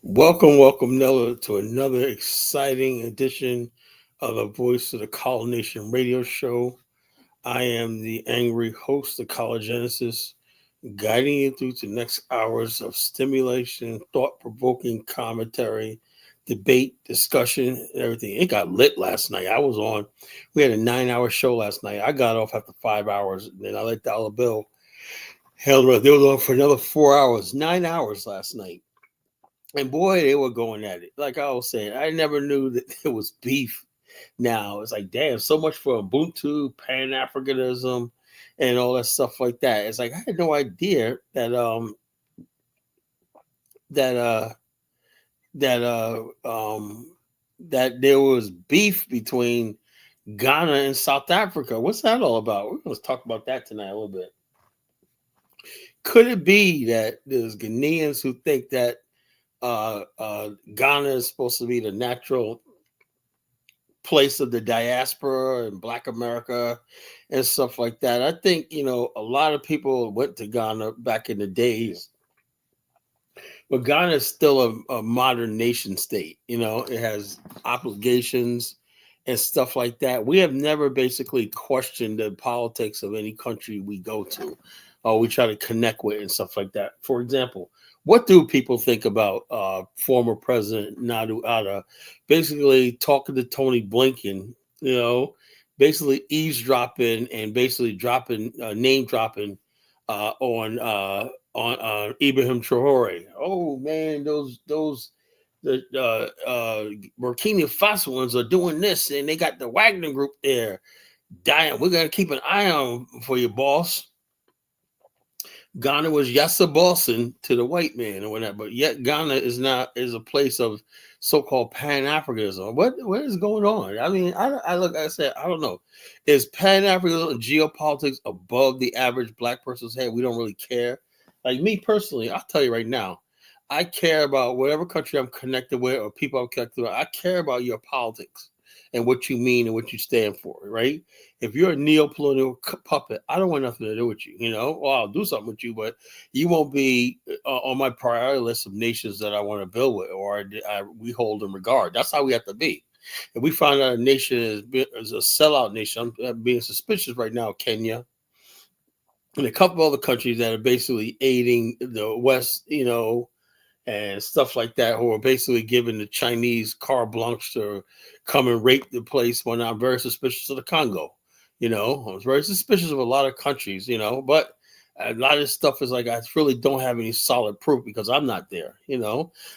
Welcome, Nella, to another exciting edition of the Voice of the College Nation radio show. I am the angry host of College Genesis, guiding you through the next hours of stimulation, thought provoking commentary, debate, discussion, and everything. It got lit last night. We had a 9 hour show last night. I got off after 5 hours, and then I let Dollar Bill handle it. They were on for another 4 hours, 9 hours last night. And boy, they were going at it. Like I was saying, I never knew that there was beef. Now it's like, damn, so much for Ubuntu, Pan Africanism, and all that stuff like that. It's like I had no idea that that that there was beef between Ghana and South Africa. What's that all about? We're going to talk about that tonight a little bit. Could it be that there's Ghanaians who think that Ghana is supposed to be the natural place of the diaspora and Black America and stuff like that? I think, a lot of people went to Ghana back in the days, but Ghana is still a modern nation state. It has obligations and stuff like that. We have never basically questioned the politics of any country we go to or we try to connect with and stuff like that. For example, what do people think about former President Nadu Ada basically talking to Tony Blinken, basically eavesdropping and basically name dropping on Ibrahim Traore? Oh man, the Burkina Faso ones are doing this, and they got the Wagner group there. Dying, we're gonna keep an eye on for you, boss. Ghana was Yassa Boston to the white man or whatever, but yet Ghana is a place of so-called Pan-Africanism. What is going on? I mean, I said, I don't know. Is Pan-Africanism and geopolitics above the average Black person's head? We don't really care. Like me personally, I'll tell you right now, I care about whatever country I'm connected with or people I'm connected with. I care about your politics and what you mean and what you stand for, right? If you're a neo-colonial puppet, I don't want nothing to do with you, Well, I'll do something with you, but you won't be on my priority list of nations that I want to build with or we hold in regard. That's how we have to be. If we find out a nation is a sellout nation, I'm being suspicious right now, Kenya, and a couple other countries that are basically aiding the West, and stuff like that, who are basically giving the Chinese carte blanche to come and rape the place. When I'm very suspicious of the Congo, I was very suspicious of a lot of countries, but a lot of this stuff is like, I really don't have any solid proof because I'm not there,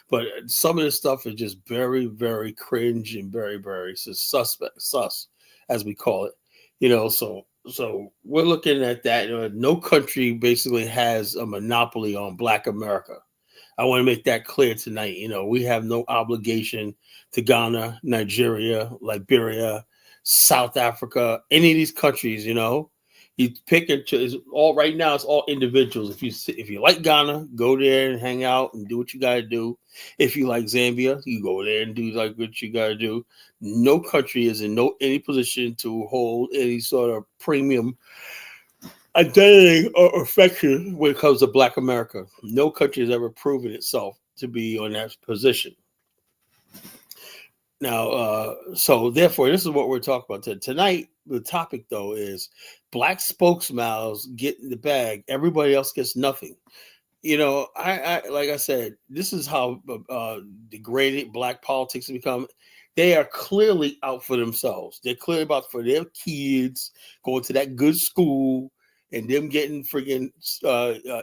but some of this stuff is just very, very cringe and very, very sus, as we call it, so we're looking at that. No country basically has a monopoly on Black America. I want to make that clear tonight. We have no obligation to Ghana, Nigeria, Liberia, South Africa, any of these countries. You pick it. It's all right now. It's all individuals. If you like Ghana, go there and hang out and do what you got to do. If you like Zambia, you go there and do like what you got to do. No country is in any position to hold any sort of premium identity or affection when it comes to Black America. No country has ever proven itself to be on that position. Now, so therefore, this is what we're talking about tonight. The topic, though, is Black spokesmouths get in the bag. Everybody else gets nothing. I like I said, this is how degraded Black politics have become. They are clearly out for themselves. They're clearly about for their kids going to that good school and them getting friggin'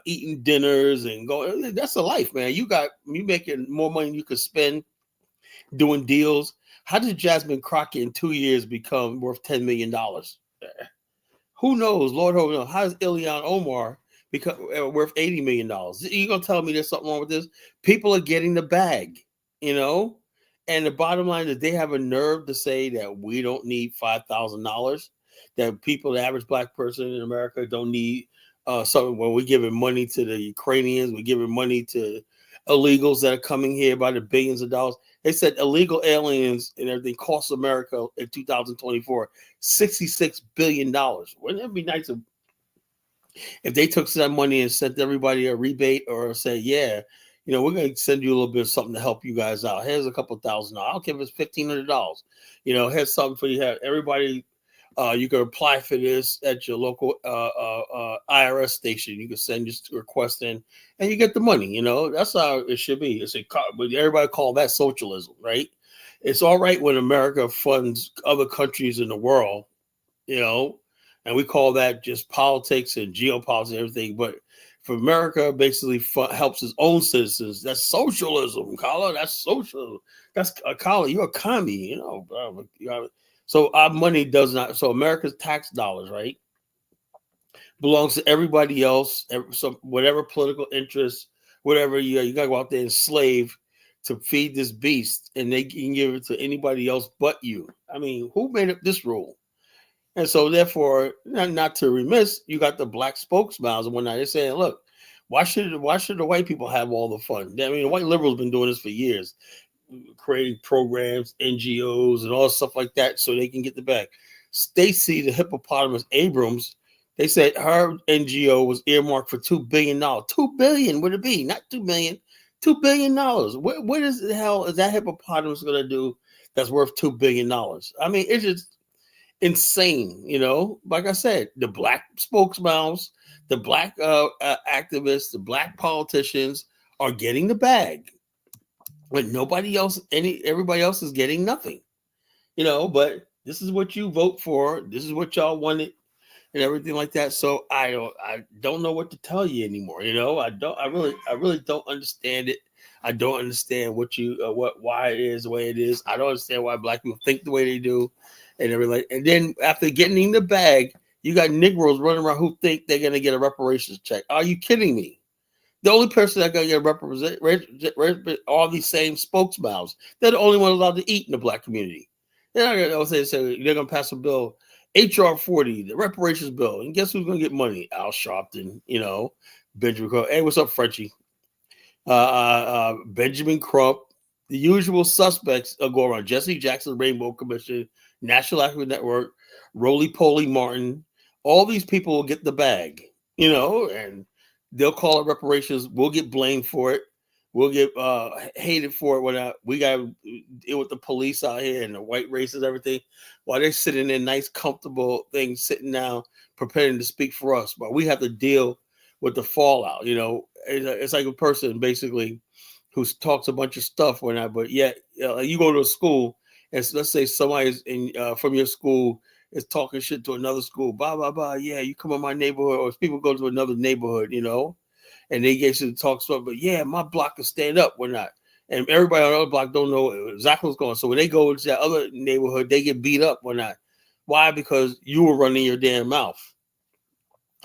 eating dinners and going. That's a life, man. You making more money than you could spend doing deals. How did Jasmine Crockett in 2 years become worth $10 million? Who knows? Lord knows. How does Ilhan Omar become worth $80 million? You gonna tell me there's something wrong with this? People are getting the bag, And the bottom line is they have a nerve to say that we don't need $5,000. That people, the average Black person in America, don't need something. When we're giving money to the Ukrainians, we're giving money to illegals that are coming here by the billions of dollars. They said illegal aliens and everything cost America in 2024 $66 billion. Wouldn't it be nice if they took some money and sent everybody a rebate or say, yeah, we're going to send you a little bit of something to help you guys out. Here's a couple $1,000. I don't care if it's $1,500. Here's something for you. Have everybody. You can apply for this at your local IRS station. You can send your request in, and you get the money. That's how it should be. But everybody call that socialism, right? It's all right when America funds other countries in the world, and we call that just politics and geopolitics and everything. But for America, basically helps its own citizens. That's socialism, Carla. That's socialism. That's Carla. You're a commie, So our money does not. So America's tax dollars, right, belongs to everybody else. So whatever political interest, whatever you got to go out there and slave to feed this beast, and they can give it to anybody else but you. I mean, who made up this rule? And so, therefore, not to remiss, you got the black spokesmouths and whatnot. They're saying, look, why should the white people have all the fun? I mean, the white liberals have been doing this for years, creating programs, NGOs, and all stuff like that so they can get the bag. Stacey, the hippopotamus Abrams, they said her NGO was earmarked for $2 billion. $2 billion would it be? Not $2 million. $2 billion. What is the hell is that hippopotamus going to do that's worth $2 billion? I mean, it's just insane, Like I said, the black spokesmouths, the black activists, the black politicians are getting the bag, but everybody else is getting nothing, But this is what you vote for. This is what y'all wanted, and everything like that. So I don't know what to tell you anymore. I really don't understand it. I don't understand why it is the way it is. I don't understand why black people think the way they do. And everything. And then after getting in the bag, you got Negroes running around who think they're going to get a reparations check. Are you kidding me? The only person that's going to get all these same spokesmouths. They're the only ones allowed to eat in the black community. They're not going to say they're going to pass a bill, HR 40, the reparations bill. And guess who's going to get money? Al Sharpton, Benjamin Crump. Hey, what's up, Frenchie? Benjamin Crump. The usual suspects go around. Jesse Jackson, Rainbow Commission, National Activist Network, Roly Poly Martin. All these people will get the bag, and they'll call it reparations. We'll get blamed for it. We'll get hated for it. We got to deal with the police out here and the white races, everything, while they're sitting in nice, comfortable things, sitting down, preparing to speak for us. But we have to deal with the fallout. It's like a person basically who talks a bunch of stuff but yet you go to a school and let's say somebody's from your school is talking shit to another school, blah blah blah. Yeah, you come in my neighborhood, or if people go to another neighborhood, and they get to talk stuff. But yeah, my block can stand up, we're not, and everybody on the other block don't know exactly what's going on. So when they go to that other neighborhood, they get beat up, we're not. Why? Because you were running your damn mouth.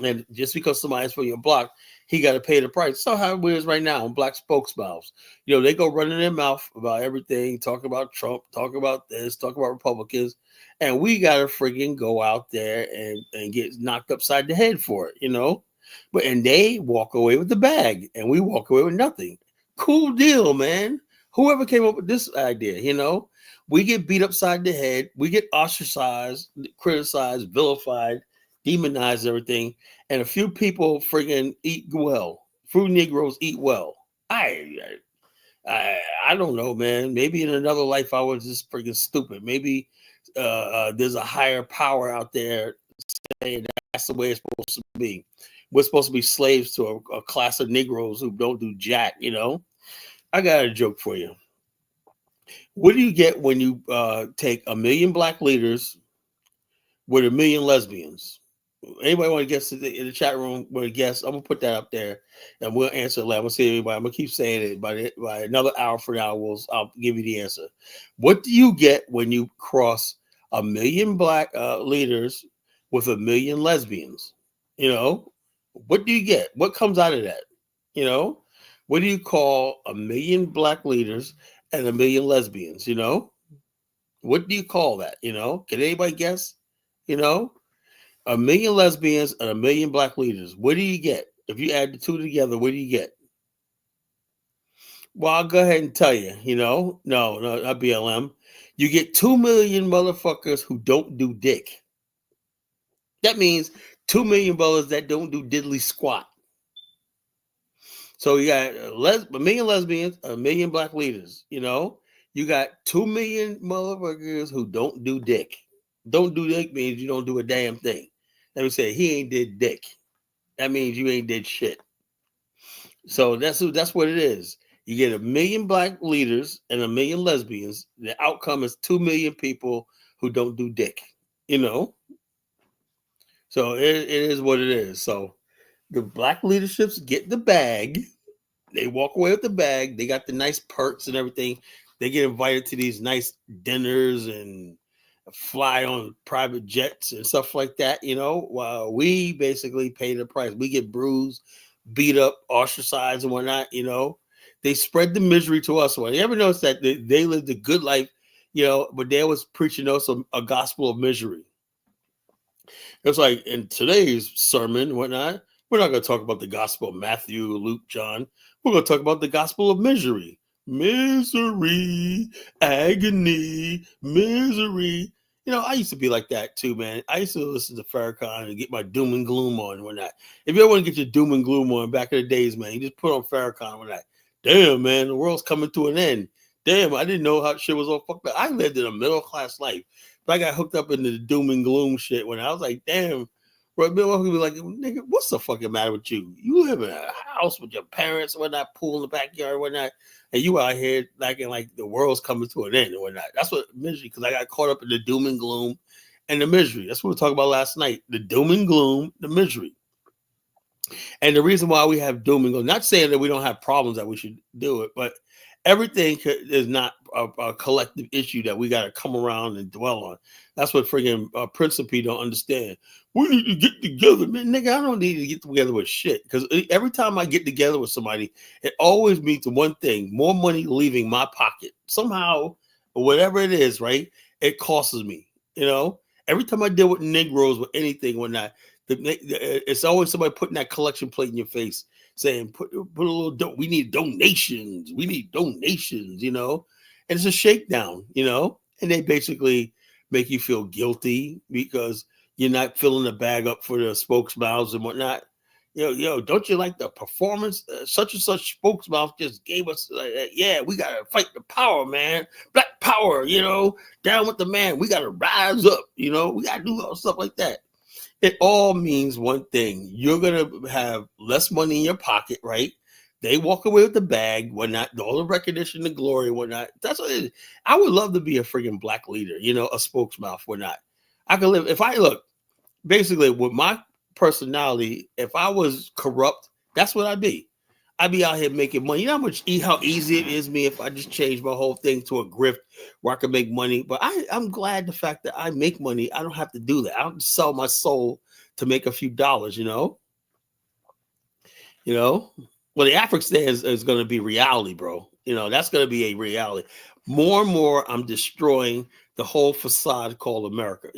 And just because somebody's from your block, he got to pay the price. So how it is right now on black spokesmouths. They go running their mouth about everything, talking about Trump, talking about this, talking about Republicans. And we got to friggin' go out there and get knocked upside the head for it, and they walk away with the bag and we walk away with nothing. Cool deal, man. Whoever came up with this idea, we get beat upside the head. We get ostracized, criticized, vilified, demonized, everything, and a few people friggin' eat well. Few Negroes eat well. I don't know, man. Maybe in another life I was just friggin' stupid. Maybe there's a higher power out there saying that's the way it's supposed to be. We're supposed to be slaves to a class of Negroes who don't do jack. I got a joke for you. What do you get when you take 1 million black leaders with 1 million lesbians? Anybody want to guess in the chat room? Want to guess? I'm gonna put that up there, and we'll answer it. I'm gonna see everybody. I'm gonna keep saying it by another hour from now. I'll give you the answer. What do you get when you cross 1 million black leaders with 1 million lesbians? What do you get? What comes out of that? What do you call 1 million black leaders and 1 million lesbians? What do you call that? Can anybody guess? 1 million lesbians and 1 million black leaders. What do you get? If you add the two together, what do you get? Well, I'll go ahead and tell you, no, not BLM. You get 2 million motherfuckers who don't do dick. That means 2 million brothers that don't do diddly squat. So you got a million lesbians, a million black leaders. You got 2 million motherfuckers who don't do dick. Don't do dick means you don't do a damn thing. Let me say he ain't did dick. That means you ain't did shit. So that's what it is. You get a million black leaders and a million lesbians. The outcome is 2 million people who don't do dick. You know, so it is what it is. So the black leaderships get the bag. They walk away with the bag. They got the nice perks and everything. They get invited to these nice dinners and fly on private jets and stuff like that, while we basically pay the price. We get bruised, beat up, ostracized and whatnot. They spread the misery to us. You ever notice that they lived a good life, but they was preaching also a gospel of misery. It's like in today's sermon and whatnot, we're not going to talk about the gospel of Matthew, Luke, John. We're going to talk about the gospel of misery. Misery, agony, misery. I used to be like that too, man. I used to listen to Farrakhan and get my doom and gloom on and whatnot. If you ever want to get your doom and gloom on back in the days, man, you just put on Farrakhan and whatnot. Damn, man, the world's coming to an end. Damn, I didn't know how shit was all fucked up. I lived in a middle class life. But I got hooked up into the doom and gloom shit when I was like, damn, bro, people be like, nigga, what's the fucking matter with you? You live in a house with your parents and whatnot, pool in the backyard and whatnot, and you out here acting like the world's coming to an end and whatnot. That's what misery, because I got caught up in the doom and gloom and the misery. That's what we were talking about last night. The doom and gloom, the misery. And the reason why we have doom and gloom, not saying that we don't have problems that we should do it, but everything is not a collective issue that we got to come around and dwell on. That's what friggin' Principe don't understand. We need to get together, man. Nigga, I don't need to get together with shit. Because every time I get together with somebody, it always means one thing: more money leaving my pocket. Somehow, whatever it is, right? It costs me. Every time I deal with Negroes with anything, whatnot, it's always somebody putting that collection plate in your face, saying, put a little, we need donations. We need donations, and it's a shakedown, and they basically make you feel guilty because you're not filling the bag up for the spokesmouths and whatnot. Don't you like the performance? Such and such spokesmouth just gave us, yeah, we got to fight the power, man. Black power, down with the man. We got to rise up, we got to do all stuff like that. It all means one thing. You're going to have less money in your pocket, right? They walk away with the bag, whatnot, all the recognition, the glory, whatnot. That's what it is. I would love to be a freaking black leader, a spokesmouth, whatnot. I could live, if I look, basically with my personality, if I was corrupt, that's what I'd be. I'd be out here making money. You know how easy it is me if I just change my whole thing to a grift where I can make money. But I'm glad the fact that I make money. I don't have to do that. I don't sell my soul to make a few dollars, Well, the Afghanistan is going to be reality, bro. That's going to be a reality. More and more, I'm destroying the whole facade called America,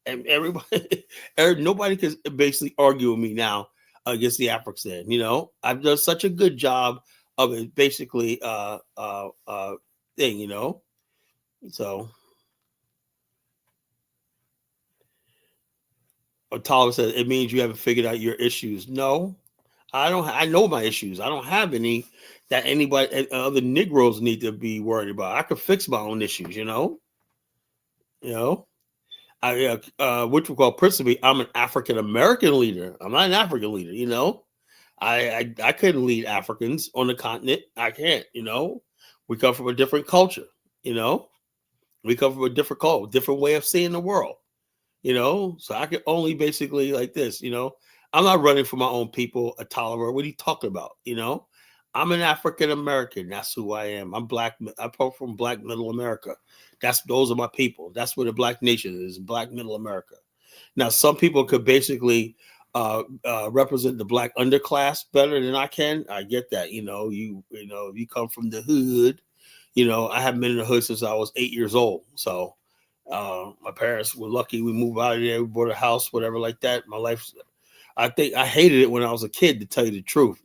and everybody, nobody can basically argue with me now against the Afghanistan. I've done such a good job of it, basically, thing, So, Tyler says it means you haven't figured out your issues. No, I don't. I know my issues. I don't have any that anybody, other Negroes need to be worried about. I could fix my own issues. Which we call principally, I'm an African American leader. I'm not an African leader. I couldn't lead Africans on the continent. I can't. We come from a different culture. We come from a different culture, different way of seeing the world. So I can only basically like this. I'm not running for my own people. A tolerant. What are you talking about? I'm an African American. That's who I am. I'm black. I come from Black Middle America. Those are my people. That's where the Black nation is. Black Middle America. Now, some people could basically represent the Black underclass better than I can. I get that. If you come from the hood, I haven't been in the hood since I was 8 years old. So my parents were lucky. We moved out of there. We bought a house, whatever like that. My life. I think I hated it when I was a kid, to tell you the truth.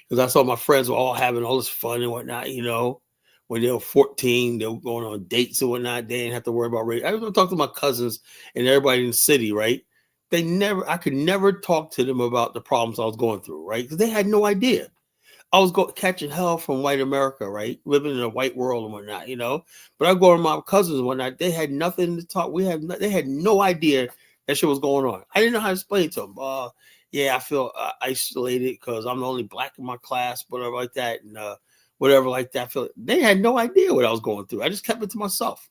Because I saw my friends were all having all this fun and whatnot, When they were 14, they were going on dates and whatnot. They didn't have to worry about race. I was talking to my cousins and everybody in the city, right? I could never talk to them about the problems I was going through, right? Because they had no idea. I was catching hell from white America, right? Living in a white world and whatnot, But I go to my cousins and whatnot. They had nothing to talk. They had no idea that shit was going on. I didn't know how to explain it to them. Yeah, I feel isolated because I'm the only black in my class, whatever like that, and whatever like that. They had no idea what I was going through. I just kept it to myself,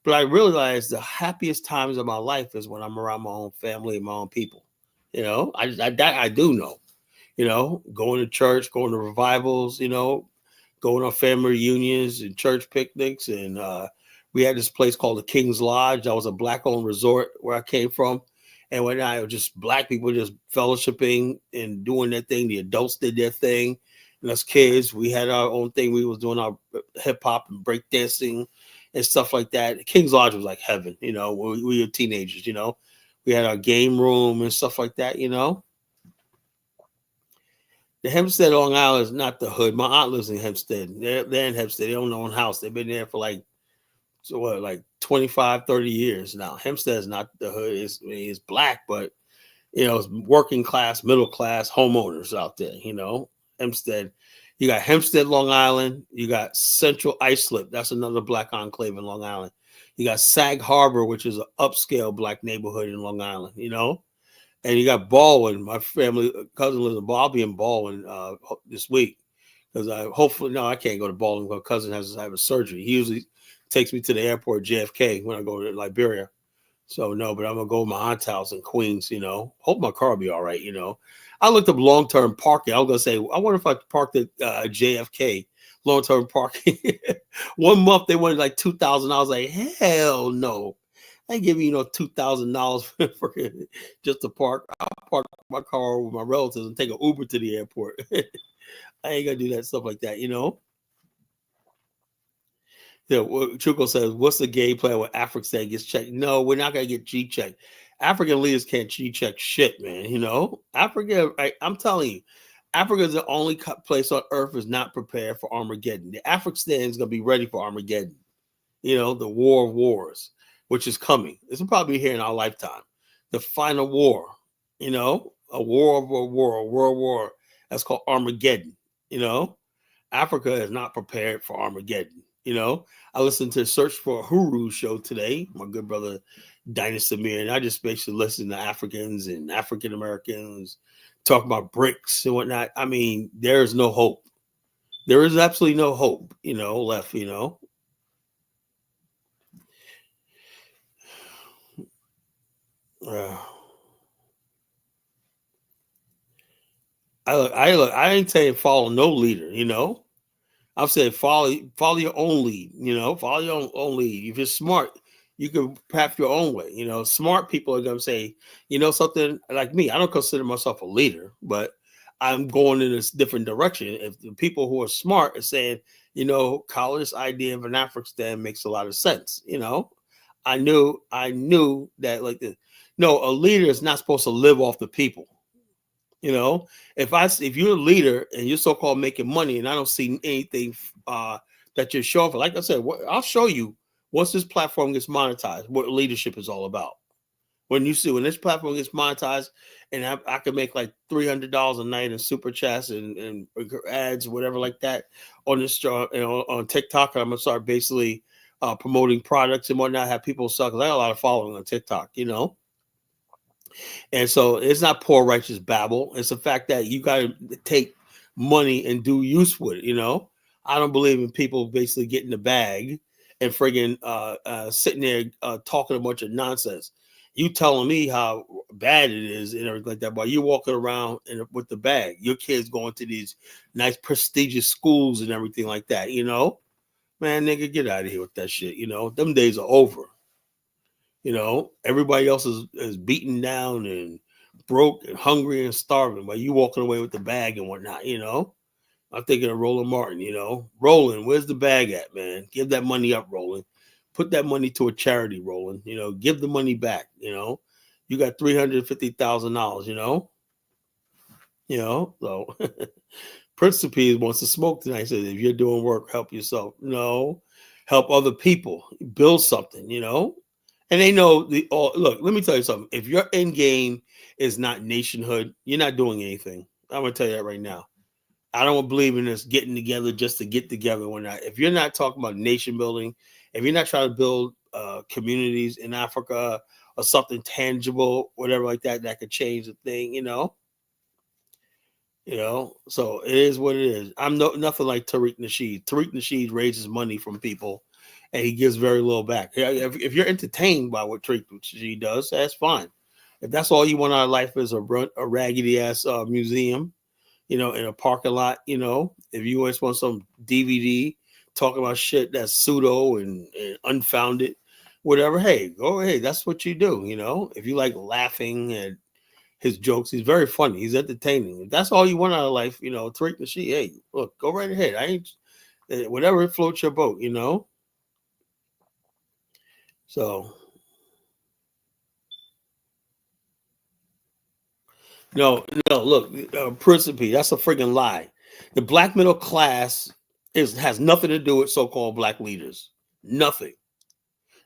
But I realized the happiest times of my life is when I'm around my own family and my own people. I do know. Going to church, going to revivals, going on family reunions and church picnics. And we had this place called the King's Lodge. That was a black-owned resort where I came from. And when I was just black people just fellowshipping and doing their thing, the adults did their thing. And us kids, we had our own thing. We was doing our hip-hop and breakdancing and stuff like that. The King's Lodge was like heaven, we were teenagers, We had our game room and stuff like that, The Hempstead, Long Island is not the hood. My aunt lives in Hempstead. They're in Hempstead. They own their own house. They've been there for like 25, 30 years now. Hempstead is not the hood. It's black, but, it's working class, middle class homeowners out there, Hempstead. You got Hempstead, Long Island. You got Central Islip. That's another black enclave in Long Island. You got Sag Harbor, which is an upscale black neighborhood in Long Island, And you got Baldwin. My family cousin lives in Baldwin. I'll be in Baldwin this week because I can't go to Baldwin. My cousin has to have a surgery. He usually takes me to the airport, JFK, when I go to Liberia. So no, but I'm gonna go to my aunt's house in Queens. Hope my car will be all right. I looked up long-term parking. I was gonna say, I wonder if I parked at JFK long-term parking. 1 month they wanted like $2,000. I was like, hell no. I ain't giving $2,000 for just to park. I'll park my car with my relatives and take an Uber to the airport. I ain't gonna do that stuff like that, Chuko says, "What's the game plan when African gets checked?" No, we're not gonna get G checked. African leaders can't G check shit, man. Africa. I'm telling you, Africa is the only place on earth is not prepared for Armageddon. The African is gonna be ready for Armageddon. The war of wars, which is coming. This will probably be here in our lifetime. The final war, a war of a war, a world war. That's called Armageddon. Africa is not prepared for Armageddon. I listened to Search for a Huru show today, my good brother Dynasty Samir, and I just basically listened to Africans and African Americans talk about bricks and whatnot. I mean, there's no hope. There is absolutely no hope, left, I ain't saying follow no leader, I'm saying follow your own lead, follow your own lead. If you're smart, you can path your own way. Smart people are gonna say, something like me. I don't consider myself a leader, but I'm going in this different direction. If the people who are smart are saying, Collins' idea of an African makes a lot of sense, I knew that a leader is not supposed to live off the people. If you're a leader and you're so-called making money and I don't see anything that you're showing for, like I said, I'll show you once this platform gets monetized, what leadership is all about. When this platform gets monetized and I can make like $300 a night in super chats and ads, whatever like that on this on TikTok, I'm gonna start basically promoting products and whatnot, have people sell, because I got a lot of following on TikTok, And so it's not poor righteous babble. It's the fact that you got to take money and do use with it. I don't believe in people basically getting the bag and friggin' sitting there talking a bunch of nonsense. You telling me how bad it is and everything like that, but you walking around with the bag. Your kids going to these nice prestigious schools and everything like that. Man, nigga, get out of here with that shit. Them days are over. Everybody else is beaten down and broke and hungry and starving, but you walking away with the bag and whatnot. I'm thinking of Roland Martin. Roland, where's the bag at, man? Give that money up, Roland. Put that money to a charity, Roland. Give the money back. You got $350,000. So Prince of Peace wants to smoke tonight. He says, if you're doing work, help yourself. No, help other people. Build something. And they know the look, let me tell you something. If your end game is not nationhood, you're not doing anything. I'm gonna tell you that right now. I don't believe in this getting together just to get together. When if you're not talking about nation building, if you're not trying to build communities in Africa or something tangible, whatever like that, that could change the thing, So it is what it is. I'm nothing like Tariq Nasheed. Tariq Nasheed raises money from people, and he gives very little back. If you're entertained by what Tariq Nasheed does, that's fine. If that's all you want out of life is a raggedy ass museum, in a parking lot, if you always want some DVD talking about shit that's pseudo and unfounded, whatever, hey, go ahead. That's what you do, If you like laughing at his jokes, he's very funny. He's entertaining. If that's all you want out of life, Tariq Nasheed, hey, look, go right ahead. I ain't whatever floats your boat, So no, look, Principe, that's a friggin' lie. The black middle class has nothing to do with so-called black leaders. Nothing.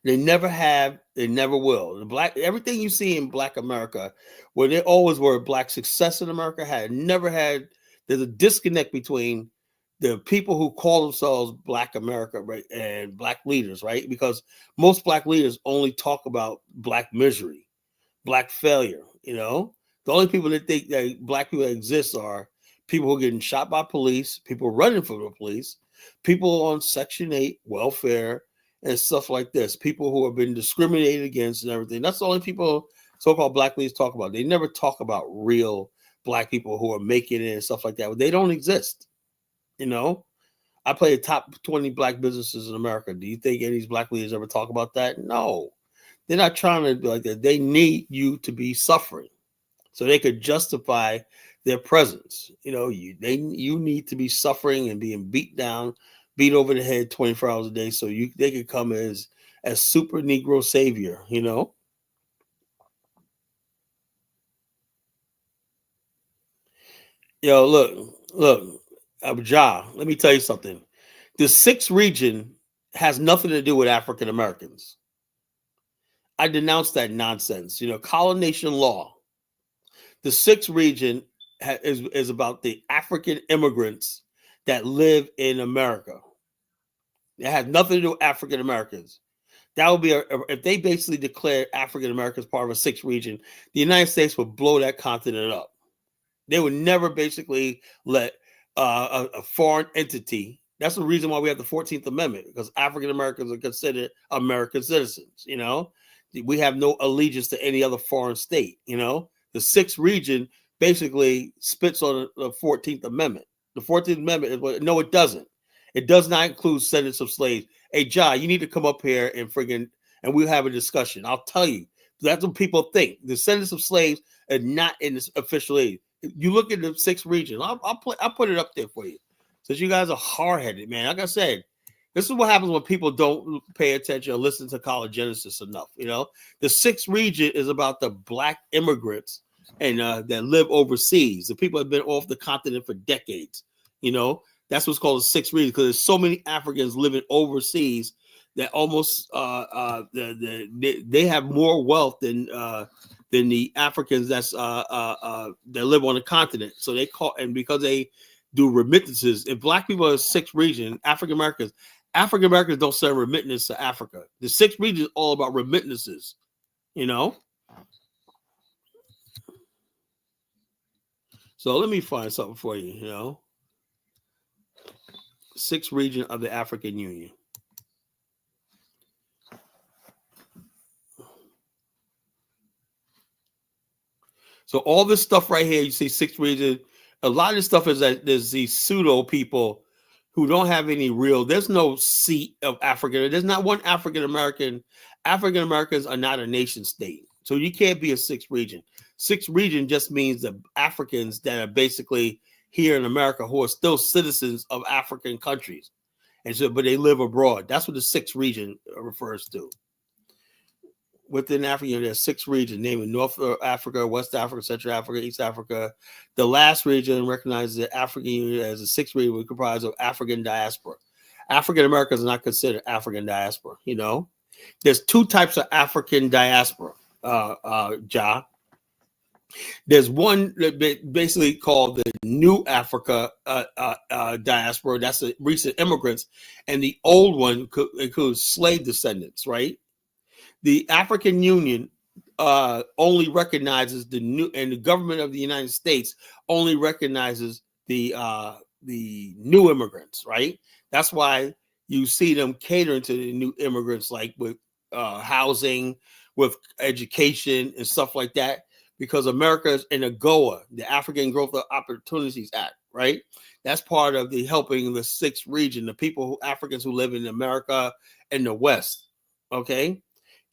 They never have. They never will. Everything you see in Black America, where they always were black success in America, never had. There's a disconnect between the people who call themselves Black America, right, and black leaders, right? Because most black leaders only talk about black misery, black failure. The only people that think that black people that exist are people who are getting shot by police, people running from the police, people on Section 8 welfare and stuff like this, people who have been discriminated against and everything. That's the only people so-called black leaders talk about. They never talk about real black people who are making it and stuff like that. They don't exist. I play the top 20 black businesses in America. Do you think any of these black leaders ever talk about that? No. They're not trying to do like that. They need you to be suffering so they could justify their presence. You need to be suffering and being beat down, beat over the head 24 hours a day, so they could come as super Negro savior. Look, Abjah. Let me tell you something. The sixth region has nothing to do with African Americans. I denounce that nonsense. Colonization law. The sixth region is about the African immigrants that live in America. It has nothing to do with African Americans. That would be if they basically declared African Americans part of a sixth region, the United States would blow that continent up. They would never basically let a foreign entity. That's the reason why we have the 14th Amendment, because African Americans are considered American citizens. We have no allegiance to any other foreign state. The sixth region basically spits on the 14th Amendment. The 14th Amendment is what? No, it doesn't. It does not include descendants of slaves. Hey, Ja, you need to come up here and we'll have a discussion. I'll tell you. That's what people think. The descendants of slaves are not in this official aid. You look at the sixth region. I'll put it up there for you. Since you guys are hard-headed, man. Like I said, this is what happens when people don't pay attention or listen to College Genesis enough. The sixth region is about the black immigrants and that live overseas. The people have been off the continent for decades. That's what's called the sixth region, because there's so many Africans living overseas that almost they have more wealth than the Africans that live on the continent. So they because they do remittances. If black people are the sixth region, African Americans don't send remittance to Africa. The sixth region is all about remittances. So let me find something for you. Sixth region of the African Union. So all this stuff right here, you see sixth region, a lot of this stuff is that there's these pseudo people who don't have any real, there's no seat of African. There's not one African American. African Americans are not a nation state. So you can't be a sixth region. Sixth region just means the Africans that are basically here in America who are still citizens of African countries. And so, but they live abroad. That's what the sixth region refers to. Within Africa, there's six regions, namely North Africa, West Africa, Central Africa, East Africa. The last region recognizes the African Union as a sixth region comprised of African diaspora. African Americans are not considered African diaspora, There's two types of African diaspora, Ja. There's one basically called the New Africa diaspora. That's the recent immigrants, and the old one includes slave descendants. Right. The African Union only recognizes the new, and the government of the United States only recognizes the new immigrants. Right. That's why you see them catering to the new immigrants, like with housing, with education, and stuff like that. Because America is in AGOA, the African Growth Opportunities Act, right? That's part of the helping the sixth region, the people Africans who live in America and the West. Okay,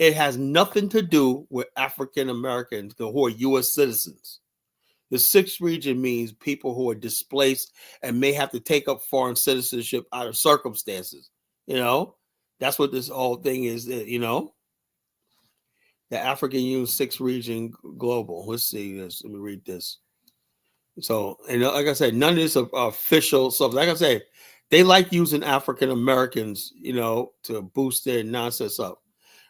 it has nothing to do with African Americans who are U.S. citizens. The sixth region means people who are displaced and may have to take up foreign citizenship out of circumstances. That's what this whole thing is. The African Union Sixth Region Global. Let's see this. Let me read this. So, and like I said, none of this official stuff. Like I said, they like using African Americans, to boost their nonsense up.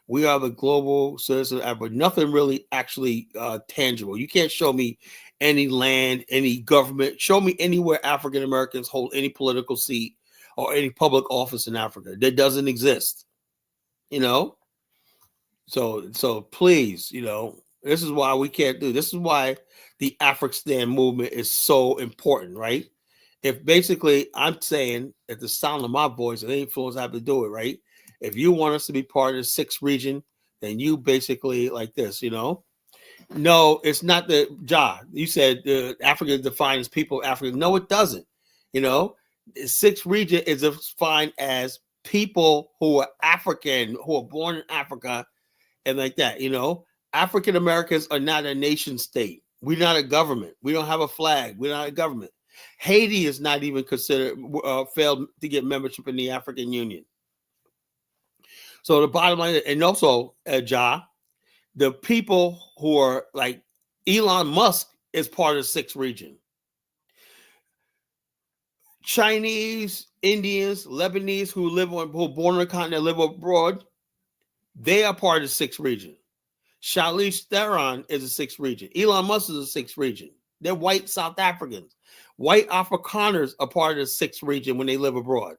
We are the global citizen, but nothing really actually tangible. You can't show me any land, any government. Show me anywhere African Americans hold any political seat or any public office in Africa. That doesn't exist. So please, this is why we can't do. This is why the African movement is so important, right? If basically I'm saying at the sound of my voice, and any fools have to do it, right? If you want us to be part of the sixth region, then you basically like this, No, it's not the You said the Africa is defined as people of Africa. No, it doesn't. The sixth region is defined as people who are African, who are born in Africa. And like that, African Americans are not a nation state. We're not a government. We don't have a flag. We're not a government. Haiti is not even considered, failed to get membership in the African Union. So the bottom line, and also, the people who are like Elon Musk is part of the sixth region. Chinese, Indians, Lebanese who are born on the continent, live abroad, they are part of the sixth region. Charlize Theron is a sixth region. Elon Musk is a sixth region. They're white South Africans. White Afrikaners are part of the sixth region when they live abroad.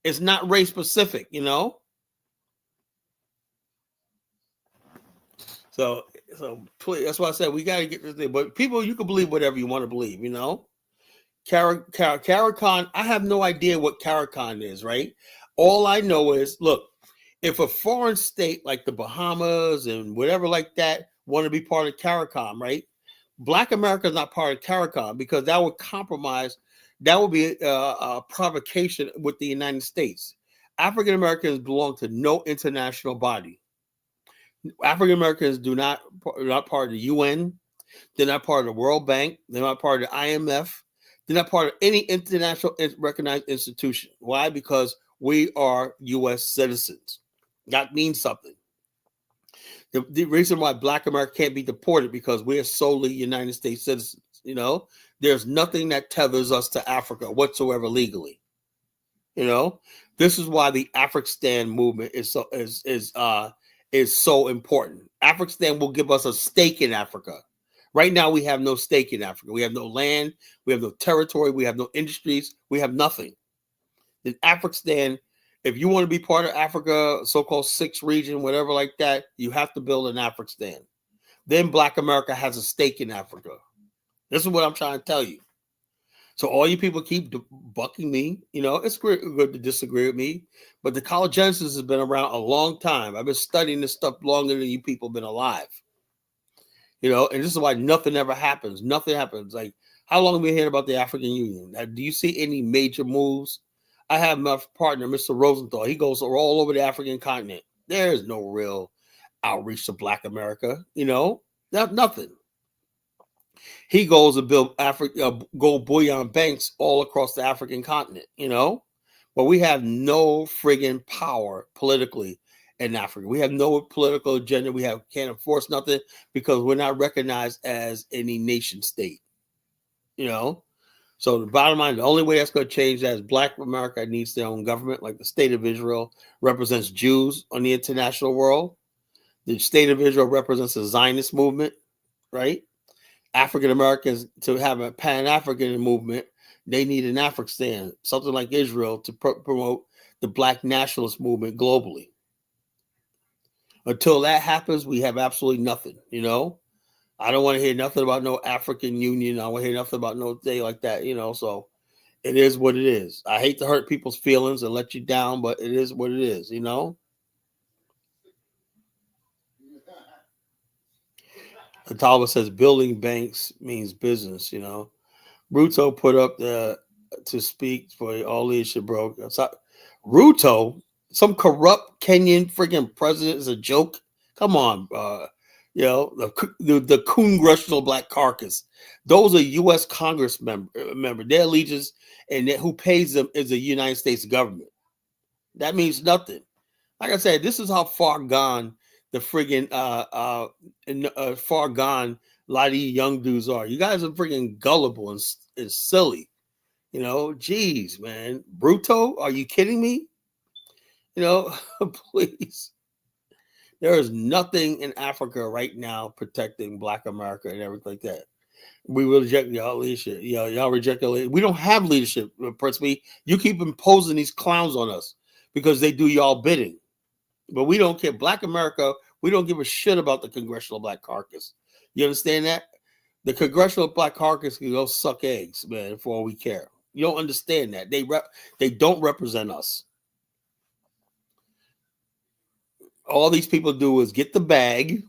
It's not race specific, So please, that's why I said we got to get this thing. But people, you can believe whatever you want to believe, CARICOM, I have no idea what CARICOM is, right? All I know is, look, if a foreign state like the Bahamas and whatever like that want to be part of CARICOM, right? Black America is not part of CARICOM because that would compromise. That would be a provocation with the United States. African Americans belong to no international body. African Americans are not part of the UN. They're not part of the World Bank. They're not part of the IMF. They're not part of any international recognized institution. Why? Because we are U.S. citizens. That means something. The reason why Black America can't be deported because we are solely United States citizens. There's nothing that tethers us to Africa whatsoever legally. This is why the African movement is so important. African will give us a stake in Africa. Right now, we have no stake in Africa. We have no land. We have no territory. We have no industries. We have nothing. In African, if you want to be part of Africa, so-called sixth region, whatever like that, you have to build an African. Then Black America has a stake in Africa. This is what I'm trying to tell you. So all you people keep bucking me. It's good to disagree with me, but the college Genesis has been around a long time. I've been studying this stuff longer than you people have been alive. And this is why nothing ever happens. Nothing happens. Like, how long have we heard about the African Union? Now, do you see any major moves? I have my partner, Mr. Rosenthal. He goes all over the African continent. There is no real outreach to Black America. Nothing. He goes to build gold bullion banks all across the African continent. But we have no friggin' power politically in Africa. We have no political agenda. We can't enforce nothing because we're not recognized as any nation state. So the bottom line, the only way that's going to change that is Black America needs their own government, like the state of Israel represents Jews on the international world. The state of Israel represents the Zionist movement, right? African Americans to have a Pan-African movement, they need an Afghanistan, something like Israel, to promote the Black nationalist movement globally. Until that happens, we have absolutely nothing, you know? I don't want to hear nothing about no African Union. I don't want to hear nothing about no thing like that, you know? So it is what it is. I hate to hurt people's feelings and let you down, but it is what it is, you know? Catawba says building banks means business, you know? Ruto put up to speak for all leadership, bro. Ruto, some corrupt Kenyan freaking president is a joke. Come on, you know the Congressional Black Caucus. Those are U.S. Congress member. Their allegiance and who pays them is the United States government. That means nothing. Like I said, this is how far gone the friggin' far gone a lot of these young dudes are. You guys are freaking gullible and silly. You know, geez, man. Bruto, are you kidding me? You know, please. There is nothing in Africa right now protecting Black America and everything like that. We will reject y'all leadership. Y'all reject your leadership. We don't have leadership, Prince. You keep imposing these clowns on us because they do y'all bidding. But we don't care. Black America, we don't give a shit about the Congressional Black Caucus. You understand that? The Congressional Black Caucus can go suck eggs, man, for all we care. You don't understand that. They don't represent us. All these people do is get the bag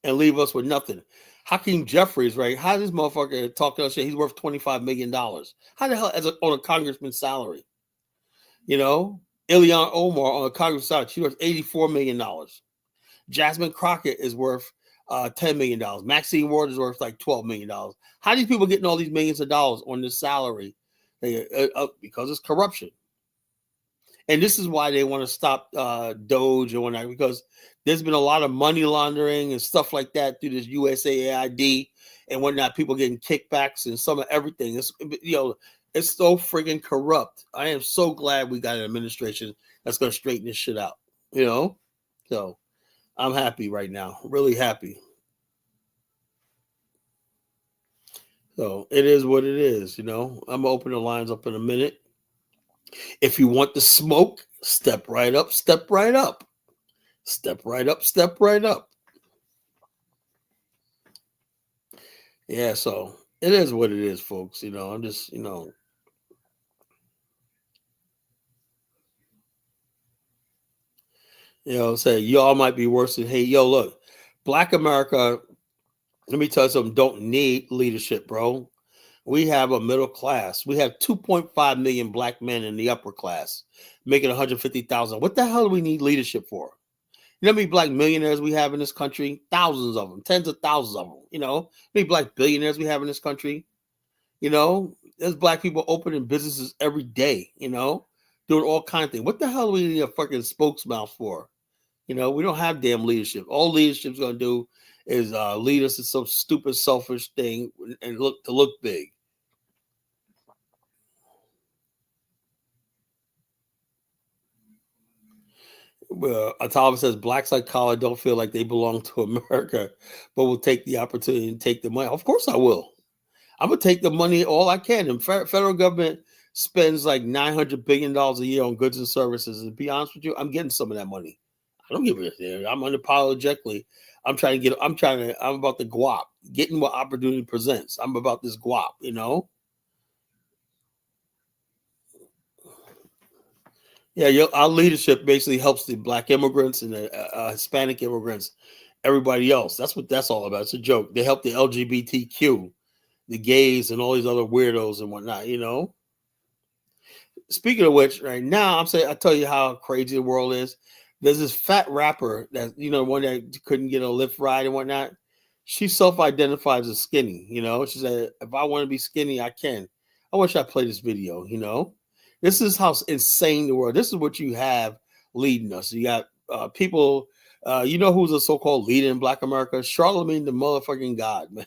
and leave us with nothing. Hakeem Jeffries, right? How does this motherfucker talk to us? He's worth $25 million. How the hell on a congressman's salary? You know? Ilhan Omar on a congressman's salary, she's worth $84 million. Jasmine Crockett is worth $10 million. Maxine Ward is worth like $12 million. How are these people getting all these millions of dollars on this salary? Because it's corruption. And this is why they want to stop Doge and whatnot, because there's been a lot of money laundering and stuff like that through this USAID and whatnot. People getting kickbacks and some of everything. It's, you know, it's so friggin' corrupt. I am so glad we got an administration that's going to straighten this shit out. You know, so I'm happy right now, really happy. So it is what it is. You know, I'm gonna open the lines up in a minute. If you want the smoke, step right up, step right up. Step right up, step right up. Yeah, so it is what it is, folks. You know, I'm just, say y'all might be worse than hate. Yo, look, Black America, let me tell you something, don't need leadership, bro. We have a middle class. We have 2.5 million Black men in the upper class making 150,000. What the hell do we need leadership for? You know how many Black millionaires we have in this country? Thousands of them, tens of thousands of them. You know, how many Black billionaires we have in this country? You know, there's Black people opening businesses every day, you know, doing all kinds of things. What the hell do we need a fucking spokesmouth for? You know, we don't have damn leadership. All leadership's going to do is lead us to some stupid, selfish thing and look big. Atala says blacks like color don't feel like they belong to America, but will take the opportunity and take the money. Of course, I will. I'm gonna take the money all I can. And federal government spends like $900 billion a year on goods and services. And to be honest with you, I'm getting some of that money. I don't give a shit. I'm unapologetically. I'm about the guap, getting what opportunity presents. I'm about this guap, you know. Yeah, our leadership basically helps the Black immigrants and the Hispanic immigrants, everybody else. That's all about. It's a joke. They help the LGBTQ, the gays, and all these other weirdos and whatnot. You know. Speaking of which, right now I tell you how crazy the world is. There's this fat rapper that one that couldn't get a Lyft ride and whatnot. She self-identifies as skinny. You know, she said, "If I want to be skinny, I can." I wish I played this video. You know. This is how insane the world. This is what you have leading us. You got people. You know who's a so-called leader in Black America? Charlemagne the motherfucking God, man.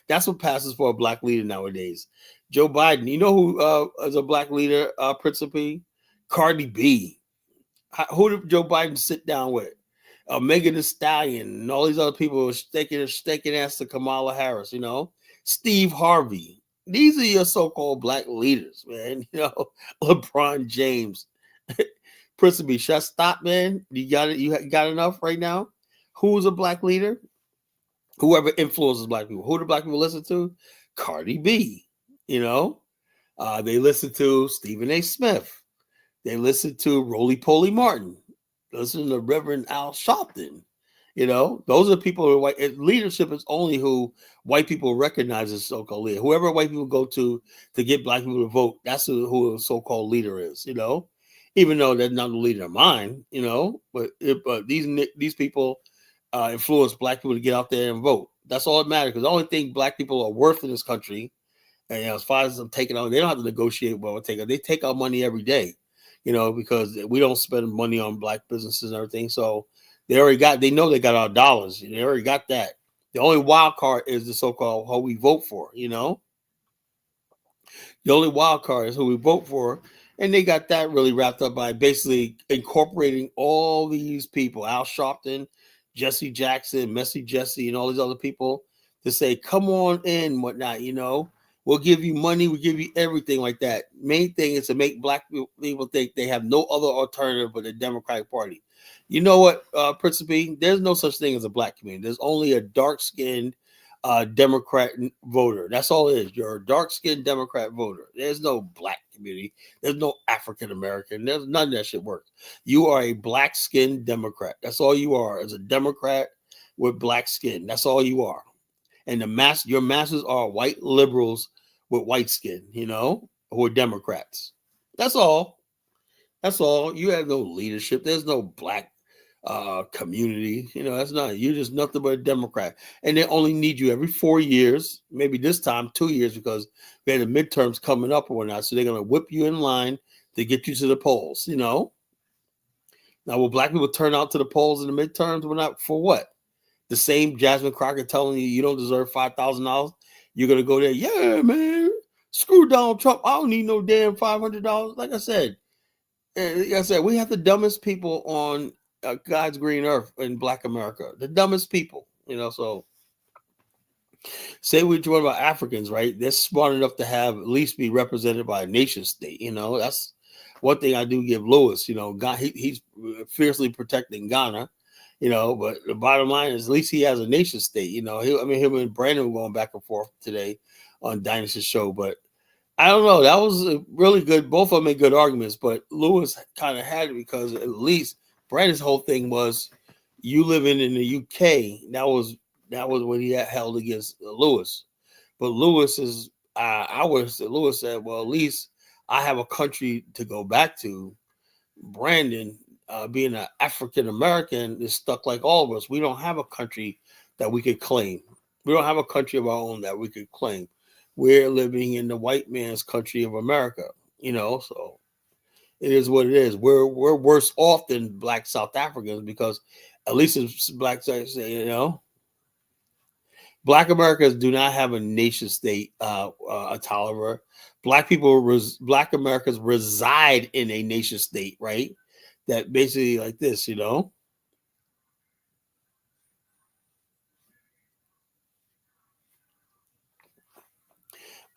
That's what passes for a Black leader nowadays. Joe Biden. You know who is a black leader, Principe? Cardi B. Who did Joe Biden sit down with? Megan Thee Stallion and all these other people were staking ass to Kamala Harris, Steve Harvey. These are your so-called black leaders, man. LeBron James. Principe, should I stop, man? You got it. You got enough right now? Who's a black leader? Whoever influences black people. Who do black people listen to? Cardi B. They listen to Stephen A. Smith. They listen to Roly Poly Martin. Listen to Reverend Al Sharpton. Those are people who are white. Leadership is only who white people recognize as so-called leader. Whoever white people go to get black people to vote, that's who a so-called leader is. Even though they're not the leader of mine. But these people influence black people to get out there and vote. That's all that matters. Because the only thing black people are worth in this country, and as far as them taking out, they don't have to negotiate what we take. They take our money every day. Because we don't spend money on black businesses and everything. So they know they got our dollars. They already got that. The only wild card is the so-called who we vote for, The only wild card is who we vote for. And they got that really wrapped up by basically incorporating all these people, Al Sharpton, Jesse Jackson, Messy Jesse, and all these other people to say, come on in, whatnot, We'll give you money. We'll give you everything like that. Main thing is to make black people think they have no other alternative but the Democratic Party. You know what, Principe? There's no such thing as a black community. There's only a dark-skinned Democrat voter. That's all it is. You're a dark-skinned Democrat voter. There's no black community. There's no African-American. There's none of that shit works. You are a black-skinned Democrat. That's all you are, as a Democrat with black skin. That's all you are. And your masses are white liberals with white skin, who are Democrats. That's all. That's all. You have no leadership. There's no black community. That's not. You're just nothing but a Democrat. And they only need you every 4 years, maybe this time 2 years, because we had the midterms coming up or whatnot. So they're going to whip you in line to get you to the polls, Now, will black people turn out to the polls in the midterms or not? For what? The same Jasmine Crockett telling you don't deserve $5,000. You're going to go there. Yeah, man. Screw Donald Trump. I don't need no damn $500. Like I said, we have the dumbest people on God's green earth in Black America. The dumbest people, so say what you want about Africans, right? They're smart enough to have at least be represented by a nation state. That's one thing I do give Lewis. He's fiercely protecting Ghana. But the bottom line is at least he has a nation state. Him and Brandon were going back and forth today on Dynasty's show. But I don't know. That was really good. Both of them made good arguments, but Lewis kind of had it because at least Brandon's whole thing was you living in the UK. That was what he had held against Lewis. But Lewis said, well, at least I have a country to go back to. Brandon, being an African American, is stuck like all of us. We don't have a country that we could claim. We don't have a country of our own that we could claim. We're living in the white man's country of America, so it is what it is. We're worse off than black South Africans because at least it's black, Black Americans do not have a nation state, Tolliver. Black Americans reside in a nation state, right? That basically like this,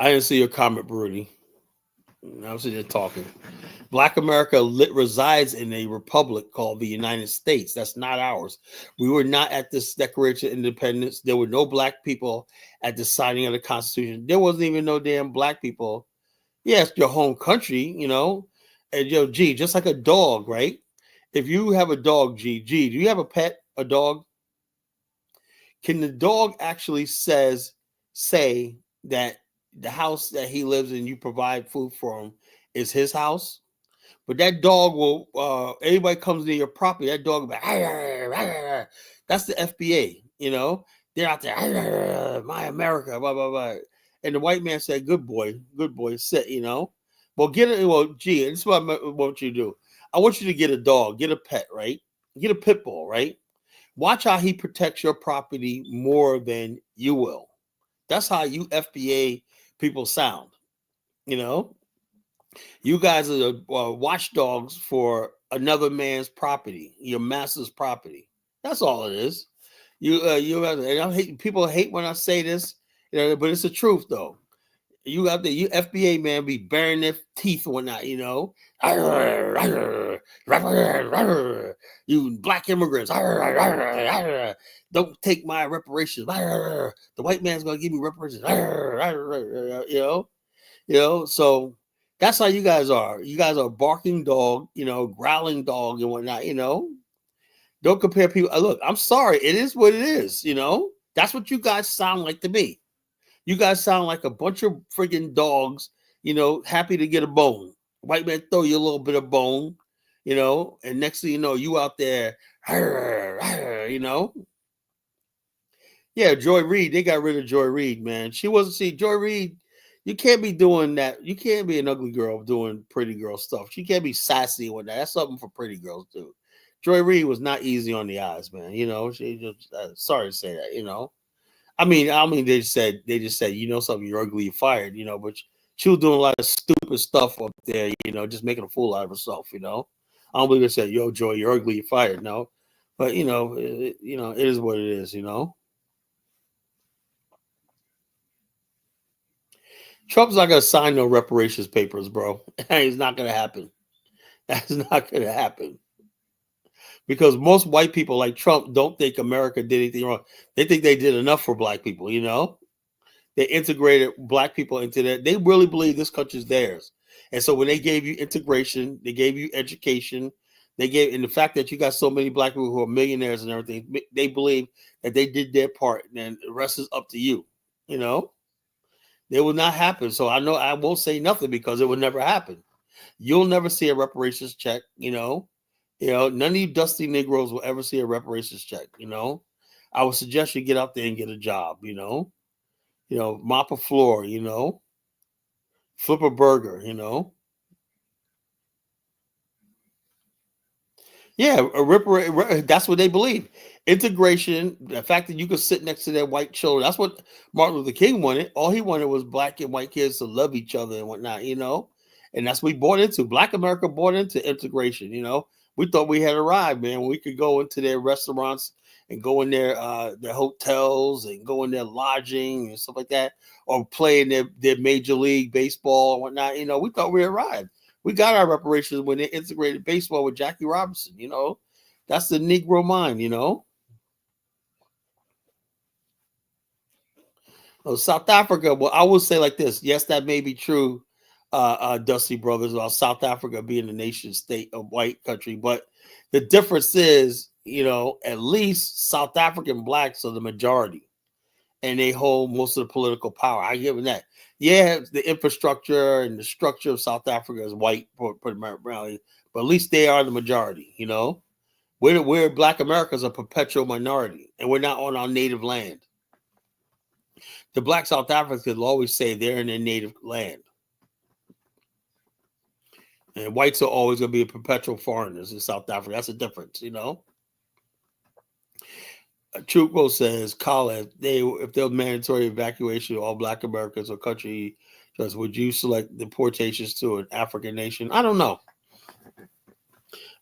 I didn't see your comment, Bruni. I was just talking. Black America resides in a republic called the United States. That's not ours. We were not at this Declaration of Independence. There were no black people at the signing of the Constitution. There wasn't even no damn black people. Yes, your home country, And G, just like a dog, right? If you have a dog, G, do you have a pet, a dog? Can the dog actually say that the house that he lives in, you provide food for him, is his house? But that dog will, anybody comes near your property, that dog will be, "Arr, arr, arr." That's the FBA, They're out there, "Arr, my America, blah, blah, blah." And the white man said, good boy, sit, Well, gee, this is what I want you to do. I want you to get a dog, get a pet, right? Get a pit bull, right? Watch how he protects your property more than you will. That's how you FBA people sound. You know, you guys are watchdogs for another man's property, your master's property. That's all it is. And I hate people hate when I say this, but it's the truth though. You got the FBA man be baring their teeth and whatnot, You black immigrants, don't take my reparations. The white man's gonna give me reparations, So that's how you guys are. You guys are a barking dog, growling dog and whatnot, Don't compare people. Look, I'm sorry, it is what it is, That's what you guys sound like to me. You guys sound like a bunch of friggin' dogs, happy to get a bone. White man throw you a little bit of bone, and next thing you know, you out there, Yeah, Joy Reid, they got rid of Joy Reid, man. She wasn't, Joy Reid, you can't be doing that. You can't be an ugly girl doing pretty girl stuff. She can't be sassy with that. That's something for pretty girls to do. Joy Reid was not easy on the eyes, man. She just, sorry to say that, I mean, they just said, something, you're ugly, you're fired, but she was doing a lot of stupid stuff up there, just making a fool out of herself, I don't believe they said, yo, Joy, you're ugly, you're fired, no. But, it is what it is, Trump's not going to sign no reparations papers, bro. It's not going to happen. That's not going to happen. Because most white people like Trump don't think America did anything wrong. They think they did enough for black people, They integrated black people into that. They really believe this country's theirs. And so when they gave you integration, they gave you education, and the fact that you got so many black people who are millionaires and everything, they believe that they did their part and the rest is up to you, It will not happen. So I know I won't say nothing because it will never happen. You'll never see a reparations check, none of you dusty Negroes will ever see a reparations check, I would suggest you get out there and get a job, mop a floor, flip a burger, Yeah, that's what they believe. Integration, the fact that you could sit next to their white children. That's what Martin Luther King wanted. All he wanted was black and white kids to love each other and whatnot, And that's what we bought into. Black America bought into integration, We thought we had arrived, man. We could go into their restaurants and go in their hotels and go in their lodging and stuff like that, or play in their major league baseball and whatnot. We thought we arrived. We got our reparations when they integrated baseball with Jackie Robinson, That's the Negro mind, South Africa, well, I will say like this. Yes, that may be true, Dusty Brothers, about South Africa being a nation state, a white country. But the difference is, at least South African blacks are the majority and they hold most of the political power. I give them that. Yeah, the infrastructure and the structure of South Africa is white, primarily, but at least they are the majority. We're Black Americans a perpetual minority, and we're not on our native land. The Black South Africans will always say they're in their native land, and whites are always going to be perpetual foreigners in South Africa. That's the difference, Truco says, Colin, if there was mandatory evacuation of all Black Americans or country, would you select deportations to an African nation? I don't know.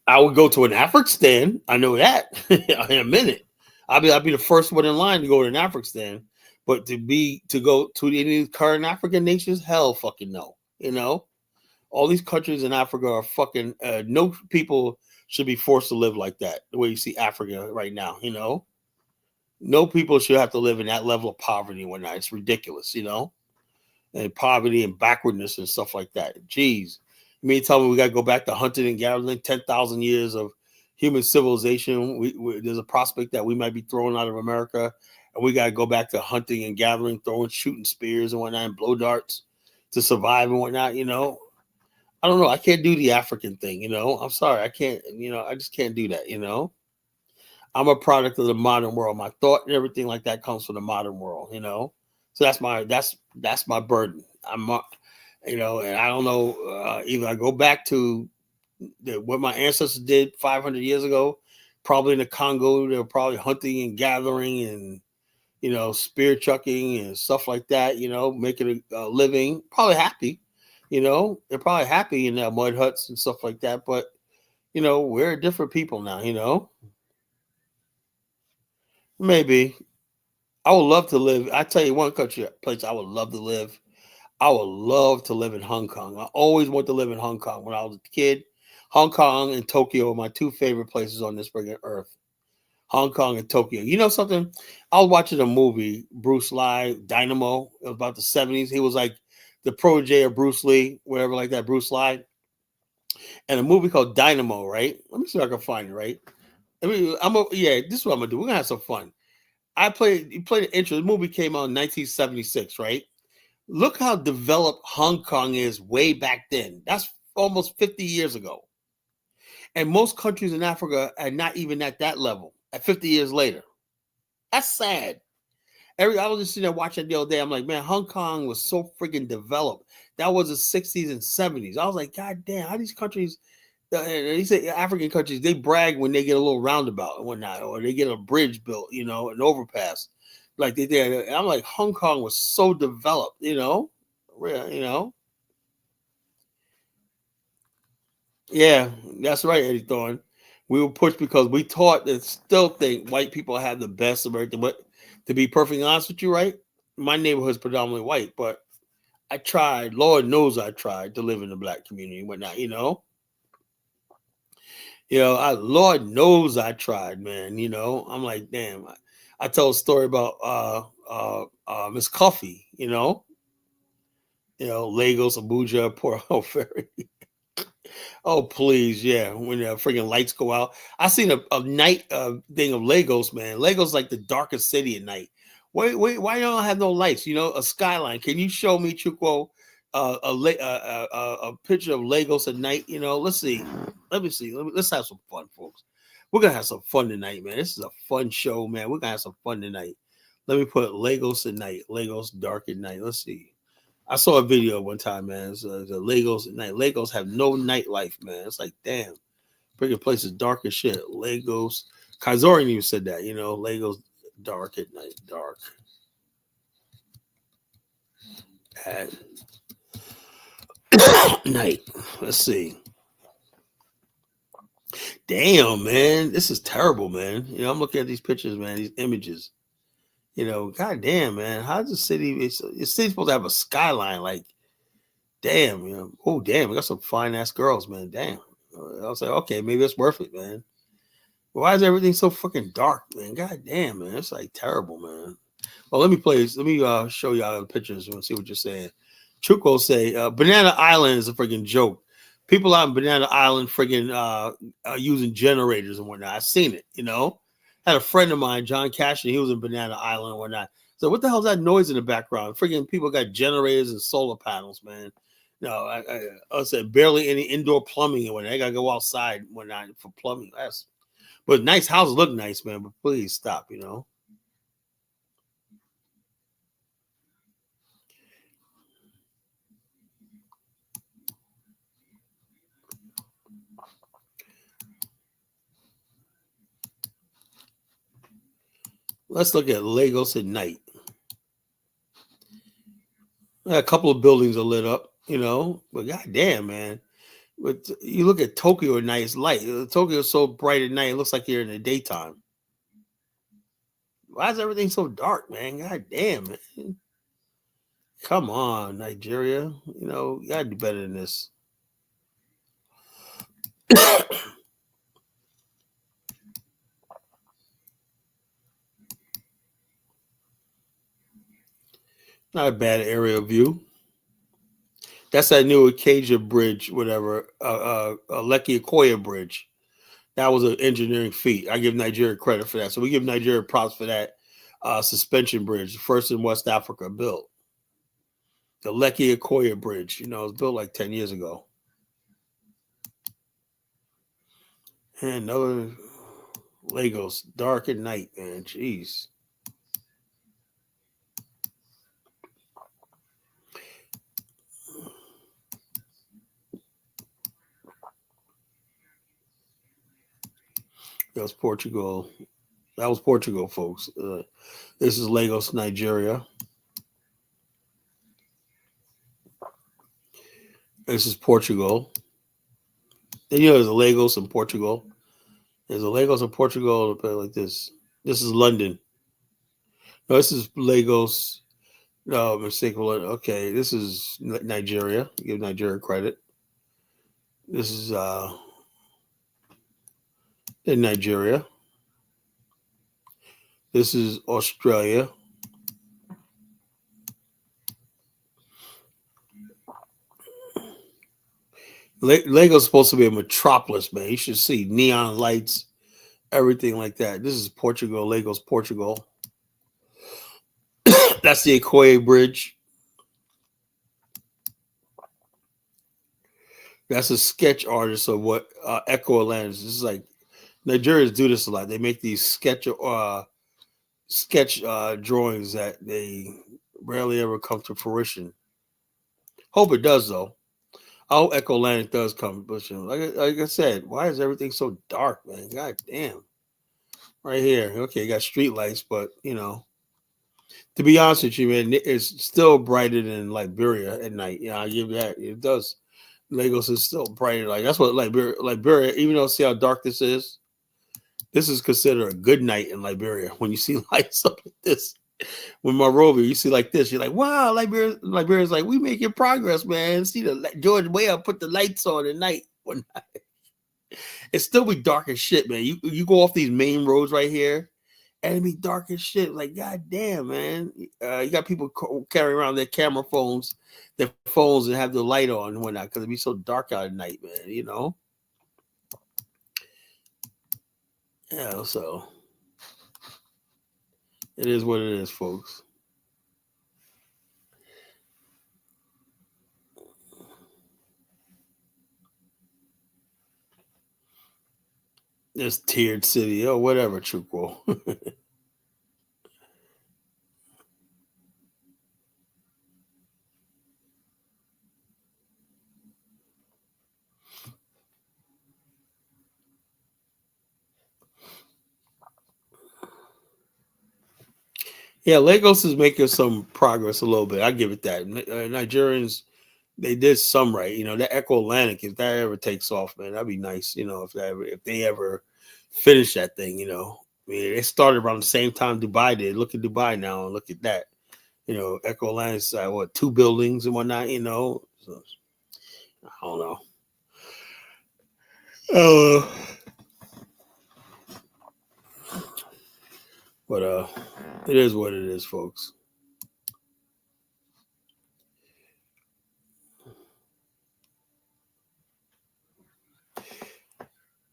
I would go to an Afghanistan. I know that in a minute. I'll be the first one in line to go to an Afghanistan. But to go to any current African nations, hell fucking no. All these countries in Africa are fucking no people should be forced to live like that. The way you see Africa right now, No people should have to live in that level of poverty and whatnot. It's ridiculous, and poverty and backwardness and stuff like that. Jeez. You mean tell me we got to go back to hunting and gathering, 10,000 years of human civilization? There's a prospect that we might be thrown out of America, and we got to go back to hunting and gathering, shooting spears and whatnot, and blow darts to survive and whatnot, I don't know. I can't do the African thing, I'm sorry. I can't, I just can't do that, I'm a product of the modern world. My thought and everything like that comes from the modern world, So that's my burden. I'm, and I don't know. Either I go back to what my ancestors did 500 years ago, probably in the Congo. They were probably hunting and gathering and spear chucking and stuff like that. Making a living, probably happy. They're probably happy in their mud huts and stuff like that. But we're different people now. Maybe I would love to live. I tell you, one place I would love to live. I would love to live in Hong Kong. I always wanted to live in Hong Kong when I was a kid. Hong Kong and Tokyo are my two favorite places on this friggin' earth. Hong Kong and Tokyo. You know something? I was watching a movie, Bruce Lee, Dynamo. It was about the 70s. He was like the protege of Bruce Lee, whatever like that, Bruce Lee. And a movie called Dynamo, right? Let me see if I can find it, right? This is what I'm gonna do. We're gonna have some fun. You played the intro. The movie came out in 1976, right? Look how developed Hong Kong is way back then. That's almost 50 years ago. And most countries in Africa are not even at that level at 50 years later. That's sad. I was just sitting there watching the other day. I'm like, man, Hong Kong was so freaking developed. That was the 60s and 70s. I was like, God damn, how these countries, these African countries, they brag when they get a little roundabout and whatnot, or they get a bridge built, an overpass. Like they did. And I'm like, Hong Kong was so developed, Yeah, that's right, Eddie Thorne. We were pushed because we taught and still think white people have the best of everything. But to be perfectly honest with you, right? My neighborhood's predominantly white, but I tried. Lord knows I tried to live in the black community and whatnot. Lord knows I tried, man. I'm like, damn. I tell a story about Miss Coffee. Lagos, Abuja, Port Harcourt Ferry. Oh, please, yeah. When the freaking lights go out. I seen a night thing of Lagos, man. Lagos like the darkest city at night. Wait, why don't I have no lights? A skyline. Can you show me, Chuko, a picture of Lagos at night? Let's see. Let me see. Let's have some fun, folks. We're gonna have some fun tonight, man. This is a fun show, man. We're gonna have some fun tonight. Let me put Lagos at night. Lagos dark at night. Let's see. I saw a video one time, man. It's the Lagos at night. Lagos have no nightlife, man. It's like, damn, freaking place is dark as shit. Lagos. Kazorian even said that, Lagos dark at night. Dark at night. Let's see. Damn, man. This is terrible, man. I'm looking at these pictures, man, these images. God damn, man. How's the city? The city's supposed to have a skyline, like, damn, oh damn, we got some fine ass girls, man. Damn. I was like, okay, maybe it's worth it, man. Why is everything so fucking dark, man? God damn, man. It's like terrible, man. Well, let me show y'all the pictures and see what you're saying. Chuko say Banana Island is a freaking joke. People out in Banana Island freaking using generators and whatnot. I've seen it, Had a friend of mine, John Cashin, he was in Banana Island and whatnot. So what the hell's that noise in the background? Freaking people got generators and solar panels, man. No, I said barely any indoor plumbing and whatnot. I gotta go outside when for plumbing. But nice houses look nice, man. But please stop, Let's look at Lagos at night. A couple of buildings are lit up, but goddamn, man. But you look at Tokyo at night, it's light. Tokyo is so bright at night, it looks like you're in the daytime. Why is everything so dark, man? God damn, man. Come on, Nigeria. You gotta do better than this. Not a bad aerial view. That's that new Acacia Bridge, whatever, Lekki Okoye Bridge. That was an engineering feat. I give Nigeria credit for that. So we give Nigeria props for that suspension bridge, first in West Africa built. The Lekki Okoye Bridge, it was built like 10 years ago. And another Lagos, dark at night, man. Jeez. That was Portugal. That was Portugal, folks. This is Lagos, Nigeria. This is Portugal. And you know, there's a Lagos in Portugal. There's a Lagos in Portugal. Like this. This is London. No, this is Lagos. No, mistake. Okay, this is Nigeria. Give Nigeria credit. This is in Nigeria. This is Australia. Lagos is supposed to be a metropolis, man. You should see neon lights, everything like that. This is Portugal, Lagos, Portugal. That's the Okoye Bridge. That's a sketch artist of what Echo Atlantis. This is like Nigerians do this a lot. They make these sketch drawings that they rarely ever come to fruition. Hope it does though. I hope Echo Atlantic does come, but like I said, why is everything so dark, man? God damn. Right here, okay, you got street lights, but you know, to be honest with you, man, it's still brighter than Liberia at night. Yeah, I give you that. It does. Lagos is still brighter. Like that's what Liberia, even though see how dark this is considered a good night in Liberia. When you see lights up like this, when Monrovia, you see like this, you're like, wow, Liberia's like, we making progress, man. See the George Weah put the lights on at night one night. It still be dark as shit, man. You go off these main roads right here, and it be dark as shit. Like, god damn, man. You got people carrying around their camera phones, and have the light on and whatnot because it be so dark out at night, man. You know. Yeah, so it is what it is, folks. This tiered city, oh whatever, Chukwu. Yeah, Lagos is making some progress a little bit. I give it that. Nigerians, they did some right. You know, that Echo Atlantic, if that ever takes off, man, that'd be nice. You know, if they ever finish that thing, you know. I mean, they started around the same time Dubai did. Look at Dubai now and look at that. You know, Echo Atlantic's what, 2 buildings and whatnot, you know. So, I don't know. Uh, but it is what it is, folks.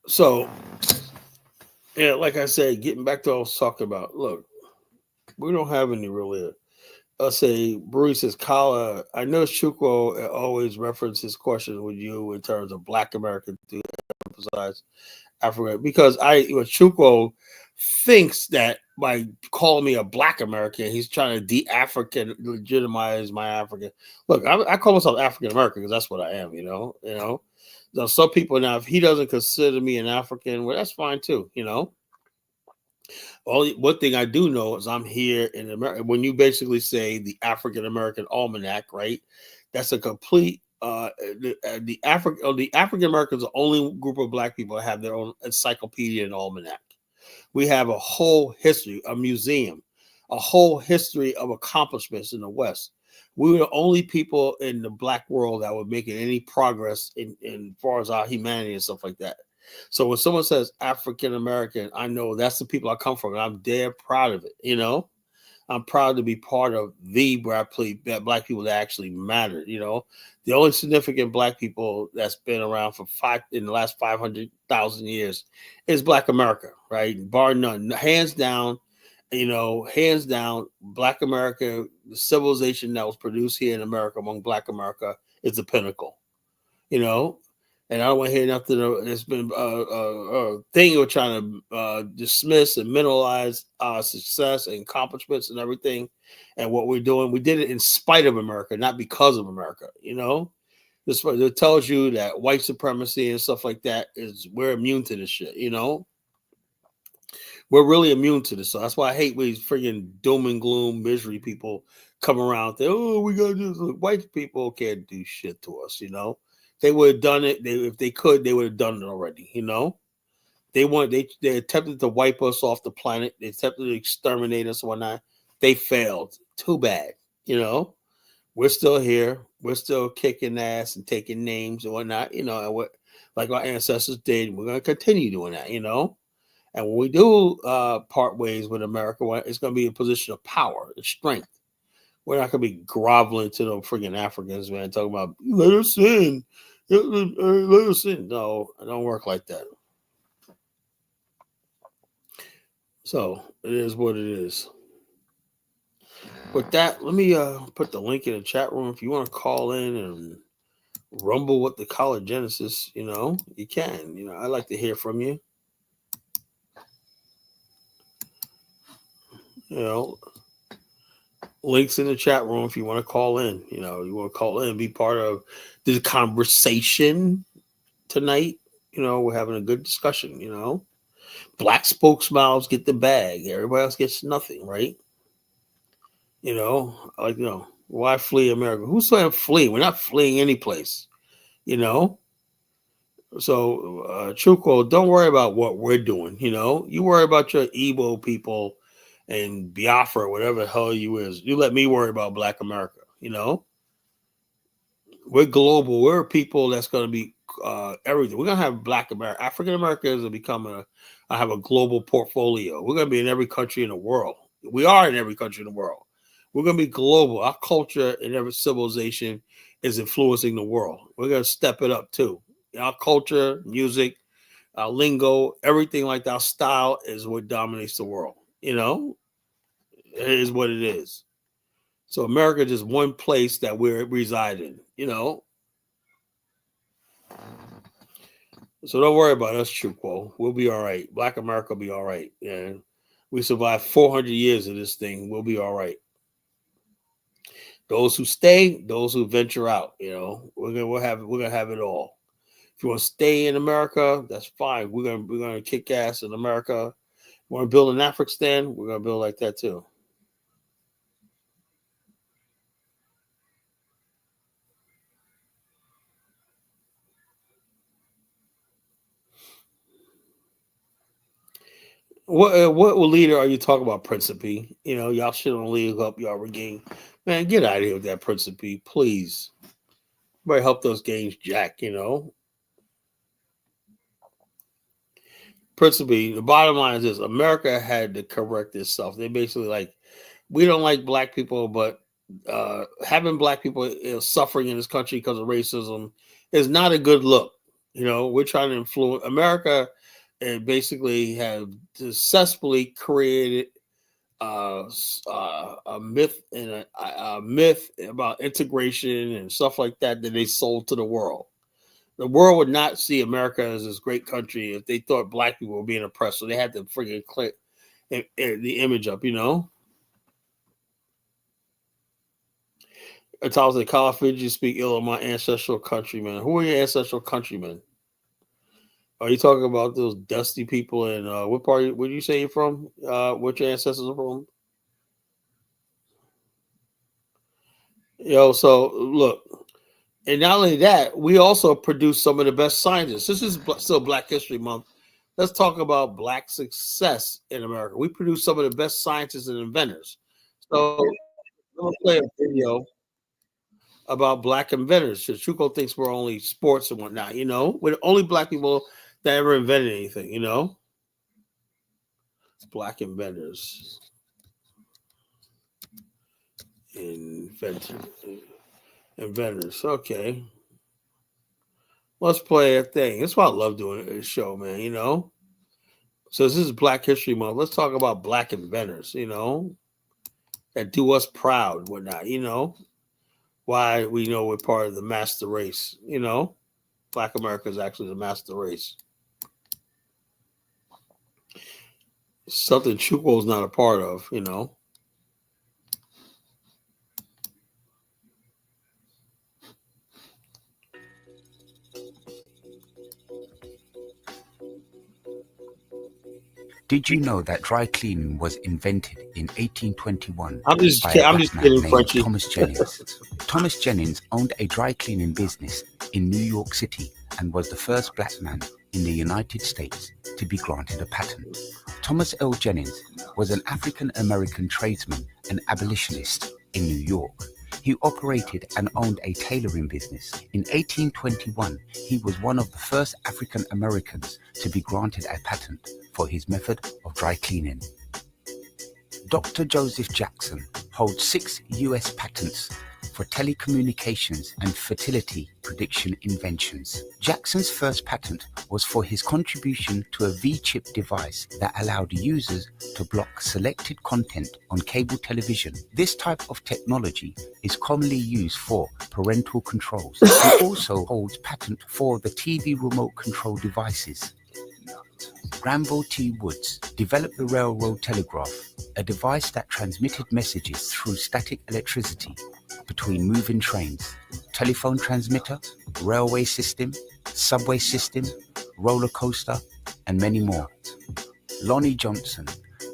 So, yeah, like I said, getting back to what I was talking about. Look, we don't have any really. I'll say, Bruce says, Kala, I know Chukwu always references questions with you in terms of Black American to emphasize Africa because Chukwu thinks that by calling me a Black American, he's trying to de-African legitimize my African. Look, I call myself African American because that's what I am. You know. So some people now, if he doesn't consider me an African, well, that's fine too. You know. Only one thing I do know is I'm here in America. When you basically say the African American Almanac, right? That's a complete the African Americans are the only group of Black people that have their own encyclopedia and almanac. We have a whole history, a museum, a whole history of accomplishments in the West. We were the only people in the Black world that were making any progress in far as our humanity and stuff like that. So when someone says African American, I know that's the people I come from, and I'm dead proud of it. You know, I'm proud to be part of the Black people that actually mattered. You know, the only significant Black people that's been around for in the last 500,000 years is Black America, right? Bar none, hands down. You know, hands down, Black America, the civilization that was produced here in America among Black America is the pinnacle. You know, and I don't want to hear nothing. It's been a thing you're trying to dismiss and minimize our success and accomplishments and everything, and what we're doing. We did it in spite of America, not because of America. You know, it tells you that white supremacy and stuff like that is we're immune to this shit. You know, we're really immune to this. So that's why I hate these friggin' doom and gloom misery people come around there. Oh, we got this. White people can't do shit to us. They would have done it. If they could, they would have done it already. They attempted to wipe us off the planet. They attempted to exterminate us and whatnot. They failed. Too bad. We're still here. We're still kicking ass and taking names and whatnot. And what like our ancestors did. We're gonna continue doing that. And when we do part ways with America, it's gonna be a position of power and strength. We're not gonna be groveling to the friggin' Africans, man, talking about let us in. Let us in. No, it don't work like that. So it is what it is. With that, let me put the link in the chat room. If you want to call in and rumble with the College Genesis, you can. I'd like to hear from you. Links in the chat room if you want to call in. You want to call in and be part of the conversation tonight. We're having a good discussion. Black spokesmouths get the bag. Everybody else gets nothing, right? Why flee America? Who's saying flee? We're not fleeing any place. So, Chuko, don't worry about what we're doing. You worry about your Igbo people and Biafra, whatever the hell you is. You let me worry about Black America. We're global. We're people that's going to be everything. We're going to have Black America. African Americans will become I have a global portfolio. We're going to be in every country in the world. We are in every country in the world. We're going to be global. Our culture and every civilization is influencing the world. We're going to step it up too. Our culture, music, our lingo, everything like that, our style is what dominates the world. It is what it is. So America is just one place that we reside in. So don't worry about us, Chupo. We'll be all right. Black America will be all right. And we survived 400 years of this thing. We'll be all right. Those who stay, those who venture out, we're gonna have it all. If you want to stay in America, that's fine. We're gonna kick ass in America. Want to build in Afghanistan? We're gonna build like that too. What leader are you talking about, Principe? Y'all shit on league up, y'all regain. Man, get out of here with that Principe, please. Everybody help those games, Jack. Principe. The bottom line is this: America had to correct itself. They basically we don't like Black people, but having Black people suffering in this country because of racism is not a good look. We're trying to influence America, and basically have successfully created a myth and a myth about integration and stuff like that they sold to the world. The world would not see America as this great country if they thought Black people were being oppressed. So they had to freaking click the image up. It tells the College you speak ill of my ancestral countrymen. Who are your ancestral countrymen? Are you talking about those dusty people in what part? Where you say you're from? What your ancestors are from? So look, and not only that, we also produce some of the best scientists. This is still Black History Month. Let's talk about Black success in America. We produce some of the best scientists and inventors. So I'm gonna play a video about Black inventors. Chuko thinks we're only sports and whatnot. We're the only Black people that ever invented anything. Black inventors, inventors. Okay, let's play a thing. That's why I love doing this show, man. So this is Black History Month. Let's talk about Black inventors. That do us proud, whatnot. Why we know we're part of the master race. Black America is actually the master race. Something Chukwu's not a part of. Did you know that dry cleaning was invented in 1821 I'm just by a I'm black just man kidding, named Frenchie. Thomas Jennings? Thomas Jennings owned a dry cleaning business in New York City and was the first black man in the United States to be granted a patent. Thomas L. Jennings was an African-American tradesman and abolitionist in New York. He operated and owned a tailoring business. In 1821, he was one of the first African Americans to be granted a patent for his method of dry cleaning. Dr. Joseph Jackson holds 6 U.S. patents for telecommunications and fertility prediction inventions. Jackson's first patent was for his contribution to a V-chip device that allowed users to block selected content on cable television. This type of technology is commonly used for parental controls. He also holds patent for the TV remote control devices. Granville T. Woods developed the railroad telegraph, a device that transmitted messages through static electricity between moving trains. Telephone transmitter, railway system, subway system, roller coaster, and many more. Lonnie Johnson,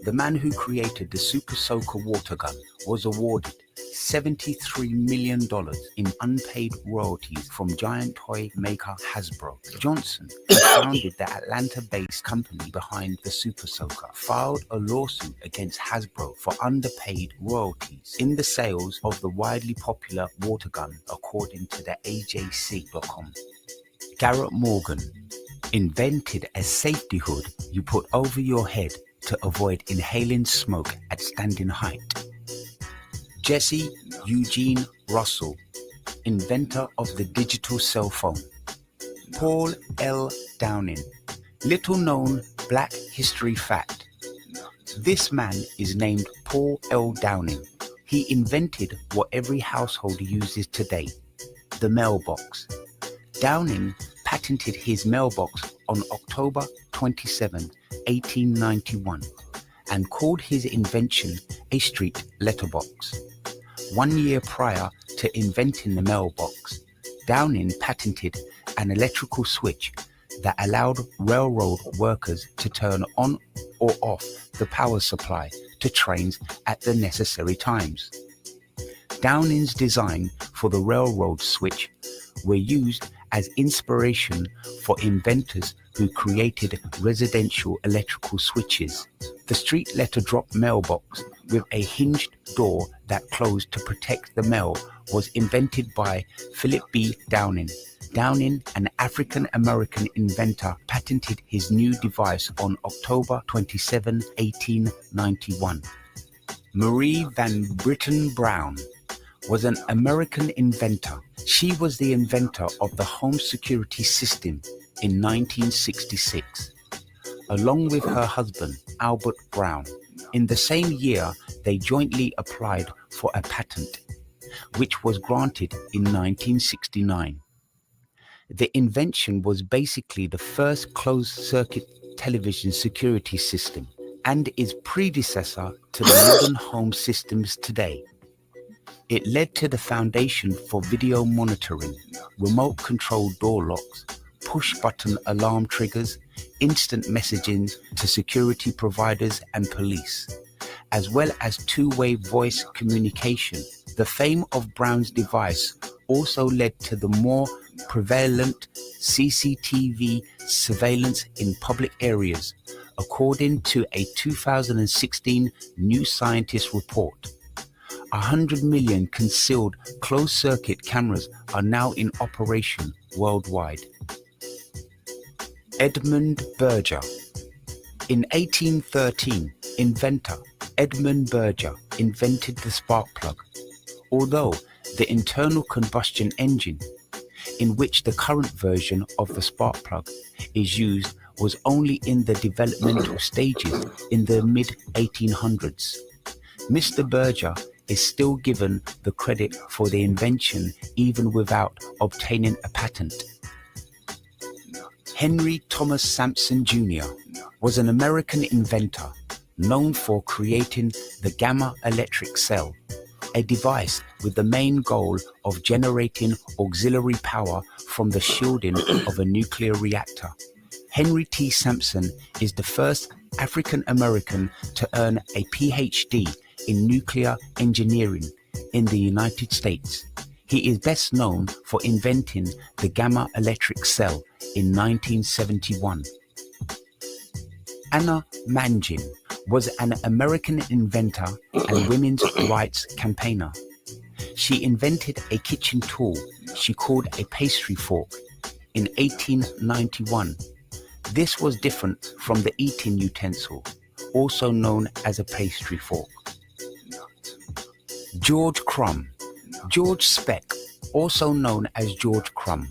the man who created the Super Soaker water gun, was awarded $73 million in unpaid royalties from giant toy maker Hasbro. Johnson, who founded the Atlanta-based company behind the Super Soaker, filed a lawsuit against Hasbro for underpaid royalties in the sales of the widely popular water gun, according to the AJC.com. Garrett Morgan invented a safety hood you put over your head to avoid inhaling smoke at standing height. Jesse Eugene Russell, inventor of the digital cell phone. Paul L. Downing, little known Black history fact. This man is named Paul L. Downing. He invented what every household uses today, the mailbox. Downing patented his mailbox on October 27, 1891, and called his invention a street letterbox. 1 year prior to inventing the mailbox, Downing patented an electrical switch that allowed railroad workers to turn on or off the power supply to trains at the necessary times. Downing's design for the railroad switch were used as inspiration for inventors who created residential electrical switches. The street letter drop mailbox with a hinged door that closed to protect the mail was invented by Philip B. Downing. Downing, an African-American inventor, patented his new device on October 27, 1891. Marie Van Britten Brown was an American inventor. She was the inventor of the home security system in 1966, along with her husband, Albert Brown. In the same year, they jointly applied for a patent, which was granted in 1969. The invention was basically the first closed-circuit television security system and is predecessor to the modern home systems today. It led to the foundation for video monitoring, remote-controlled door locks, push-button alarm triggers, instant messaging to security providers and police, as well as two-way voice communication. The fame of Brown's device also led to the more prevalent CCTV surveillance in public areas, according to a 2016 New Scientist report. 100 million concealed closed-circuit cameras are now in operation worldwide. Edmund Berger. In 1813, inventor Edmund Berger invented the spark plug. Although the internal combustion engine, in which the current version of the spark plug is used, was only in the developmental stages in the mid-1800s. Mr. Berger is still given the credit for the invention even without obtaining a patent. Henry Thomas Sampson Jr. was an American inventor known for creating the gamma electric cell, a device with the main goal of generating auxiliary power from the shielding of a nuclear reactor. Henry T. Sampson is the first African American to earn a PhD in nuclear engineering in the United States. He is best known for inventing the gamma electric cell in 1971. Anna Mangin was an American inventor and women's rights campaigner. She invented a kitchen tool she called a pastry fork in 1891. This was different from the eating utensil, also known as a pastry fork. George Crumb. George Speck, also known as George Crumb,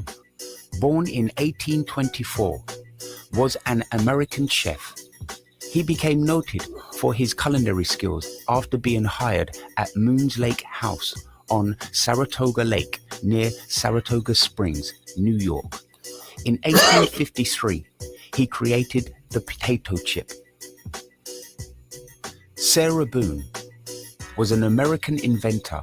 born in 1824, was an American chef. He became noted for his culinary skills after being hired at Moon's Lake House on Saratoga Lake near Saratoga Springs, New York. In 1853, he created the potato chip. Sarah Boone was an American inventor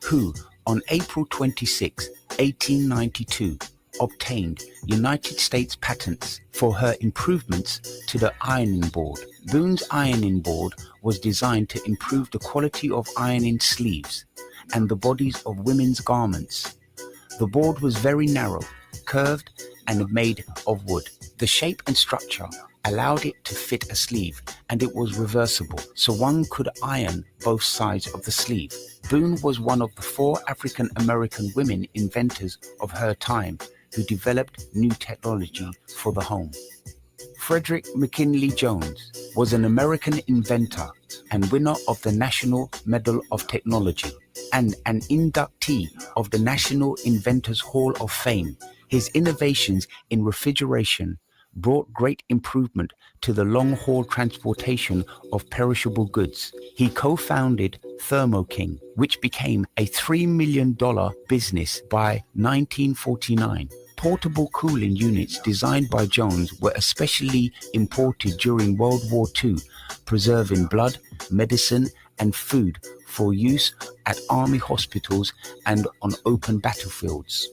who, on April 26, 1892, obtained United States patents for her improvements to the ironing board. Boone's ironing board was designed to improve the quality of ironing sleeves and the bodies of women's garments. The board was very narrow, curved, and made of wood. The shape and structure allowed it to fit a sleeve, and it was reversible, so one could iron both sides of the sleeve. Boone was one of the 4 African American women inventors of her time who developed new technology for the home. Frederick McKinley Jones was an American inventor and winner of the National Medal of Technology and an inductee of the National Inventors Hall of Fame. His innovations in refrigeration brought great improvement to the long-haul transportation of perishable goods. He co-founded Thermo King, which became a $3 million business by 1949. Portable cooling units designed by Jones were especially imported during World War II, preserving blood, medicine, and food for use at army hospitals and on open battlefields.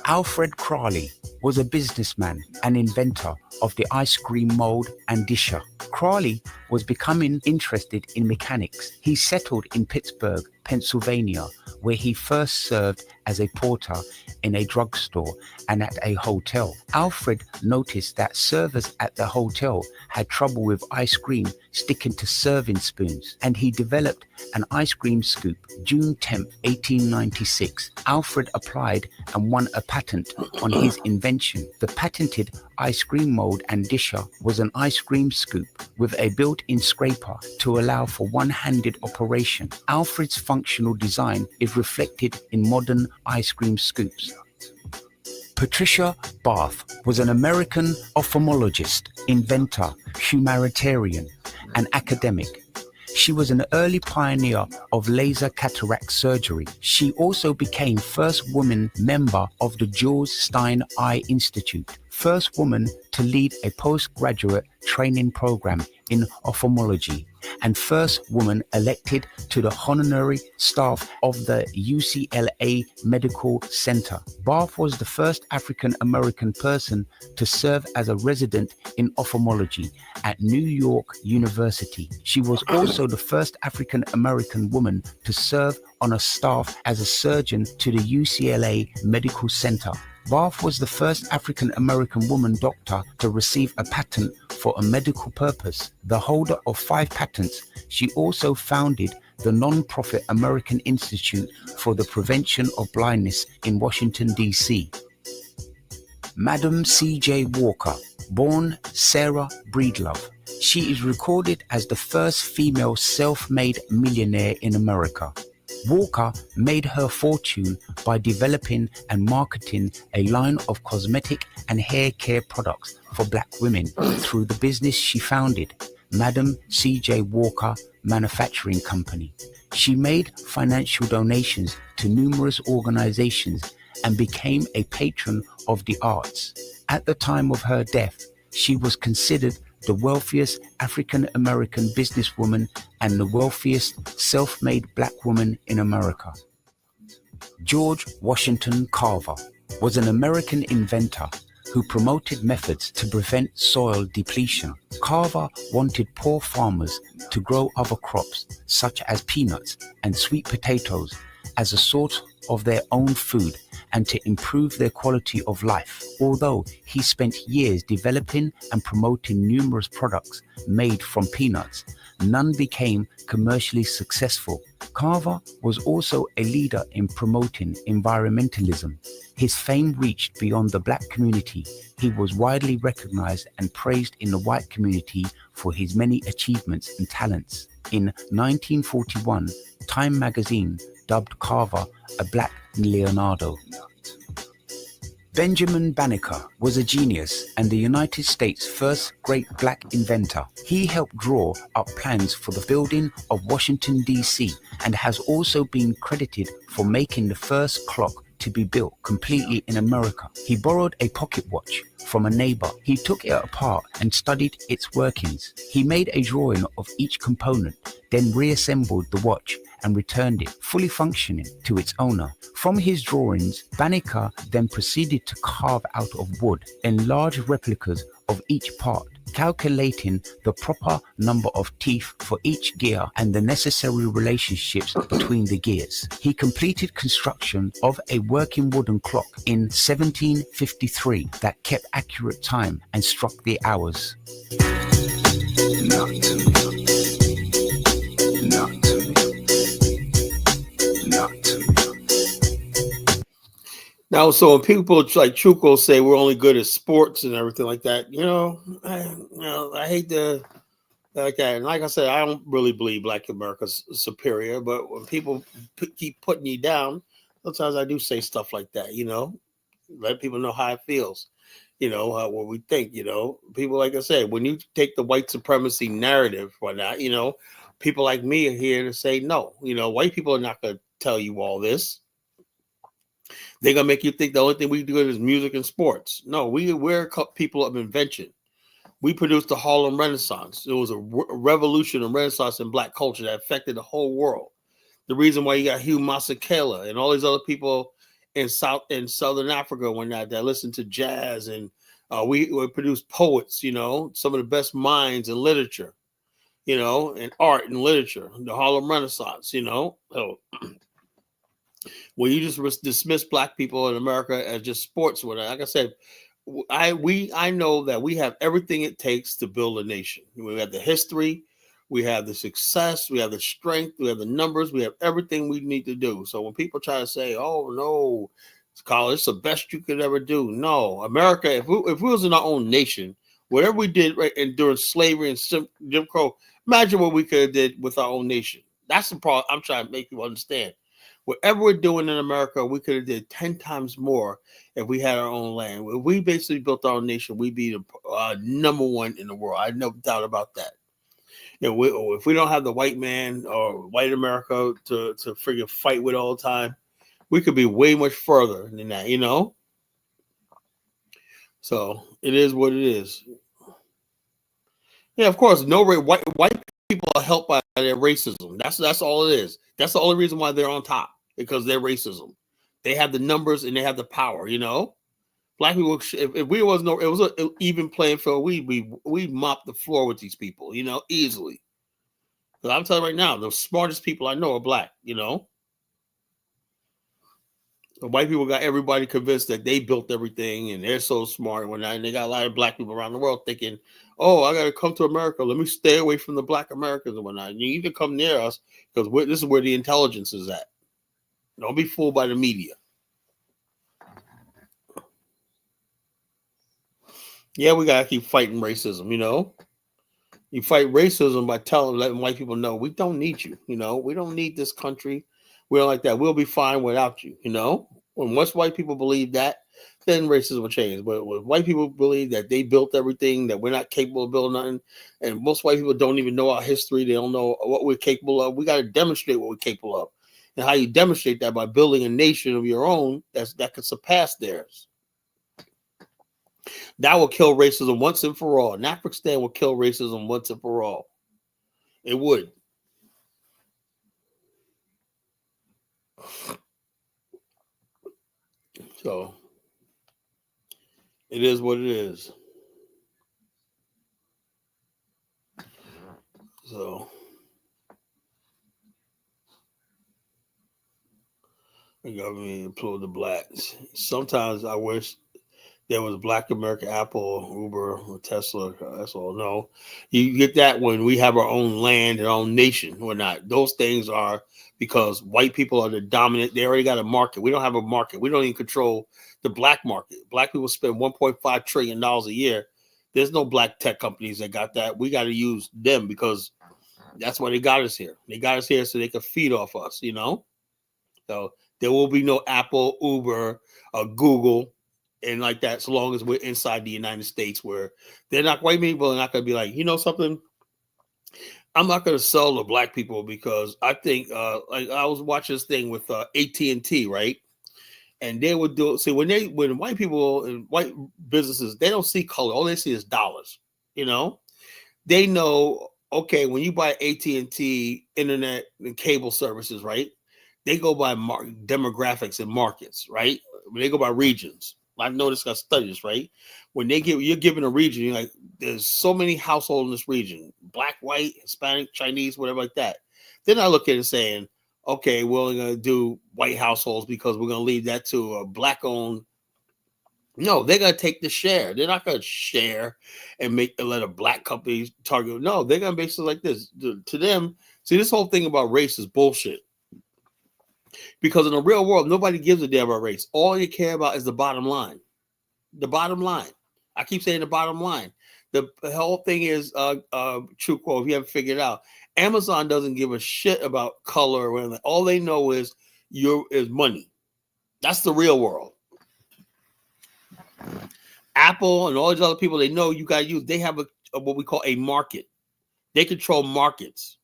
Alfred Crawley was a businessman and inventor of the ice cream mold and disher. Crawley was becoming interested in mechanics. He settled in Pittsburgh, Pennsylvania, where he first served as a porter in a drugstore and at a hotel. Alfred noticed that servers at the hotel had trouble with ice cream sticking to serving spoons, and he developed an ice cream scoop. June 10, 1896, Alfred applied and won a patent on his invention. The patented ice cream mold and disher was an ice cream scoop with a built-in scraper to allow for one-handed operation. Alfred's functional design is reflected in modern ice cream scoops. Patricia Bath was an American ophthalmologist, inventor, humanitarian, and academic. She was an early pioneer of laser cataract surgery. She also became first woman member of the Jules Stein Eye Institute, first woman to lead a postgraduate training program in ophthalmology, and first woman elected to the honorary staff of the UCLA Medical Center. Bath was the first African American person to serve as a resident in ophthalmology at New York University. She was also the first African American woman to serve on a staff as a surgeon to the UCLA Medical Center. Bath was the first African American woman doctor to receive a patent for a medical purpose. The holder of 5 patents, she also founded the non-profit American Institute for the Prevention of Blindness in Washington, D.C. Madam C.J. Walker, born Sarah Breedlove. She is recorded as the first female self-made millionaire in America. Walker made her fortune by developing and marketing a line of cosmetic and hair care products for Black women through the business she founded, Madam C.J. Walker Manufacturing Company. She made financial donations to numerous organizations and became a patron of the arts. At the time of her death, she was considered the wealthiest African American businesswoman and the wealthiest self-made Black woman in America. George Washington Carver was an American inventor who promoted methods to prevent soil depletion. Carver wanted poor farmers to grow other crops, such as peanuts and sweet potatoes, as a source of their own food and to improve their quality of life. Although he spent years developing and promoting numerous products made from peanuts, none became commercially successful. Carver was also a leader in promoting environmentalism. His fame reached beyond the black community. He was widely recognized and praised in the white community for his many achievements and talents. In 1941, Time magazine dubbed Carver a black Leonardo. Benjamin Banneker was a genius and the United States' first great black inventor. He helped draw up plans for the building of Washington, D.C., and has also been credited for making the first clock to be built completely in America. He borrowed a pocket watch from a neighbor. He took it apart and studied its workings. He made a drawing of each component, then reassembled the watch and returned it fully functioning to its owner. From his drawings, Banneker then proceeded to carve out of wood enlarged replicas of each part, calculating the proper number of teeth for each gear and the necessary relationships between the gears. He completed construction of a working wooden clock in 1753 that kept accurate time and struck the hours. Now, so when people like Chuko say we're only good at sports and everything like that, I hate to like that. And like I said, I don't really believe Black America's superior, but when people keep putting you down, sometimes I do say stuff like that. Let people know how it feels. What we think. People, like I said, when you take the white supremacy narrative, whatnot, people like me are here to say no. White people are not going to tell you all this. They're gonna make you think the only thing we do is music and sports. No, we're people of invention. We produced the Harlem Renaissance. It was a revolution and renaissance in Black culture that affected the whole world. The reason why you got Hugh Masekela and all these other people in Southern Africa when that listen to jazz, and we produced poets. Some of the best minds in literature. And art and literature. The Harlem Renaissance. So, when you just dismiss Black people in America as just sports, like I said, I know that we have everything it takes to build a nation. We have the history, we have the success, we have the strength, we have the numbers, we have everything we need to do. So when people try to say, "Oh no, College, it's the best you could ever do," no, America. If we was in our own nation, whatever we did and during slavery and Jim Crow, imagine what we could have did with our own nation. That's the problem. I'm trying to make people understand. Whatever we're doing in America, we could have did 10 times more if we had our own land. If we basically built our own nation, we'd be the number one in the world. I have no doubt about that. If we don't have the white man or white America to freaking fight with all the time, we could be way much further than that, So it is what it is. Yeah, of course, no white people are helped by their racism. That's all it is. That's the only reason why they're on top, because they're racism. They have the numbers and they have the power. Black people. If we was it was an even playing field. We mop the floor with these people. Easily. Because I'm telling you right now, the smartest people I know are Black. The white people got everybody convinced that they built everything and they're so smart. And they got a lot of Black people around the world thinking, "Oh, I got to come to America. Let me stay away from the Black Americans and whatnot." You need to come near us because this is where the intelligence is at. Don't be fooled by the media. Yeah, we got to keep fighting racism, You fight racism by letting white people know we don't need you, We don't need this country. We don't like that. We'll be fine without you, When most white people believe that, then racism will change. But when white people believe that they built everything, that we're not capable of building nothing, and most white people don't even know our history, they don't know what we're capable of. We got to demonstrate what we're capable of. And how you demonstrate that by building a nation of your own that could surpass theirs. That will kill racism once and for all. Pakistan will kill racism once and for all. It would. So It is what it is. So the government employ the blacks. Sometimes I wish there was Black America, Apple, or Uber, or Tesla. That's all. No, you get that when we have our own land and our own nation. We're not. Those things are because white people are the dominant. They already got a market. We don't have a market. We don't even control the black market. Black people spend $1.5 trillion a year. There's no black tech companies that got that. We got to use them because that's why they got us here. They got us here so they can feed off us, you know? So there will be no Apple, Uber, Google, and like that, so long as we're inside the United States, where they're not white people are not going to be like, you know something, I'm not going to sell to black people because I think, like I was watching this thing with AT&T, right? And they would do see when white people and white businesses, they don't see color, all they see is dollars. You know, they know, okay, when you buy AT&T internet and cable services, right? They go by demographics and markets, right? They go by regions. I've noticed, I studied this, right? When you're given a region, you're like, there's so many households in this region, black, white, Hispanic, Chinese, whatever like that. Then I look at it saying, okay, we're going to do white households because we're going to leave that to a black-owned. No, they're going to take the share. They're not going to share and let a black company target. No, they're going to basically like this. To them, see, this whole thing about race is bullshit. Because in the real world, nobody gives a damn about race. All you care about is the bottom line. The bottom line. I keep saying the bottom line. The whole thing is true quote. If you haven't figured it out, Amazon doesn't give a shit about color or anything. All they know is money. That's the real world. Apple and all these other people, they know you got to use. They have what we call a market. They control markets.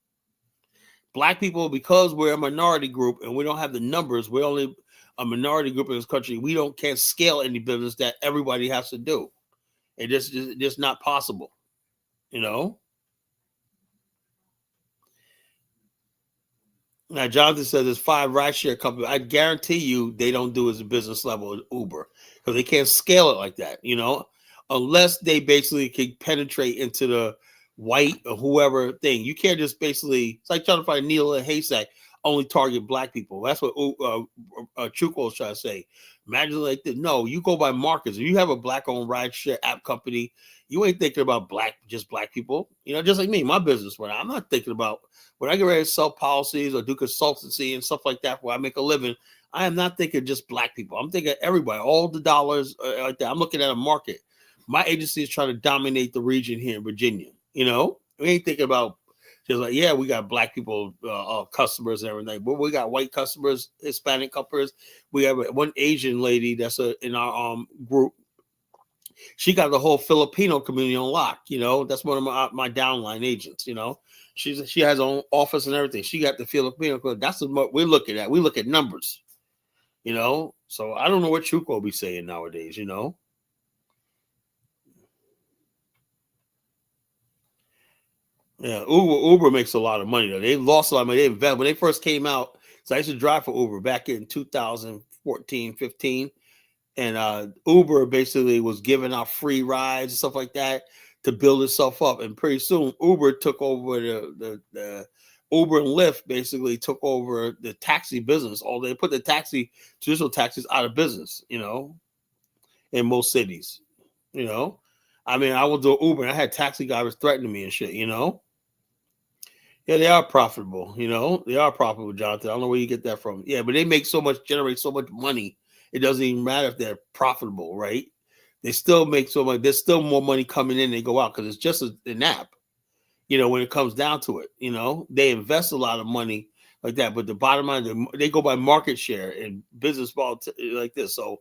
Black people, because we're a minority group and we don't have the numbers, we're only a minority group in this country. We can't scale any business that everybody has to do. It's just not possible, you know. Now, Jonathan says there's 5 rideshare companies. I guarantee you they don't do as a business level as Uber because they can't scale it like that, you know, unless they basically can penetrate into the white or whoever thing. You can't just basically, it's like trying to find a needle in a haystack, only target black people. That's what Chuko is trying to say. Imagine like this. No, you go by markets. If you have a black-owned rideshare app company, you ain't thinking about just black people. You know, just like me, my business. When I'm not thinking about when I get ready to sell policies or do consultancy and stuff like that, where I make a living, I am not thinking just black people. I'm thinking everybody, all the dollars like that. I'm looking at a market. My agency is trying to dominate the region here in Virginia. You know, we ain't thinking about just like, yeah, we got black people, customers and everything, but we got white customers, Hispanic customers. We have one Asian lady that's in our group. She got the whole Filipino community on lock. You know, that's one of my downline agents. You know, she has her own office and everything. She got the Filipino. That's what we're looking at. We look at numbers. You know, so I don't know what Chuko will be saying nowadays. You know. Yeah, Uber makes a lot of money though. They lost a lot of money. They invested when they first came out. So I used to drive for Uber back in 2014, 15. And Uber basically was giving out free rides and stuff like that to build itself up. And pretty soon Uber took over the Uber and Lyft basically took over the taxi business. All they put the traditional taxis out of business, you know, in most cities, you know. I mean, I would do Uber and I had taxi drivers threatening me and shit, you know. Yeah, they are profitable. You know, they are profitable, Jonathan. I don't know where you get that from. Yeah, but they generate so much money. It doesn't even matter if they're profitable, right? They still make so much. There's still more money coming in than go out because it's just an app. You know, when it comes down to it, you know, they invest a lot of money like that. But the bottom line, they go by market share and business like this. So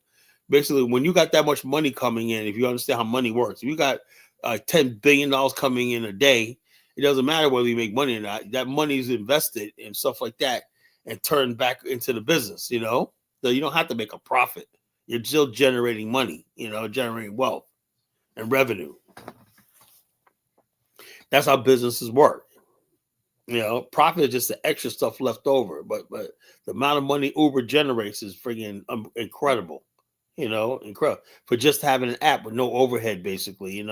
basically, when you got that much money coming in, if you understand how money works, if you got $10 billion coming in a day, it doesn't matter whether you make money or not. That money is invested in stuff like that and turned back into the business, you know? So you don't have to make a profit. You're still generating money, you know, generating wealth and revenue. That's how businesses work. You know, profit is just the extra stuff left over. But the amount of money Uber generates is freaking incredible, incredible for just having an app with no overhead, basically.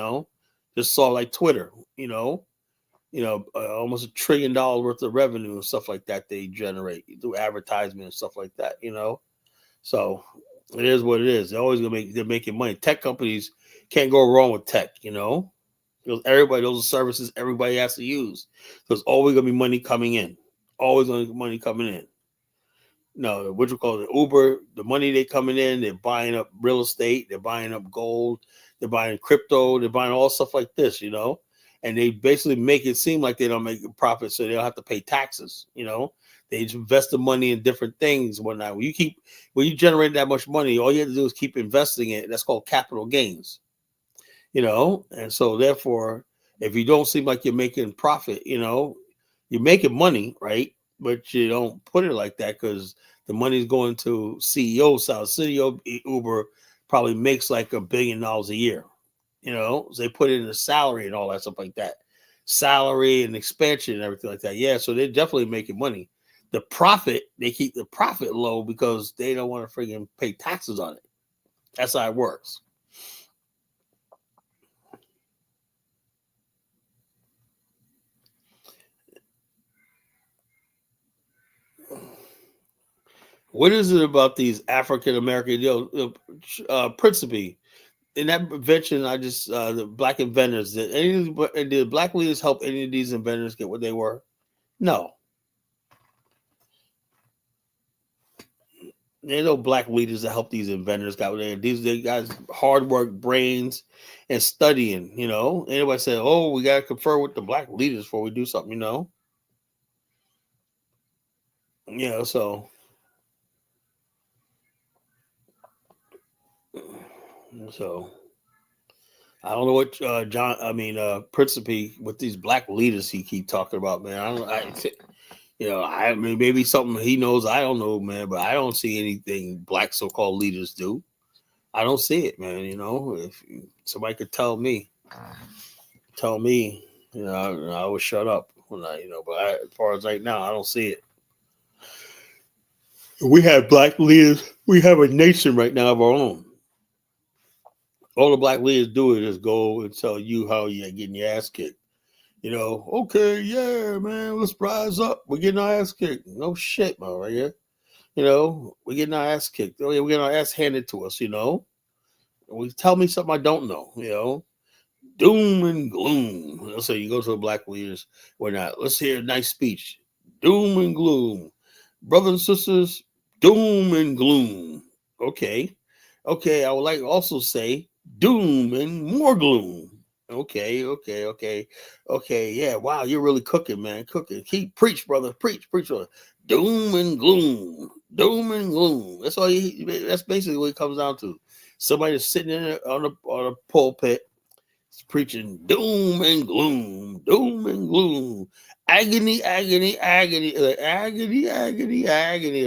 Just saw like Twitter, almost $1 trillion worth of revenue and stuff like that they generate through advertisement and stuff like that. So it is what it is. They're making money. Tech companies can't go wrong with tech, because those are services everybody has to use. There's always gonna be money coming in. Always gonna be money coming in. No, what you call it, Uber, the money they coming in, they're buying up real estate, they're buying up gold, they're buying crypto, they're buying all stuff like this, and they basically make it seem like they don't make a profit, so they don't have to pay taxes, They invest the money in different things and whatnot. When you generate that much money, all you have to do is keep investing it. That's called capital gains, and so therefore, if you don't seem like you're making profit, you're making money, right? But you don't put it like that because the money's going to CEO. So CEO Uber probably makes like $1 billion a year. So they put it in the salary and all that stuff like that, salary and expansion and everything like that. Yeah, so they're definitely making money. The profit, they keep the profit low because they don't want to freaking pay taxes on it. That's how it works. What is it about these African American, Principe? In that invention, the black inventors, did black leaders help any of these inventors get what they were? No. There ain't no black leaders that help these inventors got what they. These guys hard work, brains, and studying. Anybody said, "Oh, we gotta confer with the black leaders before we do something." So I don't know what Principe with these black leaders he keep talking about, man. I mean, maybe something he knows I don't know, man. But I don't see anything black so-called leaders do. I don't see it, man. If somebody could tell me, I would shut up when But as far as right now, I don't see it. We have black leaders. We have a nation right now of our own. All the black leaders do is go and tell you how you're getting your ass kicked. Okay, yeah, man, let's rise up. We're getting our ass kicked. No shit, man, right here. We're getting our ass kicked. We're getting our ass handed to us, Tell me something I don't know, Doom and gloom. So you go to the black leaders. We're not. Let's hear a nice speech. Doom and gloom. Brothers and sisters, doom and gloom. Okay. I would like to also say doom and more gloom. Okay. Yeah. Wow, you're really cooking, man. Cooking. Preach, brother. Preach, brother. Doom and gloom. Doom and gloom. That's all. That's basically what it comes down to. Somebody sitting in on a pulpit, preaching doom and gloom, agony, and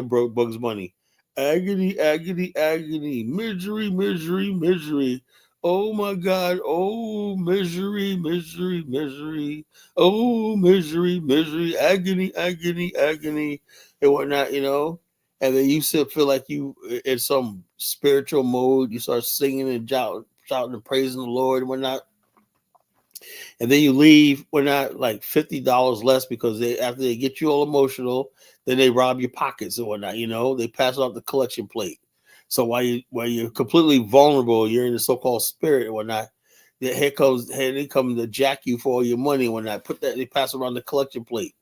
broke Bugs Bunny. Agony, misery. Oh my God. Oh, misery. Oh, misery, agony, and whatnot, And then you still feel like you in some spiritual mode. You start singing and shouting and praising the Lord and whatnot. And then you leave with not like $50 less because after they get you all emotional, then they rob your pockets and whatnot. They pass off the collection plate. So while you're completely vulnerable, you're in the so-called spirit and whatnot. Here they come to jack you for all your money and whatnot. They pass around the collection plate.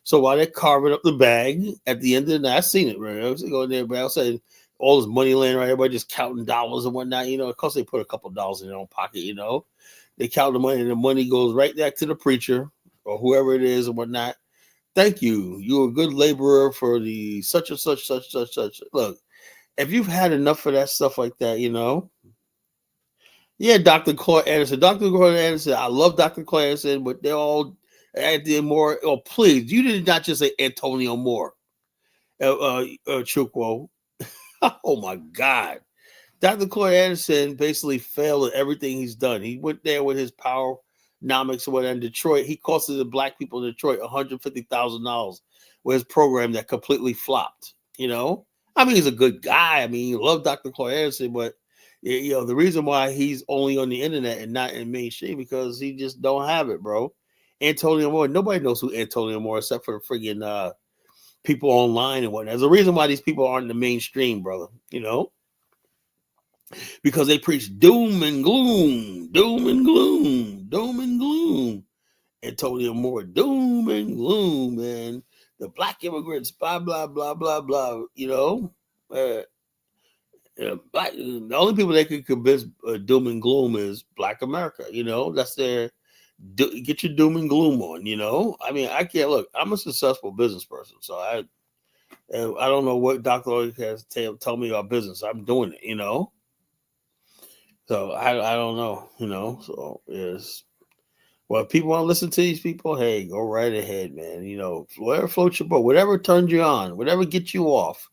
So while they're carving up the bag at the end of the night, I've seen it, right? I was going there, but I was saying all this money laying around, everybody just counting dollars and whatnot. Of course they put a couple of dollars in their own pocket, They count the money, and the money goes right back to the preacher or whoever it is and whatnot. Thank you. You're a good laborer for the such and such. Look, if you've had enough of that stuff like that, Yeah, Dr. Claude Anderson. Dr. Claude Anderson. I love Dr. Claude Anderson, but they're all Anthony Moore. Oh, please. You did not just say Antonio Moore. Chukwu. Oh, my God. Dr. Claude Anderson basically failed at everything he's done. He went there with his powernomics or whatever in Detroit. He costed the black people in Detroit $150,000 with his program that completely flopped. I mean, he's a good guy. I mean, you love Dr. Claude Anderson, but The reason why he's only on the internet and not in mainstream because he just don't have it, bro. Antonio Moore, nobody knows who Antonio Moore except for the friggin' people online and whatnot. There's a reason why these people aren't in the mainstream, brother. Because they preach doom and gloom, doom and gloom, doom and gloom. Antonio Moore, doom and gloom, man. The black immigrants, blah blah blah blah blah. The only people they can convince doom and gloom is Black America. That's their get your doom and gloom on. I mean, I can't look. I'm a successful business person, so I don't know what Dr. Lloyd has to tell me about business. I'm doing it. So I don't know. So yes. Well, if people want to listen to these people, hey, go right ahead, man. Whatever floats your boat, whatever turns you on, whatever gets you off.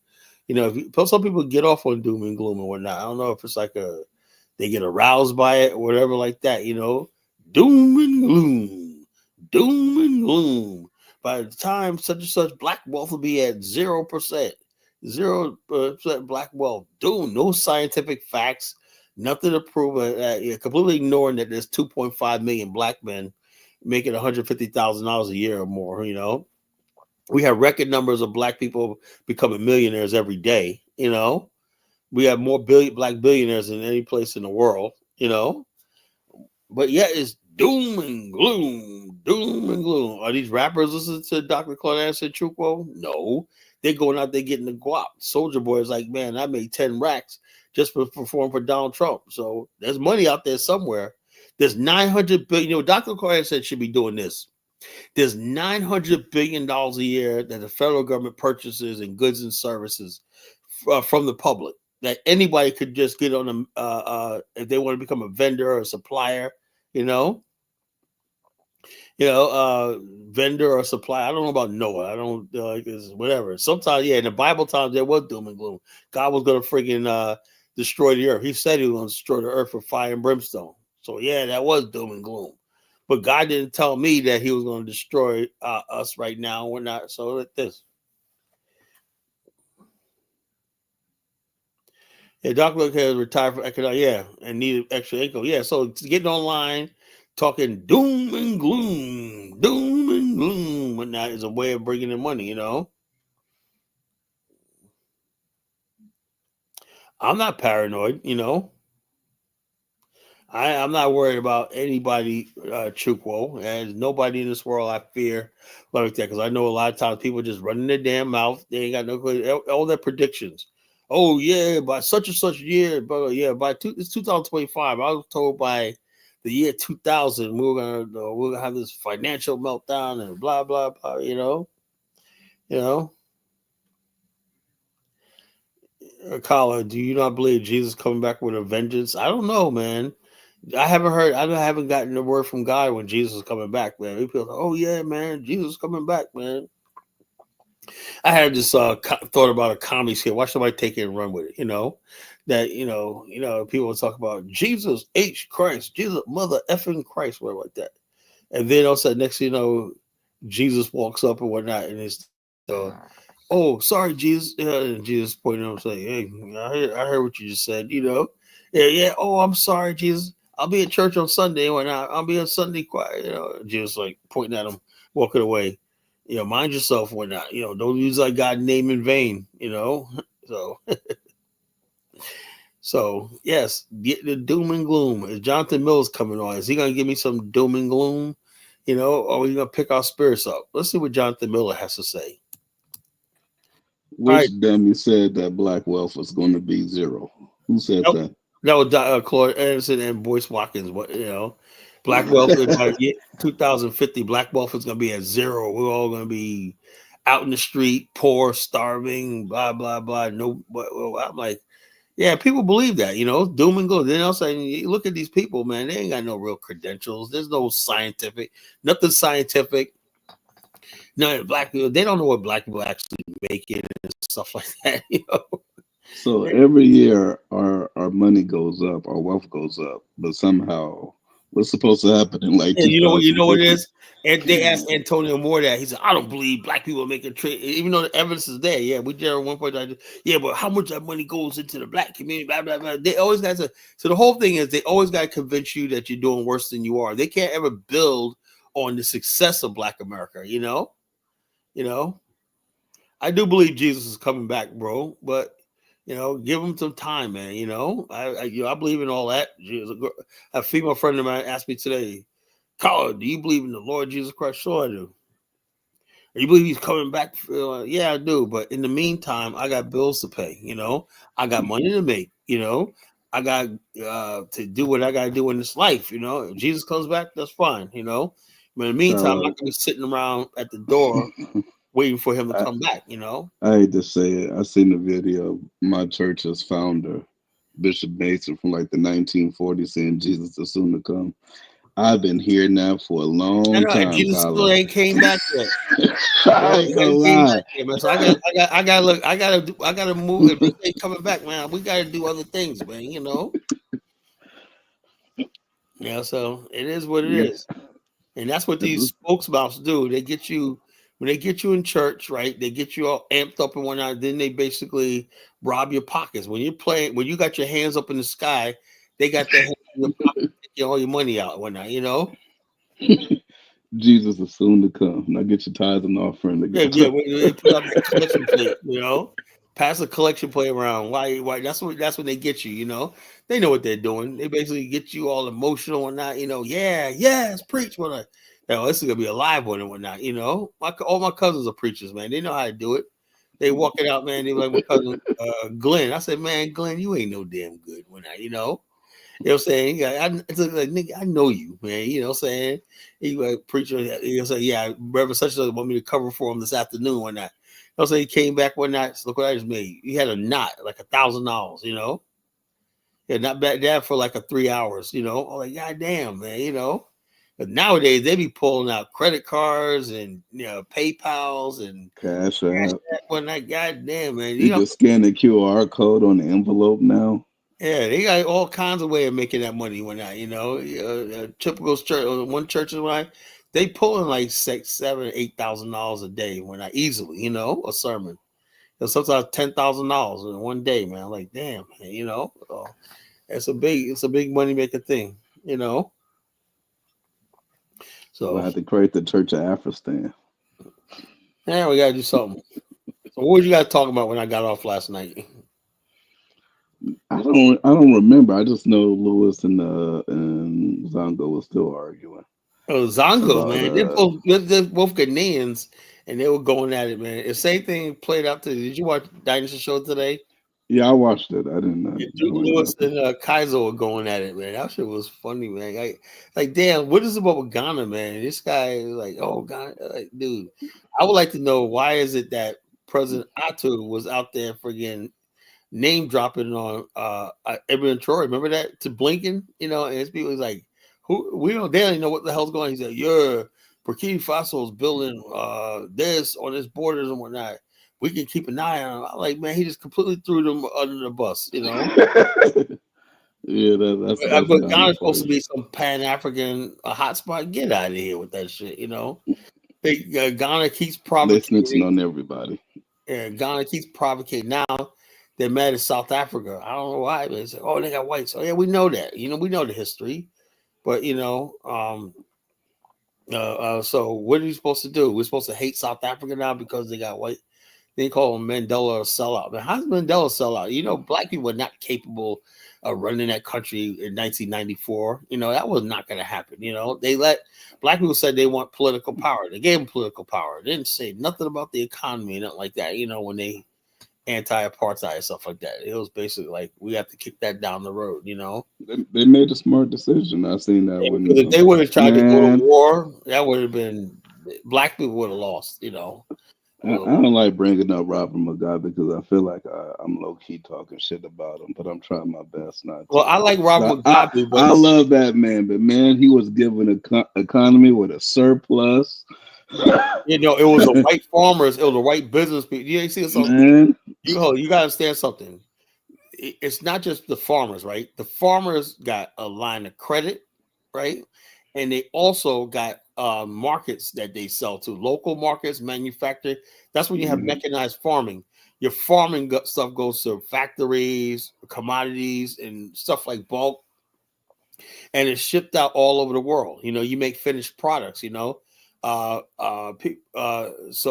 Some people get off on doom and gloom and whatnot. I don't know if it's like they get aroused by it or whatever like that. Doom and gloom, doom and gloom. By the time such and such black wealth will be at 0%, 0% black wealth. Doom, no scientific facts. Nothing to prove it. Completely ignoring that there's 2.5 million black men making $150,000 a year or more. We have record numbers of black people becoming millionaires every day. We have more black billionaires than any place in the world. But yet it's doom and gloom, doom and gloom. Are these rappers listening to Dr. Claude Anderson Chukwu? No, they're going out there getting the guap. Soldier Boy is like, man, I made 10 racks just for performing for Donald Trump. So there's money out there somewhere. There's $900 billion. Dr. Claude Anderson should be doing this. There's $900 billion a year that the federal government purchases in goods and services from the public that anybody could just get on them if they want to become a vendor or a supplier, vendor or supplier. I don't know about Noah. I don't whatever. Sometimes, in the Bible times there was doom and gloom. God was going to friggin' destroy the earth. He said he was going to destroy the earth with fire and brimstone. So that was doom and gloom. But God didn't tell me that he was going to destroy us right now. We're not. So like this. Dr. Luke has retired from economic, and needed extra income. So getting online, talking doom and gloom, and that is a way of bringing in money, I'm not paranoid, I'm not worried about anybody, Chukwu. There's nobody in this world I fear like that, because I know a lot of times people just running their damn mouth. They ain't got no all their predictions. Oh yeah, by such and such year, but it's 2025. I was told by the year 2000 we're gonna have this financial meltdown and blah blah blah. Kala, do you not believe Jesus coming back with a vengeance? I don't know, man. I haven't gotten the word from God when Jesus is coming back, man. People are like, oh yeah, man, Jesus is coming back, man. I had this thought about a comedy skit. Why somebody take it and run with it? That people will talk about Jesus H Christ, Jesus Mother effing Christ, whatever like that. And then all of a sudden, next thing you know, Jesus walks up and whatnot, and it's oh, sorry, Jesus. And Jesus pointed up saying, hey, I heard what you just said, Oh, I'm sorry, Jesus. I'll be at church on Sunday and whatnot. I'll be on Sunday quiet, Jesus like pointing at him, walking away. Mind yourself, whatnot. Don't use like God's name in vain, So so yes, get the doom and gloom. Is Jonathan Mills coming on? Is he gonna give me some doom and gloom? Or are we gonna pick our spirits up? Let's see what Jonathan Miller has to say. Which dummy said that black wealth was going to be zero? Who said that? That was Claude Anderson and Boyce Watkins. Black wealth is by 2050. Black wealth is going to be at zero. We're all going to be out in the street, poor, starving, blah blah blah. No, I'm like, people believe that. Doom and gloom. Then all of a sudden, you look at these people, man. They ain't got no real credentials. There's no nothing scientific. No, black people, they don't know what black people actually making and stuff like that. So every year our money goes up, our wealth goes up, but somehow What's supposed to happen in like Yeah, you know what it 2050? is? And they asked Antonio Moore that. He said, I don't believe black people are making trade, even though the evidence is there. Yeah, we did at one point. Yeah, but how much of that money goes into the black community? Blah, blah, blah. They always got to. So the whole thing is they always got to convince you that you're doing worse than you are. They can't ever build on the success of Black America. You know. I do believe Jesus is coming back, bro. But give him some time, man. I believe in all that. A female friend of mine asked me today, Carl, do you believe in the Lord Jesus Christ? Sure, I do. You believe he's coming back? Yeah, I do. But in the meantime, I got bills to pay. I got money to make. I got to do what I got to do in this life. If Jesus comes back, that's fine. But in the meantime, I'm not going to be sitting around at the door waiting for him to come back. I hate to say it. I seen the video of my church's founder, Bishop Mason, from like the 1940s saying Jesus is soon to come. I've been hearing that for a long time. Jesus still ain't came back yet. I ain't gonna lie. So I gotta move. If he ain't coming back, man, we gotta do other things, man. Yeah, so it is what it is, and that's what these spokesmouths do. They get you when they get you in church, right? They get you all amped up and whatnot. Then they basically rob your pockets. When you got your hands up in the sky, they got their hands in your pocket, taking all your money out and whatnot. Jesus is soon to come. Now get your tithes and offering together. Yeah. When they put out the collection plate, pass a collection plate around. Why? That's when they get you. They know what they're doing. They basically get you all emotional and not. Yes, preach. This is gonna be a live one and whatnot. All my cousins are preachers, man. They know how to do it. They walk it out, man. They like my cousin Glenn. I said, man, Glenn, you ain't no damn good when I. You know what I'm saying? It's like, nigga, I know you, man. You know what I'm saying? He like preacher, he'll say, yeah, Reverend such and such want me to cover for him this afternoon one night. I'll say he came back one night. Look what I just made. He had a knot, like $1,000, Yeah, not bad dad for like 3 hours, I'm like, God damn, man, But nowadays they be pulling out credit cards and PayPals and Cash App. One night, God damn, man. You just scan the QR code on the envelope now. Yeah, they got all kinds of way of making that money when I, typical church, one church is when they pulling like $6,000, $7,000, $8,000 a day when I easily, a sermon. Sometimes $10,000 in one day, man. I'm like, damn, man, it's a big money making thing, So we'll have to create the Church of Afghanistan. Yeah, we gotta do something. So what did you guys talk about when I got off last night? I don't remember. I just know Lewis and Zongo was still arguing. Oh, Zongo, man. They're both Ghanaians, and they were going at it, man. The same thing played out today. Did you watch Dynasty Show today? Yeah, I watched it. I didn't know. Lewis and Kaizo were going at it, man. That shit was funny, man. Like, damn, what is it about with Ghana, man? This guy is like, oh, Ghana, like, dude. I would like to know why is it that President Atu was out there friggin' name dropping on Ibn Troy. Remember that to Blinken, and his people was like, they don't even know what the hell's going on. He said, yeah, Burkina Faso is building this on its borders and whatnot. We can keep an eye on him. I'm like, man, he just completely threw them under the bus, Yeah, that's but Ghana's supposed to be some Pan-African hotspot. Get out of here with that shit, Ghana keeps provocating. They're snitching on everybody. Yeah, Ghana keeps provocating. Now they're mad at South Africa. I don't know why. They say, oh, they got whites. Oh, yeah, we know that. We know the history. But, so what are you supposed to do? We're supposed to hate South Africa now because they got white. They call Mandela a sellout. But how's Mandela a sellout? Black people were not capable of running that country in 1994. That was not going to happen. They let black people said they want political power. They gave them political power. They didn't say nothing about the economy, nothing like that. When they anti-apartheid stuff like that. It was basically like we have to kick that down the road. They made a smart decision. I seen that. If they would have tried to go to war, that would have been black people would have lost. I don't like bringing up Robert Mugabe because I feel like I'm low key talking shit about him, but I'm trying my best not to. Well, I like Robert Mugabe. I love that man, but man, he was given an economy with a surplus. It was the white farmers, it was the white business people. You ain't see something. You gotta understand something. It's not just the farmers, right? The farmers got a line of credit, right? And they also got markets that they sell to, local markets, manufacturing. That's when you have mechanized farming. Your farming stuff goes to factories, commodities, and stuff like bulk, and it's shipped out all over the world. You make finished products. So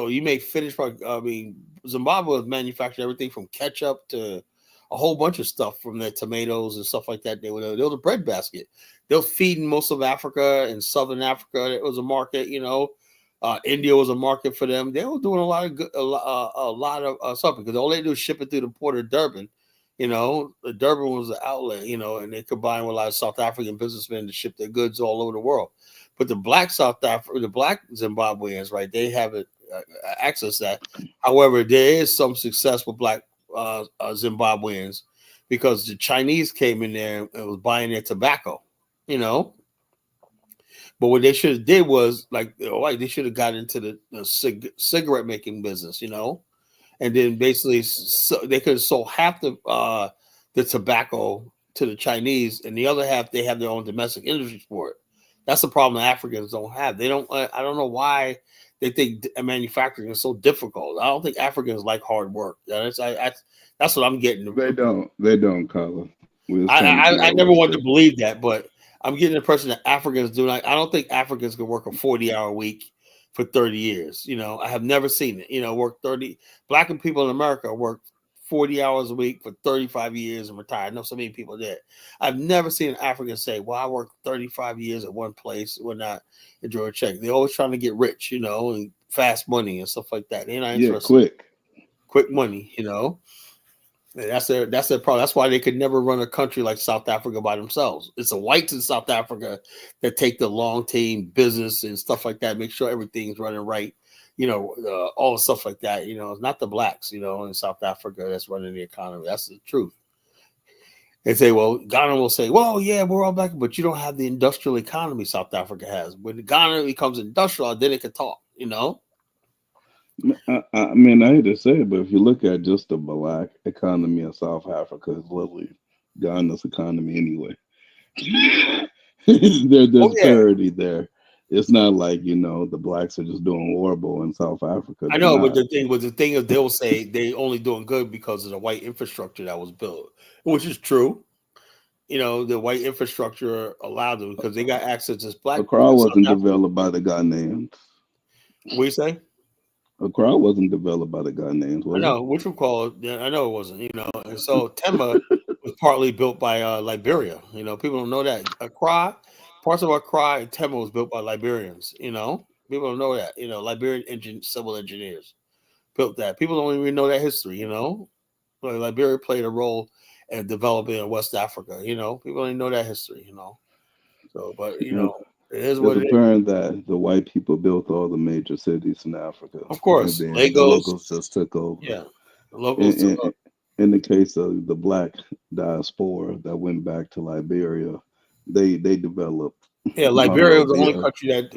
you make finished products. I mean, Zimbabwe has manufactured everything from ketchup to a whole bunch of stuff, from their tomatoes and stuff like that. They were the bread basket. They'll feed most of Africa and Southern Africa. It was a market. India was a market for them. They were doing a lot of good, a lot of stuff, because all they do is ship it through the port of Durban. Durban was the outlet, and they combined with a lot of South African businessmen to ship their goods all over the world. But the black the black Zimbabweans, right, they haven't access that. However, there is some success with black Zimbabweans, because the Chinese came in there and was buying their tobacco, But what they should have did was, like, they should have got into the cigarette making business, and then basically they could have sold half the tobacco to the Chinese, and the other half they have their own domestic industry for it. That's the problem Africans don't have. They don't. I don't know why they think manufacturing is so difficult. I don't think Africans like hard work. That's what I'm getting. They don't, Colin. I never wanted to believe that, but I'm getting the impression that Africans do not. I don't think Africans can work a 40-hour week for 30 years. I have never seen it. Work 30. Black people in America work 40 hours a week for 35 years and retire. I know so many people did. I've never seen an African say, well, I worked 35 years at one place. We're not enjoying a check. They're always trying to get rich, and fast money and stuff like that. They're not interested. Quick money, And that's their problem. That's why they could never run a country like South Africa by themselves. It's the whites in South Africa that take the long team business and stuff like that, make sure everything's running right. All the stuff like that. It's not the blacks, in South Africa that's running the economy. That's the truth. They say, well, Ghana will say, well, yeah, we're all black, but you don't have the industrial economy South Africa has. When Ghana becomes industrial, then it can talk, I mean, I hate to say it, but if you look at just the black economy of South Africa, it's literally Ghana's economy anyway. There's parity there. It's not like, the blacks are just doing horrible in South Africa. I know, but the thing is, they'll say they only doing good because of the white infrastructure that was built, which is true. The white infrastructure allowed them, because they got access to black. Accra wasn't developed by the Ghanaians. What do you say? Accra wasn't developed by the Ghanaians. I know, which we call it. I know it wasn't. And so Tema was partly built by Liberia. People don't know that Accra. Parts of Accra and Tema was built by Liberians. People don't know that. Liberian civil engineers built that. People don't even know that history. Liberia played a role in developing West Africa. People don't even know that history. So, but it is what it is. It's apparent that the white people built all the major cities in Africa. Of course, and then the locals just took over. Yeah, the locals took over. In the case of the black diaspora that went back to Liberia, they developed. Yeah, Liberia was the only country that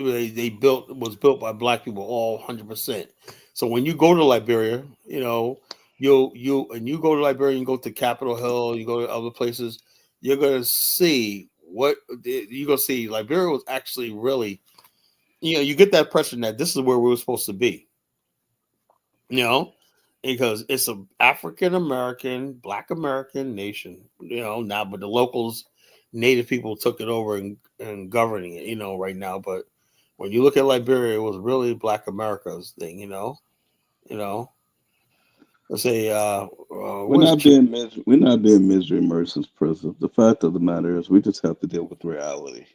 was built by black people, all 100%. So when you go to Liberia, you go to Liberia, you go to Capitol Hill, you go to other places, you're gonna see Liberia was actually really, you get that impression that this is where we were supposed to be, because it's an African American, Black American nation, now, but the locals, Native people took it over and governing it, right now. But when you look at Liberia, it was really Black America's thing, Let's say we're not being misery merchants, prisoners. The fact of the matter is, we just have to deal with reality.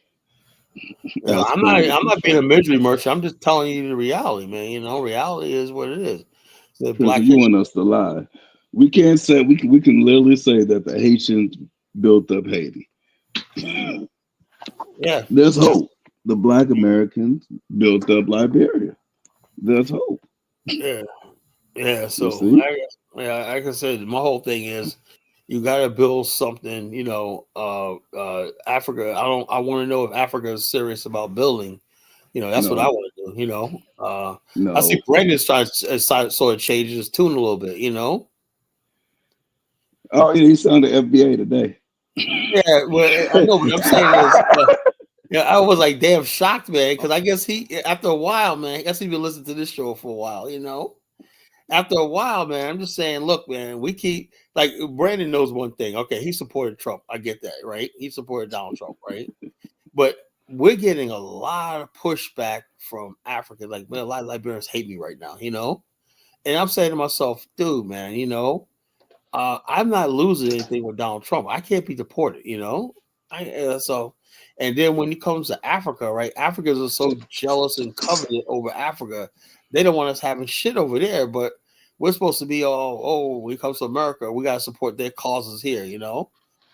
I'm not being a misery merchant. I'm just telling you the reality, man. Reality is what it is. You want us to lie? We can't say we can literally say that the Haitians built up Haiti. Yeah, there's hope. The Black Americans built up Liberia. There's hope. Yeah. So, like I said, my whole thing is you got to build something. Africa. I want to know if Africa is serious about building. That's what I want to do. No. I see Brandon sort of changes his tune a little bit. Oh yeah, he signed the FBA today. Yeah, well, I know what I'm saying is, Yeah, I was like damn shocked, man, because I guess he after a while, man, I guess he been listening to this show for a while, you know. After a while, man, I'm just saying, look, man, we keep like Brandon knows one thing. Okay, he supported Trump. I get that, right? He supported Donald Trump, right? But we're getting a lot of pushback from Africa. Like, man, a lot of Liberians hate me right now, you know? And I'm saying to myself, dude, man, you know, I'm not losing anything with Donald Trump. I can't be deported, you know? So, and then when it comes to Africa, right? Africans are so jealous and coveted over Africa. They don't want us having shit over there, but we're supposed to be all, oh, when it comes to America, we got to support their causes here, you know?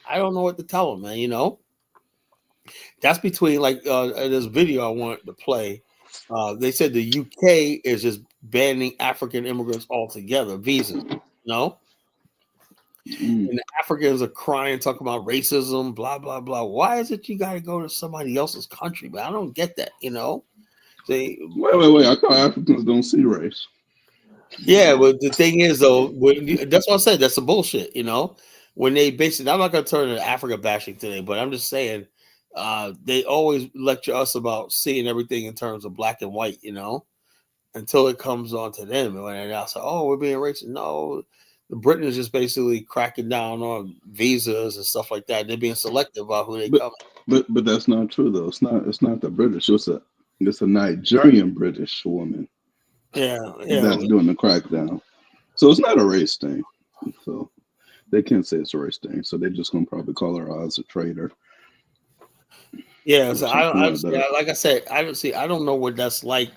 I don't know what to tell them, man, you know? That's between like this video I wanted to play. They said the UK is just banning African immigrants altogether, visas, you know? Mm. And the Africans are crying, talking about racism, blah, blah, blah. Why is it you got to go to somebody else's country? But I don't get that, you know? They, Wait. I thought Africans don't see race. yeah, but the thing is, though, that's what I said. That's the bullshit, you know? When they basically, I'm not going to turn into Africa bashing today, but I'm just saying they always lecture us about seeing everything in terms of black and white, you know? Until it comes on to them. And when they say, oh, we're being racist. No, the Britain is just basically cracking down on visas and stuff like that. They're being selective about who they come. But that's not true though. It's not the British. It's a Nigerian British woman Yeah. that's doing the crackdown. So it's not a race thing. So they can't say it's a race thing. So they're just gonna probably call her Oz a traitor. Yeah. So like I said, I don't know what that's like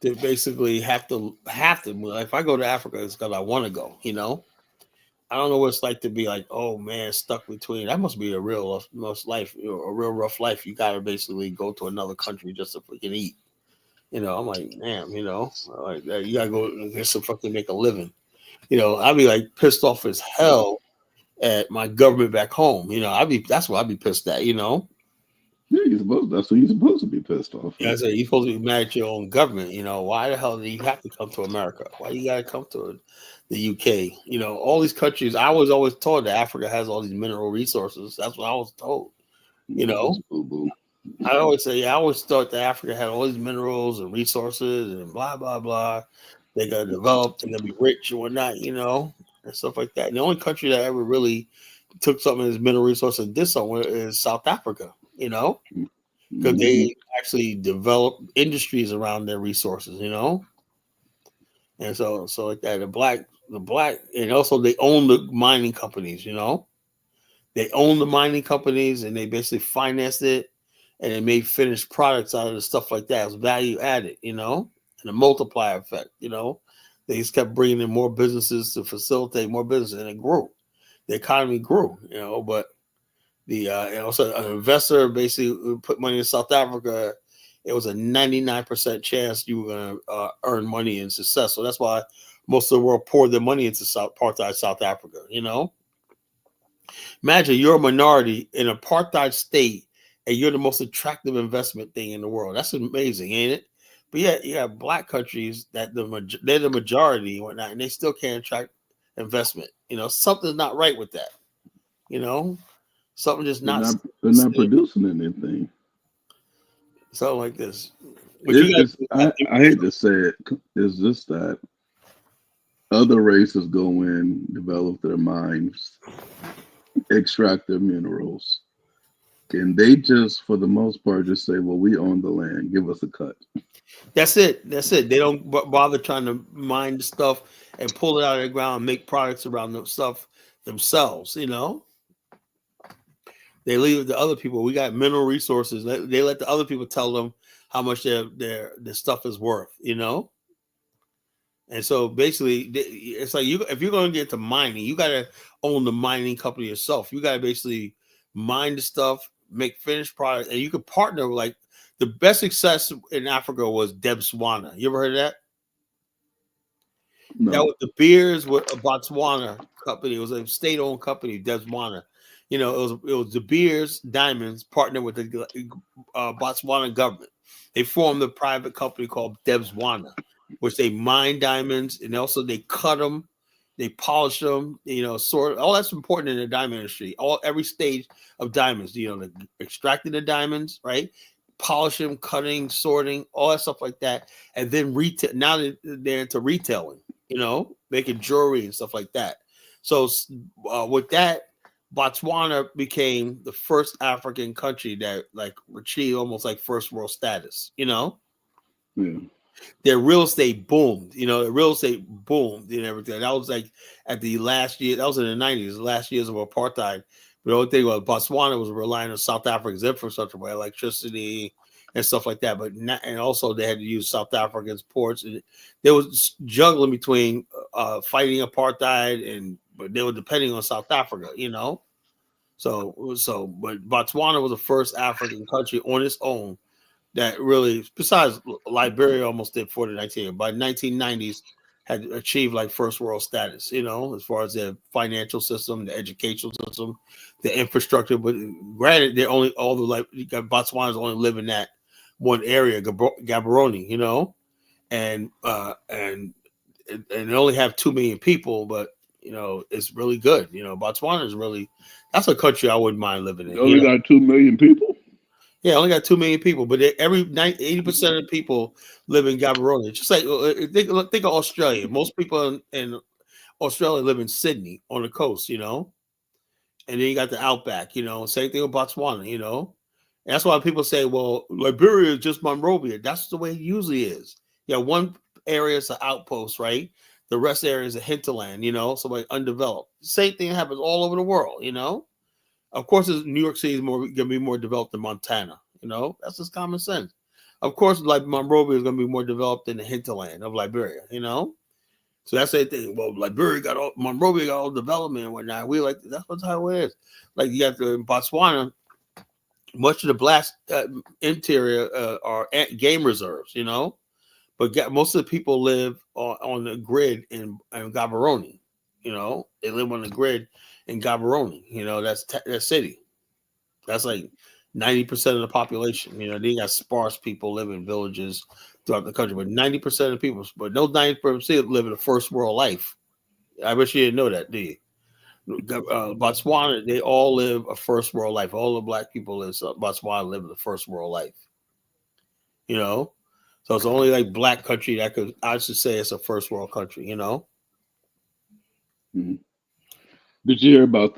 to basically have to move. Like if I go to Africa, it's because I want to go, you know? I don't know what it's like to be like, oh man, stuck between. That must be a real life, a real rough life. You got to basically go to another country just to freaking eat. You know, I'm like, damn, you know, like you gotta go get some fucking make a living. You know, I'd be like pissed off as hell at my government back home. You know, that's what I'd be pissed at. You know, Yeah, that's what you're supposed to be pissed off. yeah, I said you're supposed to be mad at your own government. You know, why the hell do you have to come to America? Why you gotta come to the UK? You know, all these countries. I was always told that Africa has all these mineral resources. That's what I was told. You know, I always say, I always thought that Africa had all these minerals and resources and blah blah blah. They got developed and they'll be rich and whatnot, you know, and stuff like that. And the only country that ever really took some of his mineral resources and did somewhere is South Africa, you know, because they actually developed industries around their resources, you know, and so like that. The black, and also they own the mining companies, you know, they own the mining companies and they basically financed it and they made finished products out of the stuff like that. It was value added, you know, and a multiplier effect, you know. They just kept bringing in more businesses to facilitate more business, and it grew. The economy grew, you know. But and also an investor basically put money in South Africa. It was a 99% chance you were going to earn money and success. So that's why most of the world poured their money into apartheid South Africa, you know. Imagine you're a minority in an apartheid state and you're the most attractive investment thing in the world. That's amazing, ain't it? But yeah, you have black countries that they're the majority and whatnot, and they still can't attract investment. You know, something's not right with that. You know, something just They're not. they're not producing anything. Something like this. But I hate to say it. It's just that other races go in, develop their mines, extract their minerals, and they just, for the most part, just say, "Well, we own the land. Give us a cut." That's it. They don't bother trying to mine the stuff and pull it out of the ground and make products around the stuff themselves. You know, they leave it to other people. We got mineral resources. They let the other people tell them how much their stuff is worth. You know, and so basically, it's like if you're going to get into mining, you got to own the mining company yourself. You got to basically mine the stuff, make finished product, and you can partner with, like, the best success in Africa was Debswana. You ever heard of that? No. That was the beers with a Botswana company. It was a state-owned company, Debswana. You know, it was De Beers Diamonds partnered with the Botswana government. They formed a private company called Debswana, which they mine diamonds and also they cut them, they polish them. You know, sort all that's important in the diamond industry. Every stage of diamonds. You know, the extracting the diamonds, right? polishing, cutting, sorting, all that stuff like that, and then retail. Now they're into retailing, making jewelry and stuff like that. So with that, Botswana became the first African country that like achieved almost like first world status. Yeah. Their real estate boomed. The real estate boomed and everything. That was like at the last year. That was in the 90s, the last years of apartheid. But the only thing was Botswana was relying on South Africa's infrastructure by electricity and stuff like that. But and also they had to use South Africa's ports. And they was juggling between fighting apartheid but they were depending on South Africa. So but Botswana was the first African country on its own that really, besides Liberia, almost did for the 1990s, had achieved like first world status, as far as their financial system, the educational system, the infrastructure. But granted, they're only Botswana's only live in that one area, Gaborone, and they only have 2 million people, but it's really good. Botswana is really, that's a country I wouldn't mind living in. They only got 2 million people. Yeah, only got 2 million people, but 80% of the people live in Gaborone. Just like think of Australia. Most people in Australia live in Sydney on the coast, and then you got the outback. Same thing with Botswana. And that's why people say, well, Liberia is just Monrovia. That's the way it usually is. One area is an outpost, right? The rest area is a hinterland. So like undeveloped. Same thing happens all over the world. Of course, New York City is going to be more developed than Montana. That's just common sense. Of course, like Monrovia is going to be more developed than the hinterland of Liberia. So that's the thing. Well, Monrovia got all development and whatnot. We that's how it is. Like you have to in Botswana, much of the black interior are game reserves. But most of the people live on the grid in Gaborone. They live on the grid in Gaborone, that's that city. That's like 90% of the population. They got sparse people live in villages throughout the country, but 90% of people, but those 90% live in a first world life. I wish you didn't know that, do you? Botswana, they all live a first world life. All the black people in Botswana live in the first world life. So it's only like black country I should say it's a first world country. Mm-hmm. Did you hear about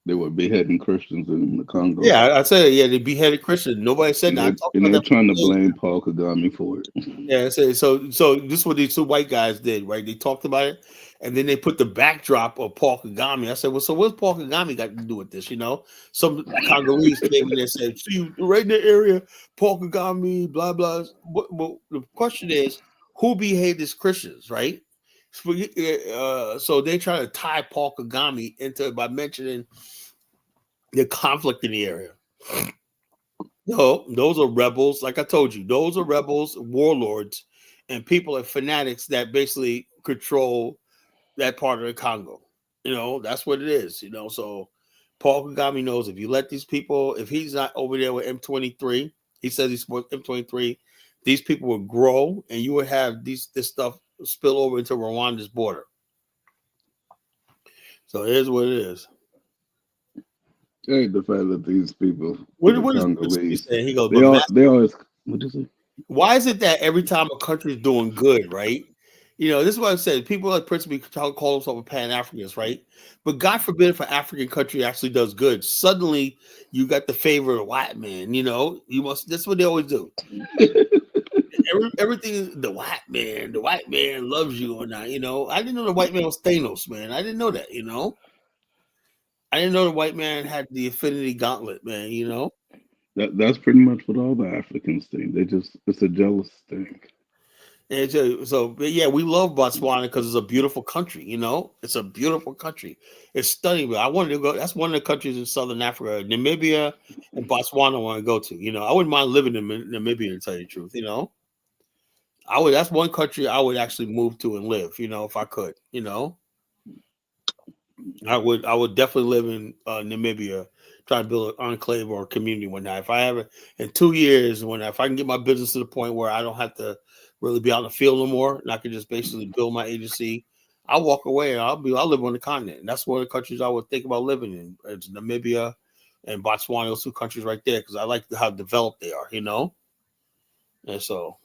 they were beheading Christians in the Congo? Yeah, I said they beheaded Christians. Nobody said that. And they're trying to blame Paul Kagame for it. Yeah, so this is what these 2 white guys did, right? They talked about it, and then they put the backdrop of Paul Kagame. I said, well, so what's Paul Kagame got to do with this? Some Congolese came in and said, see, right in the area, Paul Kagame, blah, blah. Well, the question is, who beheaded Christians, right? So they try to tie Paul Kagame into it by mentioning the conflict in the area. No, those are rebels. Like I told you, those are rebels, warlords, and people are fanatics that basically control that part of the Congo. That's what it is. So Paul Kagame knows if you let these people, if he's not over there with M23, he says he supports M23, these people will grow, and you would have this stuff spill over into Rwanda's border. So here's what it is. Hey, the fact that these people, what is he saying? He goes, they always. What do you say? Why is it that every time a country is doing good, right? This is what I said. People like principally call themselves Pan-Africans, right? But God forbid if an African country actually does good, suddenly you got the favor of the white man. That's what they always do. Everything, the white man loves you or not. I didn't know the white man was Thanos, man. I didn't know that. I didn't know the white man had the Infinity Gauntlet, man. That's pretty much what all the Africans think. It's a jealous thing. And but yeah, we love Botswana because it's a beautiful country. It's a beautiful country. It's stunning. But I wanted to go. That's one of the countries in Southern Africa, Namibia and Botswana. I want to go to. I wouldn't mind living in Namibia, to tell you the truth. I would. That's one country I would actually move to and live. If I could. I would definitely live in Namibia, try to build an enclave or a community one night. If I have it in 2 years, if I can get my business to the point where I don't have to really be out in the field no more, and I can just basically build my agency, I'll walk away and I'll live on the continent. And that's one of the countries I would think about living in. It's Namibia and Botswana, those two countries right there, because I like how developed they are, And so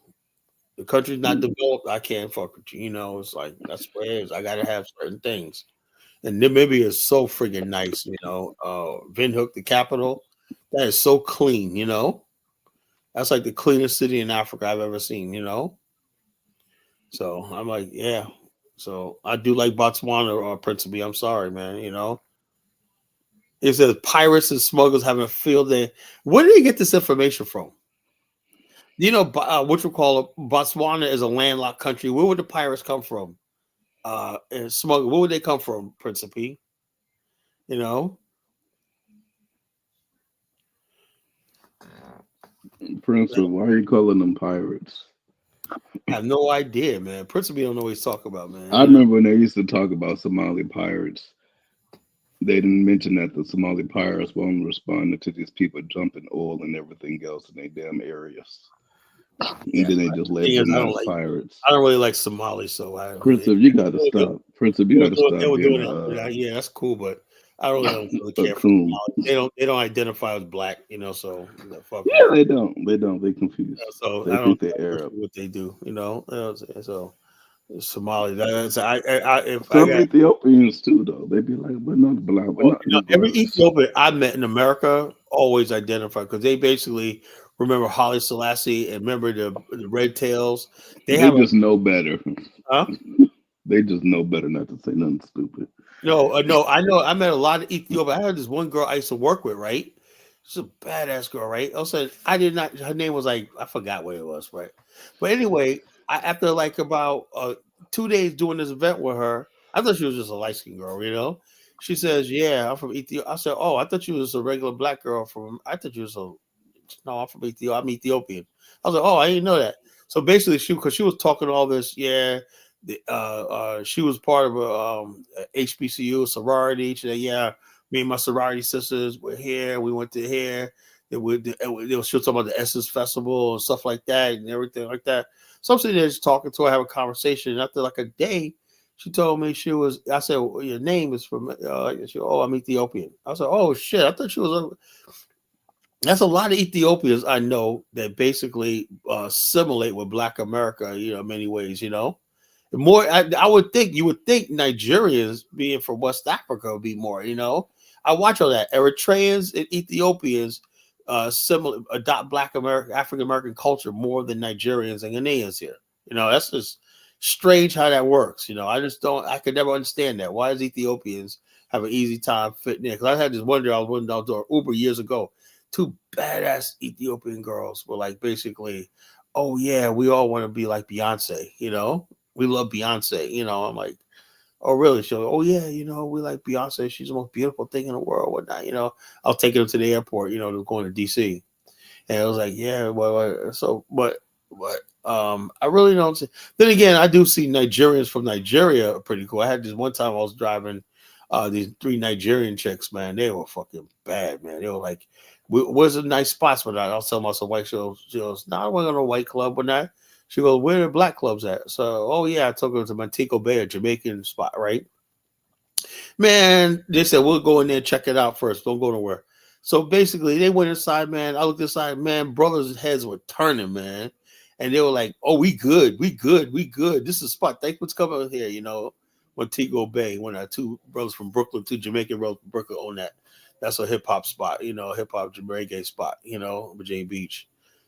the country's not developed, I can't fuck with you. It's like that's what it is. I gotta have certain things. And Namibia is so friggin' nice, Windhoek, the capital, that is so clean, That's like the cleanest city in Africa I've ever seen, So I'm like, yeah. So I do like Botswana or Principe. I'm sorry, man. It says pirates and smugglers having a field day. Where did they get this information from? What you call it? Botswana is a landlocked country. Where would the pirates come from? And smuggle. Where would they come from, Principe? Prince, why are you calling them pirates? I have no idea, man. Principe don't know what he's talking about, man. I remember when they used to talk about Somali pirates. They didn't mention that the Somali pirates were only responding to these people dumping oil and everything else in their damn areas. And then they just labeled them as pirates. I don't really like Somali, so I don't Prince, you got to stop. Prince, you got to stop. They were doing it. Yeah, that's cool, but I don't really care for Somali. They don't identify as black, so fuck. Yeah, they don't. They confused. So they I don't think they're Arab. What they do, So Somali. If Ethiopians too, though. They be like, we're not black. Every Ethiopian I met in America always identified because they basically remember Haile Selassie and remember the Red Tails. They just know better. Huh? They just know better not to say nothing stupid. No. I know. I met a lot of Ethiopians. I had this one girl I used to work with, right? She's a badass girl, right? Also, I did not. Her name was I forgot what it was, right? But anyway, after like about 2 days doing this event with her, I thought she was just a light skinned girl, She says, "Yeah, I'm from Ethiopia." I said, "Oh, I thought you was a regular black girl I thought you was no, I'm from Ethiopia. I'm Ethiopian." I was like, "Oh, I didn't know that." So basically, because she was talking all this, she was part of a HBCU sorority. She said, "Yeah, me and my sorority sisters were here. We went to here. She was talking about the Essence Festival and stuff like that and everything like that." So I'm sitting there just talking to her, have a conversation. And after like a day, she told me I said, well, "Your name is from," she, "Oh, I'm Ethiopian." I said, "Oh shit, I thought she was That's a lot of Ethiopians I know that basically assimilate with Black America, in many ways, More, I would think Nigerians being from West Africa would be more, I watch all that. Eritreans and Ethiopians adopt Black African American culture more than Nigerians and Ghanaians here. That's just strange how that works. I could never understand that. Why does Ethiopians have an easy time fitting in? Because I had this wonder, I was doing Uber years ago. 2 badass Ethiopian girls were like basically, "Oh yeah, we all want to be like Beyonce, we love Beyonce, I'm like, "Oh really?" She'll, "Oh yeah, we like Beyonce. She's the most beautiful thing in the world, whatnot." I'll take them to the airport, they're going to DC, and I was like, "Yeah, well, so but I really don't see." Then again, I do see Nigerians from Nigeria are pretty cool. I had this one time I was driving these 3 Nigerian chicks, man. They were fucking bad, man. They were like, "Where's the nice spots for that?" I was telling myself, white shows. She goes, "No, I wasn't on a white club or not." She goes, "Where are the black clubs at?" So, "Oh yeah, I took her to Montego Bay, a Jamaican spot, right?" Man, they said, "We'll go in there and check it out first. Don't go nowhere." So basically, they went inside, man. I looked inside, man. Brothers' heads were turning, man, and they were like, "Oh, we good. This is a spot. Thank what's coming here, Montego Bay." When 2 brothers from Brooklyn, 2 Jamaican brothers from Brooklyn own that. That's a hip hop spot, hip hop reggae spot, Virginia Beach.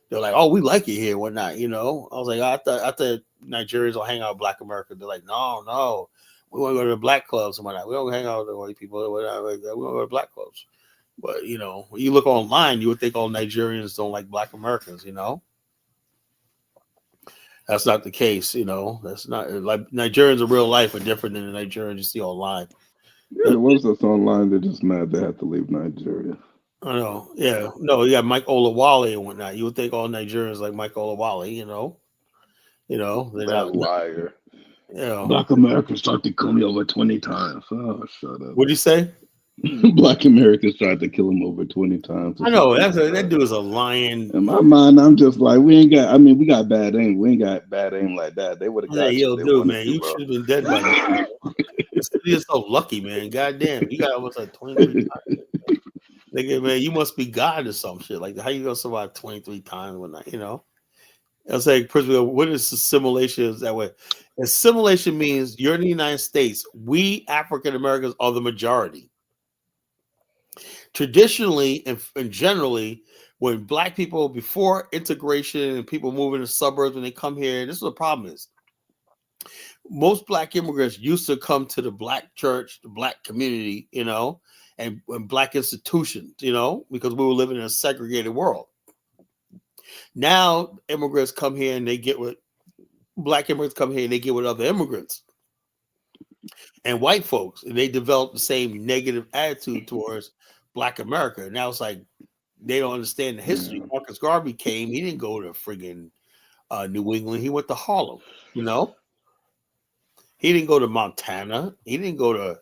They're like, "Oh, we like it here, whatnot, I was like, I thought Nigerians will hang out with Black America. They're like, no, we want to go to the black clubs and whatnot. We don't hang out with the white people. We want to go to black clubs. But when you look online, you would think all Nigerians don't like Black Americans, That's not the case, That's not like Nigerians in real life are different than the Nigerians you see online. Yeah, the ones that's online, they're just mad they have to leave Nigeria. I know. Yeah. No, you got Mike Olawale and whatnot. You would think all Nigerians like Mike Olawale, they're not liar. Yeah. Black Americans tried to kill me over 20 times. Oh, shut up. What'd you say? Black Americans tried to kill him over 20 times. I know. That dude is a lion. In my mind, I'm just like, we got bad aim. We ain't got bad aim like that. They would have got you. Dude, man, you should have been dead by now. You're so lucky, man. Goddamn. You got almost like 23 times. Nigga, man, you must be God or some shit like that. How you gonna survive 23 times one night? I was like, principally, what is assimilation? Is that way? Assimilation means you're in the United States. We African Americans are the majority. Traditionally and generally, when black people before integration and people move into suburbs when they come here, this is the problem is. Most black immigrants used to come to the black church, the black community, and black institutions, because we were living in a segregated world. Now immigrants come here and they get what black immigrants come here and they get with other immigrants and white folks, and they develop the same negative attitude towards black America. Now it's like they don't understand the history. Yeah. Marcus Garvey came, he didn't go to friggin' New England, he went to Harlem, He didn't go to Montana, he didn't go to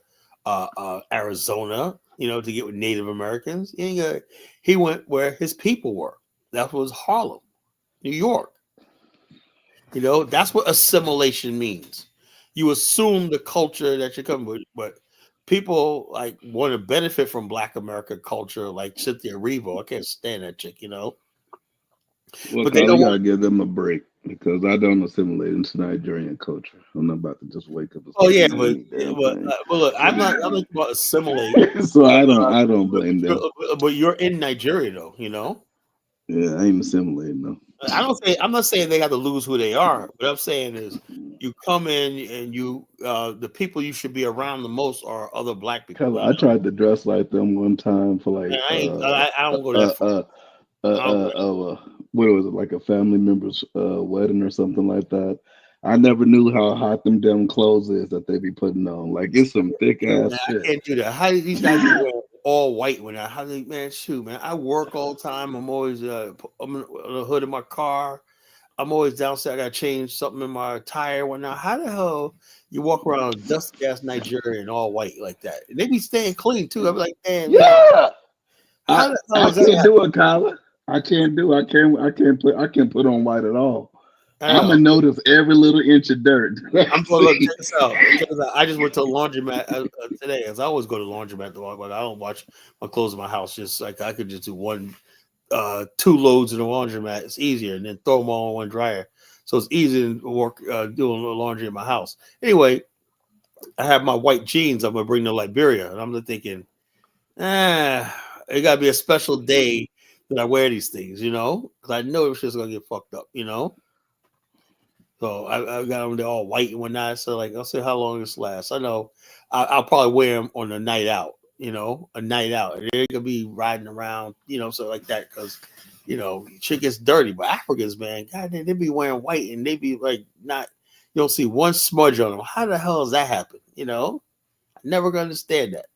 Arizona, to get with Native Americans. He went where his people were. That was Harlem, New York. That's what assimilation means. You assume the culture that you're coming with, but people like want to benefit from Black America culture, like Cynthia Erivo. I can't stand that chick, Well, but they don't gotta give them a break because I don't assimilate into Nigerian culture. I'm not about to just wake up. Oh yeah, but look, I'm not about assimilate. So I don't blame them. But you're in Nigeria though, Yeah, I ain't assimilating though. I'm not saying they got to lose who they are. What I'm saying is you come in and you the people you should be around the most are other black people. I tried to dress like them one time for like I don't go that far. What was it, like a family member's wedding or something like that? I never knew how hot them damn clothes is that they be putting on. Like it's some thick ass shit. I can't do that. How do these guys wear all white when how do man shoot, man? I work all the time. I'm always I'm in the hood of my car. I'm always downstairs. I gotta change something in my tire. Now, how the hell you walk around dusty ass Nigeria and all white like that? And they be staying clean too. I'm like, damn, yeah. I can't do it, Kyla. I can't put on white at all. I'm gonna notice every little inch of dirt. I'm gonna look this out. I just went to a laundromat today, as I always go to the laundromat to walk. But I don't watch my clothes in my house. Just like I could just do 2 loads in the laundromat. It's easier, and then throw them all in one dryer. So it's easy to work doing laundry in my house. Anyway, I have my white jeans. I'm gonna bring to Liberia, and I'm thinking, it gotta be a special day that I wear these things, because I know it's just gonna get fucked up, So I got them. They're all white and whatnot. So like, I'll see how long this lasts. I know I'll probably wear them on a night out, a night out. And they're gonna be riding around, so like that because, shit gets dirty. But Africans, man, God, they be wearing white and they be like not. You don't see one smudge on them. How the hell does that happen? I never gonna understand that.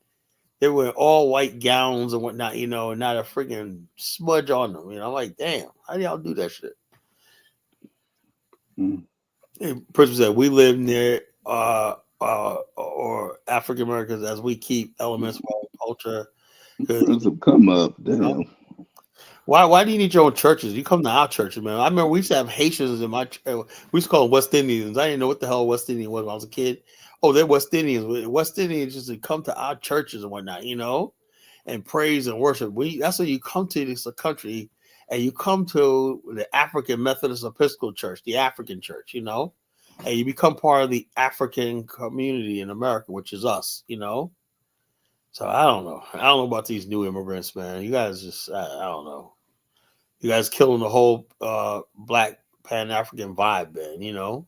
They wear all white gowns and whatnot, and not a freaking smudge on them. I'm like, damn, how do y'all do that shit? Person said we live near or African Americans as we keep elements of our culture. Come up, damn. Why do you need your own churches? You come to our churches, man. I remember we used to have Haitians in my. We used to call them West Indians. I didn't know what the hell West Indian was when I was a kid. Oh, they're West Indians. West Indians just to come to our churches and whatnot, and praise and worship. That's when you come to this country and you come to the African Methodist Episcopal Church, the African church, and you become part of the African community in America, which is us, So I don't know. I don't know about these new immigrants, man. You guys just, I don't know. You guys killing the whole Black Pan-African vibe, man,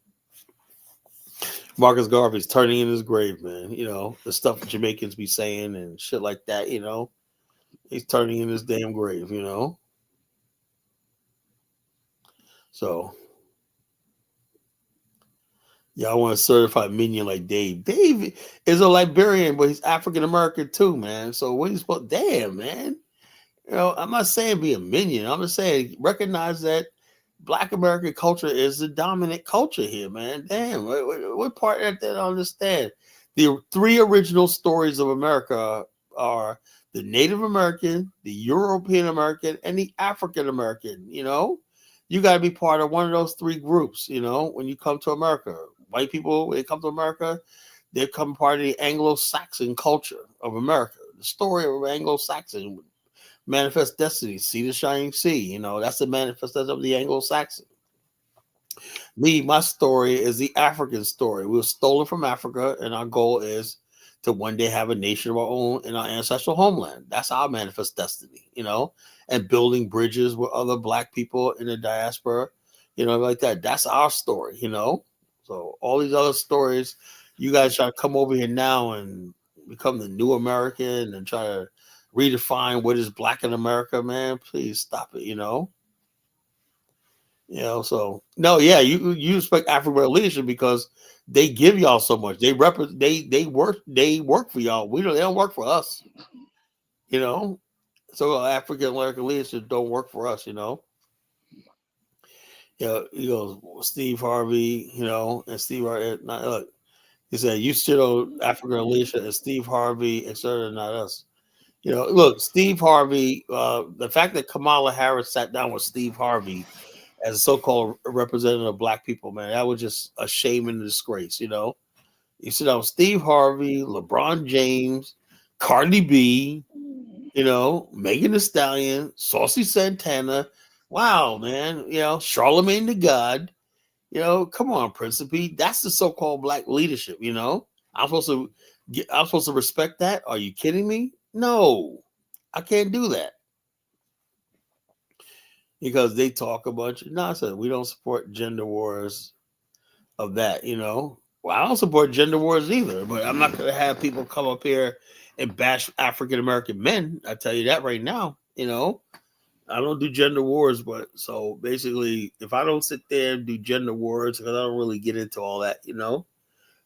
Marcus Garvey's turning in his grave, man. The stuff that Jamaicans be saying and shit like that, he's turning in his damn grave, So, y'all want a certified minion like Dave. Dave is a Liberian, but he's African American too, man. So what are you supposed? Damn, man. I'm not saying be a minion. I'm just saying recognize that Black American culture is the dominant culture here, man. Damn, what part of that I don't understand? The 3 original stories of America are the Native American, the European American, and the African American. You got to be part of one of those 3 groups. When you come to America, white people when they come to America, they become part of the Anglo-Saxon culture of America. The story of Anglo-Saxon Manifest destiny. See the shining sea. You know, that's the manifestation of the Anglo-Saxon. Me, my story is the African story. We were stolen from Africa, and our goal is to one day have a nation of our own in our ancestral homeland. That's our manifest destiny, you know, and building bridges with other Black people in the diaspora, you know, like that. That's our story, you know. So all these other stories, you guys try to come over here now and become the new American and try to redefine what is Black in America, man. Please stop it, you know. You know, so no, yeah, you respect African leadership because they give y'all so much. They work for y'all. They don't work for us. You know, so African American leadership don't work for us. You know, Steve Harvey. You know, and Steve Harvey. Look, he said you shit on African leadership and Steve Harvey, etc. Not us. You know, look, Steve Harvey. The fact that Kamala Harris sat down with Steve Harvey as a so-called representative of Black people, man, that was just a shame and a disgrace, you know. You sit down with Steve Harvey, LeBron James, Cardi B, you know, Megan Thee Stallion, Saucy Santana. Wow, man, you know, Charlemagne the God. You know, come on, Principe. That's the so-called Black leadership, you know. I'm supposed to respect that. Are you kidding me? No, I can't do that. Because they talk a bunch of nonsense. We don't support gender wars of that, you know. Well, I don't support gender wars either, but I'm not going to have people come up here and bash African American men. I tell you that right now, you know. I don't do gender wars, but so basically, if I don't sit there and do gender wars, because I don't really get into all that, you know,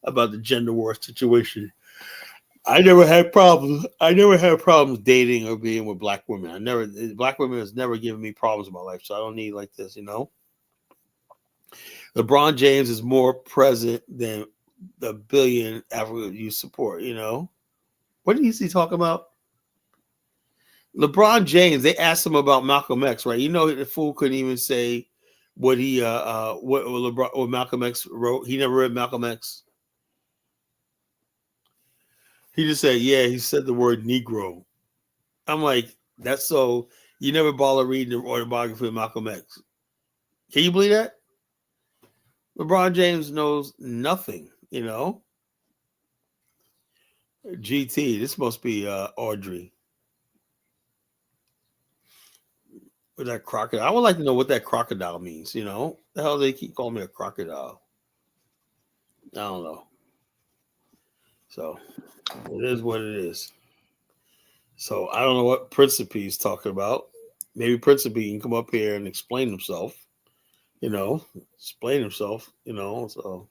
about the gender war situation. I never had problems. I never had problems dating or being with Black women. Black women has never given me problems in my life, so I don't need like this, you know. LeBron James is more present than the billion Africa you support, you know. What is he talking about? LeBron James, they asked him about Malcolm X, right? You know, the fool couldn't even say what what Malcolm X wrote. He never read Malcolm X. He just said, yeah, he said the word Negro. I'm like, that's so you never bother reading the autobiography of Malcolm X. Can you believe that? LeBron James knows nothing, you know. GT, this must be Audrey. With that crocodile. I would like to know what that crocodile means, you know. The hell they keep calling me a crocodile. I don't know. So it is what it is. So I don't know what Principe is talking about. Maybe Principe can come up here and explain himself. You know, explain himself. You know, so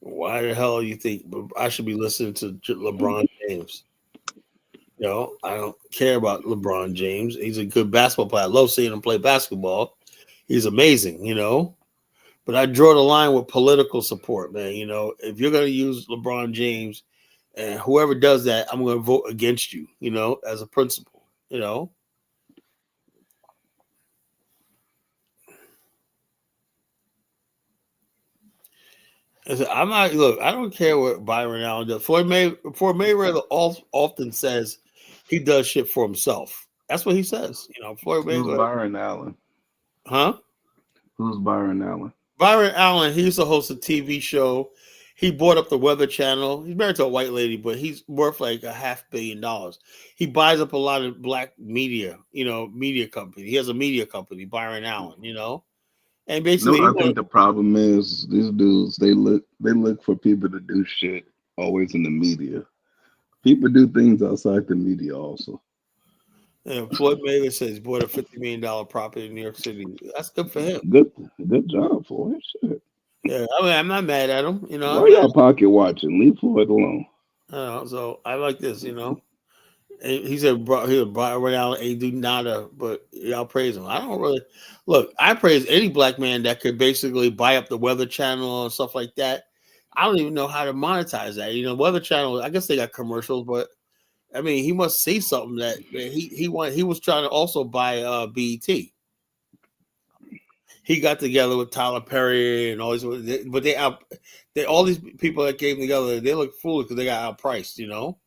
why the hell you think I should be listening to LeBron James? You know, I don't care about LeBron James. He's a good basketball player. I love seeing him play basketball. He's amazing. You know, but I draw the line with political support, man. You know, if you're going to use LeBron James and whoever does that, I'm going to vote against you, you know, as a principle, you know. I'm not, look, I don't care what Byron Allen does. Floyd Mayweather often says he does shit for himself. That's what he says. You know, Floyd Mayweather. Who's Byron Allen? Huh? Who's Byron Allen? Byron Allen, he used to host a TV show. He bought up the Weather Channel. He's married to a white lady, but he's worth like $500 million. He buys up a lot of Black media, you know, media company. He has a media company, Byron Allen, you know. And basically, I think the problem is these dudes, they look for people to do shit always in the media. People do things outside the media also. And Floyd Mayweather says he bought a $50 million property in New York City. That's good for him. Good job, Floyd. Shit. Yeah, I mean, I'm not mad at him. You know, why y'all pocket watching? Leave Floyd alone. So I like this. You know, and he said Byron Allen ain't do nada, but y'all praise him. I don't really look. I praise any Black man that could basically buy up the Weather Channel and stuff like that. I don't even know how to monetize that. You know, Weather Channel. I guess they got commercials, but I mean, he must see something that he was trying to also buy BET. He got together with Tyler Perry and all these, but they all these people that came together, they look foolish because they got outpriced, you know.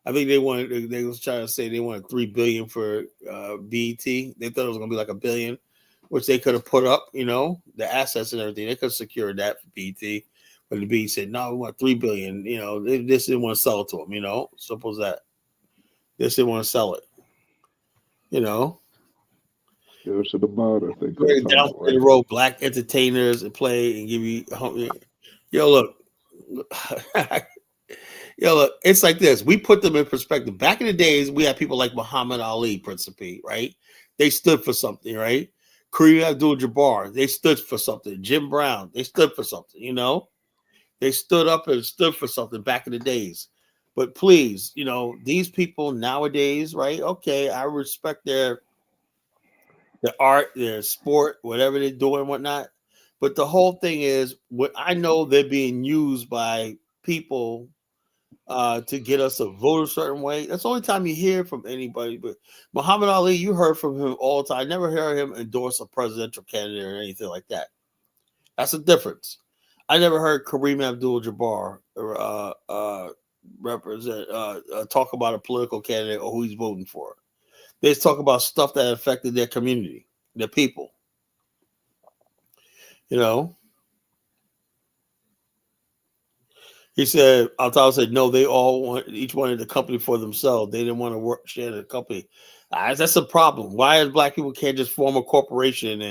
I think they wanted. They was trying to say they wanted $3 billion for BET. They thought it was going to be like $1 billion, which they could have put up. You know, the assets and everything. They could have secured that for BET. But the BET said, "No, we want $3 billion." You know, they just didn't want to sell it to them. You know, simple as that. They just didn't want to sell it. You know, Go to the bottom. They could bring have down found it, the right? road black entertainers and play and give you. Yo, look. Yo, look, it's like this. We put them in perspective. Back in the days, we had people like Muhammad Ali, Principe, right? They stood for something, right? Kareem Abdul-Jabbar, they stood for something. Jim Brown, they stood for something, you know? They stood up and stood for something back in the days. But please, you know, these people nowadays, right? Okay, I respect their art, their sport, whatever they're doing, whatnot. But the whole thing is, what I know they're being used by people to get us to vote a certain way. That's the only time you hear from anybody. But Muhammad Ali, you heard from him all the time. I never heard him endorse a presidential candidate or anything like that. That's the difference. I never heard Kareem Abdul-Jabbar represent talk about a political candidate or who he's voting for. They just talk about stuff that affected their community, their people. You know. He said, Altal said, no, they each wanted the company for themselves. They didn't want to share the company. That's a problem. Why is black people can't just form a corporation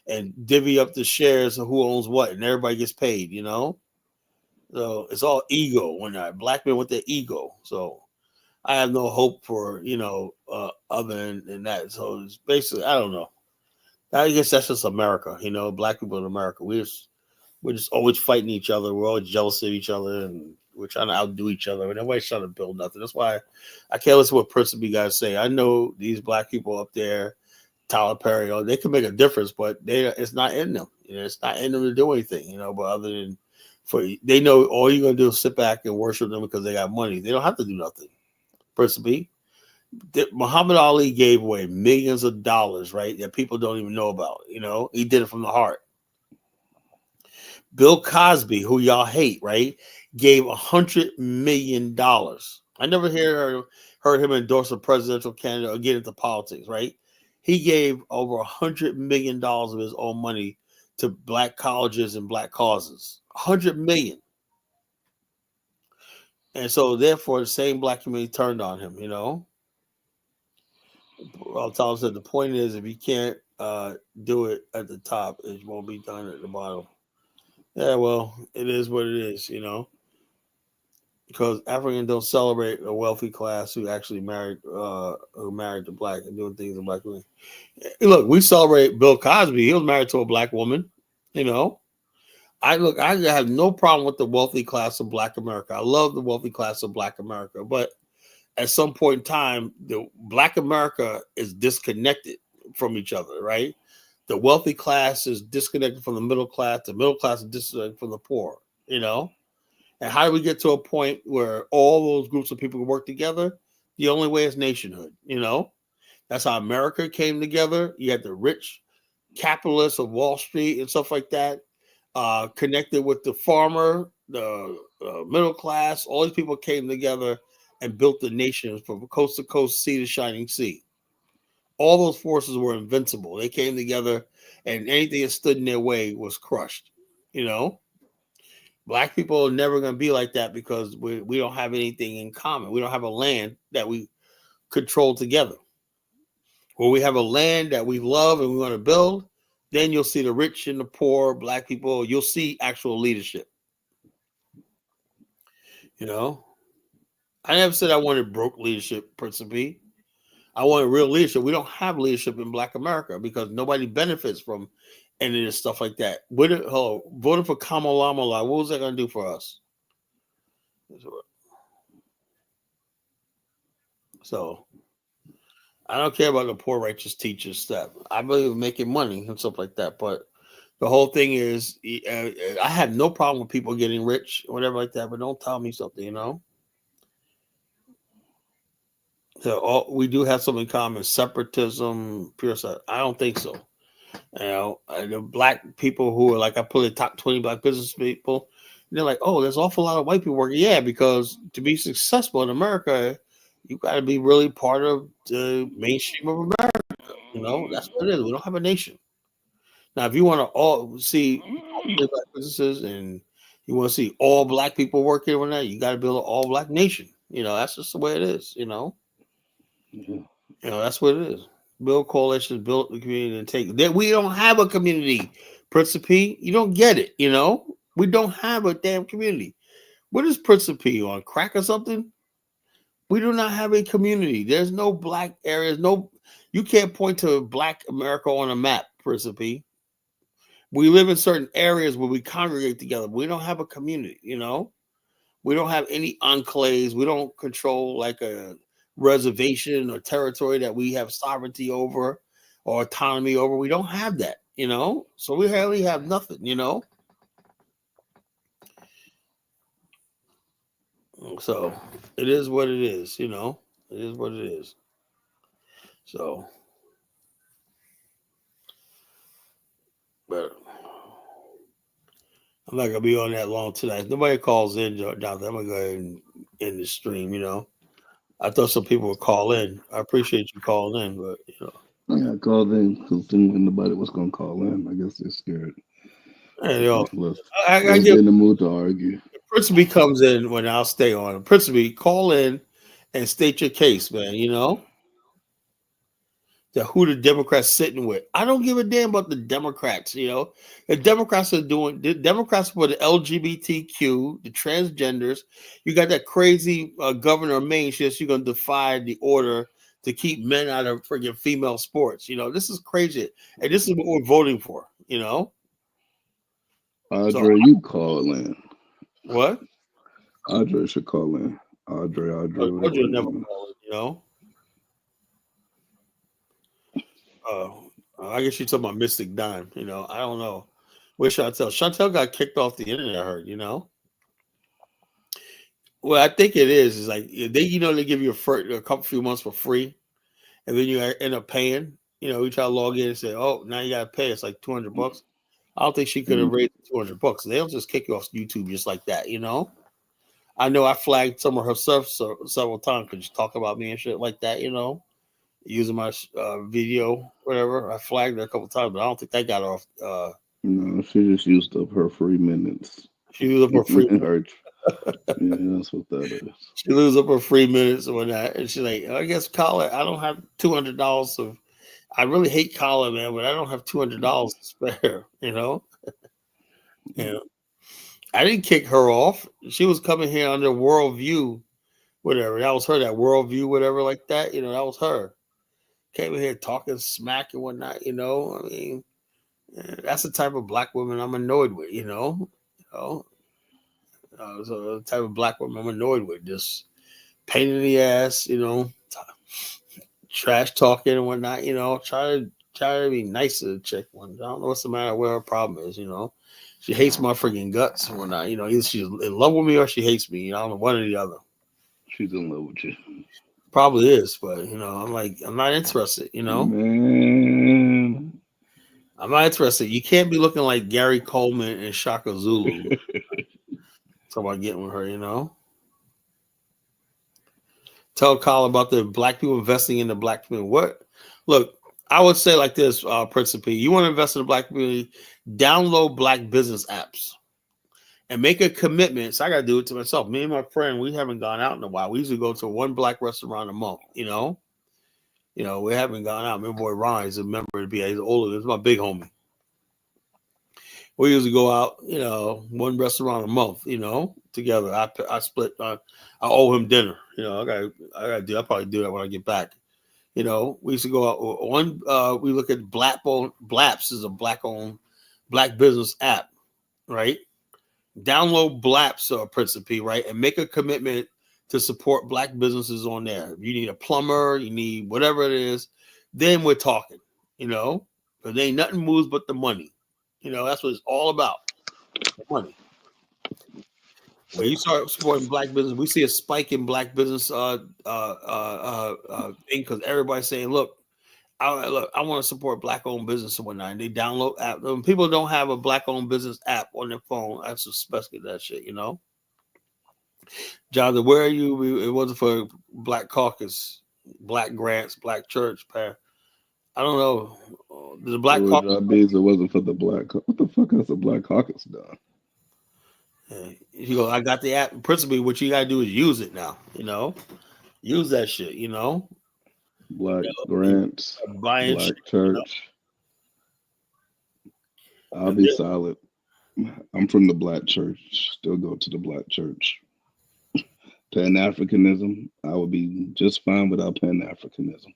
and divvy up the shares of who owns what and everybody gets paid, you know? So it's all ego when black men with their ego. So I have no hope for, you know, other than that. So it's basically, I don't know. I guess that's just America, you know, black people in America. We're just always fighting each other. We're always jealous of each other, and we're trying to outdo each other. And nobody's trying to build nothing. That's why I can't listen to what Principe guys say. I know these black people up there, Tyler Perry, they can make a difference, but it's not in them. You know, it's not in them to do anything. You know, but other than they know all you're gonna do is sit back and worship them because they got money. They don't have to do nothing. Principe, Muhammad Ali gave away millions of dollars, right? That people don't even know about. You know, he did it from the heart. Bill Cosby, who y'all hate, right, gave $100 million. I never heard him endorse a presidential candidate or get into politics, right? He gave over $100 million of his own money to black colleges and black causes. $100 million. And so, therefore, the same black community turned on him, you know? Well, Tom said the point is if you can't do it at the top, it won't be done at the bottom. Yeah, well, it is what it is, you know, because Africans don't celebrate a wealthy class who actually married to black and doing things in black women. Look, we celebrate Bill Cosby. He was married to a black woman, you know. I have no problem with the wealthy class of black America. I love the wealthy class of black America, but at some point in time, the black America is disconnected from each other, right? The wealthy class is disconnected from the middle class. The middle class is disconnected from the poor, you know? And how do we get to a point where all those groups of people can work together? The only way is nationhood, you know? That's how America came together. You had the rich capitalists of Wall Street and stuff like that, connected with the farmer, the middle class. All these people came together and built the nation from coast to coast, sea to shining sea. All those forces were invincible. They came together, and anything that stood in their way was crushed. You know, black people are never going to be like that because we don't have anything in common. We don't have a land that we control together. When we have a land that we love and we want to build, then you'll see the rich and the poor, black people. You'll see actual leadership. You know, I never said I wanted broke leadership, Principe. I want real leadership. We don't have leadership in Black America because nobody benefits from any of this stuff like that. Voting for Kamala, what was that going to do for us? So I don't care about the poor righteous teachers stuff. I believe in making money and stuff like that. But the whole thing is, I have no problem with people getting rich, whatever like that. But don't tell me something, you know. So we do have something in common: separatism, pure. I don't think so. You know, the black people who are like I put the top 20 black business people. they're like, oh, there's an awful lot of white people working. Yeah, because to be successful in America, you got to be really part of the mainstream of America. That's what it is. We don't have a nation. Now, if you want to all see black businesses and you want to see all black people working on that, you got to build an all black nation. That's just the way it is. That's what it is. Build coalitions, build the community, and take that. We don't have a community, Principe. You don't get it. We don't have a damn community. What is Principe on crack or something? We do not have a community. There's no black areas. No, you can't point to black America on a map, Principe. We live in certain areas where we congregate together. We don't have a community. We don't have any enclaves. We don't control like a reservation or territory that we have sovereignty over or autonomy over. We don't have that, so we hardly have nothing, so it is what it is, it is what it is. So, but I'm not gonna be on that long tonight. Nobody calls in, Jonathan. I'm gonna go ahead and end the stream, I thought some people would call in. I appreciate you calling in, but I called in because nobody was gonna call in. I guess they're scared. I get in the mood to argue. Principe comes in when I'll stay on. Principe, call in and state your case, man. Who the Democrats sitting with. I don't give a damn about the Democrats. The Democrats are doing the Democrats for the LGBTQ, the transgenders. You got that crazy governor of Maine. She's going to defy the order to keep men out of friggin' female sports. This is crazy, and this is what we're voting for. Audrey, you call in. What? Audrey should call in. Audrey. Audrey never call in. I guess you're talking about Mystic Dime. I don't know. Where's Chantel? Chantel got kicked off the internet. I heard. Well, I think it is like they, they give you a couple few months for free, and then you end up paying. You try to log in and say, "Oh, now you got to pay." It's like $200. I don't think she could have raised $200. They don't just kick you off YouTube just like that. I know I flagged some of her stuff several times because she talk about me and shit like that. Using my video, whatever. I flagged her a couple times, but I don't think that got off. No, she just used up her free minutes. She used up her free minutes. Yeah, that's what that is. She loses up her free minutes or that, and she's like, I guess Colin, I don't have $200 of. I really hate Colin, man, but I don't have $200 to spare. I didn't kick her off. She was coming here under Worldview, whatever. That was her. That Worldview, whatever, like that. That was her. Came in here talking smack and whatnot. I mean, that's the type of black woman I'm annoyed with. So the type of black woman I'm annoyed with, just pain in the ass. Trash talking and whatnot. Try to be nice to the chick. I don't know what's the matter. What her problem is. She hates my freaking guts and whatnot. Either she's in love with me or she hates me. I don't know, one or the other. She's in love with you. Probably is, but I'm like, I'm not interested. Man. I'm not interested. You can't be looking like Gary Coleman and Shaka Zulu. Talk about getting with her. Tell Kyle about the black people investing in the black community. What? Look, I would say like this, Principe. You want to invest in the black community? Download black business apps and make a commitment. So I got to do it to myself. Me and my friend, we haven't gone out in a while. We usually go to one black restaurant a month. We haven't gone out. My boy Ron is a member of the BA. He's older. He's my big homie. We usually go out, one restaurant a month, together. I split. I owe him dinner. I got to do. I'll probably do that when I get back. We used to go out one. We look at Blaps is a black-owned black business app, right? Download Blaps or Principe, right, and make a commitment to support black businesses on there. If you need a plumber, you need whatever it is, then we're talking. Because there ain't nothing moves but the money. That's what it's all about. The money. When you start supporting black business, we see a spike in black business thing because everybody's saying, look, I want to support black-owned business and whatnot. And they download app. When people don't have a black-owned business app on their phone, I suspect that shit. Jonathan, where are you? It wasn't for Black Caucus, Black Grants, Black Church. I don't know. The It Black would Caucus. drop bees. It wasn't for the black. What the fuck has the Black Caucus done? You go. I got the app. Principally, what you gotta do is use it now. Use that shit. Black Grants, Buying Black shit. Church. I'll And be then- solid. I'm from the Black Church. Still go to the Black Church. Pan Africanism. I would be just fine without Pan Africanism.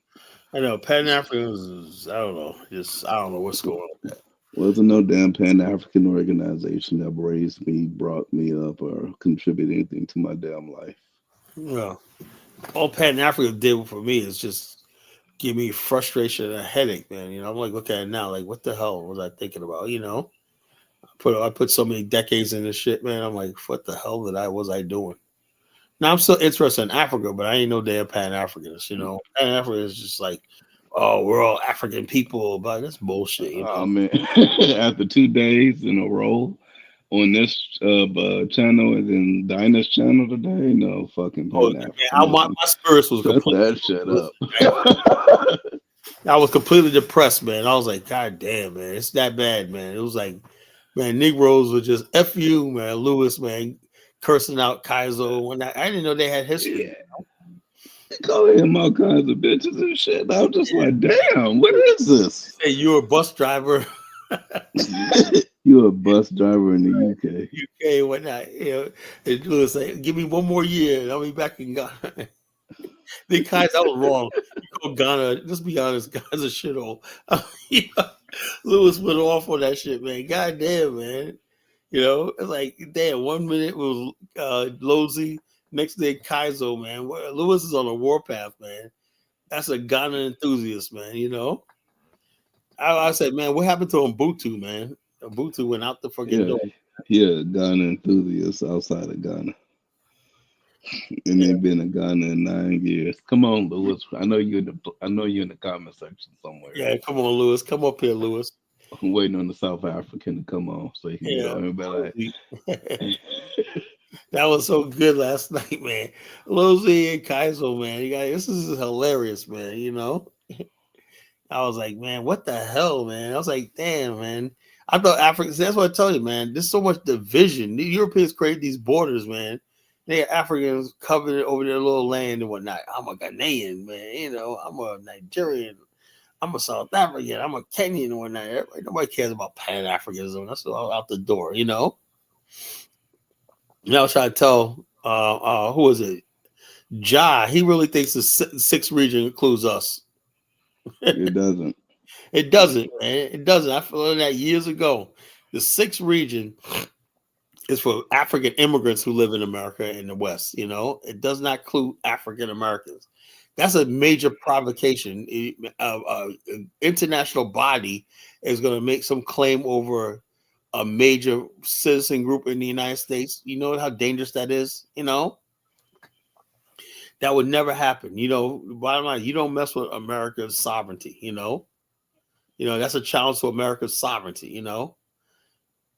I know Pan Africans. I don't know. I don't know what's going on with that. Wasn't no damn Pan African organization that raised me, brought me up, or contributed anything to my damn life. All Pan Africa did for me is just give me frustration and a headache, man. I'm like, look at it now. Like, what the hell was I thinking about? I put so many decades in this shit, man. I'm like, what the hell was I doing? Now I'm still interested in Africa, but I ain't no damn Pan Africanist. Pan Africa is just like, oh, we're all African people, but that's bullshit. Oh man! After 2 days in a row on this channel and then Dinah's channel today, no fucking Pan Africanism. My spirits was Shut that shit up. I was completely depressed, man. I was like, God damn, man, it's that bad, man. It was like, man, Negroes were just F you, man. Lewis, man, cursing out Kaizo. I didn't know they had history. Yeah. Calling him all kinds of bitches and shit. I'm just like, damn, what is this? Hey, you're a bus driver. You're a bus driver in the UK. UK, whatnot. And Lewis like, give me one more year and I'll be back in Ghana. The Kaizo, I was wrong. You call Ghana, just be honest, Ghana's a shithole. Lewis went off on that shit, man. God damn, man. It's like, damn, 1 minute was Lozy, next day Kaizo, man. Lewis is on a warpath, man. That's a Ghana enthusiast, man. I said, man, what happened to Ubuntu, man? Ubuntu went out the fucking door. Yeah, Ghana enthusiast outside of Ghana. And they've been in Ghana in 9 years. Come on, Lewis. I know you're in the comment section somewhere. Yeah, come on, Lewis. Come up here, Lewis. I'm waiting on the South African to come on so he can get on here. That was so good last night, man. Lozy and Kaizo, man. This is hilarious, man. I was like, man, what the hell, man? I was like, damn, man. I thought Africans, that's what I tell you, man. There's so much division. The Europeans create these borders, man. They have Africans covered over their little land and whatnot. I'm a Ghanaian, man. I'm a Nigerian. I'm a South African. I'm a Kenyan and whatnot. Nobody cares about Pan-Africanism. That's all out the door, Now I was trying to tell, who was it? Ja, he really thinks the sixth region includes us. It doesn't. It doesn't, man. It doesn't. I learned that years ago. The sixth region is for African immigrants who live in America in the West. It does not include African Americans. That's a major provocation. International body is going to make some claim over a major citizen group in the United States. You know how dangerous that is? That would never happen. Bottom line, you don't mess with America's sovereignty, that's a challenge to America's sovereignty,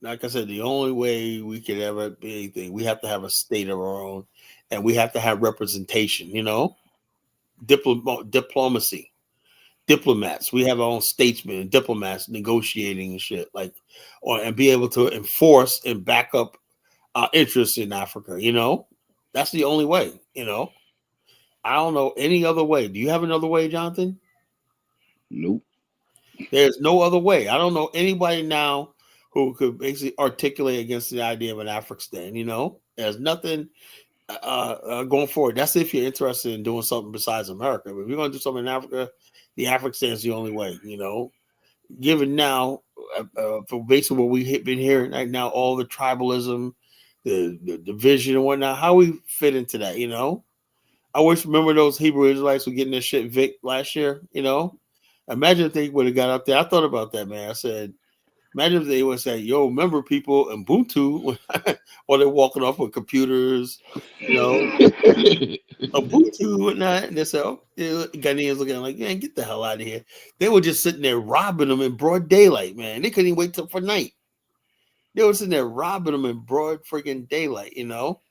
Like I said, the only way we could ever be anything, we have to have a state of our own, and we have to have representation, diplomacy, diplomats. We have our own statesmen and diplomats negotiating and shit, and be able to enforce and back up our interests in Africa, That's the only way, I don't know any other way. Do you have another way, Jonathan? Nope. There's no other way. I don't know anybody now who could basically articulate against the idea of an African. There's nothing going forward. That's if you're interested in doing something besides America. But if you're going to do something in Africa, the African is the only way. Given now, for basically what we've been hearing right now, all the tribalism, the division and whatnot, how we fit into that, I wish, remember those Hebrew Israelites were getting their shit last year, Imagine if they would have got up there. I thought about that, man. I said, Imagine if they would say, "Yo, remember people Ubuntu," while they're walking off with computers, you know, Ubuntu and whatnot. And they say, "Oh, Ghanaians looking like, man, get the hell out of here." They were just sitting there robbing them in broad daylight, man. They couldn't even wait till for night. They were sitting there robbing them in broad freaking daylight, you know.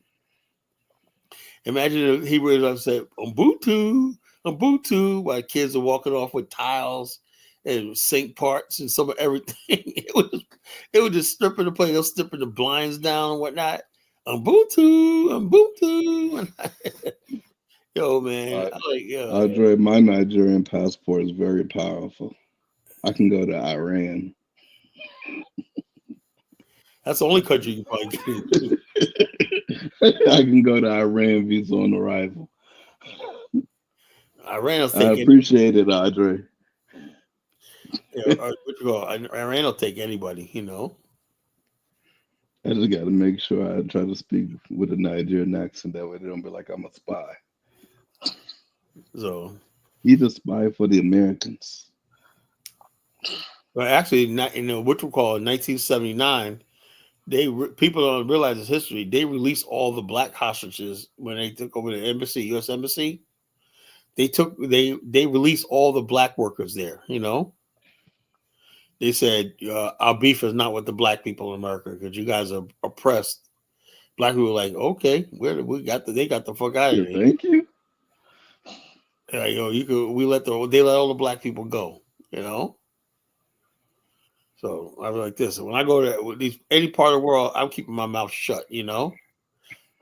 Imagine if he would have said Ubuntu, Ubuntu, while kids are walking off with tiles and sink parts and some of everything. It was just stripping the place, they were stripping the blinds down and whatnot. Ubuntu, Ubuntu. Yo, man. I'm like, yo. Andre, my Nigerian passport is very powerful. I can go to Iran. That's the only country you can probably get into. I can go to Iran visa on arrival. Iran will I appreciate it, Andre. What you call Iran will take anybody, you know. I just got to make sure I try to speak with a Nigerian accent. That way they don't be like I'm a spy. So he's a spy for the Americans. But actually, not what we call in 1979. People don't realize this history. They released all the black hostages when they took over the embassy, U.S. embassy. They released all the black workers there. You know, they said our beef is not with the black people in America because you guys are oppressed. Black people were like, okay, they got the fuck out of here. Thank you. Like, they let all the black people go. You know. So I was like this. When I go to any part of the world, I'm keeping my mouth shut. You know,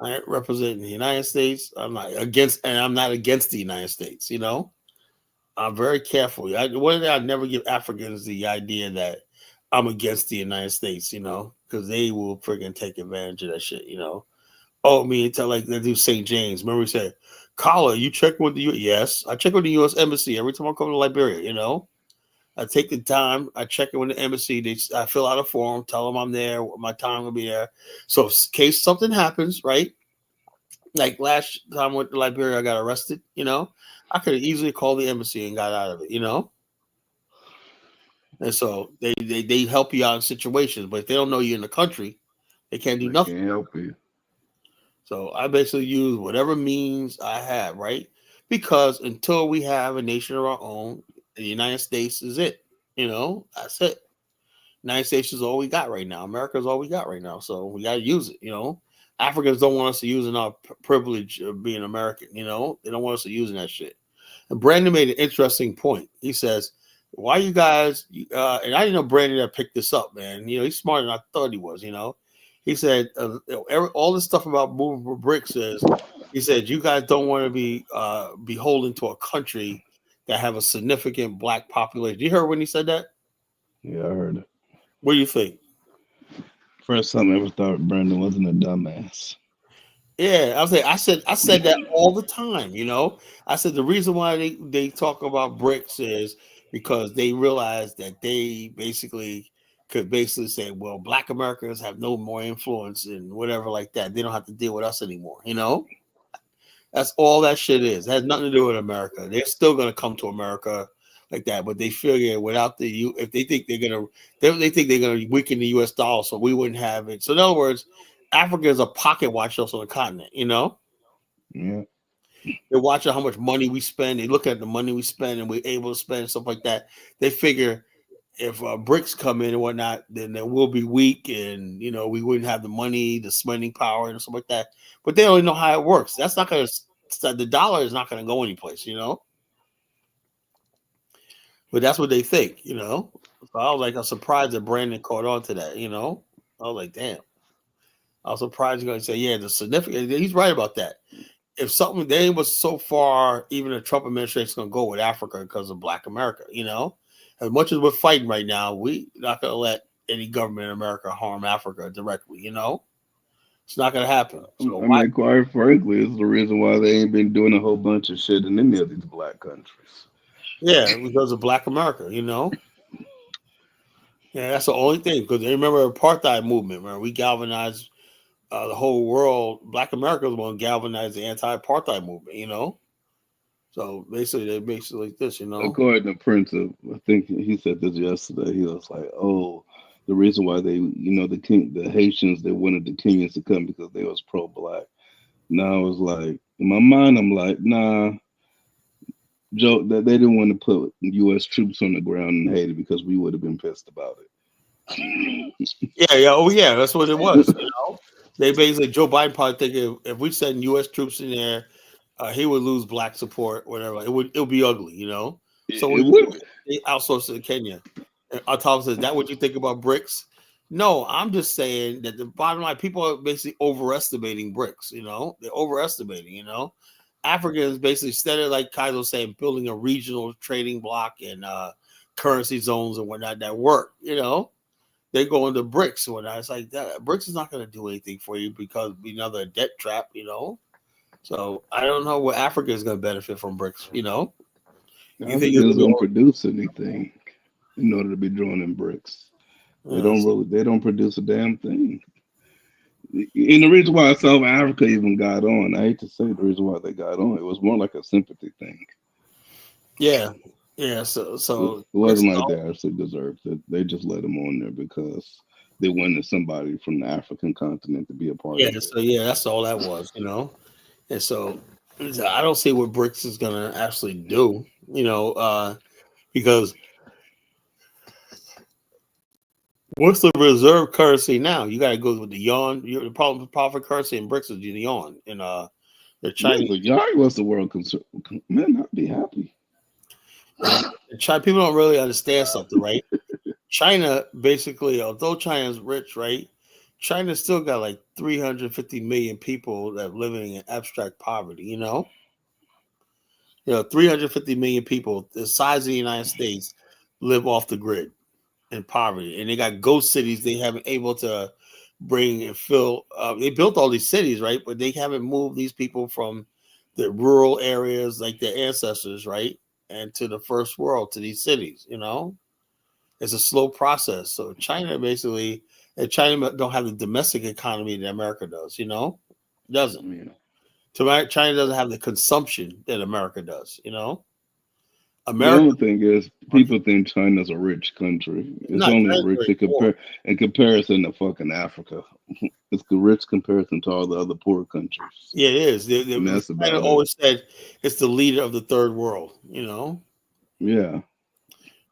I ain't representing the United States. I'm not against the United States. You know, I'm very careful. One thing I never give Africans the idea that I'm against the United States. You know, because they will friggin' take advantage of that shit. You know, like they do St. James. Remember we said, Carla, you check with the yes, I check with the U.S. embassy every time I come to Liberia. You know. I take the time. I check in with the embassy. I fill out a form, tell them I'm there. My time will be there. So in case something happens, right? Like last time I went to Liberia, I got arrested. You know, I could have easily called the embassy and got out of it. You know, and so they help you out in situations, but if they don't know you in the country, they can't do nothing. Can't help you. So I basically use whatever means I have, right? Because until we have a nation of our own, the United States is it. You know, that's it. United States is all we got right now. America is all we got right now. So we got to use it, you know. Africans don't want us to use our privilege of being American, you know. They don't want us to using that shit. And Brandon made an interesting point. He says, why you guys, and I didn't know Brandon had picked this up, man. You know, he's smarter than I thought he was, you know. He said, all this stuff about moving for bricks he said, you guys don't want to be beholden to a country that have a significant black population. You heard when he said that? Yeah, I heard it. What do you think? First time I ever thought Brandon wasn't a dumbass. Yeah, I said that all the time, you know. I said the reason why they talk about bricks is because they realize that they could say, well, black Americans have no more influence and whatever like that. They don't have to deal with us anymore, you know. That's all that shit is. It has nothing to do with America. They're still gonna come to America like that, but they figure without if they think they think they're gonna weaken the U.S. dollar, so we wouldn't have it. So in other words, Africa is a pocket watch us on the continent, you know. Yeah. They're watching how much money we spend. They look at the money we spend and we're able to spend and stuff like that. They figure if bricks come in and whatnot, then they will be weak, and you know we wouldn't have the money, the spending power, and stuff like that. But they don't know how it works. That's not gonna. The dollar is not gonna go anyplace, you know. But that's what they think, you know. So I was like, I'm surprised that Brandon caught on to that, you know. I was like, damn. I was surprised you're going to say, yeah, the significant. He's right about that. If something, they was so far, even the Trump administration is going to go with Africa because of Black America, you know. As much as we're fighting right now, we're not going to let any government in America harm Africa directly, you know. It's not going to happen. So I mean, quite frankly, it's the reason why they ain't been doing a whole bunch of shit in any of these black countries. Yeah, because of Black America, you know. Yeah, that's the only thing. Because they remember the apartheid movement, man. We galvanized the whole world. Black America was going to galvanize the anti-apartheid movement, you know. So basically, they basically like this, you know. According to Prince, I think he said this yesterday. He was like, "Oh, The reason why they, the Haitians, they wanted the Kenyans to come because they was pro-black. Now it's like in my mind, I'm like, nah, Joe, that they didn't want to put U.S. troops on the ground in Haiti because we would have been pissed about it. Yeah, oh yeah, that's what it was. They basically Joe Biden probably think if we send U.S. troops in there, he would lose black support, whatever. It would be ugly, So It what would. they outsource it to Kenya. And Tom says, that what you think about BRICS? No, I'm just saying that the bottom line, people are basically overestimating BRICS. They're overestimating. Africans basically instead of like Kaiser saying building a regional trading block and currency zones and whatnot that work. They go into BRICS and whatnot. It's like that. BRICS is not going to do anything for you because it'd be another debt trap. So I don't know what Africa is going to benefit from BRICS. You think Africans don't produce anything in order to be drawn in BRICS. They don't produce a damn thing. And the reason why South Africa even got on, I hate to say the reason why they got on, it was more like a sympathy thing. Yeah. So it wasn't like they actually deserved it. They just let them on there because they wanted somebody from the African continent to be a part of it. So that's all that was, And so I don't see what BRICS is going to actually do, because what's the reserve currency now? You got to go with the yuan. The profit currency in BRICS is the yuan, and the Chinese. The yuan was the world concern. Man, I'd be happy. China, people don't really understand something, right? China basically, although China's rich, right? China still got like 350 million people that are living in abstract poverty. 350 million people, the size of the United States, live off the grid in poverty, and they got ghost cities they haven't able to bring and fill. They built all these cities, right? But they haven't moved these people from the rural areas like their ancestors, right, and to the first world, to these cities. It's a slow process. So China basically, and China don't have the domestic economy that America does. It doesn't. Yeah. So China doesn't have the consumption that America does. The only thing is, people think China's a rich country. It's only rich in comparison to fucking Africa. It's a rich comparison to all the other poor countries. Yeah, it is. That's China always said it's the leader of the third world. Yeah.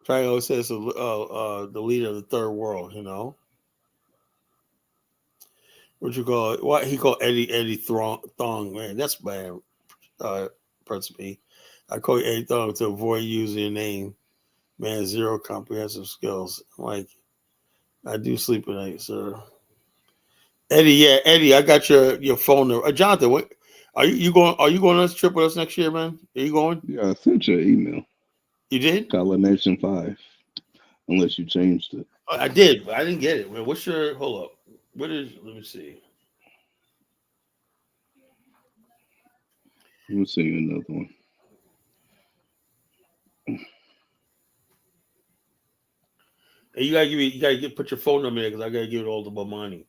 China always says the leader of the third world. What you call it? What he called Eddie Thong, man. That's bad. Principally, I call you Eddie Thong to avoid using your name. Man, zero comprehensive skills. Like, I do sleep at night, sir. Eddie, I got your phone number. Jonathan, what are you going? Are you going on this trip with us next year, man? Are you going? Yeah, I sent you an email. You did? Colonation 5. Unless you changed it. I did, but I didn't get it. Man, what's your hold up? What is? Let me see. Let me send you another one. And you gotta put your phone number there because I gotta give it all to Bomani.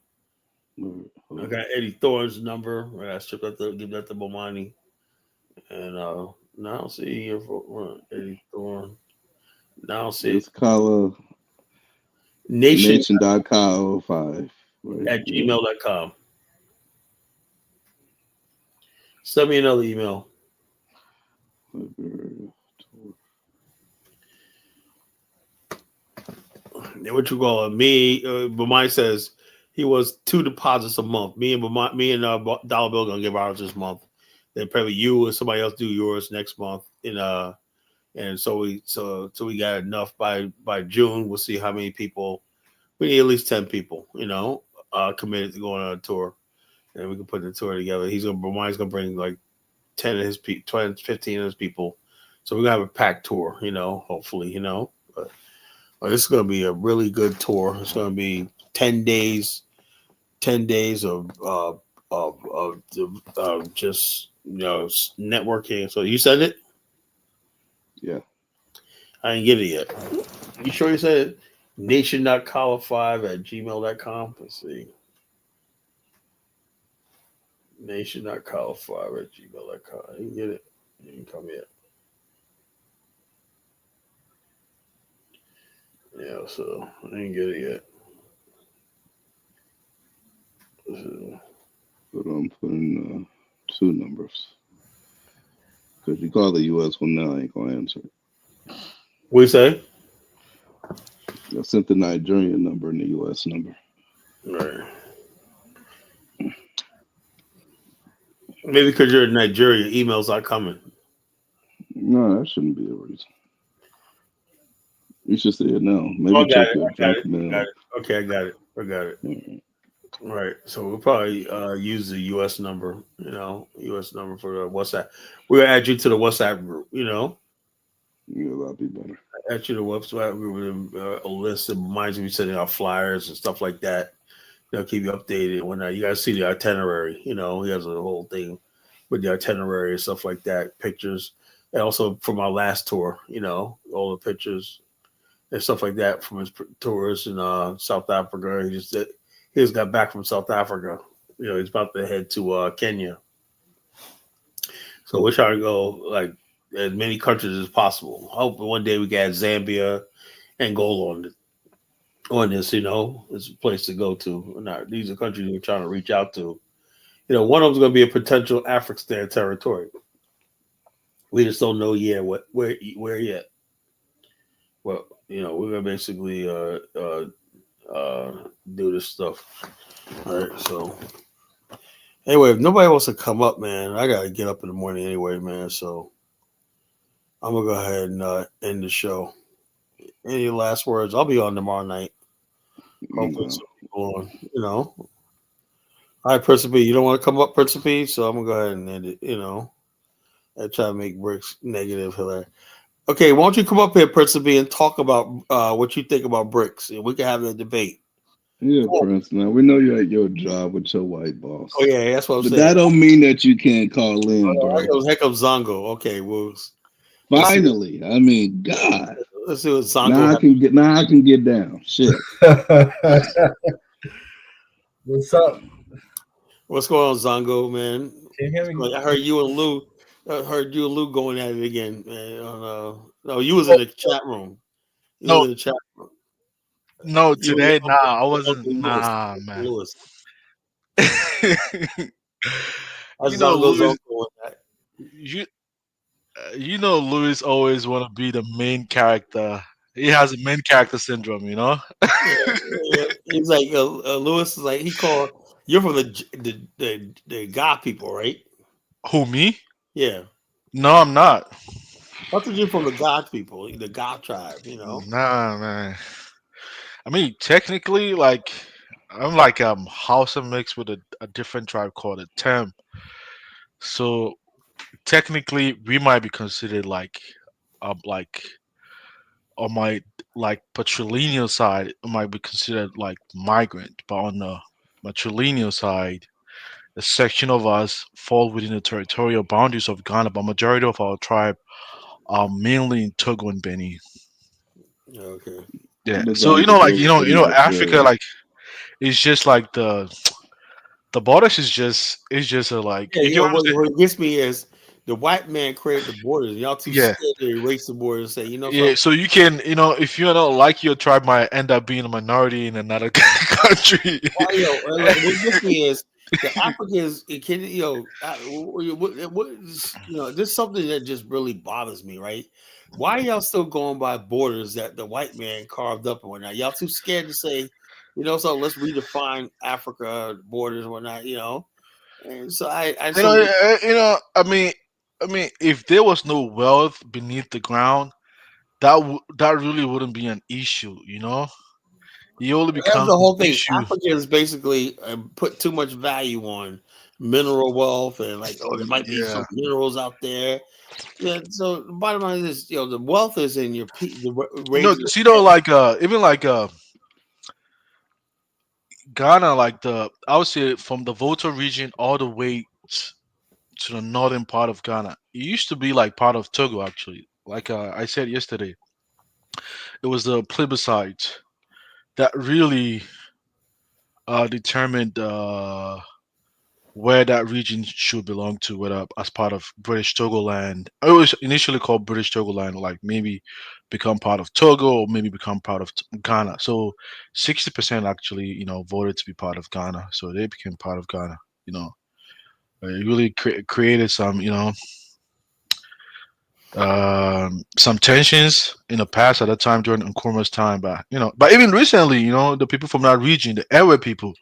I got Eddie Thorne's number. I gotta give that to Bomani. And now see here for Eddie Thorne. Now see it's Kala Nation.com 5 at gmail.com. Send me another email. What you call it? Me, Bomani says he was 2 deposits a month. Me and Dollar Bill gonna give ours this month. Then probably you or somebody else do yours next month. And so we got enough by June. We'll see how many people. We need at least 10 people, committed to going on a tour, and we can put the tour together. Bomani's gonna bring like 10 of his people, 20, 15 of his people. So we're gonna have a packed tour, hopefully, But this is gonna be a really good tour. It's gonna be 10 days of just networking. So you said it? Yeah. I didn't get it yet. You sure you said it? Nation.collar5@gmail.com. Let's see. Nation.collar5@gmail.com. I didn't get it. It didn't come yet. Yeah, so I didn't get it yet. But I'm putting two numbers because you call the U.S. one now, I ain't gonna answer it. We say, I sent the Nigerian number and the U.S. number. right. Maybe because you're in Nigeria, emails are coming. No, that shouldn't be a reason. You should see it now. Oh, I Maybe got check it. your I got junk it. I got mail. it. Okay, I got it. I got it. Mm, Right. So we'll probably use the U.S. number. U.S. number for the WhatsApp. We'll add you to the WhatsApp group. yeah, that'll be better. Add you to the WhatsApp group with a list that reminds me sending out flyers and stuff like that. They'll keep you updated when you guys see the itinerary. He has a whole thing with the itinerary and stuff like that, pictures, and also from our last tour. All the pictures and stuff like that from his tours in South Africa. He just got back from South Africa. He's about to head to Kenya. So we're trying to go like as many countries as possible. I hope one day we get Zambia, Angola on this. It's a place to go to. Not these are countries we're trying to reach out to. One of them's going to be a potential African territory. We just don't know yet where yet. Well, we're gonna basically do this stuff. All right. So anyway, if nobody wants to come up, man, I gotta get up in the morning anyway, man. So I'm gonna go ahead and end the show. Any last words? I'll be on tomorrow night. Hopefully, No. some people on. All right, Principal, you don't want to come up, Principal, so I'm gonna go ahead and end it. I try to make bricks negative, Hilaire. Okay, why don't you come up here, Principal, and talk about what you think about bricks, and we can have a debate. Yeah, Oh, Prince. Now we know you're at your job with your white boss, oh yeah, that's what I'm but saying. that don't mean that you can't call in, bro. Here comes Zongo. Okay, well, let's see. Finally, I mean, God. Let's see what Zongo Now I has. can get. Now I can get down. Shit. What's up? What's going on, Zongo, man? Can you hear me? I heard you and Lou. I heard you and Lou going at it again, man. No, you was in the chat room. You was No, in the chat room. no, You and today, nah, I wasn't. Uncle Lewis. Nah, Uncle man. Lewis. you That's know, Zongo's Louis. uncle. You, Louis always want to be the main character. He has a main character syndrome, you know. Yeah, yeah. He's like Lewis is like he called. You're from the God people, right? Who me? Yeah. No, I'm not. I thought you're from the God people, the God tribe. Nah, man. I mean, technically, like, I'm like Hausa mixed with a different tribe called a Tem. So technically, we might be considered like on my like patrilineal side, it might be considered like migrant, but on the matrilineal side, a section of us fall within the territorial boundaries of Ghana, but majority of our tribe are mainly in Togo and Benin. Okay. Yeah. But So Zongo, Africa, like it's just like the borders is just a like Yeah, you get what I'm saying? what gets me is the white man created the borders. Y'all too Yeah. scared to erase the borders and say, Yeah, something. so you can, if you don't like your tribe, might end up being a minority in another country. What gets me is the Africans. It can, this is something that just really bothers me. Right? Why are y'all still going by borders that the white man carved up and whatnot? Y'all too scared to say, so let's redefine Africa borders and whatnot. And so I just don't. I mean, if there was no wealth beneath the ground, that really wouldn't be an issue. It only That's becomes the an whole thing. issue. Africans basically put too much value on mineral wealth and like, there might be some Yeah. minerals out there. Yeah. So the bottom line is, the wealth is in your raising. See, like even like Ghana, like I would say from the Volta region all the way to the northern part of Ghana. It used to be like part of Togo, actually. Like I said yesterday, it was the plebiscite that really determined where that region should belong to, whether as part of British Togoland. It was initially called British Togoland, like maybe become part of Togo or maybe become part of Ghana. So 60% actually, voted to be part of Ghana. So they became part of Ghana. You know, it really created some, some tensions in the past at that time during Nkrumah's time. But even recently, the people from that region, the Ewe people,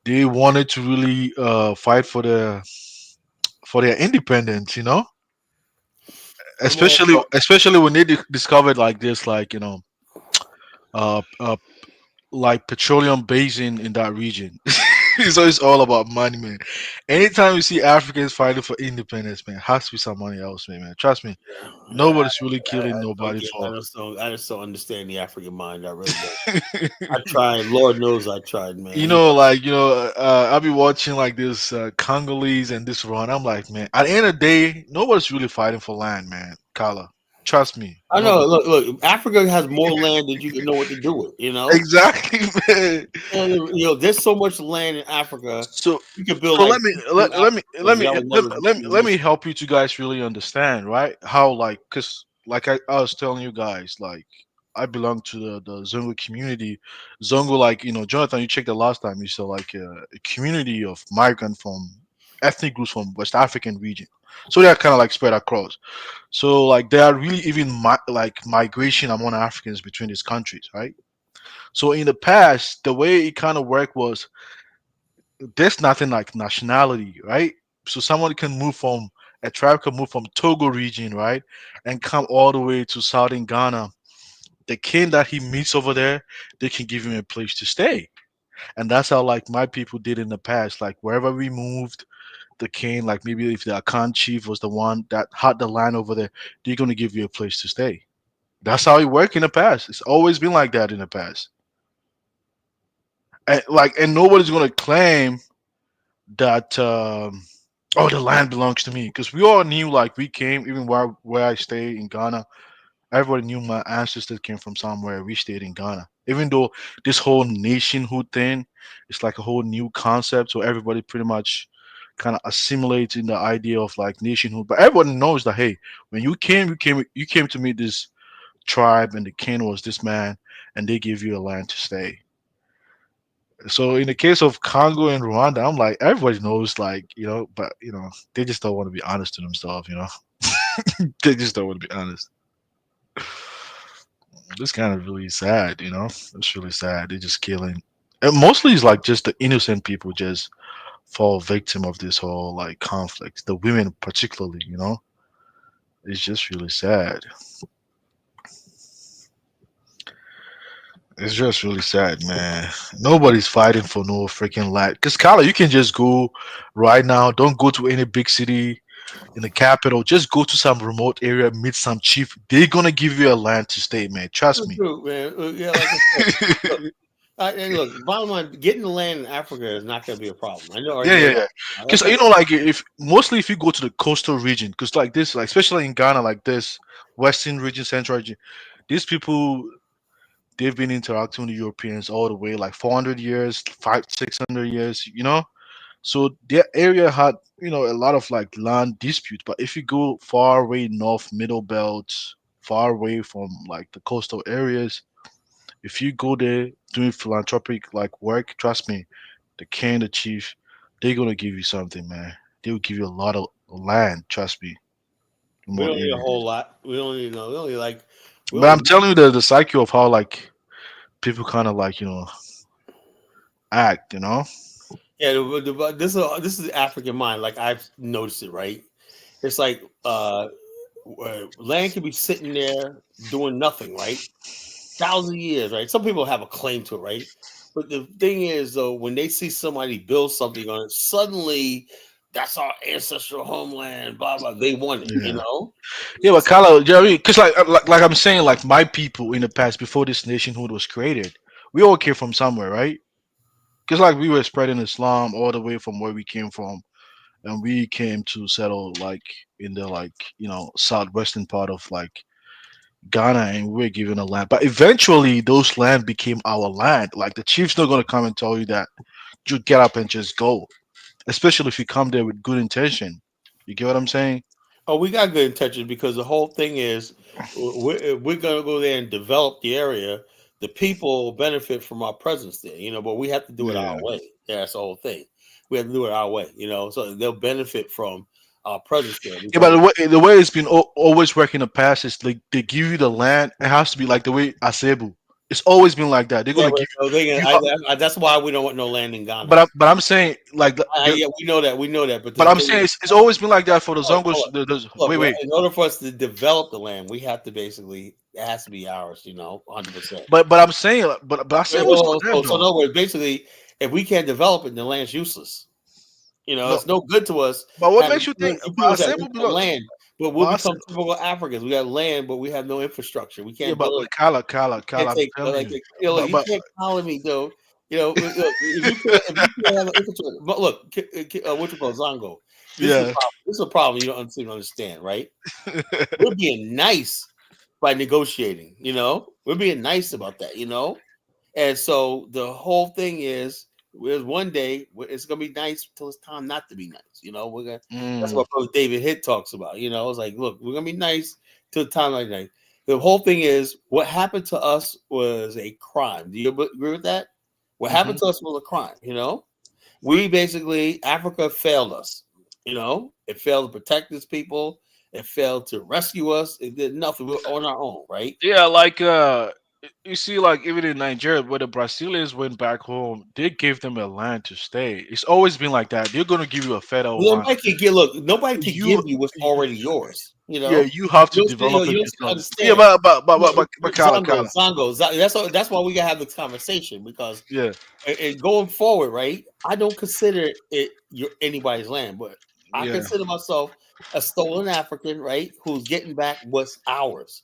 they wanted to really fight for their independence, I'm all especially for especially when they discovered like this, like uh, uh like petroleum basin in that region. So it's all about money, man. Anytime you see Africans fighting for independence, man, it has to be some money else, man. Trust me, I, nobody's really killing I just don't nobody get. for. I just don't understand the African mind. I really don't. I tried. Lord knows I tried, man. I'll be watching like this Congolese and this run. I'm like, man, at the end of the day, nobody's really fighting for land, man. Kala, trust me, I know. nobody. Look. Africa has more land than you can know what to do with. Exactly, man. And, there's so much land in Africa. So, You could build so like let me six new let, let me let Africas. me Y'all would let, never let, be let me missing. help you two guys really understand, right? How like, cause like I was telling you guys, like I belong to the Zongo community. Zongo, like Jonathan, you checked the last time. You saw like a community of migrant from ethnic groups from West African region. So they're kind of like spread across. So like there are really even like migration among Africans between these countries, right? So in the past, the way it kind of worked was there's nothing like nationality, right? So someone can move from a tribe can move from Togo region, right, and come all the way to southern Ghana. The king that he meets over there, they can give him a place to stay, and that's how like my people did in the past. Like wherever we moved, the king, like maybe if the Akan chief was the one that had the land over there, they're gonna give you a place to stay. That's how it worked in the past. It's always been like that in the past, and nobody's gonna claim that oh, the land belongs to me, because we all knew like we came even where I stay in Ghana. Everybody knew my ancestors came from somewhere. We stayed in Ghana, even though this whole nationhood thing, it's like a whole new concept, so everybody pretty much kind of assimilates in the idea of like nationhood. But everyone knows that, hey, when you came to meet this tribe, and the king was this man, and they give you a land to stay. So in the case of Congo and Rwanda, I'm like, everybody knows, like, but they just don't want to be honest to themselves. They just don't want to be honest. It's kind of really sad. It's really sad. They're just killing, and mostly it's like just the innocent people just fall victim of this whole like conflict. The women particularly. It's just really sad. It's just really sad, man. Nobody's fighting for no freaking land. Cause Kala, you can just go right now. Don't go to any big city in the capital. Just go to some remote area, meet some chief. They're gonna give you a land to stay, man. Trust me. True, man. Yeah, like I said, look, and look. Bottom line, getting the land in Africa is not going to be a problem. I know. Yeah, yeah, yeah. Like Because I said, like if mostly if you go to the coastal region, because like this, like especially in Ghana, like this western region, central region, these people they've been interacting with the Europeans all the way like 400 years, 600 years. So their area had, a lot of like land dispute. But if you go far away north, middle belt, far away from like the coastal areas, if you go there doing philanthropic like work, trust me, the king, the chief, they're gonna give you something, man. They will give you a lot of land, trust me. we Remote don't need a areas. whole lot. We don't need no. We only like. We But I'm only. telling you the cycle of how like people kind of like act. Yeah, this is African mind. Like I've noticed it. Right. It's like land can be sitting there doing nothing. Right. Thousands of years, right? Some people have a claim to it, right? But the thing is, though, when they see somebody build something on it, suddenly that's our ancestral homeland. Blah blah. They want it, Yeah. Yeah, but It's like, Carlo, because like I'm saying, like my people in the past before this nationhood was created, we all came from somewhere, right? Because like we were spreading Islam all the way from where we came from, and we came to settle like in the like southwestern part of like Ghana, and we were given a land. But eventually, those land became our land. Like the chief's not gonna come and tell you that you get up and just go. especially if you come there with good intention. You get what I'm saying? Oh, we got good intentions because the whole thing is we're going to go there and develop the area. The people benefit from our presence there, but we have to do it Yeah. our way. Yeah, that's the whole thing. We have to do it our way, so they'll benefit from our presence there Yeah, but because the way it's been always working in the past is like they give you the land. It has to be like the way Asebu. It's always been like that. They're yeah, gonna but give so they, you. that's why we don't want no land in Ghana. But I'm saying like Yeah, we know that, but but the I'm thing saying is, it's always been like that for the look, Zongos. look, Wait, look, wait. in order for us to develop the land, we have to basically it has to be ours, 100%. But I'm saying but Asebu is for them So though. no, words, basically, if we can't develop it, the land's useless. No, It's no good to us but what having makes you think? you But people that we Asebu have belong. land, but we'll But become typical Africans. We have land, but we have no infrastructure. We yeah, can't but build it. Kala, Can't I'm take telling like you. look, But you but can't collar me though. Look, if you can't have an infrastructure, but look, what you call Zongo. This is a yeah. problem. This is a problem you don't seem to understand, right? We're being nice by negotiating. We're being nice about that. And so the whole thing is one day it's gonna be nice till it's time not to be nice. We're gonna. That's Mm, what Brother David Hitt talks about. It's like, look, we're gonna be nice till the time like that. The whole thing is what happened to us was a crime. Do you agree with that? What hmm happened to us was a crime. We basically Africa failed us. It failed to protect its people. It failed to rescue us. It did nothing. We were on our own, right? Yeah, like you see, like even in Nigeria, where the Brazilians went back home, they gave them a land to stay. It's always been like that. They're gonna give you a federal land. Nobody can get look. Nobody can You, give you what's already yours. yeah, you have to develop it You don't yourself. Yeah, understand. but Kala, Kala. That's why we gotta have this conversation because Yeah, and going forward, right? I don't consider it anybody's land, but I yeah. consider myself a stolen African, right? Who's getting back what's ours.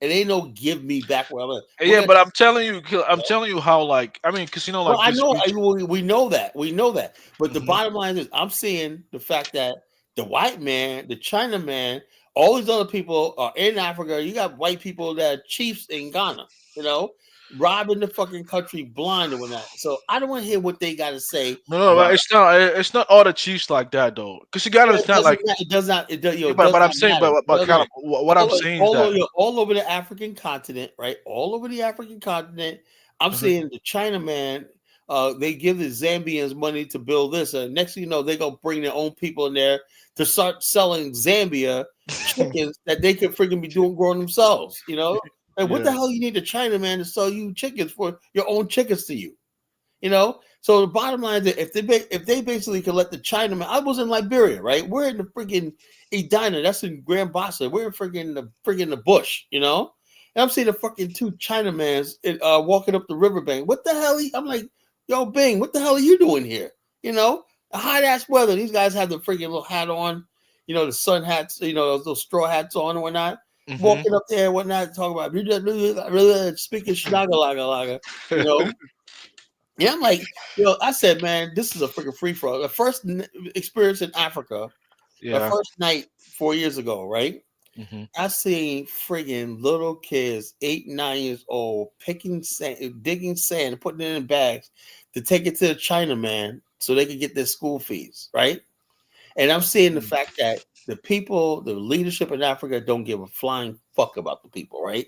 It ain't no give me back what I'm. We're Yeah, gonna. but I'm telling you how like I mean, cause Well, like I this know region. we know that but the Hmm. bottom line is I'm seeing the fact that the white man, the China man, all these other people are in Africa. You got white people that are chiefs in Ghana, you know, robbing the fucking country blind and whatnot. So I don't want to hear what they got to say No, about but us. it's not all the Chiefs like that though. Cause you gotta Well, it understand doesn't like matter. It does not. It does. yeah, It does but I'm not saying matter. It but doesn't kind of matter. what I'm saying is that All over the African continent, right? All over the African continent, I'm Mhm. seeing the China man. They give the Zambians money to build this, and next thing you know, they gonna bring their own people in there to start selling Zambia chickens that they could freaking be doing growing themselves. And what the yeah. hell you need a China man to sell you chickens for your own chickens to you? So the bottom line is that if they basically could let the Chinaman, I was in Liberia, right? We're in the freaking Edina, that's in Grand Bassa. We're in freaking the bush, And I'm seeing the fucking two Chinamans walking up the riverbank. What the hell? I'm like, yo, Bing, what the hell are you doing here? The hot ass weather. These guys have the freaking little hat on, the sun hats, those little straw hats on and whatnot. Hmm. Walking up there and whatnot, talking about really speaking schnaga you know. Yeah, I'm like, I said, man, this is a freaking free for all. The first experience in Africa, the Yeah. first night 4 years ago, right? Hmm. I seen friggin' little kids, 8, 9 years old, picking sand, digging sand, and putting it in bags to take it to the Chinaman so they could get their school fees, right? And I'm seeing the fact that the people, the leadership in Africa don't give a flying fuck about the people, right?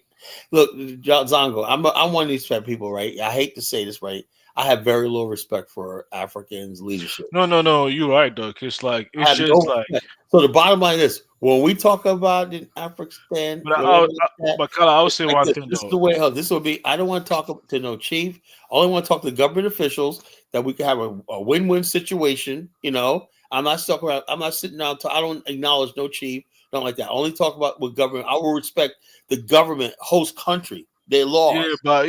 Look, Zongo, I'm one of these fat people, right? I hate to say this, right? I have very little respect for Africans' leadership. No, you're right though. Cause like I it's have no just like respect. So the bottom line is, when we talk about in Afghanistan, but whatever like that, but Kala, I would it's say like one this. thing This is though. the way. This will be. I don't want to talk to no chief. I only want to talk to government officials that we can have a win-win situation. I'm not talking about. I'm not sitting down. I don't acknowledge no chief. Nothing like that. I only talk about with government. I will respect the government, host country, their Yeah, laws. but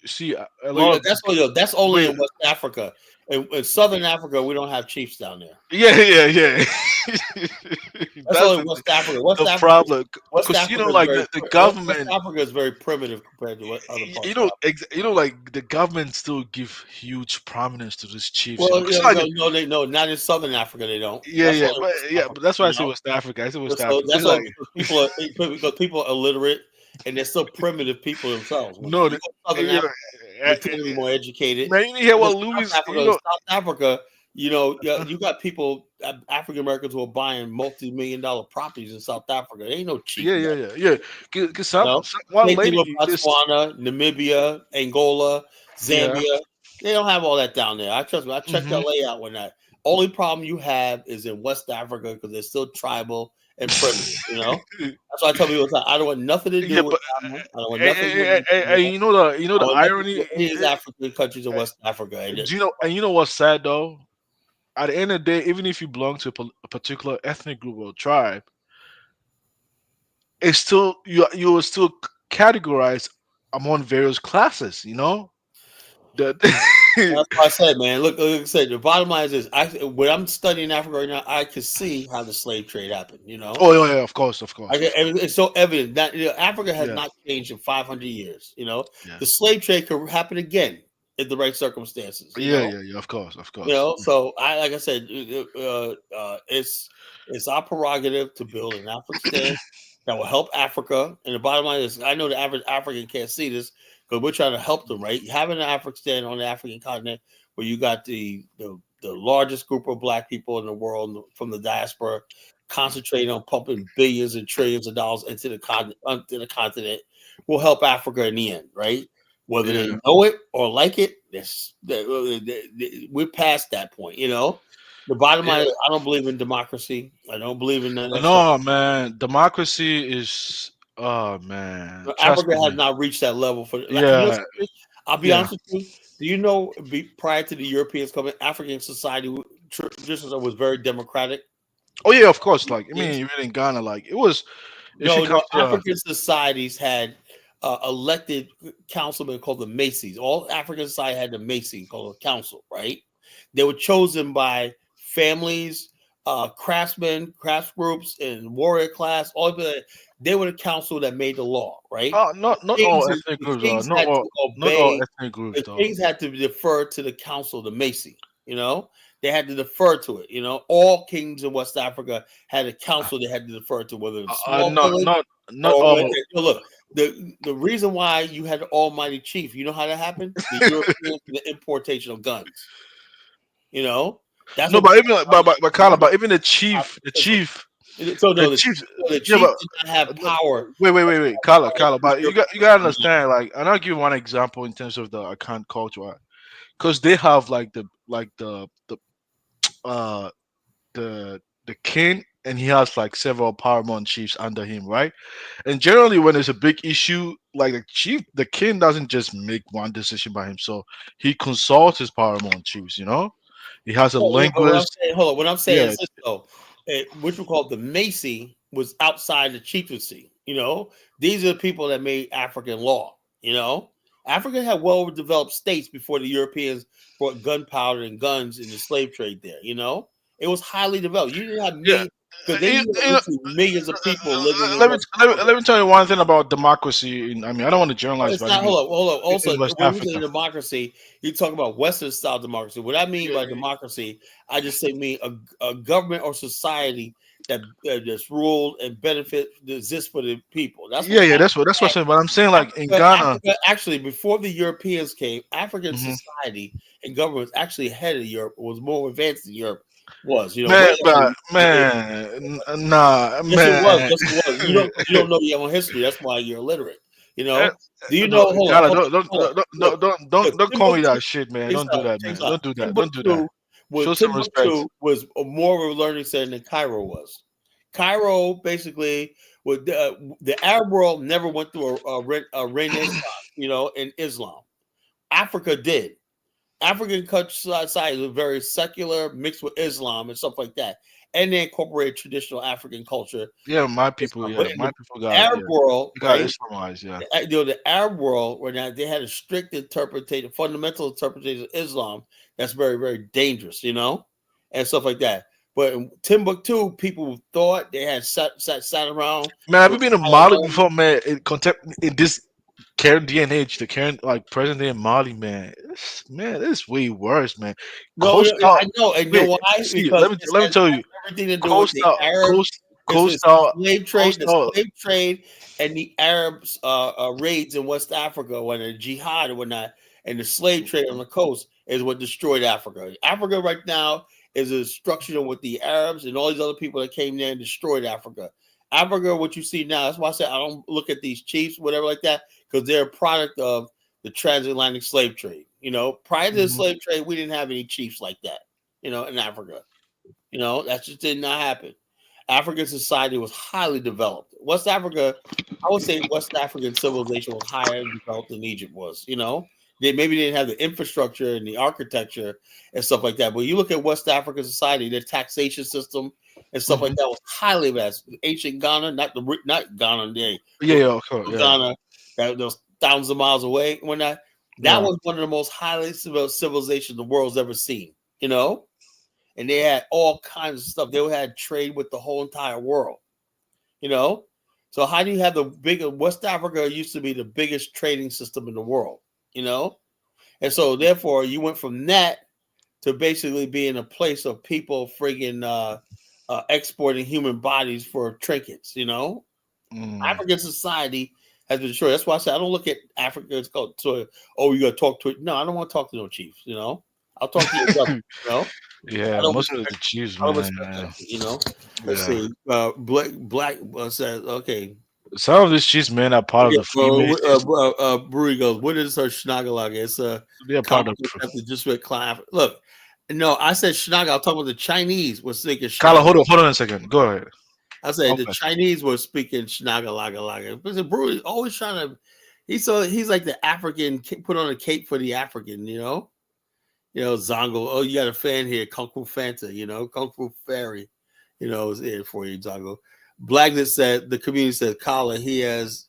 see a Well, lot of that's only wait, in West Africa. In Southern Africa, we don't have chiefs down there. yeah. That's That's only West Africa. the problem. West Because Africa is like very the West government, Africa is very primitive compared to what other parts of Africa. like the government still give huge prominence to these chiefs. Well, Because like no, they no, not in Southern Africa. They don't. That's only West but Africa. that's why I say West Africa. I say West So Africa. that's It's all like because people are illiterate and they're still primitive people themselves. no, You go to Southern Africa, we tend to be more educated. man, you hear You go what to Louis, South Africa, You got people, African Americans, who are buying multi-million-dollar properties in South Africa. They ain't no cheap. Yeah. Because No. one Same thing with lady just Botswana, Namibia, Angola, yeah. Zambia. They don't have all that down there. I trust me. I checked Hmm. LA out when that. Only problem you have is in West Africa because they're still tribal and primitive. That's why I tell people all the time, I don't want nothing to do Yeah, with but Ghana. I don't want nothing to do with Nigeria. you know I the want nothing to do irony. with any of these African countries in West Africa. Do you know? And you know what's sad though? At the end of the day, even if you belong to a particular ethnic group or tribe, it's still you are still categorized among various classes. You know that. That's what I said, man. Look, like I said, the bottom line is this: when I'm studying Africa right now, I can see how the slave trade happened. Oh yeah, of course, It's so evident that Africa has yeah, not changed in 500 years. yeah, The slave trade could happen again in the right circumstances. yeah, of course. So like I said, it's our prerogative to build an Afghanistan that will help Africa. And the bottom line is, I know the average African can't see this because we're trying to help them, right? Having an Afghanistan on the African continent where you got the largest group of black people in the world from the diaspora concentrating on pumping billions and trillions of dollars into the continent will help Africa in the end, right? Whether they Yeah. know it or like it, we're past that point. The bottom line is, I don't believe in democracy. I don't believe in none of that stuff. No, man, democracy is. Oh man, trust Africa has me. not reached that level for. Yeah, I'll be yeah. honest with you. Do you know, prior to the Europeans coming, African society traditions was very democratic. Oh yeah, of course. Like I mean, even in Ghana, like it was. If you come No. to African societies had elected councilmen called the Macies. All African society had the Macy called a council, right? They were chosen by families, craftsmen, crafts groups, and warrior class. All of that. They were the council that made the law, right? not all ethnic The groups, kings not had all to not all obey. ethnic groups The though. kings had to defer to the council, the Macy. They had to defer to it. All kings in West Africa had a council they had to defer to, whether it's a small village Not or all. look. The reason why you had the Almighty Chief, you know how that happened? The Europeans, the importation of guns. That's No, what. but even but Carla, but even So no, the chief. the Yeah, chief did not have no, power. wait, Carla, but you got to understand. Like, and I'll give you one example in terms of the account culture, because they have like uh the king, and he has like several paramount chiefs under him, right? And generally, when there's a big issue, like the king doesn't just make one decision by himself. He consults his paramount chiefs. He has a But what I'm linguist. saying, hold on. What I'm saying Yeah, is this, though, which we call the Macy was outside the chieftaincy. These are the people that made African law. Africa had well-developed states before the Europeans brought gunpowder and guns in the slave trade there. It was highly developed. You didn't have yeah. millions because then You, you had you know, literally millions of people living in let me West let me Africa. let me tell you one thing about democracy. I mean, I don't want to generalize, It's but I not. mean, Hold up. Also, in West when we say Africa. democracy, you talk about Western style democracy. What I mean Yeah, by democracy, I just say mean a government or society that's ruled and benefit that exists for the people. That's what yeah. Africa That's what I'm had. saying. But I'm saying like in Ghana. Africa, actually, before the Europeans came, African Mhm. society and government was actually ahead of Europe. Was more advanced than Europe was. Way Man, but ahead. nah, Yes, it was. man. Yes, it was. You don't know your own history. That's why you're illiterate. Eh, Do you know? no, Hold on, Ghana, hold on, hold on. Look, don't call me Timbuktu. that shit, man. Don't do that, man. Don't do that. Don't do that. Timbuktu Show some respect. was a more of a learning center than Cairo was. Cairo basically was the Arab world never went through a renaissance, in Islam. Africa did. African society was very secular, mixed with Islam and stuff like that, and they incorporated traditional African culture. Yeah, my people. But Yeah, in my the people got Arab world, got right? Islamized. Yeah. The Arab world, where now they had a strict interpretation, fundamental interpretation of Islam. That's very, very dangerous, and stuff like that. But in Timbuktu, people thought they had sat around Man, have you with been to Mali before, man? In this current day and age, the current like present day in Mali, man, it's way worse, man. no, Coastal, I know, and you wait, know why? see, Because it let me has tell you, everything to do with the coastal, Arab. It's coastal, the coastal. slave trade, and the Arabs raids in West Africa when the jihad and whatnot, and the slave trade on the coast is what destroyed Africa. Africa right now is a structure with the Arabs and all these other people that came there and destroyed Africa. Africa, what you see now, that's why I say I don't look at these chiefs, whatever like that, because they're a product of the transatlantic slave trade. Prior to the slave trade, we didn't have any chiefs like that, in Africa. That just did not happen. African society was highly developed. West Africa, I would say West African civilization was higher developed than Egypt was. They maybe didn't have the infrastructure and the architecture and stuff like that. But you look at West African society, their taxation system and stuff like that was highly advanced. Ancient Ghana, not Ghana, Ghana, that those thousands of miles away. That was one of the most highly civilizations the world's ever seen. And they had all kinds of stuff. They had trade with the whole entire world. So how do you have the bigger West Africa used to be the biggest trading system in the world, and so therefore you went from that to basically being a place of people friggin' exporting human bodies for trinkets. African society has been destroyed. That's why I said I don't look at Africa as called you gotta talk to it. No, I don't want to talk to no chiefs. I'll talk to your brother. Yeah, most of the chiefs, man. Let's see. Black says, okay. Some of these chiefs, man, are part of the female. Brewery goes, what is her Schnaggelaga? It's they're part of just with Clive. Look, no, I said Schnaggel. I'm talking about the Chinese was thinking Carla, hold on a second. Go ahead. I said the Chinese were speaking Schnaggelaga. But the brewery always trying to. He's like the African put on a cape for the African, Zongo. Oh, you got a fan here, Kung Fu Fanta, Kung Fu Fairy, is here for you, Zongo. Blackness said the community said, Kala, he's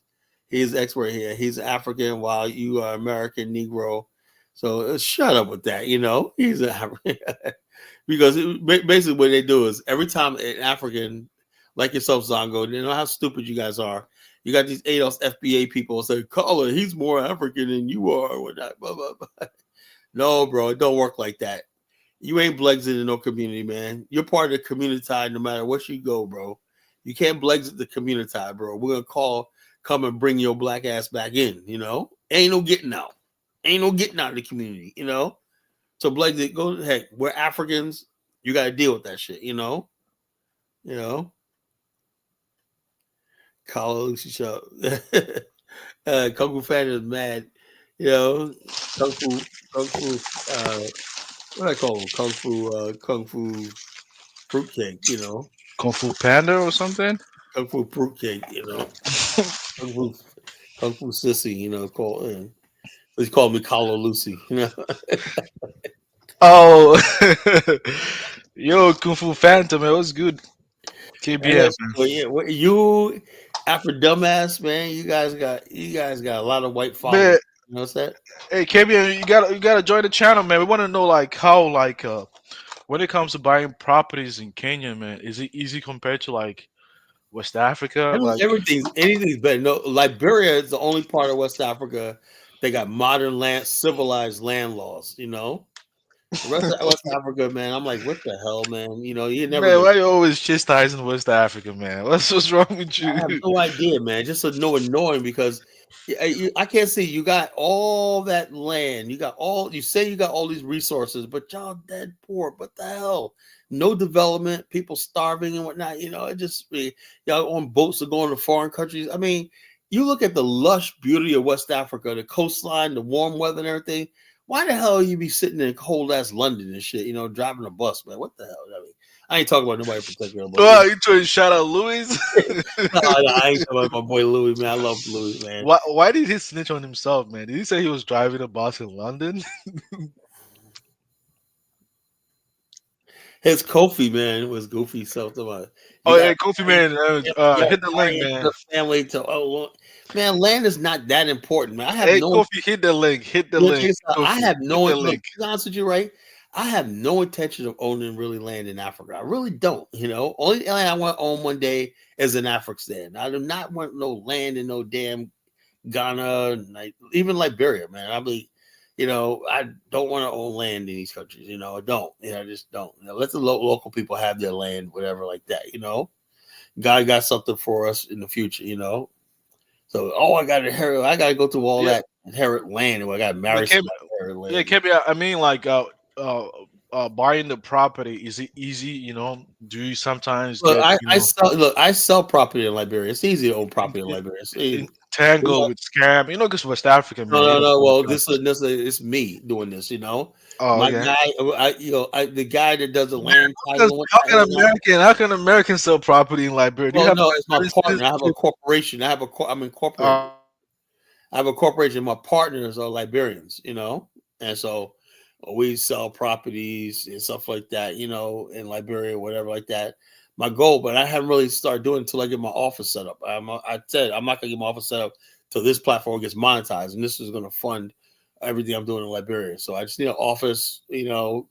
expert here. He's African while you are American Negro. So shut up with that, he's African. Because basically what they do is every time an African, like yourself, Zongo, you know how stupid you guys are. You got these ADOS FBA people say, Kala, he's more African than you are. Or whatnot, blah, blah, blah. No, bro, it don't work like that. You ain't Blexit in no community, man. You're part of the community no matter where you go, bro. You can't Blexit the community, bro. We're gonna come and bring your black ass back in, Ain't no getting out. Ain't no getting out of the community, So Blexit, go heck, we're Africans. You gotta deal with that shit, Call Lucy Show. Kung Fu Fan is mad. Kung Fu, what I call them? Kung Fu fruitcake, Kung Fu Panda or something? Kung Fu fruitcake, Kung Fu sissy, he's called me Carlo Lucy, Oh, yo, Kung Fu Phantom, man, what's good? KBF, man. You after dumbass, man, you guys got a lot of white followers. You know what's that? Hey, KBF, you gotta join the channel, man. We want to know how when it comes to buying properties in Kenya, man, is it easy compared to West Africa? Anything's better. No, Liberia is the only part of West Africa they got modern civilized land laws. The rest of West Africa, man, I'm like, what the hell, man? You never. Man, why you always chastising West Africa, man? What's wrong with you? I have no idea, man. Just annoying because I can't see. You got all that land. You say you got all these resources, but y'all dead poor. What the hell? No development. People starving and whatnot. It just y'all on boats to go into foreign countries. I mean, you look at the lush beauty of West Africa, the coastline, the warm weather, and everything. Why the hell you be sitting in cold ass London and shit? Driving a bus, man. What the hell? I mean, I ain't talking about nobody in particular. Oh, you trying to shout out Louis? No, I ain't talking about my boy Louis, man. I love Louis, man. Why did he snitch on himself, man? Did he say he was driving a bus in London? His Kofi, man, was goofy something about. Oh yeah, Kofi, man. Hit the link, man. The family man, land is not that important, man. Kofi, hit the link. Hit the link. I have no. To be honest with you, right? I have no intention of owning really land in Africa. I really don't. Only land I want to own one day is in Afghanistan. I do not want no land in no damn Ghana, even Liberia, man. I mean, I don't want to own land in these countries. I don't. I just don't. Let the local people have their land, whatever, like that. God got something for us in the future. So, I got to go through all that. inherit land, or I got But married can somebody inherit yeah, it land. can be. I mean, like buying the property. Is it easy? Do you sometimes Look, get I sell property in Liberia. It's easy to own property in Liberia. It's easy. entangled with scam? Because West African No, man, no, no. Well, like that. it's me doing this. Oh, My okay. guy, the guy that does the land title and How can whatnot. How can Americans sell property in Liberia? Do you Well, have no, it's my partner. I have a citizenship? corporation. I'm incorporated. I have a corporation. My partners are Liberians. And so we sell properties and stuff like that. In Liberia, whatever like that. My goal, but I haven't really started doing it until I get my office set up. I said I'm not gonna get my office set up till this platform gets monetized, and this is gonna fund everything I'm doing in Liberia. So I just need an office,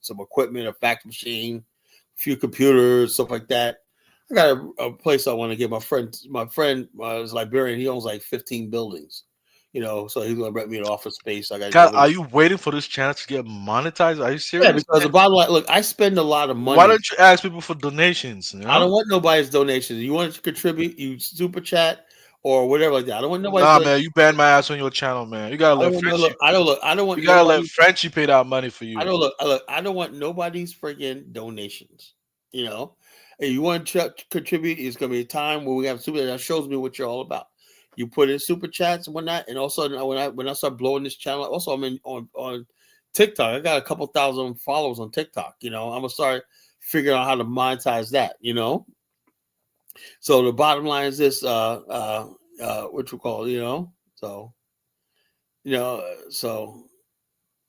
some equipment, a fax machine, a few computers, stuff like that. I got a place I want to get. My friend is Liberian. He owns like 15 buildings, so he's gonna rent me an office space. I got to God, go in. are you waiting for this channel to get monetized? Are you Yeah, serious? because the bottom line, look, I spend a lot of Why money. don't you ask people for donations? I don't want nobody's donations. You want to contribute, you super chat or whatever like that. I don't want nobody's Nah, donation. man, you banned my ass on your channel, man. You gotta I don't let want no Frenchie. look. I don't look. I don't want You gotta let nobody. Frenchie pay that money for I you. don't look. I don't want nobody's freaking donations. You know, and you want to contribute? It's gonna be a time where we have super. That shows me what you're all about. You put in super chats and whatnot, and also when I start blowing this channel, also I'm in on TikTok. I got a couple thousand followers on TikTok. I'm gonna start figuring out how to monetize that. So the bottom line is this: what you call, so you know, so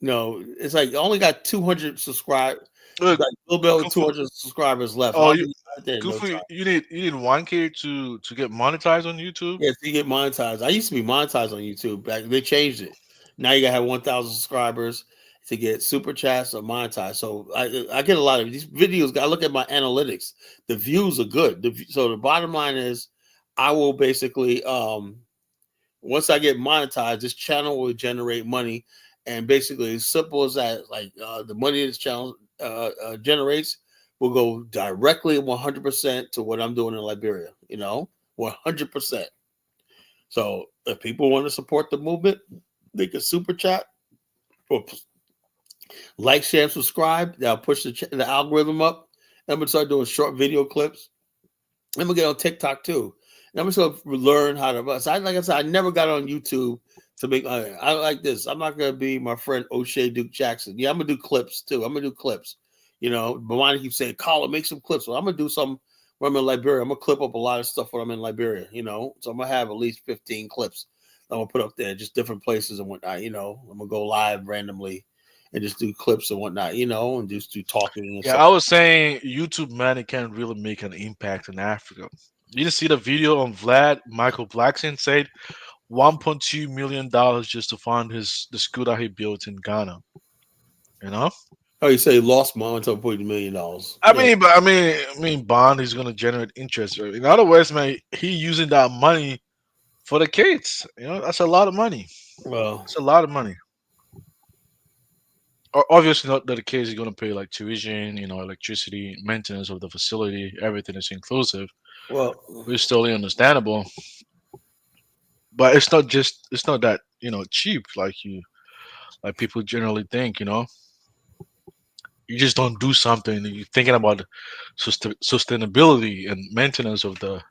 it's like I only got 200 subscribers, Look, like a little bit over Kufu. 200 subscribers left. Oh, I'll you be out there in no Kufu, time. you need 1K to get monetized on YouTube. Yeah, to get monetized. I used to be monetized on YouTube. They changed it. Now you gotta have 1,000 subscribers to get super chats or monetized. So I get a lot of these videos. I look at my analytics. The views are good. So the bottom line is, I will basically once I get monetized, this channel will generate money, and basically as simple as that, like the money this channel generates will go directly 100% to what I'm doing in Liberia. 100%. So if people want to support the movement, they can super chat or like, share, and subscribe. That'll push the algorithm up. I'm gonna start doing short video clips. I'm gonna get on TikTok too. And I'm just gonna learn how to. So like I said, I never got on YouTube to make. I like this. I'm not gonna be my friend O'Shea Duke Jackson. Yeah, I'm gonna do clips too. I'm gonna do clips. Bawani keeps saying, "Colin, make some clips." Well, I'm gonna do some when I'm in Liberia. I'm gonna clip up a lot of stuff when I'm in Liberia. So I'm gonna have at least 15 clips I'm gonna put up there, just different places and whatnot. I'm gonna go live randomly and just do clips and whatnot. And just do talking and Yeah, stuff. I was saying YouTube money can really make an impact in Africa. You didn't see the video on Vlad Michael Blackson said $1.2 million just to fund the school that he built in Ghana. You know, Oh, you say he lost money until $40 million. I Yeah. mean, but bond is gonna generate interest. Right? In other words, man, he using that money for the kids. That's a lot of money. Well, It's a lot of money. Obviously, not that the kids is gonna pay like tuition, electricity, maintenance of the facility, everything is inclusive. well, It's totally understandable. But it's not that cheap like people generally think. You just don't do something. You're thinking about sustainability and maintenance of the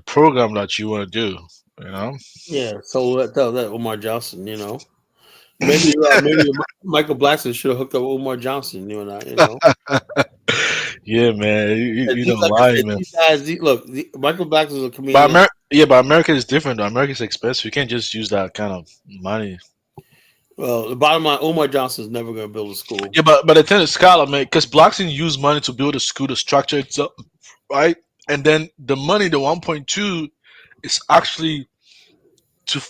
program that you want to do. You know. yeah. So tell that Omar Johnson. Maybe Michael Blackson should have hooked up with Omar Johnson. You and I. Yeah, man. You These, don't like I lie, said, man. these guys. Look, Michael Blackson is a But comedian. America is different. Though. America is expensive. You can't just use that kind of money. Well, the bottom line, Omar Johnson is never going to build a school. Yeah, but the thing is, Scala, man, because Blackson used money to build a school, to structure itself, right? And then the money, the 1.2, is actually to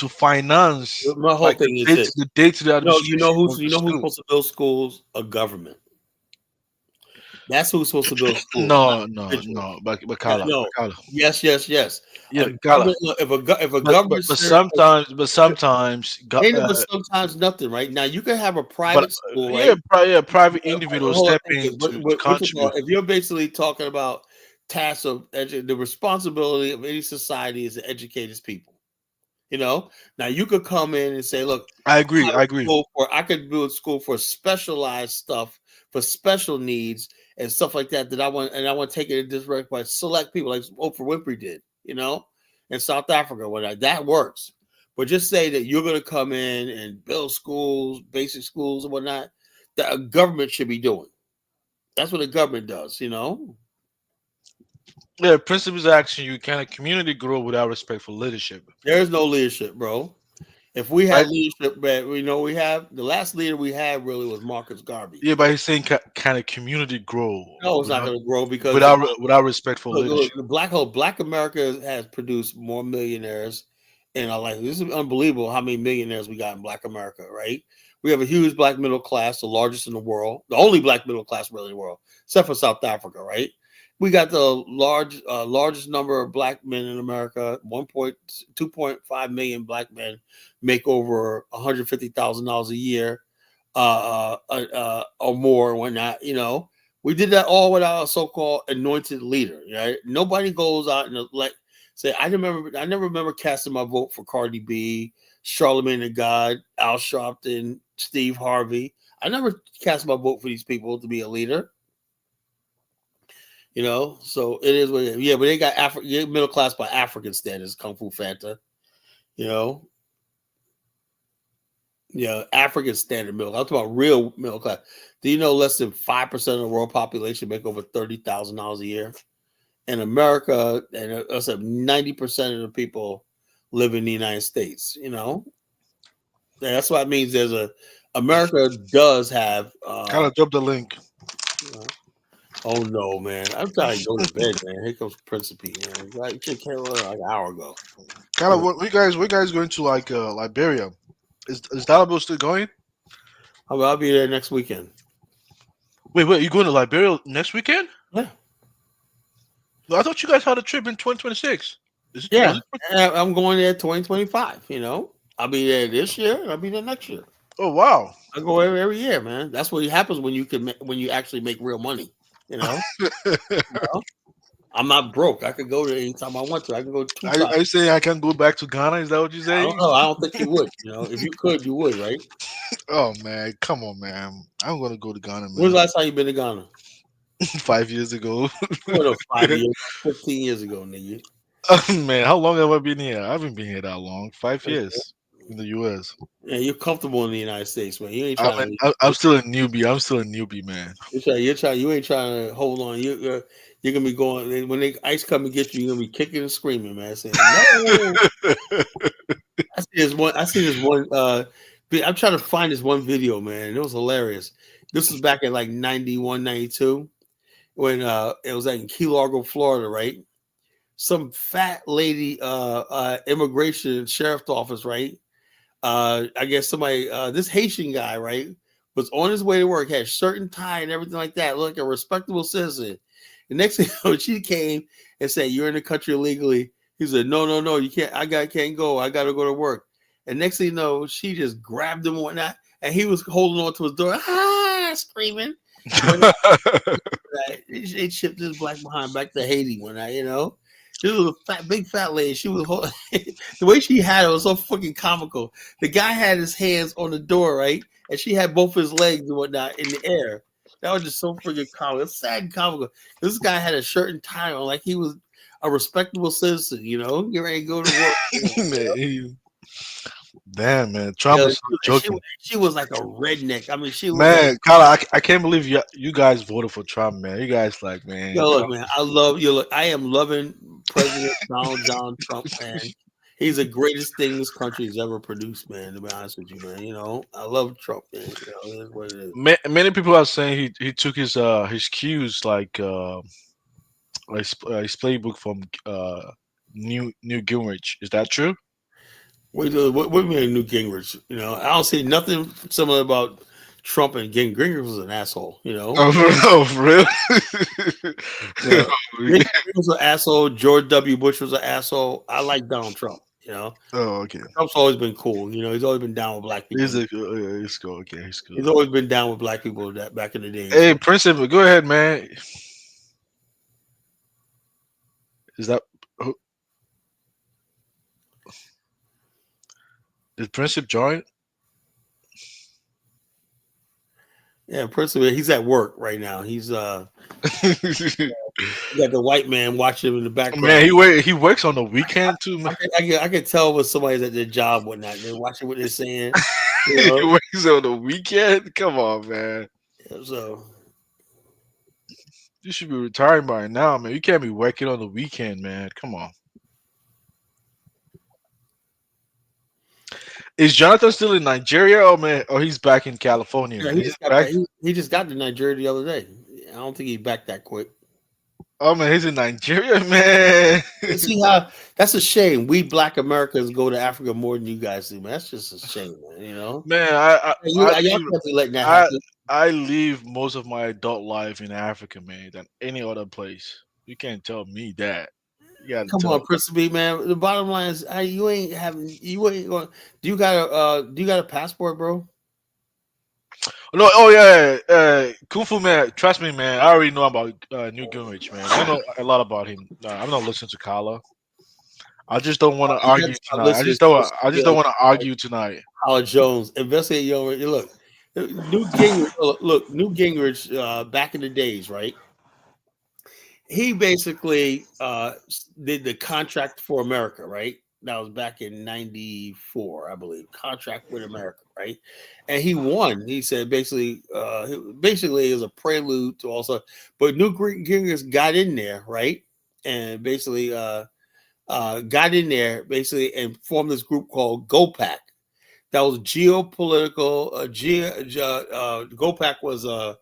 finance My whole like thing is this. the day-to-day No, you know administration who's of the you know who's school. supposed to build schools? A government. That's who's supposed to build schools, not No, no, individuals. no, but Yeah, Kala, no. Kala. Yes, yes, yes. Yeah, A Kala. government. Look, if a But government sometimes, ain't but sometimes nothing, right? Now you can have a but private school, right? private individuals Hold on, step in to what you call, contribute. if you're basically talking about tasks of the responsibility of any society is to educate its people. Now you could come in and say, look, I agree. I agree. I could build school for specialized stuff, for special needs and stuff like that. That I want to take it in this direction by select people like Oprah Winfrey did, in South Africa. That works. But just say that you're going to come in and build schools, basic schools and whatnot, that a government should be doing. That's what a government does, Yeah, principles action. You can a community grow without respect for leadership. There's no leadership, bro. If we had Right? leadership, but we have the last leader we had really was Marcus Garvey. Yeah, but he's saying can a community grow No, it's not going to grow because without respect for leadership. the Black America has produced more millionaires in our life. This is unbelievable how many millionaires we got in Black America, right? We have a huge black middle class, the largest in the world, the only black middle class really in the world, except for South Africa, right? We got the largest number of black men in America. 2.5 million black men make over $150,000 a year, or more, or whatnot. We did that all without a so-called anointed leader. Right? Nobody goes out and say, I never remember casting my vote for Cardi B, Charlamagne the God, Al Sharpton, Steve Harvey. I never cast my vote for these people to be a leader. So it is what it is. Yeah, but they got middle class by African standards, Kung Fu Fanta. African standard middle. I'm talking about real middle class. Do you know less than 5% of the world population make over $30,000 a year? In America, and I said 90% of the people live in the United States. That's what it means. America does have. Kind of drop the link. Oh no, man! I'm trying to go to bed, man. Here comes Principe, man. Like you came like an hour ago. Kind of. We guys going to Liberia? Is Dalabo still going? I'll be there next weekend. Wait, you going to Liberia next weekend? Yeah. I thought you guys had a trip in 2026. Yeah, I'm going there 2025. I'll be there this year and I'll be there next year. Oh wow! I go every year, man. That's what happens when you actually make real money. I'm not broke. I could go there anytime I want to. I can go 2 times. Are you saying I can go back to Ghana? Is that what you're saying? I don't know. I don't think you would. If you could, you would, right? Oh man, come on, man. I'm gonna go to Ghana, man. When's the last time you been to Ghana? 5 years ago. 5 years, 15 years ago, nigga. Oh, man, how long have I been here? I haven't been here that long. 5 years in the U.S. Yeah, you're comfortable in the United States, man. You ain't trying. I'm still a newbie, man. You ain't trying to hold on. You're gonna be going when they ICE come and get you. You're gonna be kicking and screaming, man. Saying no. I see this one. I'm trying to find this one video, man. It was hilarious. This was back in like 91, 92, when it was like in Key Largo, Florida, right? Some fat lady, immigration sheriff's office, right? I guess somebody, this Haitian guy, right, was on his way to work, had shirt and tie and everything like that, looked like a respectable citizen. The next thing you know, she came and said, "You're in the country illegally." He said, "No, you can't. Can't go. I got to go to work." And next thing you know, she just grabbed him and whatnot, and he was holding on to his door, screaming. They shipped his black behind back to Haiti when This was a big fat lady. She was the way she had it was so fucking comical. The guy had his hands on the door, right, and she had both his legs and whatnot in the air. That was just so freaking comical. It's sad and comical. This guy had a shirt and tie on, like he was a respectable citizen. Get ready to go to work. Damn, man, Trump is joking. She was like a redneck. I mean, she was. Man, Kyle, I can't believe you guys voted for Trump, man. You guys man. Yo, look, man, I love you. Look, I am loving President Donald John Trump, man. He's the greatest thing this country has ever produced, man. To be honest with you, man. I love Trump, man. That's what it is. Many people are saying he took his cues like his playbook from New Gingrich. Is that true? What do you mean, Newt Gingrich? I don't see nothing similar about Trump and Gingrich. Gingrich was an asshole. Oh, really? Gingrich was an asshole. George W. Bush was an asshole. I like Donald Trump. Oh, okay. Trump's always been cool. He's always been down with black people. He's cool. Okay, he's cool. He's always been down with black people back in the day. Hey, Principal, go ahead, man. Is that? Did Princip join? Yeah, personally, he's at work right now. He's you got the white man watching him in the Man, background. he works on the weekend too, man. I can tell when somebody's at their job, whatnot. They're watching what they're saying. You He know, works on the weekend. Come on, man. yeah, so You should be retiring by now, man. You can't be working on the weekend, man. Come on. Is Jonathan still in Nigeria, or man, or he's back in California, yeah, man? Is he back? he just got to Nigeria the other day. I don't think he's back that quick. Oh man, he's in Nigeria, man. You see how that's a shame. We Black Americans go to Africa more than you guys do, man. That's just a shame, man. You know, Man, y'all can't be letting that I happen. I live most of my adult life in Africa, man, than any other place. You can't tell me that. You gotta Come tell. on, Prince B, man. The bottom line is, you ain't having, you ain't going. Do you got a passport, bro? No, oh yeah, Kung Fu man. Trust me, man. I already know about New Gingrich, man. I know a lot about him. I'm not listening to Kala. I just don't want to You got to argue start tonight. listening I just don't want to argue tonight. Howard Jones. Investigate your look. Newt Gingrich. Look, Newt Gingrich. Back in the days, right? He basically did the contract for America, right? That was back in '94, I believe. Contract with America, right? And he won. He said basically it was a prelude to also, but Newt Gingrich got in there, right? And basically got in there basically and formed this group called GOPAC. That was geopolitical. GOPAC was a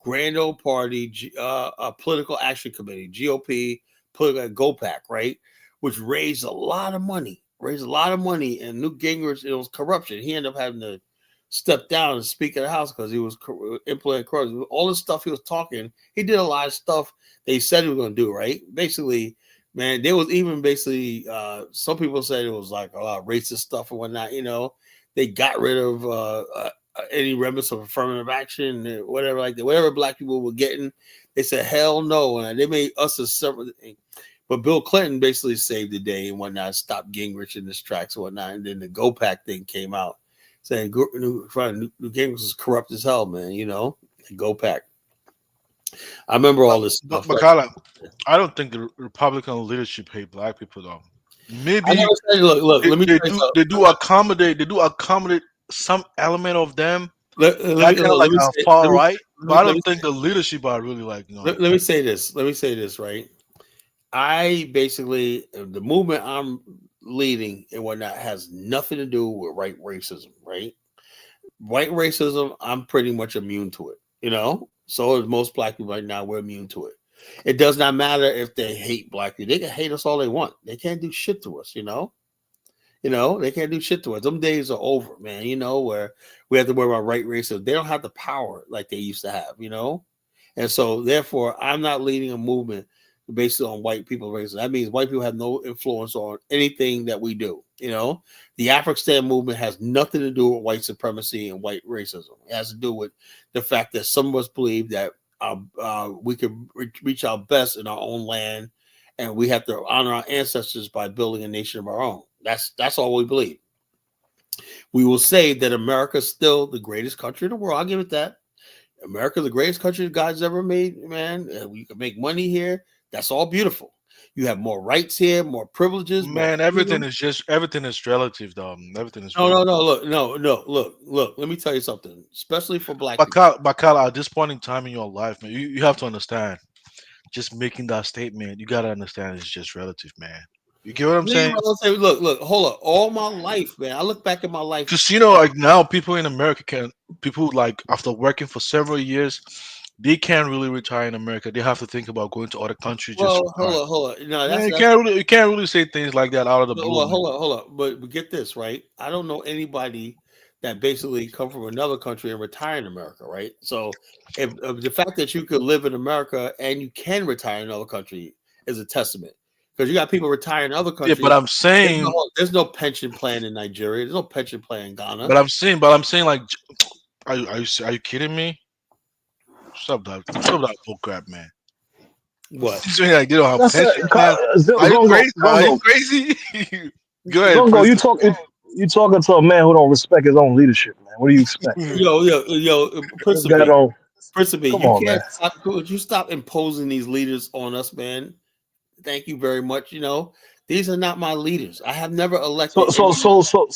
Grand Old Party, a political action committee, GOP, political GOPAC, right? Which raised a lot of money, and Newt Gingrich, it was corruption. He ended up having to step down and speak at the House because he was implementing corruption. All the stuff he was talking, he did a lot of stuff they said he was going to do, right? Basically, man, there was even basically, some people said it was like a lot of racist stuff and whatnot, you know. They got rid of any remnants of affirmative action, whatever like that, whatever black people were getting. They said hell no, and they made us a separate thing. But Bill Clinton basically saved the day and whatnot, stopped Gingrich in his tracks and whatnot, and then the GOPAC thing came out saying Newt Gingrich was corrupt as hell, man. You know, the GOPAC. I remember all this stuff. But Kala, I don't think the Republican leadership hate black people though. Maybe look. Let me they do accommodate some element of them. That kind of like a far right, but I don't think the leadership are really like. You know, let me say this. Let me say this, right? I basically the movement I'm leading and whatnot has nothing to do with white racism, right? White racism, I'm pretty much immune to it. You know, so is most black people right now. We're immune to it. It does not matter if they hate black people. They can hate us all they want. They can't do shit to us, you know? They can't do shit to us. Them days are over, man, you know, where we have to worry about right racism. They don't have the power like they used to have, you know? And so, therefore, I'm not leading a movement based on white people racism. That means white people have no influence on anything that we do, you know? The Afghanistan movement has nothing to do with white supremacy and white racism. It has to do with the fact that some of us believe that we could reach our best in our own land, and we have to honor our ancestors by building a nation of our own. That's all we believe. We will say that America is still the greatest country in the world. I'll give it that. America is the greatest country God's ever made, man. We can make money here. That's all beautiful. You have more rights here, more privileges. Man, everything is relative, though. Everything is no. Look. Let me tell you something, especially for black people. Bakala, at this point in time in your life, man, you have to understand. Just making that statement, you gotta understand it's just relative, man. You get what I'm saying? Look, hold up. All my life, man. I look back at my life. Because like now, people in America people like after working for several years, they can't really retire in America. They have to think about going to other countries. Well, hold on. No, you can't really say things like that out of the blue. Hold on. But get this right. I don't know anybody that basically come from another country and retire in America, right? So, if the fact that you could live in America and you can retire in another country is a testament. Because you got people retiring in other countries. Yeah, but I'm saying there's no pension plan in Nigeria. There's no pension plan in Ghana. But I'm saying, like, are you kidding me? Stop that bullcrap, man. What? You saying like they don't have pension plan? Are you crazy? Go ahead. Zongo, you talking? You talking to a man who don't respect his own leadership, man. What do you expect? This Prince of guy B, don't. Prince of B, Come you on, man. can't stop. Could you stop imposing these leaders on us, man? Thank you very much. These are not my leaders. I have never So elected so any. so so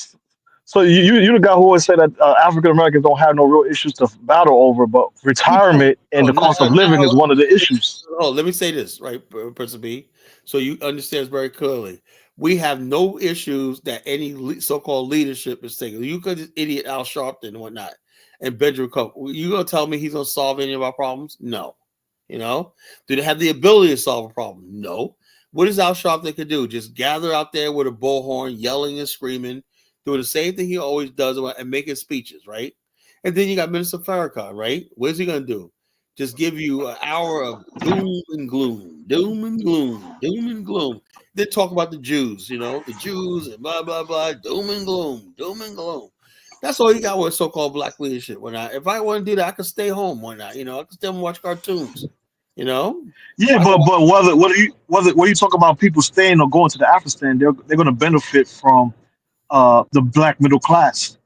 so you the guy who always say that African Americans don't have no real issues to battle over, but We don't. retirement and No, the cost of living is one of the issues. let me say this, right, Prince B, so you understand very clearly. We have no issues that any so-called leadership is taking. You could idiot Al Sharpton and whatnot, and Benjamin Cook. You gonna tell me he's gonna solve any of our problems? No. Do they have the ability to solve a problem? No. What is Al Sharpton could do? Just gather out there with a bullhorn, yelling and screaming, doing the same thing he always does, and making speeches, right? And then you got Minister Farrakhan, right? What is he gonna do? Just give you an hour of doom and gloom, doom and gloom, doom and gloom. Then talk about the Jews, the Jews and blah blah blah, doom and gloom, doom and gloom. That's all you got with so-called black leadership. If I want to do that, I could stay home. Why not? I could stay home and watch cartoons. Yeah, Why but whether you talk about people staying or going to the Afghanistan, they're going to benefit from the black middle class.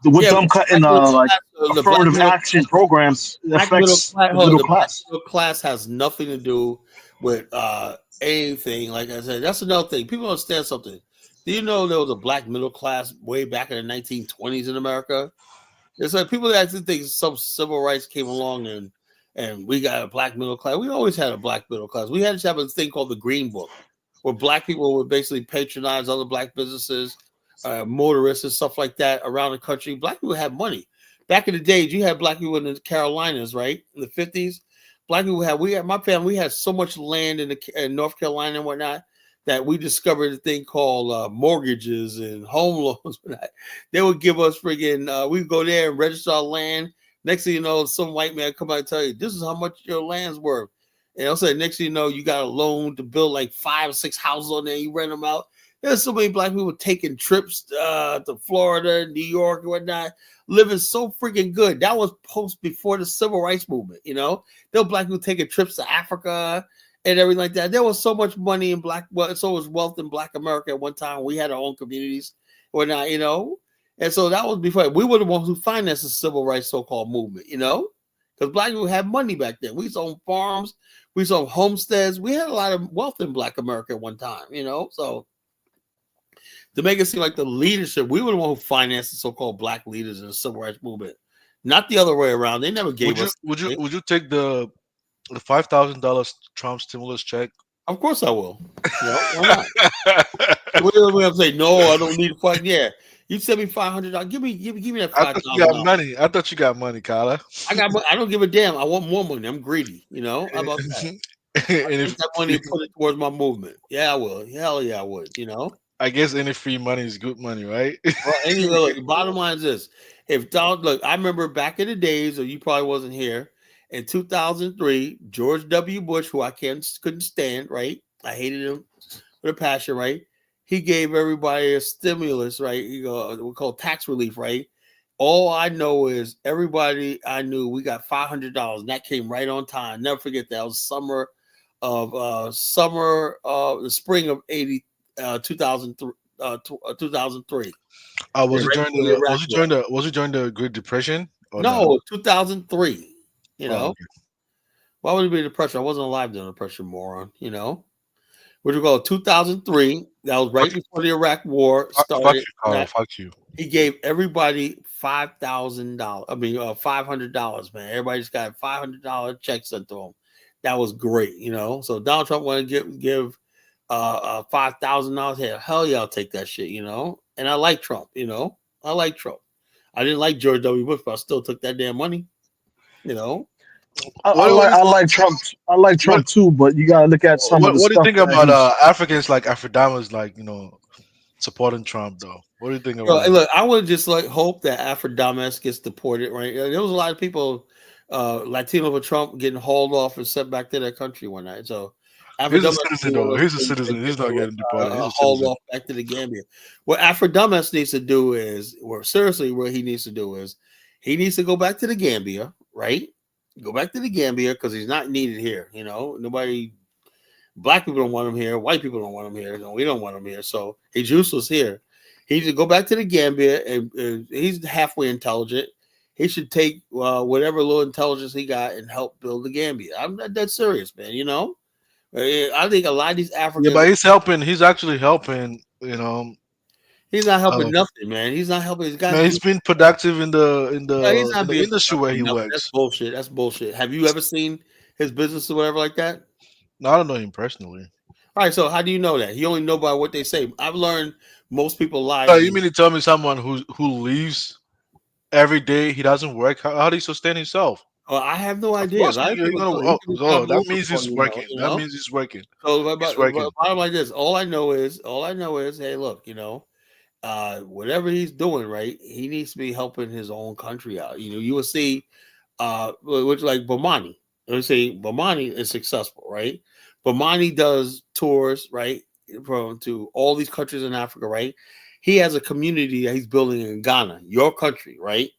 With Yeah, but them cutting like the black affirmative middle action programs, it black middle affects class, the hold on, middle the black class. middle class has nothing to do with anything. Like I said, that's another thing. People don't understand something. Do you know there was a black middle class way back in the 1920s in America? It's like people that actually think some civil rights came along and we got a black middle class. We always had a black middle class. We had to have a thing called the Green Book, where black people would basically patronize other black businesses, motorists and stuff like that around the country. Black people had money. Back in the days, you had black people in the Carolinas, right? In the 50s, black people my family, we had so much land in North Carolina and whatnot that we discovered a thing called mortgages and home loans. They would give us friggin' we'd go there and register our land. Next thing you know, some white man come out and tell you, this is how much your land's worth. And also, next thing you know, you got a loan to build like 5 or 6 houses on there. You rent them out. There's so many black people taking trips to Florida, New York, and whatnot, living so freaking good. That was before the civil rights movement. There were black people taking trips to Africa and everything like that. There was so much money in so much wealth in Black America at one time. We had our own communities, whatnot, and so that was before we were the ones who financed the civil rights so-called movement, because black people had money back then. We used to own farms, we used to own homesteads. We had a lot of wealth in Black America at one time, so to make it seem like the leadership, we were the one who financed the so-called black leaders in the civil rights movement, not the other way around. They never gave us. Would you take the $5,000 Trump stimulus check? Of course I will. Why not? What do I'm saying? No, I don't need $5. Yeah, you send me $500. Give me that $5,000. I thought you got money, Kyla. I don't give a damn. I want more money. I'm greedy. How about that? I take that money and put it towards my movement. Yeah, I will. Hell yeah, I would. I guess any free money is good money, right? Well, anyway, the bottom line is this: I remember back in the days, or you probably wasn't here. In 2003, George W. Bush, who I couldn't stand, right? I hated him with a passion, right? He gave everybody a stimulus, right? We call tax relief, right? All I know is everybody I knew, we got $500, and that came right on time. Never forget that. It was the spring of 2003. 2003. Was it during the Great Depression? Or No, 2003. Oh, okay. Why would it be depression? I wasn't alive during the depression, moron. What do you call it? 2003? That was right before the Iraq War started. Fuck you, Carl. Fuck you. He gave everybody $5,000. I mean, $500, man. Everybody just got a $500 check sent to them. That was great, So Donald Trump wanted to give $5,000. Hell yeah, I'll take that shit, And I like Trump, I like Trump. I didn't like George W. Bush, but I still took that damn money, I like Trump. I like Trump too, but you gotta look at some of the What do stuff. you think about Africans like Afrodamas, supporting Trump though? What do you think about? Look, I would just hope that Afrodamas gets deported. Right, there was a lot of people, Latino for Trump, getting hauled off and sent back to their country one night. So he's a citizen, though. He's a citizen. He's not getting deported. He's a hauled off back to the Gambia. What Afrodamas needs to do is, what he needs to do is, he needs to go back to the Gambia, right? Go back to the Gambia because he's not needed here. Nobody, black people don't want him here. White people don't want him here. No, we don't want him here. So he's useless here. He should go back to the Gambia, and he's halfway intelligent. He should take whatever little intelligence he got and help build the Gambia. I'm not that serious, man. I think a lot of these Yeah, Africans, but he's helping. He's actually helping. he's not helping Uh, nothing, man. He's not helping. He's got. man, he's been productive in the He's not being industry where productive he enough. That's works. bullshit. That's bullshit. Have you ever seen his business or whatever like that? No, I don't know him personally. All right. So how do you know that? You only know by what they say. I've learned most people lie. You mean to tell me someone who leaves every day? He doesn't work. How do he sustain himself? Oh, I have no Of idea. course, I you're people gonna. he can Oh, travel that over means for he's you working. you That know. means he's working. So, He's working. bottom like this, all I know is, hey, look, whatever he's doing, right, he needs to be helping his own country out. You will see, which like Bomani. Let's say Bomani is successful, right? Bomani does tours, right, to all these countries in Africa, right? He has a community that he's building in Ghana, your country, right?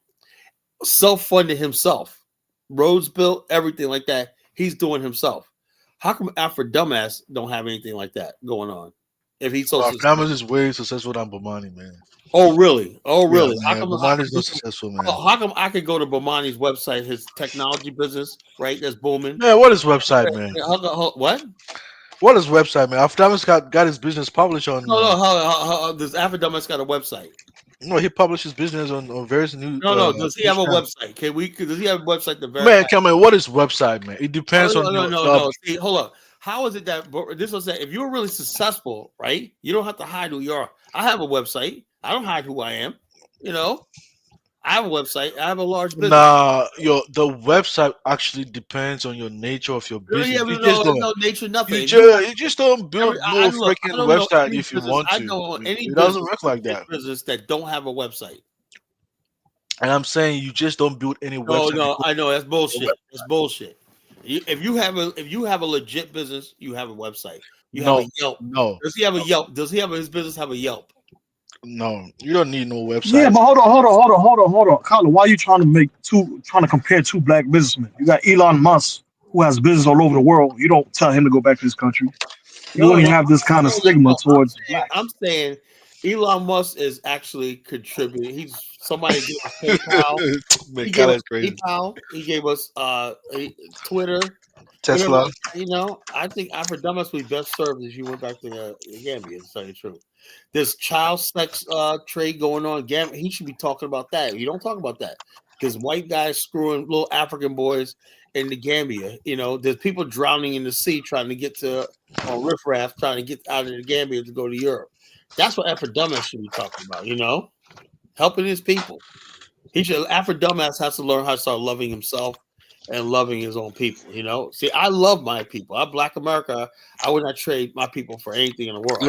Self-funded himself, roads built, everything like that. He's doing himself. How come Afro dumbass don't have anything like that going on? If he's so successful. Thomas is way successful than Bomani, man. Oh really? Oh Yeah, really? man. Bomani's not successful, man. How come I could go to Bomani's website, his technology business, right? That's booming. Man, what is website, man? What? What is website, man? After Thomas got his business published on. No. How does Afro dumbass got a website? No, he publishes business on various new. No. Does he have a channels. website? Does he have a website to verify? Man, come on. What is website, man? It depends on your. No. See, hold on. How is it that this was that if you're really successful, right? You don't have to hide who you are. I have a website. I don't hide who I am. I have a website. I have a large business. Nah, the website actually depends on your nature of your business. Yeah, no nature, nothing. You just don't build I freaking don't know website any if you business- want I to. know any It doesn't business- work like that. Business that don't have a website. And I'm saying you just don't build any website. No, I know that's bullshit. That's bullshit. If you have a legit business, you have a website. You have a Yelp. No. Does he have a Yelp? Does he have his business have a Yelp? No, you don't need no website. Yeah, but hold on. Colin, why are you trying to compare two black businessmen? You got Elon Musk, who has business all over the world. You don't tell him to go back to his country. You only have this kind of stigma towards blacks. I'm saying Elon Musk is actually contributing. He's somebody gave us PayPal. Man, He gave us crazy. PayPal. He gave us Twitter. Tesla. I think Afro dumbass would be best served if you went back to the Gambia, to tell you the truth. There's child sex trade going on. Gambia, he should be talking about that. You don't talk about that. There's white guys screwing little African boys in the Gambia. There's people drowning in the sea trying to get to on riffraff, trying to get out of the Gambia to go to Europe. That's what Afro dumbass should be talking about. Helping his people. Afro dumbass has to learn how to start loving himself and loving his own people. See, I love my people. I'm Black America. I would not trade my people for anything in the world.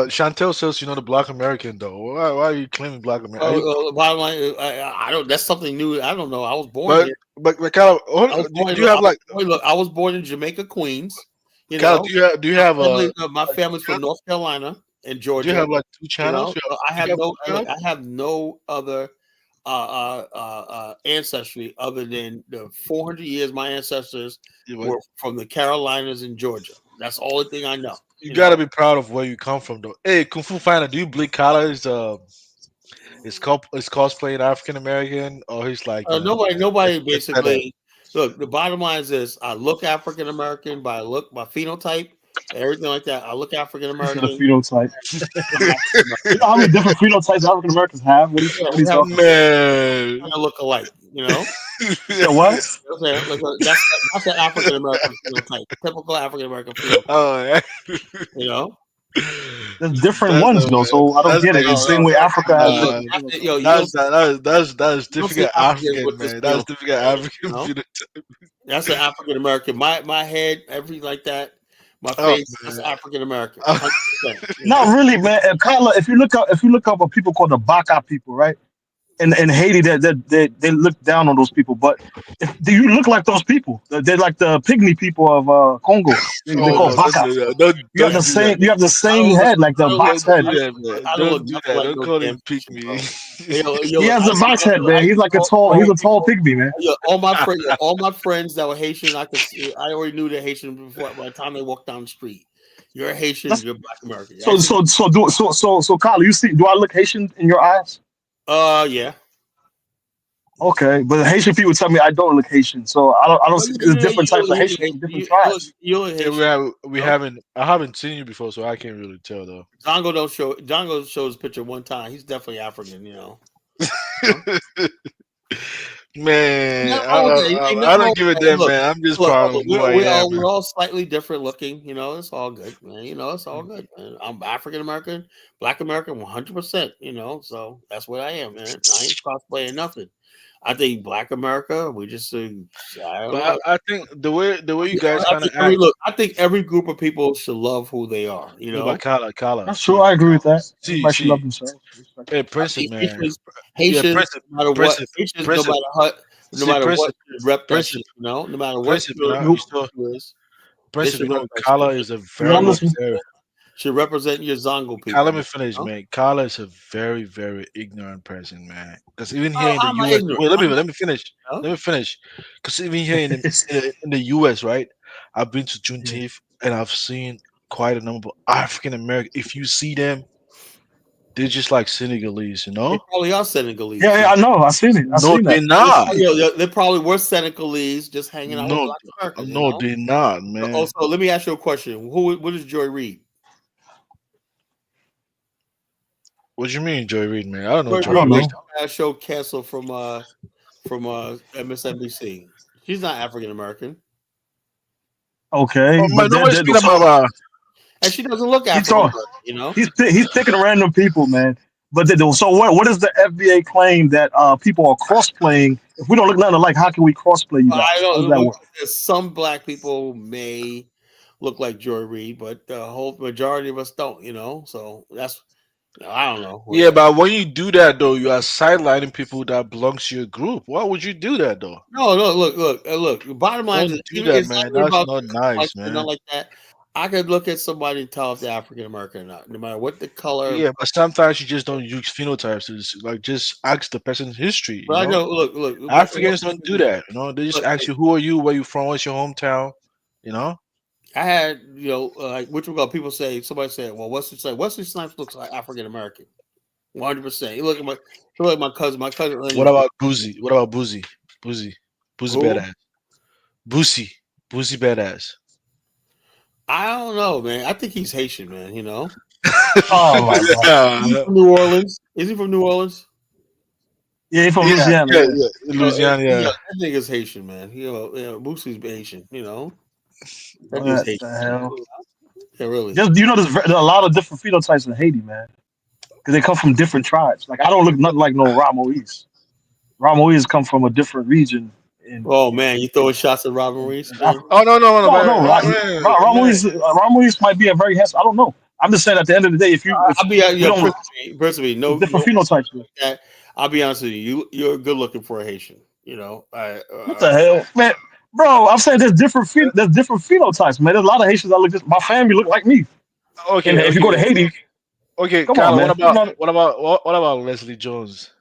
Chantel says the Black American though. Why are you claiming Black American? Bottom line, I don't. That's something new. I don't know. I was born here. But kind of. Do you have like? Look, I was born in Jamaica, Queens. Do you have my family's from North Carolina and Georgia. Do you have like two channels? I have no other ancestry other than the 400 years my ancestors were from the Carolinas and Georgia. That's the only thing I know. You gotta be proud of where you come from, though. Hey, Kung Fu Fighter, do you believe Kala is cosplaying African American, or he's like nobody basically. Look, the bottom line is this: I look African American by my phenotype, everything like that. I look African American. Phenotype. You know how many different phenotypes African Americans have? What are you talking about? Man, I look alike. Yeah, what? That's the African American phenotype. Typical African American phenotype. Oh, yeah. There's different ones though, so I don't get it. The same way Africa has. That's difficult African, man. That's difficult African. That's an African American. My head, everything like that. My face, that's African American. Not really, man. Carla, if you look up what people call the Baka people, right? In Haiti, they look down on those people, but do you look like those people? They're like the pygmy people of Congo. They call Baka. You have the same head, like the box head. Don't do that. Don't call him pygmy. He has a box head, man. He's like a tall pygmy, man. All my friends that were Haitian, I already knew they're Haitian before by the time they walked down the street. You're a Haitian. That's You're Black American. so Actually, so so do so Kyle, you see, do I look Haitian in your eyes? yeah. Okay, but Haitian people tell me I don't look Haitian, so I don't Oh, see yeah, there's yeah, different types of Haitians from different tribes. you look Yeah, Haitian. we You know? haven't. I haven't seen you before, so I can't really tell though. Django don't show. Django shows a picture one time. He's definitely African. You know? Man, Nothing wrong with that. Ain't I nothing wrong don't give a with that. damn, Look, man. I'm just look, proud of look, who I am, we're man. all slightly different looking. It's all good, man. It's all good, man. I'm African American, Black American, 100%. So that's what I am, man. I ain't cosplaying nothing. I think Black America, we just, I don't But know. I think the way you guys I kind of think act. I think every group of people should love who they are. No, but Kala, That's true. I agree with that. Everybody should love see, themselves. Respect hey, that. I Princip, think man, yeah, Haitians, Princip, no matter what, Princip, Haitians, Princip, no see, matter what, Princip, should rep that Princip, shit. No matter what Princip, your is, they Princip, should rep that Kala shit. is a Yeah, I'm very, listening. very. Should represent your Zongo Kala, people. let me finish, You know? man. Kala is a very, very ignorant person, man. Because even here Oh, in the I'm not U.S., ignorant. wait, I'm not, let me finish. you know? Let me finish. Because even here in the U.S., right? I've been to Yeah, Juneteenth and I've seen quite a number of African American. If you see them, they're just like Senegalese, you They know? probably are Senegalese yeah, too. I know. I seen it. I No, seen they're that. not. They probably were Senegalese, just hanging out with No, Black Americans. no, they're not, man. Also, let me ask you a question. What is Joy Reid? What you mean, Joy Reid, man? I don't know Joy I Joy don't Reid Reid. got know. that show canceled from MSNBC. She's not African American, Okay, Oh man, but nobody's speaking so about and she doesn't look he's African talking. American. He's picking random people, man. But so what is the FBA claim that people are cross-playing? If we don't look nothing alike, how can we cross-play you I guys? How does don't that look. work? Some Black people may look like Joy Reid, but the whole majority of us don't. So that's I don't know. Yeah, but when you do that though, you are sidelining people that belongs to your group. Why would you do that though? No, no, look. The bottom line Don't is, do even that, it's not man. even That's about not the nice, complexion, man. nothing like that. I could look at somebody and tell if they're African American or not, no matter what the color. Yeah, but sometimes you just don't use phenotypes. It's like just ask the person's history. But I know. Look, Africans don't do that. They just look, ask you who are you, where you from, what's your hometown. You know. I had like which one? People say somebody said, "Well, Wesley Snipes. Wesley Snipes looks like African American, 100%." You look at my cousin. My cousin What Lennox. about Boozy? What about Boozy? Boozy, Boozy Who? badass. Boosie, Boozy badass. I don't know, man. I think he's Haitian, man. Oh my god. Is he Yeah, from New Orleans? Is he from New Orleans? Yeah, he's from yeah, Louisiana. yeah, Yeah. yeah. Louisiana, Yeah, yeah. that nigga's Haitian, man. Boosie's Haitian. That dude's What Haitian. the hell? Yeah, really. Just there's a lot of different phenotypes in Haiti, man, because they come from different tribes. Like I don't look nothing like no Ramoise. Ramoise come from a different region Oh man, you throwing shots at Robin Reese, in man. Africa. Oh no, no, no, No, no, man. Ramoise might be a very handsome. I don't know. I'm just saying at the end of the day, if I'll be we don't, personally, there's no, different phenotypes. There. like that. I'll be honest with you. You're good looking for a Haitian. What the hell, man? Bro, I'm saying there's different phenotypes, man. There's a lot of Haitians that look just. My family look like me, and Okay, if you go to okay, Haiti, okay, come on, Kyla. man. You know, What about Leslie Jones?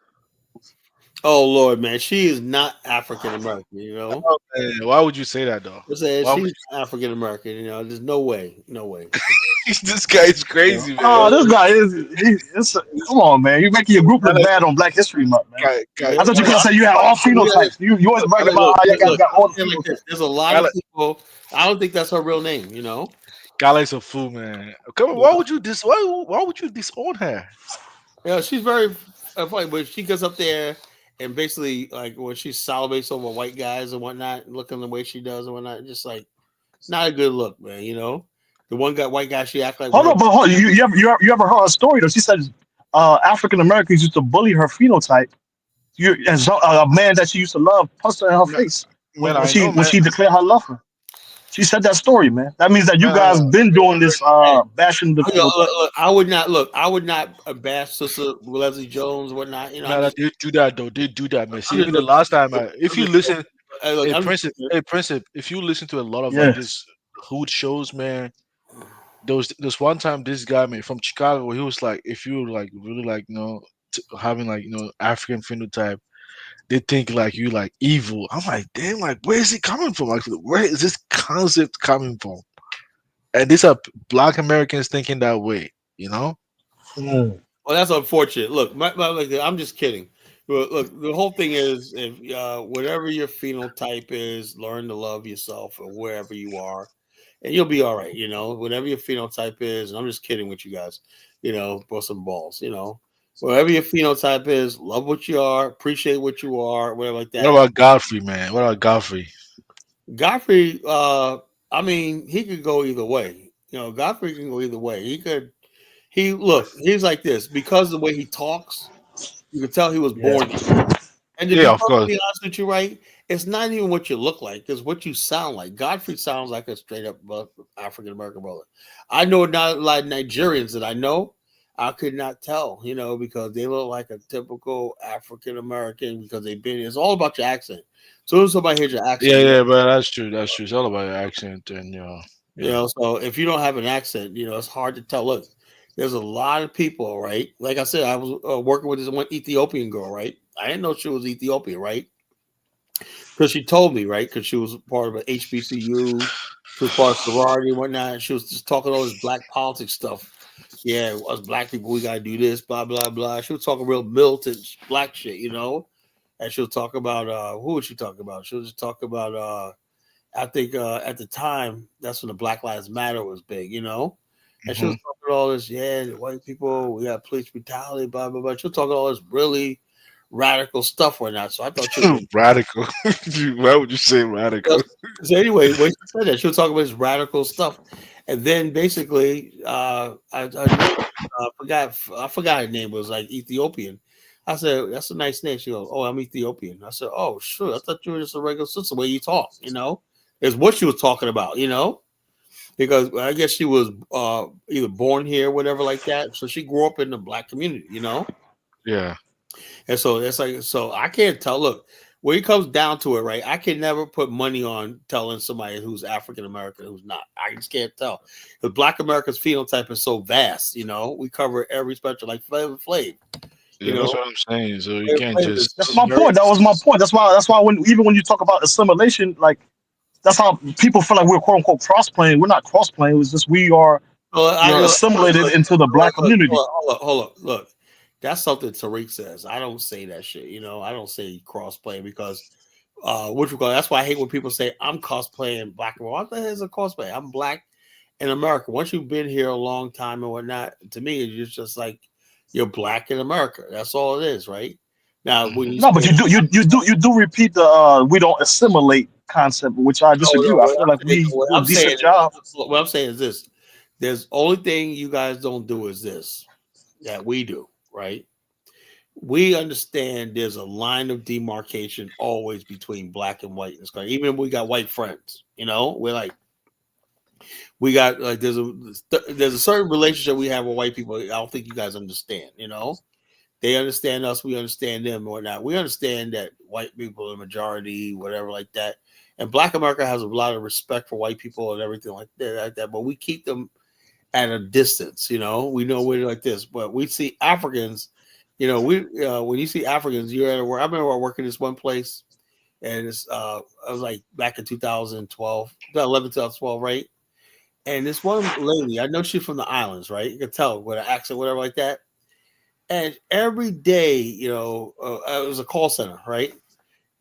Oh Lord, man, she is not African American. Oh, man, why would you say that though? I said Why would she's African American. There's no way. this guy is crazy, oh, man? this guy come on, man. You're making your group look Kyla, bad on Black History Month, man. Yeah, I thought you were gonna say you had all phenotypes. You always brag about how you guys look, got all the like phenotypes. this. There's a lot of Kyla, people. I don't think that's her real name. Kyla is a fool, man. Come on, Yeah, why would you disown her? she's very funny, but she goes up there and basically like when she salivates over white guys and whatnot, looking the way she does and whatnot, just like not a good look, man. The one guy, white guy, she act like Hold one of on, but you ever heard her story though? She said African Americans used to bully her phenotype. A man that she used to love punched her in her Man, face man, when I know, she man. declared her love for her. She said that story, man. That means that you Man, guys been doing this hey, bashing the phenotype. I would not bash Sister Leslie Jones, whatnot. man, they do that though. They do that, man. I'm See, just, even the last time, if I'm you just, listen, I'm just, Hey, Princip, if you listen to a lot of like Yeah. this hood shows, man, there was one time this guy, man, from Chicago, he was like, if you like really like, having like, African phenotype, they think like you like evil. I'm like, damn, like where is it coming from? Like, where is this concept coming from? and these are Black Americans thinking that way. You know. Mm. Well, that's unfortunate. Look, I'm just kidding. Look, the whole thing is, if whatever your phenotype is, learn to love yourself or wherever you are, and you'll be all right. Whatever your phenotype is. And I'm just kidding with you guys. Bust some balls. Whatever your phenotype is, love what you are, appreciate what you are, whatever like What that. about Godfrey, man? What about Godfrey? Godfrey, I mean, he could go either way. Godfrey can go either way. He's like this because of the way he talks. You can tell he was Yeah. born. And to Yeah, be of course. perfectly honest with you, right, it's not even what you look like, it's what you sound like. Godfrey sounds like a straight up African American brother. I know not a lot of Nigerians that I know. I could not tell, because they look like a typical African American because they've been. It's all about your accent. As soon as somebody hears your Yeah, accent, yeah, but that's true. That's true. It's all about your accent and yeah. So if you don't have an accent, it's hard to tell. Look, there's a lot of people, right? Like I said, I was working with this one Ethiopian girl, right? I didn't know she was Ethiopian, right? Because she told me, right? Because she was part of an HBCU, she was part of sorority and whatnot. She was just talking all this black politics stuff. Yeah, us black people, we gotta do this, blah blah blah. She was talking real militant black shit, And she'll talk about who was she talking about? She'll just talk about I think at the time that's when the Black Lives Matter was big, And she was talking all this, yeah, the white people, we got police brutality, blah blah blah. She'll talk all this really radical stuff or not. So I thought she was Radical. Why would you say radical? so anyway, when she said that, she was talking about this radical stuff. And then basically her name I forgot her name, it was like Ethiopian. I said, that's a nice name. She goes, oh, I'm Ethiopian. I said, oh, sure. I thought you were just a regular sister. The way you talk, is what she was talking about, because I guess she was either born here, whatever like that. So she grew up in the black community, Yeah. And so it's like, so I can't tell. Look, when it comes down to it, right? I can never put money on telling somebody who's African American who's not. I just can't tell. Because Black America's phenotype is so vast, we cover every spectrum, like Flavor Flav. Yeah, that's what I'm saying. So you Flavor can't Flav is That's just my point. That was my point. That's why when you talk about assimilation, like that's how people feel like we're quote unquote cross playing. We're not cross playing. It's just we're assimilated into the black community. Hold up. Look, that's something Tariq says. I don't say that shit. I don't say cross play because that's why I hate when people say I'm cosplaying black and white. What the hell is a cosplay? I'm black in America. Once you've been here a long time and whatnot, to me, it's just like you're black in America. That's all it is, right? Now, when you but you do repeat the we don't assimilate concept, which I disagree. I feel like we do a decent job. What I'm saying is this: there's only thing you guys don't do is this that we do, right? We understand there's a line of demarcation always between black and white in this country. Even if we got white friends, we're like, we got like there's a certain relationship we have with white people. I don't think you guys understand. They understand us, we understand them, or not. We understand that white people are the majority, whatever like that. And Black America has a lot of respect for white people and everything like that. But we keep them at a distance. We know we're like this, but we see Africans. When you see Africans, you're at work. I remember working this one place, and it's I was like back in 2012, right? And this one lady, I know she's from the islands, right? You can tell with an accent, whatever like that. And every day, it was a call center, right?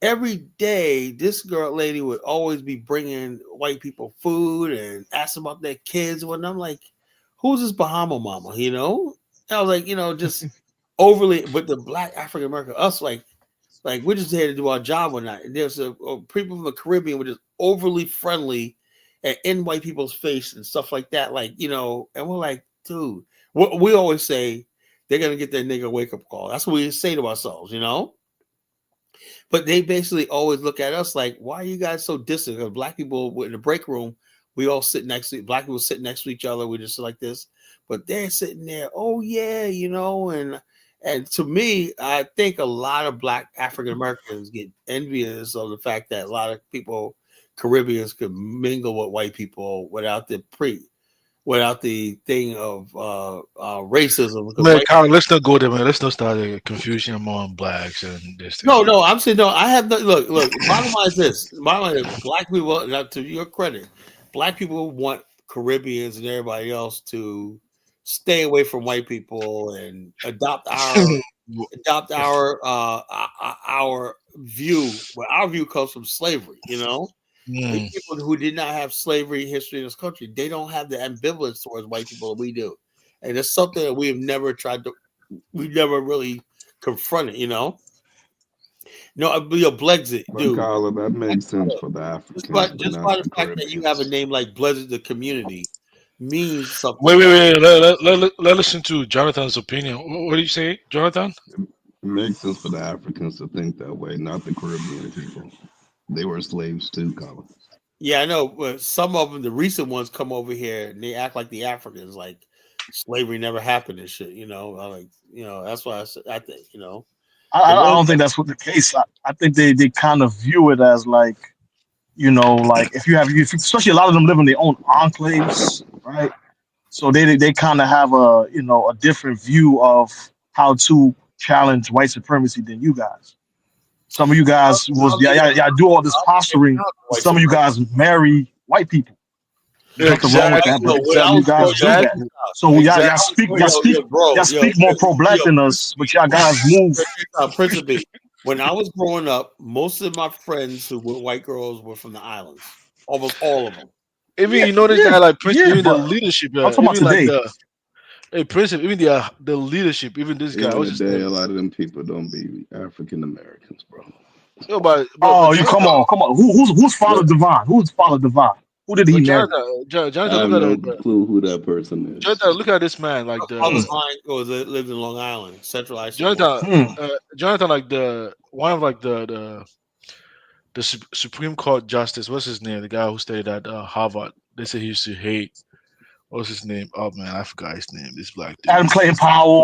Every day, this lady would always be bringing white people food and asking about their kids. And I'm like, who's this Bahama mama? And I was like, just overly, but the black African American, us, like we're just here to do our job or not. And there's people from the Caribbean were just overly friendly and in white people's face and stuff like that. And we're like, dude, we always say, they're going to get their nigga wake up call. That's what we say to ourselves, But they basically always look at us like, why are you guys so distant? Because black people in the break room, we all sit next to black people sit next to each other. We just like this. But they're sitting there, oh yeah, and to me, I think a lot of black African Americans get envious of the fact that a lot of people, Caribbeans, could mingle with white people without the thing of racism. Man, Kyle, let's not go there, man. Let's not start a confusion among blacks and this. No, I'm saying no. I have no look. Bottom line is this: black people. Now, to your credit, black people want Caribbeans and everybody else to stay away from white people and adopt our view. Well, our view comes from slavery. These people who did not have slavery history in this country, they don't have the ambivalence towards white people that we do, and it's something that we've never really confronted. Blexit, But dude. Carla, that makes sense for the Africans, Just by the fact that you have a name like Blexit, the community, means something. Wait. Let listen to Jonathan's opinion. What do you say, Jonathan? It makes sense for the Africans to think that way, not the Caribbean people. They were slaves too, Colin. Yeah, I know. But some of them, the recent ones, come over here and they act like the Africans, like slavery never happened and shit. That's why I think. I don't think that's what the case. I think they kind of view it as like, like if especially a lot of them live in their own enclaves, right? So they kind of have a different view of how to challenge white supremacy than you guys. Some of you guys do all this posturing. Some of you guys marry white people. There's nothing wrong with that, but some of you guys do that. So y'all speak more pro-black than us, but y'all guys move. Principally, when I was growing up, most of my friends who were white girls were from the islands. Almost all of them. Even this guy like Prince, even the leadership. I'm talking about today. Prince, even the leadership, even this guy. Today, a lot of them people don't be African Americans, bro. You come on. Who's Father Divine? Who's Father Divine? Who did he marry? Jonathan, I have no clue who that person is. Jonathan, look at this man. Like Father Divine lived in Long Island, Central Iceland. Jonathan, like the Supreme Court Justice. What's his name? The guy who studied at Harvard. They say he used to hate. What's his name? Oh man, I forgot his name. This black dude. Adam Clayton Powell.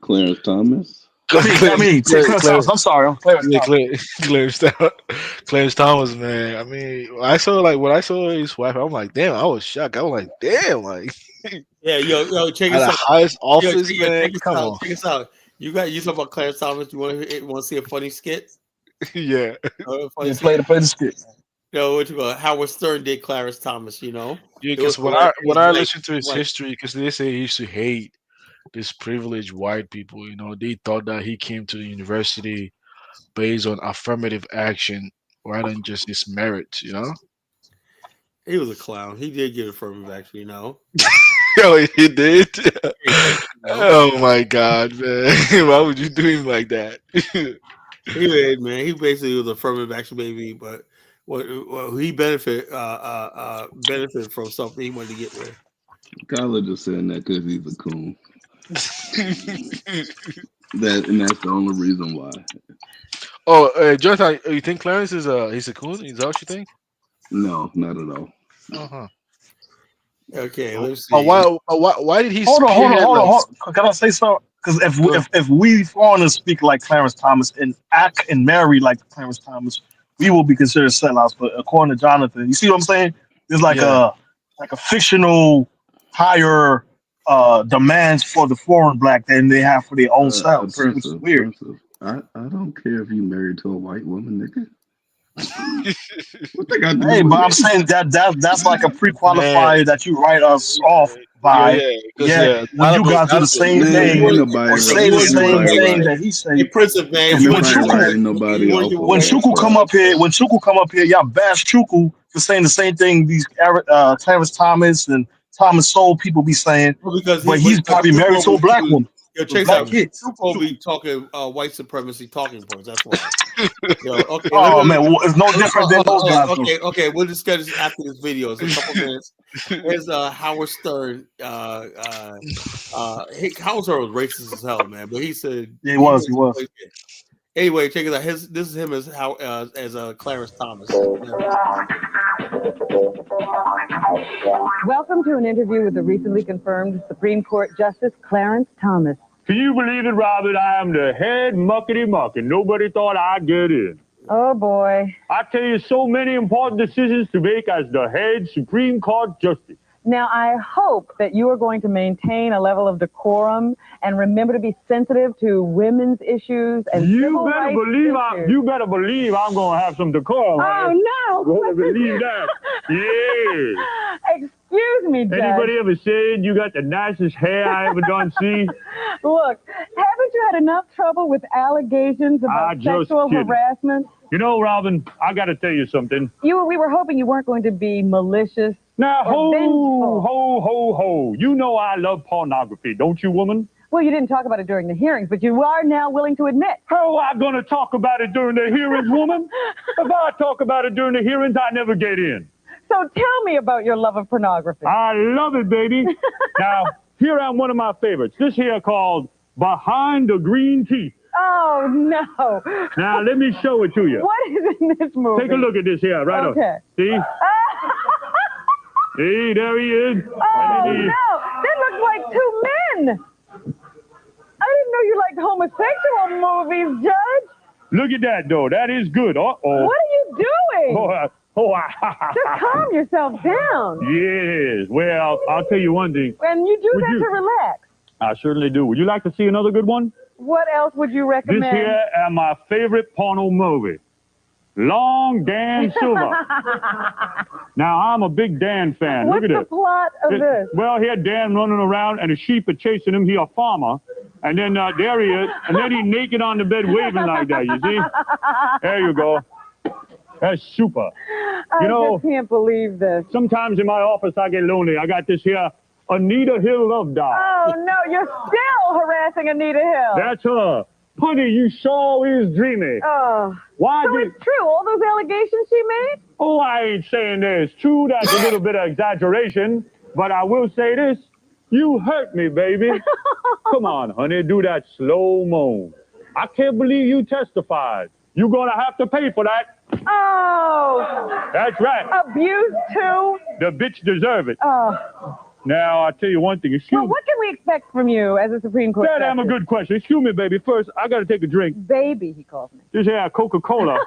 Clarence Thomas. Clarence Thomas. I'm sorry, Clarence Thomas, man. I mean, when I saw his wife, I'm like, damn. I was shocked. I was like, damn, like. Yeah, yo, check us us out. The highest office, man. Come on, check us out. You talk about Clarence Thomas. You want to see a funny skit? Yeah. Play the skit. What you call Howard Stern did Clarence Thomas, Yeah, because when I listened to his history, because they say he used to hate this privileged white people, they thought that he came to the university based on affirmative action rather than just his merit, He was a clown. He did get affirmative action, Oh, he did? Oh my God, man. Why would you do him like that? He did, man. He basically was affirmative action baby, but he benefit from something he wanted to get with. Kyler just saying that because he's a coon. That's the only reason why. Oh, Jonathan, you think Clarence is he's a coon? Is that what you think? No, not at all. Uh-huh. Okay, let's see. Why did he? Hold on. Can I say something? Because if we foreigners speak like Clarence Thomas and act and marry like Clarence Thomas, we will be considered sellouts. But according to Jonathan, you see what I'm saying? There's like a fictional higher demands for the foreign black than they have for their own selves, which is weird. I don't care if you married to a white woman, nigga. What they got to do but with I'm saying that's like a pre-qualifier that you write us off by. When you guys do the same thing or say the same thing that he said. When Chuku come up here, y'all bash Chuku for saying the same thing these Clarence Thomas and Thomas Sowell people be saying, but he's probably married to a black woman. Check out. Chuku be talking white supremacy talking points. That's why. Man, it's no different than those guys. Okay. We'll discuss this after this video. It's a couple minutes. Here's Howard Stern. Howard Stern was racist as hell, man. But he said he was. Anyway, check it out. This is him as Clarence Thomas. Welcome to an interview with the recently confirmed Supreme Court Justice Clarence Thomas. Can you believe it, Robert? I am the head muckety-muck, and nobody thought I'd get in. Oh, boy. I tell you, so many important decisions to make as the head Supreme Court Justice. Now, I hope that you are going to maintain a level of decorum and remember to be sensitive to women's issues and civil rights issues. You better believe I'm going to have some decorum. Oh, no. You better believe that. Yeah. Excuse me, Judge. Anybody ever said you got the nicest hair I ever done see? Look, haven't you had enough trouble with allegations about just sexual kidding. harassment? You know, Robin, I got to tell you something. We were hoping you weren't going to be malicious. Now, or vengeful. ho. You know I love pornography, don't you, woman? Well, you didn't talk about it during the hearings, but you are now willing to admit. How am I going to talk about it during the hearings, woman? If I talk about it during the hearings, I never get in. So tell me about your love of pornography. I love it, baby. Now, here I'm one of my favorites. This here called Behind the Green Teeth. Oh, no. Now, let me show it to you. What is in this movie? Take a look at this here, right Okay. up. See? See, there he is. Oh, no. That looks like two men. I didn't know you liked homosexual movies, Judge. Look at that, though. That is good. Uh-oh. What are you doing? Just calm yourself down. Yes. Well, I'll tell you one thing. And you do that to relax. I certainly do. Would you like to see another good one? What else would you recommend? This here is my favorite porno movie. Long Dan Silver. Now, I'm a big Dan fan. What's Look at the plot of this? Well, here Dan running around and the sheep are chasing him. He a farmer. And then there he is. And then he naked on the bed waving like that, you see? There you go. That's super. I just can't believe this. Sometimes in my office I get lonely. I got this here Anita Hill love doll. Oh, no, you're still harassing Anita Hill. That's her. Honey, you sure is dreamy. Oh. Why So it's true, all those allegations she made? Oh, I ain't saying there's true. That's a little bit of exaggeration. But I will say this. You hurt me, baby. Come on, honey, do that slow mo. I can't believe you testified. You're going to have to pay for that. Oh. That's right. Abuse, too? The bitch deserve it. Oh. Now, I'll tell you one thing. Well, what can we expect from you as a Supreme Court That am a justice? good question. Excuse me, baby. First, I got to take a drink. Baby, he calls me. This here Coca-Cola.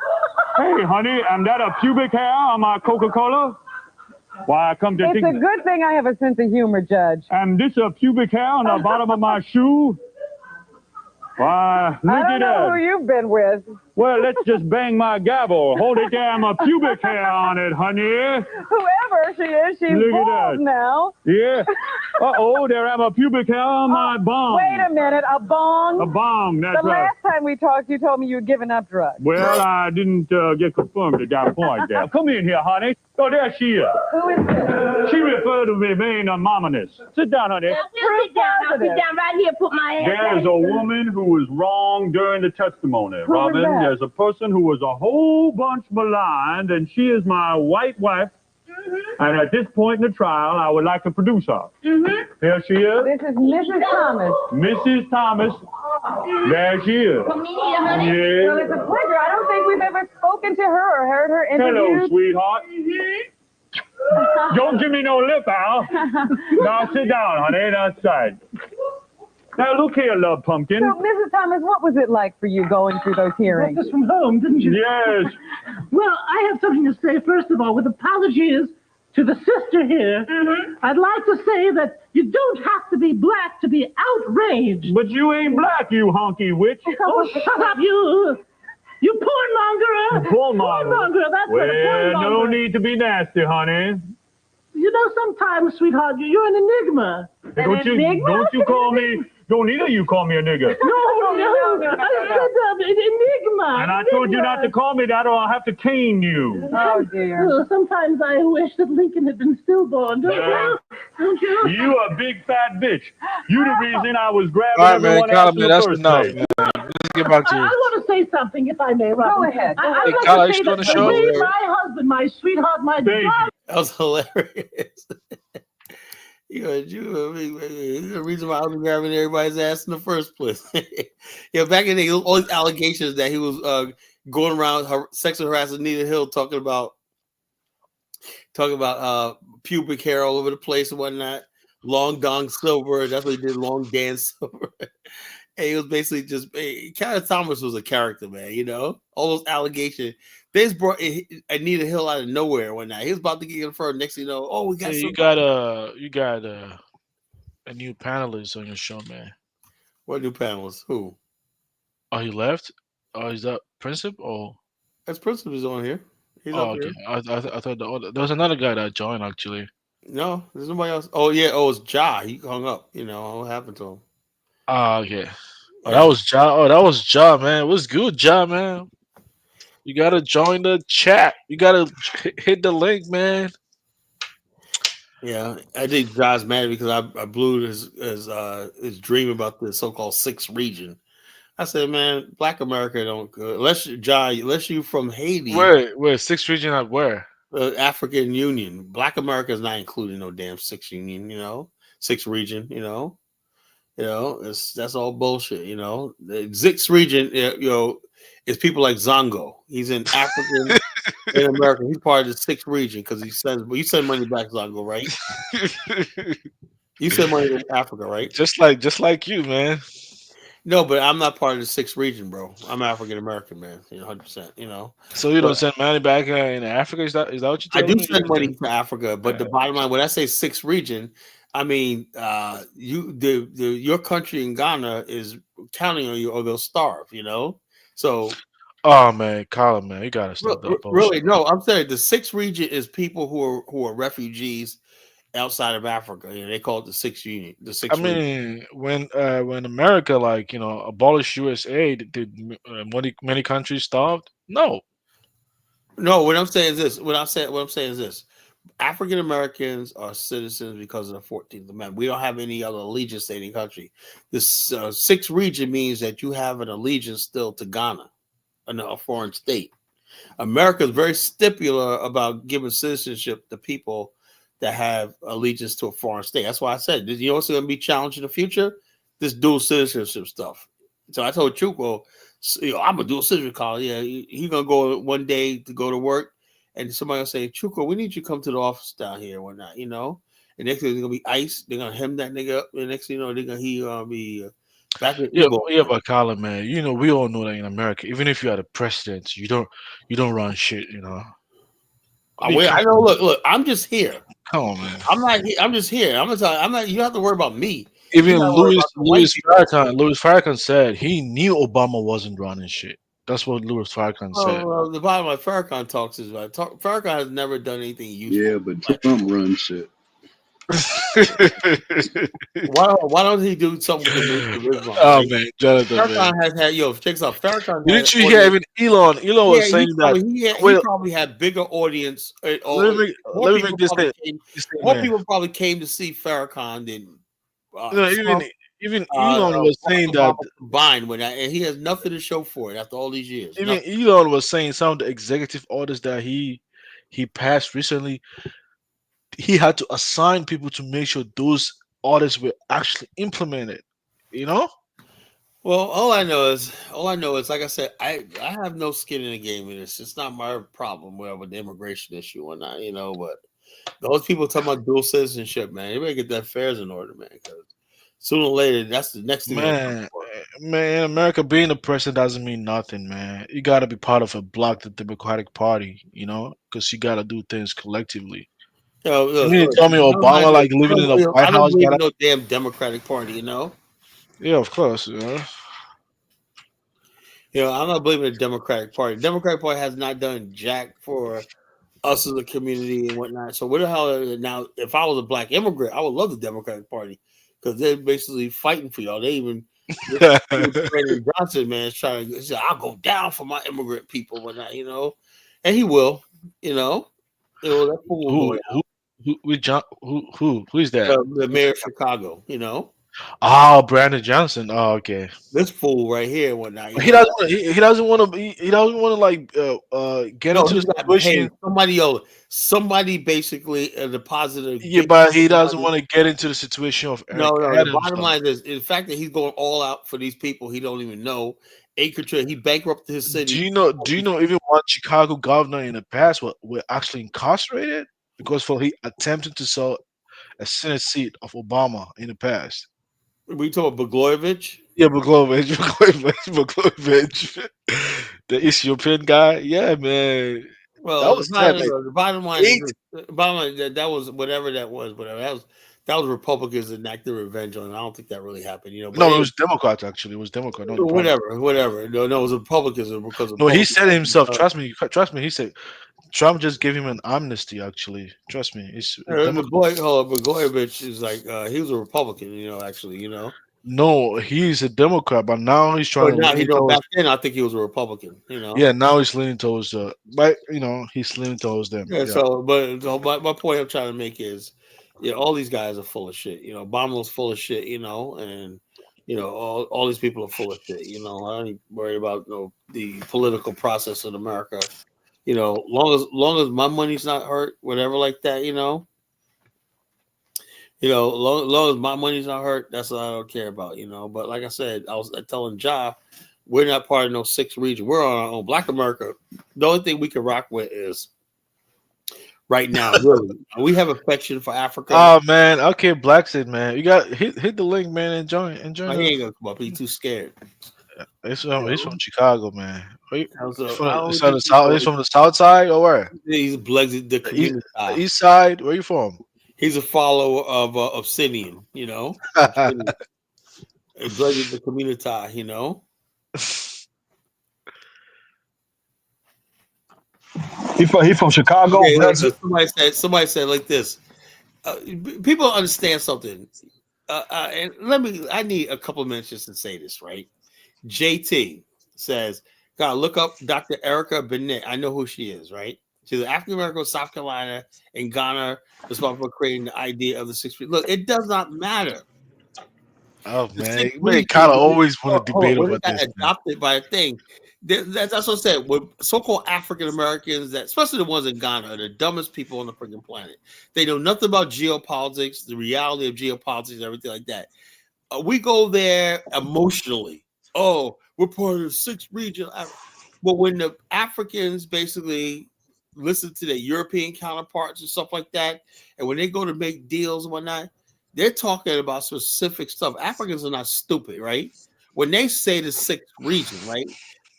Hey, honey, am that a pubic hair on my Coca-Cola? Why, I come to It's think... a good thing I have a sense of humor, Judge. Am this a pubic hair on the bottom of my shoe? Why, look I don't at know that. who you've been with. Well, let's just bang my gavel. Hold it there, I'm a pubic hair on it, honey. Whoever she is, she's Look at bald that. now. Yeah. Uh-oh, there am a pubic hair on my bong. Wait a minute, a bong? A bong, that's The right. last time we talked, you told me you'd given up drugs. Well, I didn't get confirmed at that point there. Come in here, honey. Oh, there she is. Who is this? She referred to me being a mominist. Sit down, honey. I'll sit down. I'll sit down right here. Put my hands There's a woman who was wrong during the testimony, Who was Robin. that? There's a person who was a whole bunch maligned, and she is my white wife. And at this point in the trial, I would like to produce her. Here she is. This is Mrs. Thomas. Mrs. Thomas. There she is. Come in here, honey. Yeah. Well, it's a pleasure. I don't think we've ever spoken to her or heard her Hello, interviewed. sweetheart. Don't give me no lip, Al. Now sit down, honey. That's right. Now look here, love pumpkin. So, Mrs. Thomas, what was it like for you going through those hearings? This from home, didn't you? Yes. Well, I have something to say, first of all, with apologies to the sister here. I'd like to say that you don't have to be black to be outraged. But you ain't black, you honky witch. Oh, shut up, you pornmonger. Pornmonger, that's what a Well, pornmonger. no need to be nasty, honey. You know, sometimes, sweetheart, you're an enigma. Don't you call me, don't either you call me a nigger. No, I said enigma. And I told you not to call me that or I'll have to cane you. Oh, dear. Well, sometimes I wish that Lincoln had been stillborn, don't you? Don't you? You a big fat bitch. You the reason I was grabbing All right, man, everyone else in the that's first enough, place. man. Let's get back to I you. want to say something, if I may, Robin. Go ahead. I'd Hey, like Carla, to you say still on that the show? me, my husband, my sweetheart, my Thank you. darling. That was hilarious. The reason why I was grabbing everybody's ass in the first place. Yeah, back in the day, all these allegations that he was going around sexual harassing Anita Hill, talking about pubic hair all over the place and whatnot. Long Dong Silver, that's what he did. Long Dan Silver. And he was basically just Thomas was a character, man. You know, all those allegations. They just brought Anita Hill out of nowhere one night. He was about to get confirmed. Next thing you know, we got You got a new panelist on your show, man. What new panelists? Who? Oh, he left. Oh, is that Princip? Oh, That's Principal is on here. He's oh, up okay. here. I thought there was another guy that joined actually. No, there's nobody else. Oh yeah, it's Ja. He hung up. What happened to him? Oh, okay. Oh, that Yeah, was Ja. Oh, that was Ja, man. What's good, Ja, man? You gotta join the chat. You gotta hit the link, man. yeah. I think Ja's mad because I blew his dream about the so-called sixth region. I said, man, Black America don't go unless you from Haiti, Where? Sixth region at where? African Union. Black America is not including no damn sixth union. Sixth region. That's all bullshit. The sixth region, is people like Zongo. He's in African in America. He's part of the sixth region because you send money back, Zongo, right? You send money to Africa, right? just like you, man. No, but I'm not part of the sixth region, bro. I'm African American, man. 100%. So you don't But send money back in Africa? Is that what I you're do telling me? send money to Africa, but the bottom line, when I say sixth region, I mean your country in Ghana is counting on you, or they'll starve. So Oh man, Colin, man, you gotta stop that bullshit. really, no, I'm saying the sixth region is people who are refugees outside of Africa. They call it the sixth union, the I sixth region. mean, when America abolished USA, did many countries starved? No. No, what I'm saying is this. What I'm saying is this. African Americans are citizens because of the 14th Amendment. We don't have any other allegiance to any country. This sixth region means that you have an allegiance still to Ghana, a foreign state. America is very stipular about giving citizenship to people that have allegiance to a foreign state. That's why I said, you know what's going to be challenged in the future? This dual citizenship stuff. So I told Chuko, I'm a dual citizen, Colin. Yeah, he's going to go one day to go to work, and somebody will say, Chuko, we need you to come to the office down here or not, And next thing, there's going to be ICE. They're going to hem that nigga up. And next thing you know, he's going to be back in Yeah, Igbo. yeah, but Colin, man, we all know that in America, even if you are the president, you don't run shit. I mean, I know. Look. I'm just here. come on, man. I'm not. I'm just here. I'm gonna tell you. I'm not. You don't have to worry about me. You Even got to worry about the white people. Louis Farrakhan said he knew Obama wasn't running shit. That's what Louis Farrakhan said. Well, the bottom of Farrakhan talks is about. Farrakhan has never done anything useful. Yeah, but Trump runs shit. Why don't he do something with the Nation of Islam? Oh Right? man, Jonathan, man. Farrakhan has had check this out. Farrakhan had Didn't you hear even Elon? Elon was saying that. he probably had bigger audience. Let me make this thing, More man. people probably came to see Farrakhan than Even Trump, Elon was saying that. combined with that, and he has nothing to show for it after all these years. Even Elon was saying some of the executive orders that he passed recently. He had to assign people to make sure those orders were actually implemented. You know? Well, all I know is, like I said, I have no skin in the game in this. It's not my problem with the immigration issue or not, But those people talking about dual citizenship, man, you better get that affairs in order, man. Because sooner or later, that's the next thing. Man, America being the president doesn't mean nothing, man. You got to be part of a bloc, the Democratic Party, because you got to do things collectively. You mean to tell me Obama living in the White I don't House? believe in no damn Democratic Party, Yeah, of course. I'm not believing in the Democratic Party. The Democratic Party has not done jack for us as a community and whatnot. So what the hell? Now, if I was a black immigrant, I would love the Democratic Party because they're basically fighting for y'all. They even Brandon Johnson, man, is trying to say, I'll go down for my immigrant people, whatnot, and he will, that fool will go Who is that? the mayor of Chicago, Oh, Brandon Johnson. Oh, okay. This fool right here, whatnot. He doesn't. He doesn't want to. He doesn't want to get into the situation. Somebody basically deposited. Yeah, but he doesn't want to get into the situation of Eric. No. Adams, the bottom line is, the fact that he's going all out for these people he don't even know. He bankrupted his city. Do you know? Even one Chicago governor in the past were actually incarcerated because he attempted to sell a Senate seat of Obama in the past. We talk about Blagojevich? Yeah, Blagojevich, the Ethiopian guy. Yeah, man. Well, that was the bottom line is that was whatever that was. That was Republicans enacted revenge on. I don't think that really happened. No, it was Democrats actually. It was Democrat. Whatever. No, it was Republicans because no, he said himself. Trust me. He said Trump just gave him an amnesty. Actually, trust me, it's a The Democrat. boy, Blagojevich is like he was a Republican, actually, No, he's a Democrat, but now he's But trying to now lean back towards. then I think he was a Republican. Yeah, now he's leaning towards but he's leaning towards them. Yeah. Yeah. So my point I'm trying to make is, all these guys are full of shit. Obama's full of shit. And all these people are full of shit. I ain't worried about the political process in America. Long as my money's not hurt, whatever like that. Long as my money's not hurt, that's what I don't care about. But like I said, I was telling Ja, we're not part of no sixth region. We're on our own. Black America. The only thing we can rock with is right now, really. We have affection for Africa. Oh man, okay, Black said, man, you got hit the link, man, and join. He ain't gonna come up. He's too scared. He's from Chicago, man. He's So, from the south. He's from the south side or where? He's the community. The east side. Where you from? He's a follower of Obsidian. Obsidian. The community. He from Chicago. Okay, somebody said like this. People understand something. And I need a couple of minutes just to say this, right? JT says, God, look up Dr. Erica Bennett. I know who she is, right? She's an African American, South Carolina, and Ghana, responsible for creating the idea of the sixth region. Look, it does not matter. Oh man, man, kind of always want to debate about this. Adopted by a thing. That's what I said. With so-called African Americans, that especially the ones in Ghana, are the dumbest people on the freaking planet. They know nothing about geopolitics, the reality of geopolitics, and everything like that. We go there emotionally. Oh, we're part of the sixth region. But when the Africans basically listen to their European counterparts and stuff like that, and when they go to make deals and whatnot, they're talking about specific stuff. Africans are not stupid, right? When they say the sixth region, right,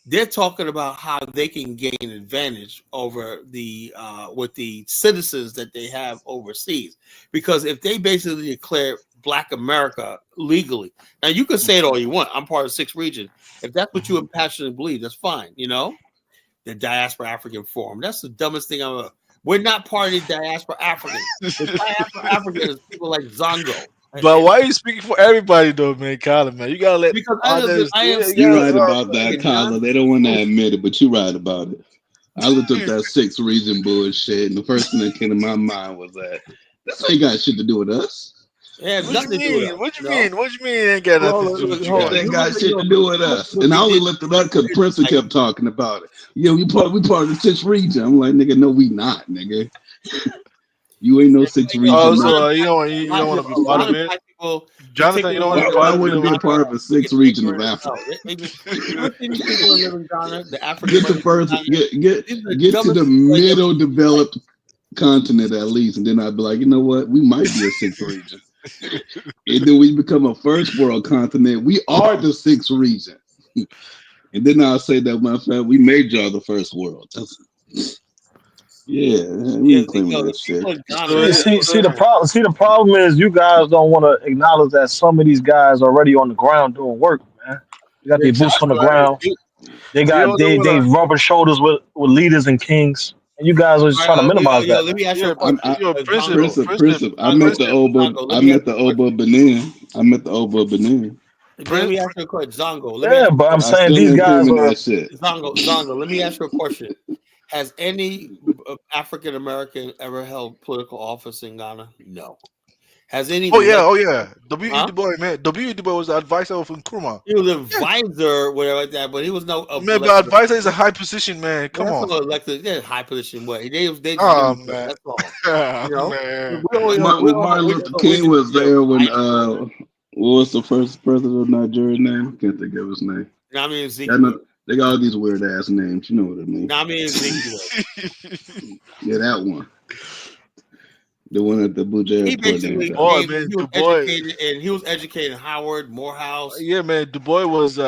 they're talking about how they can gain advantage over the with the citizens that they have overseas. Because if they basically declare Black America legally, now you can say it all you want. I'm part of the sixth region. If that's what you passionately believe, that's fine. The Diaspora African Forum. That's the dumbest thing ever. We're not part of the Diaspora African. The Diaspora African is people like Zongo. But why are you speaking for everybody though, man, Colin? Man, you gotta let because you're right about that, Colin. They don't want to admit it, but you're right about it. I looked up that sixth region bullshit, and the first thing that came to my mind was that this ain't got shit to do with us. Yeah, what you mean? What you mean? What you mean? It ain't got nothing to do with you. It ain't got shit to do with us. And I only looked it up because Prince kept talking about it. Yeah, we part of the sixth region. I'm like, nigga, no, we not, nigga. You ain't no sixth region. Oh, so you don't want to be part of it, Jonathan. You don't want to be part of it. I wouldn't be a part of a sixth region of Africa. Get to the middle developed continent at least, and then I'd be like, you know what, we might be a sixth region. And then we become a first world continent. We are the sixth region. And then I'll say that, my friend, we made y'all the first world. We ain't claiming that shit. See the problem is you guys don't want to acknowledge that some of these guys already on the ground doing work, man. You got their boots on the ground. They rubbing shoulders with leaders and kings. And you guys are just trying to minimize that. Let me ask you a question. I met the Oba Benin. Let me ask you a question, Zongo. But I'm saying these guys are Zongo. Let me ask you a question. Has any African American ever held political office in Ghana? No. Has any? Oh yeah. W.E. Du Bois, man. W.E. Du Bois was the advisor of Nkrumah. He was an advisor, whatever like that, but he was no. Man, but advisor is a high position, man. Come on. Elected, high position. What they man. That's all. Man. Martin Luther King was there when what was the first president of Nigeria name? I can't think of his name. I mean, Ezekiel. They got all these weird ass names. You know what I mean? I mean, Ezekiel. Yeah, that one. The one at the Abuja He airport. basically he was educated in Howard, Morehouse. Yeah, man. Du Bois was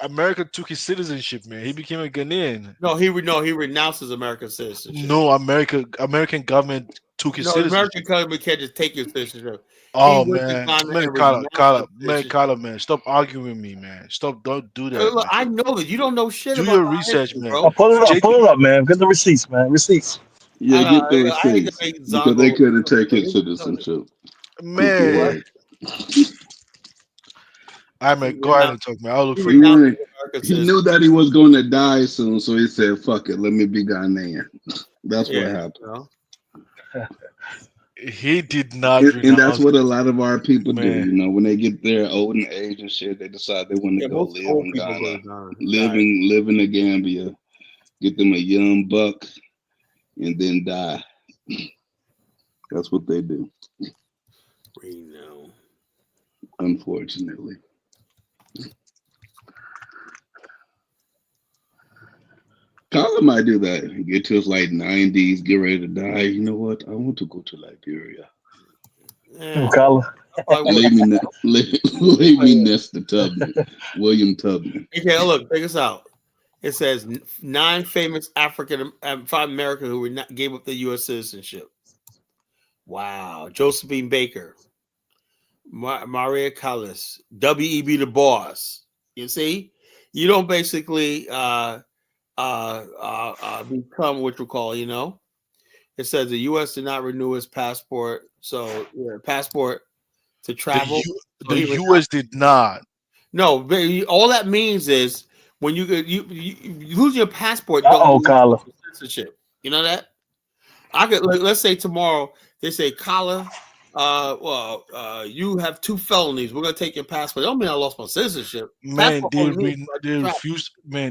America took his citizenship, man. He became a Ghanaian. No, he renounced his American citizenship. No, American government took his No, American citizenship. government can't just take his citizenship. He Oh went to man, Ghana man, and renounced his citizenship. Carla, man, stop arguing with me, man. Stop, don't do that, Look, man. I know that you don't know shit Do about your my research, history, man. bro. Pull it up, JP, pull it up, man. Get the receipts, man. Receipts. Yeah, get the I hate to receipts make because they Zongo. couldn't take his citizenship. Stupid man. What? work. I He mean, go ahead and renounced. talk, man. I'll look He for He you. renounced wanted, his American he citizenship. knew that he was going to die soon, so he said, "Fuck it, let me be Ghanaian." That's what Yeah, happened. you know? He did not And that's renounce, what a lot of our people do. man. You know, when they get their old and age and shit, they decide they want to Yeah, go most live old in people go Ghana, to Ghana. live in the Gambia, get them a young buck, and then die. That's what they do, We know. unfortunately. Colin might do that. Get to his like 90s, get ready to die. You know what? I want to go to Liberia. Yeah, Collar. I Lay would. me, lay me next to Tubman, William Tubman. Okay, look, check this out. It says 9 famous African Americans who gave up their U.S. citizenship. Wow. Josephine Baker, Maria Callas, W.E.B. Du Bois. You see, you don't basically become what you call, you know. It says the U.S. did not renew his passport, so passport to travel. The U.S. did not. No, all that means is when you lose your passport, don't Uh-oh, lose Collar. your citizenship. You know that? I could let's say tomorrow they say, Kala, you have 2 felonies. We're gonna take your passport. It don't mean I lost my citizenship. Man, Passport only means I can travel.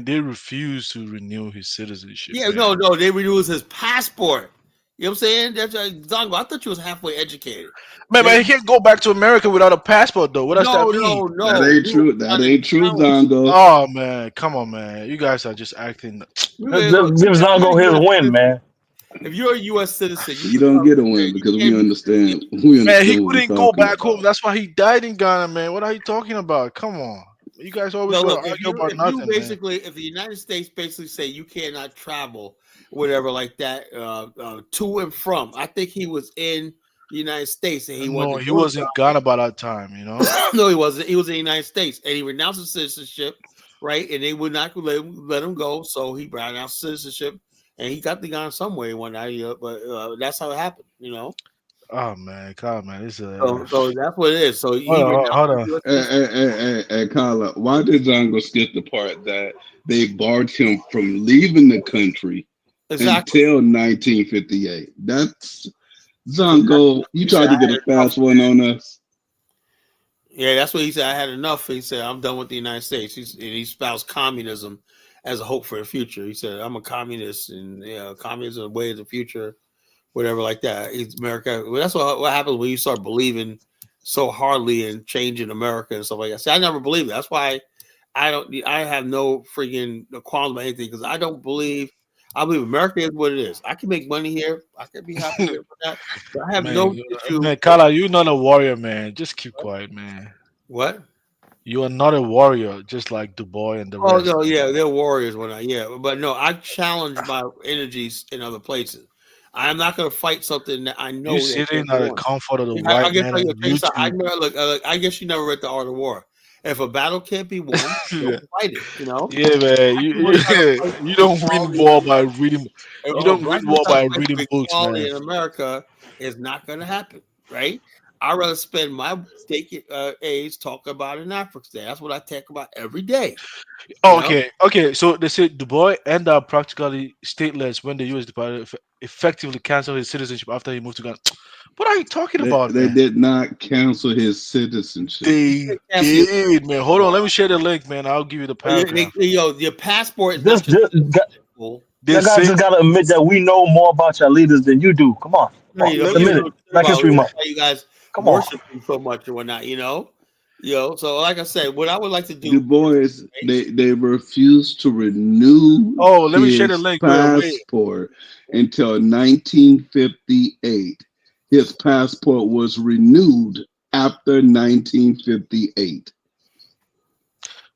they refused to renew his citizenship. Yeah, man. no, they renewed his passport. You know what I'm saying? That's Zongo. I thought you was halfway educated. Man, but he can't go back to America without a passport, though. What does that mean? No. That ain't true. That ain't true, Zongo. Oh man, come on, man. You guys are just acting. Just give Zongo his win, man. If you're a U.S. citizen, You don't get a win because we understand. We Man, he understand what we're couldn't go talking back home. about. That's why he died in Ghana, man. What are you talking about? Come on. You guys always No, want look, to argue about if nothing, you basically, if the United States basically say you cannot travel, whatever like that, to and from, I think he was in the United States and he man. No, wanted to he go to was in Ghana by that time, you know. no, he wasn't. He was in the United States and he renounced his citizenship, right? And they would not let him go, so he renounced citizenship and he got the Ghana some way one night. But that's how it happened, you know. Oh man, come on, man. It's So that's what it is. So he hold on. renounced his citizenship. Hey, Carla, why did Zongo skip the part that they barred him from leaving the country until 1958? That's Zongo. You tried to get a fast one on us. Yeah, that's what he said. I had enough. He said, I'm done with the United States. He espoused communism as a hope for the future. He said, I'm a communist, and communism is a way of the future, whatever like that. It's America. Well, that's what happens when you start believing so hardly in changing America and stuff like that. See, I never believed it. That's why I have no freaking qualms about anything because I don't believe. I believe America is what it is. I can make money here. I can be happy with that. But I have no issue. Man, Kala, you're not a warrior, man. Just keep quiet, man. What? You are not a warrior, just like Du Bois and the Oh rest. no, yeah, they're warriors when but no, I challenge my energies in other places. I'm not going to fight something that I know You that sitting can't at be the won. comfort of the I white guess man on I YouTube. never look. I guess you never read The Art of War. If a battle can't be won, don't fight it. You know. Yeah, man. You don't win war by reading. You don't win Black people war trying by to fight for reading books, equality man. in America is not going to happen, right? I'd rather spend my age talking about it in Africa. That's what I talk about every day. Oh, okay. So they say Du Bois ended up practically stateless when the U.S. departed effectively canceled his citizenship after he moved to Ghana. What are you talking about, They man? did not cancel his citizenship. They did, man. Hold on, let me share the link, man. I'll give you the paragraph. Your passport is not Just, your y'all guys just gotta admit that we know more about your leaders than you do. Come on, Let admit it. Black History Month. you guys Come on. worship him so much or whatnot, you know. So like I said, what I would like to do. Du Bois, they refused to renew let me share the his link. passport until 1958. His passport was renewed after 1958.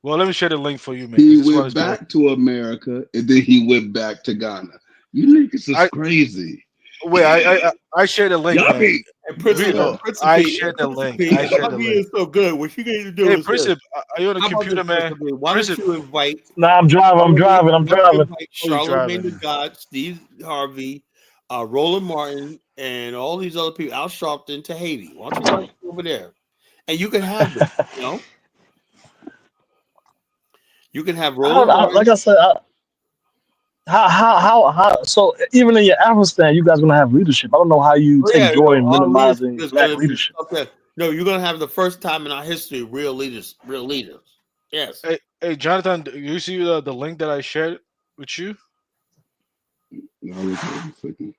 Well, let me share the link for you, man. He This one went is dope. back to America, and then he went back to Ghana. You niggas is crazy. Wait, I shared the link, man. Yuppie. And Principal, I shared the link. I shared the link. is so good. What you need to do Hey, is this. Principal, are you on the How about computer, this, man? Principal? Why don't you invite? Nah, I'm driving. I'm driving. Invite Charlamagne the driving. God, Steve Harvey, Roland Martin, and all these other people. Al Sharpton to Haiti. Why don't you invite them over there? And you can have them. You know, you can have Roland Martin. Like I said, how? So even in your Afghanistan, you guys gonna have leadership. I don't know how you take joy in our minimizing leadership is black gonna be leadership. something. No, you're gonna have the first time in our history real leaders. Yes. Hey, Jonathan, do you see the link that I shared with you? No, wait a second.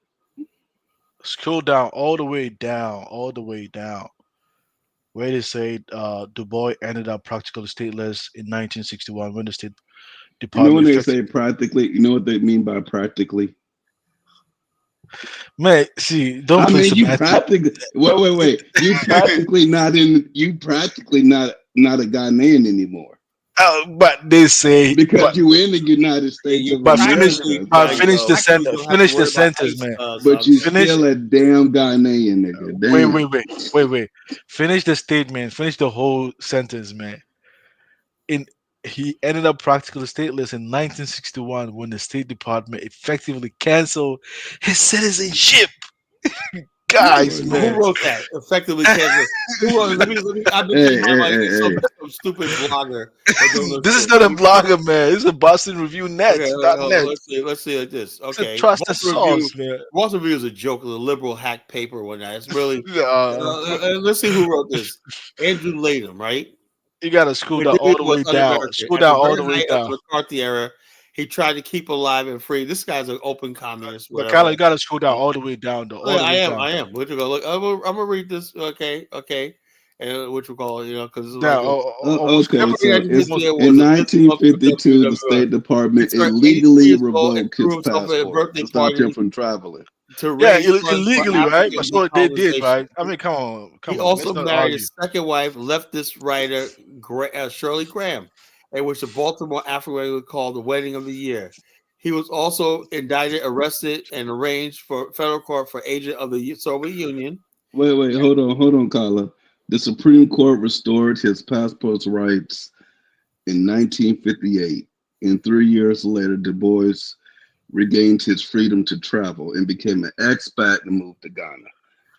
Scroll down all the way down, where they say Du Bois ended up practically stateless in 1961 when the State You know Department. when they say practically, you know what they mean by practically? Man, see, don't I play mean, you semantics. practically wait. You practically not a Ghanaian anymore. But they say because you in the United States of but America. finish the sentence. Finish the sentence, man. But you finish. Still a damn Ghanaian, nigga. Damn. Wait. Finish the statement. Finish the whole sentence, man. He ended up practically stateless in 1961 when the State Department effectively canceled his citizenship. Guys, man. Who wrote that? Effectively canceled. Who wrote? Let me. I've been some stupid blogger. This is not a blogger, man. This is a Boston Review Net. Okay, let's see like this. Okay, trust the source, man. Boston Review is a joke, the liberal hack paper. When that it's really. Let's see who wrote this. Andrew Latham, right? You gotta scroll down all the way down. Scroll down all the way down. McCarthy era. He tried to keep alive and free. This guy's an open communist. But Kyla, you gotta scroll down all the way down, though. I am. We're gonna look. I'm gonna read this. Okay. And which we call because in 1952, the State Department illegally revoked his passport to stop him from traveling. Illegally, right? That's what they did, right? I mean, come on. He also married his second wife, leftist writer Shirley Graham, in which the Baltimore African would call the wedding of the year. He was also indicted, arrested, and arraigned for federal court for agent of the Soviet Union. Wait, hold on, Carla. The Supreme Court restored his passport rights in 1958, and 3 years later, Du Bois regained his freedom to travel and became an expat and moved to Ghana.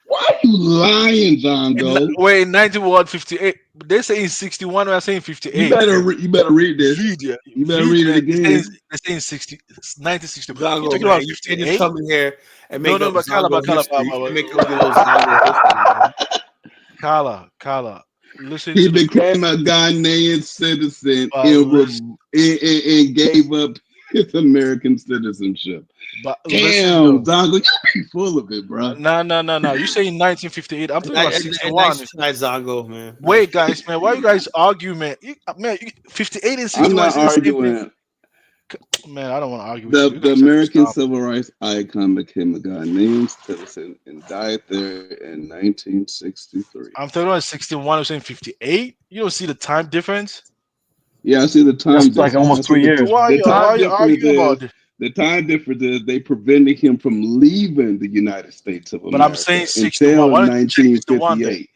Why are you lying, Zongo? Wait, in 1958. They say in 61. We're saying 58. You better read this. You better read it again. They're saying 1960. Zongo, You're talking about 58? You come here and make no, but Carla, listen. He became a Ghanaian citizen and gave up his American citizenship. But damn, Zongo, you be full of it, bro. No. You say in 1958. I'm talking about 61. Zongo, man. Wait, guys, man. Why you guys argue, man? 58 and 61. I'm not arguing. Man, I don't want to argue with you. The American civil rights icon became a Ghanaian citizen and died there in 1963. I'm talking about 61. I'm saying 58. You don't see the time difference? Yeah, I see the time difference. Like almost 3 years. Why are you arguing about it? The time difference is they prevented him from leaving the United States of America. But I'm saying 61. Until 1958.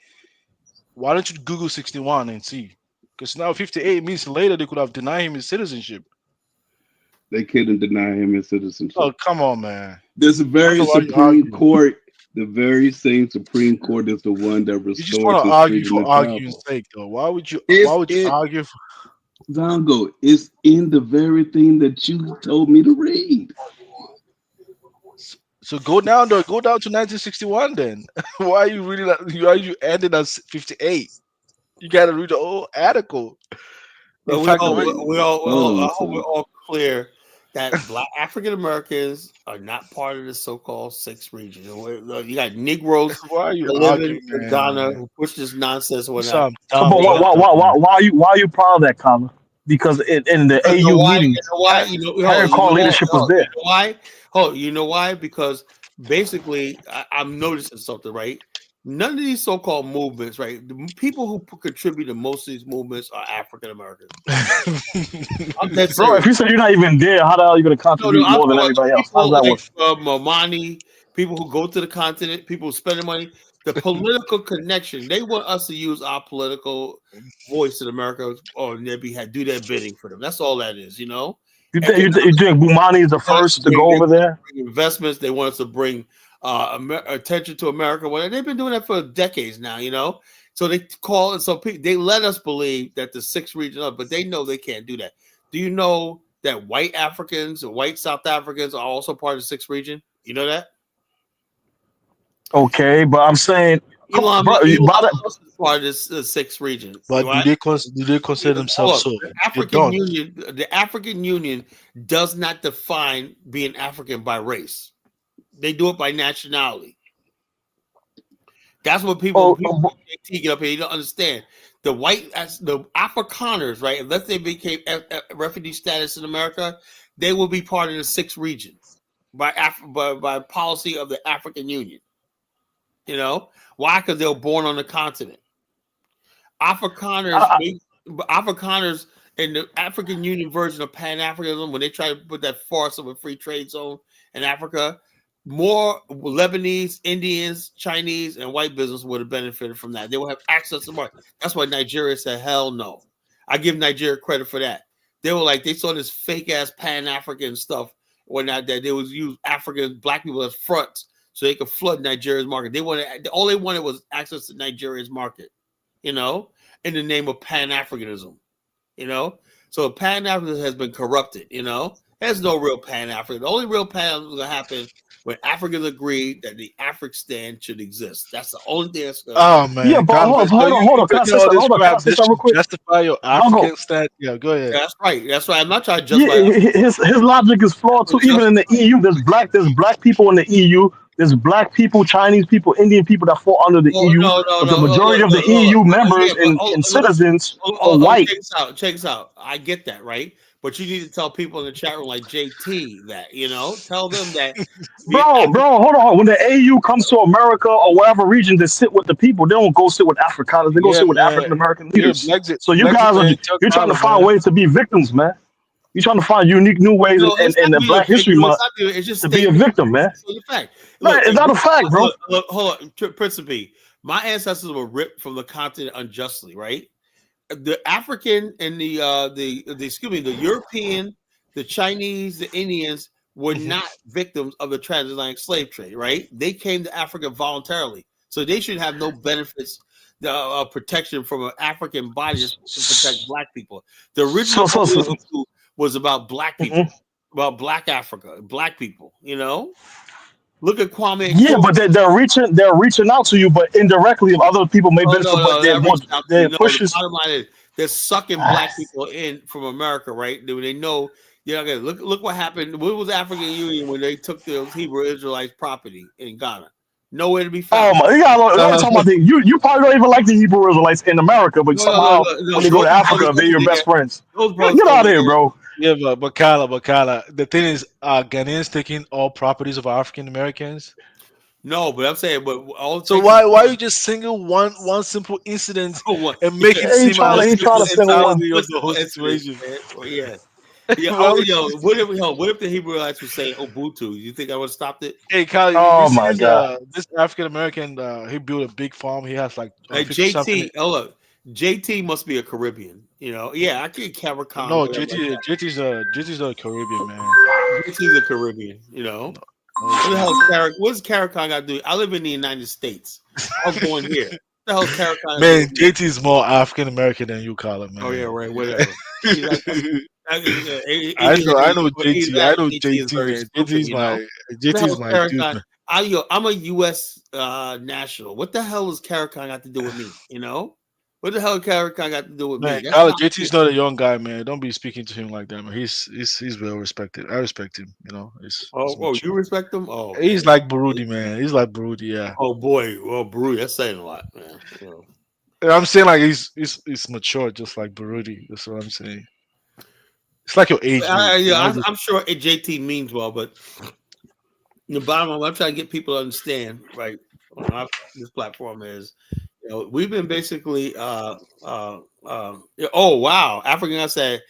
Why don't you Google 61 and see? Because now 58 means later they could have denied him his citizenship. They couldn't deny him his citizenship. Oh, come on, man. This very Supreme Court, the very same Supreme Court is the one that restored. You just want to argue for arguing's sake, though. Why would you argue for? Zongo, it's in the very thing that you told me to read. So go down to 1961 then. Why are you reading that? Why are you ending at 58? You got to read the whole article. But we're all clear that Black African Americans are not part of the so-called sixth region. You got Negroes living in Ghana who push this nonsense. Why are you proud of that, Colin? Because in the AU meetings, leadership was there. You know why? Because basically, I'm noticing something, right? None of these so-called movements, right? The people who contribute to most of these movements are African Americans. I'm dead Bro, serious. if you said you're not even there, how the hell are you going to contribute I'm more than talking about everybody else? How's people that work? like Momani, people who go to the continent, people who spend the money, the political connection. They want us to use our political voice in America on their behalf, do their bidding for them. That's all that is, you know. You think Bumani is the first to go over there? Investments. They want us to bring attention to America. Well, they've been doing that for decades now, you know. So they call it. So they let us believe that the 6 regions, but they know they can't do that. Do you know that white Africans and white South Africans are also part of the 6th region? You know that? Okay, but I'm saying, Elon bro, is part of this 6th region. But do they consider themselves so? The African Union does not define being African by race. They do it by nationality. That's what people get up here. You don't understand. The Afrikaners, right? Unless they became refugee status in America, they will be part of the 6th region by policy of the African Union. You know why? Because they were born on the continent. Afrikaners in the African Union version of Pan-Africanism, when they try to put that farce of a free trade zone in Africa, more Lebanese, Indians, Chinese, and white business would have benefited from that. They would have access to market. That's why Nigeria said, hell no. I give Nigeria credit for that. They were like, they saw this fake ass Pan-African stuff when that they would use African black people as fronts so they could flood Nigeria's market. All they wanted was access to Nigeria's market, you know, in the name of Pan-Africanism, you know. So Pan-Africanism has been corrupted, you know. There's no real Pan-African. The only real Pan-African is going to happen when Africans agree that the African should exist. That's the only thing that's going to happen. Oh, man. Yeah, but hold on. Can I say something real quick? Justify your African stand. Yeah, go ahead. That's right. That's right. I'm not trying to justify his logic is flawed too. Even in the EU, there's black people in the EU. There's black people, Chinese people, Indian people that fall under the EU. But the majority of the EU members and citizens are white. Check this out. I get that, right? But you need to tell people in the chat room like JT that, you know, tell them that. Bro, hold on. When the AU comes to America or whatever region, they sit with the people. They don't go sit with Afrikaners. They go sit with African American leaders. So you guys you're trying to find ways to be victims, man. You're trying to find unique new ways in the Black History Month to be a victim, man. It's not a fact, bro. Look, hold on, Principe. My ancestors were ripped from the continent unjustly, right? The African and the European, the Chinese, the Indians were not victims of the transatlantic slave trade, right? They came to Africa voluntarily, so they should have no benefits, protection from an African body to protect Black people. The original was about Black people, about Black Africa, Black people. You know, look at Kwame. Yeah, but they're reaching out to you, but indirectly, other people may benefit. They're pushing. The bottom line is they're sucking Black people in from America, right? They know. Look what happened. What was the African Union when they took the Hebrew Israelites' property in Ghana? Nowhere to be found. Oh my! Talking about you probably don't even like the Hebrew Israelites in America, but somehow when they go to Africa, they're your best friends. Get out of here, bro. Yeah, but Kala, the thing is, Ghanaians taking all properties of African Americans. No, but I'm saying, so why you just single one simple incident and make it seem like he trying to single one the whole situation? Yeah. What if the Hebrewites were saying Ubuntu? You think I would have stopped it? Hey, Kyle, my God! This African American, he built a big farm. He has like JT. Oh look, JT must be a Caribbean. You know, I can't Caribbean. No, JT's a Caribbean man. JT's a Caribbean. You know. What does Caricon got to do? I live in the United States. I was born here. What the hell is Caricon? Man, JT's more African American than you, call it, man. Oh yeah, right. Whatever. I know JT. I know JT. Man. JT's my dude. Man. I'm a U.S. national. What the hell does Caricon got to do with me? You know. What the hell Caricon got to do with me? JT's not a young guy, man. Don't be speaking to him like that, man. He's well respected. I respect him. You know. You respect him? Oh, he's like Baruti, man. He's like Baruti, yeah. Oh boy, well, Baruti, that's saying a lot, man. You know. I'm saying like he's mature, just like Baruti. That's what I'm saying. It's like your age. I'm sure JT means well, but the bottom line, I'm trying to get people to understand, right? this platform is, we've been basically oh wow, African. I said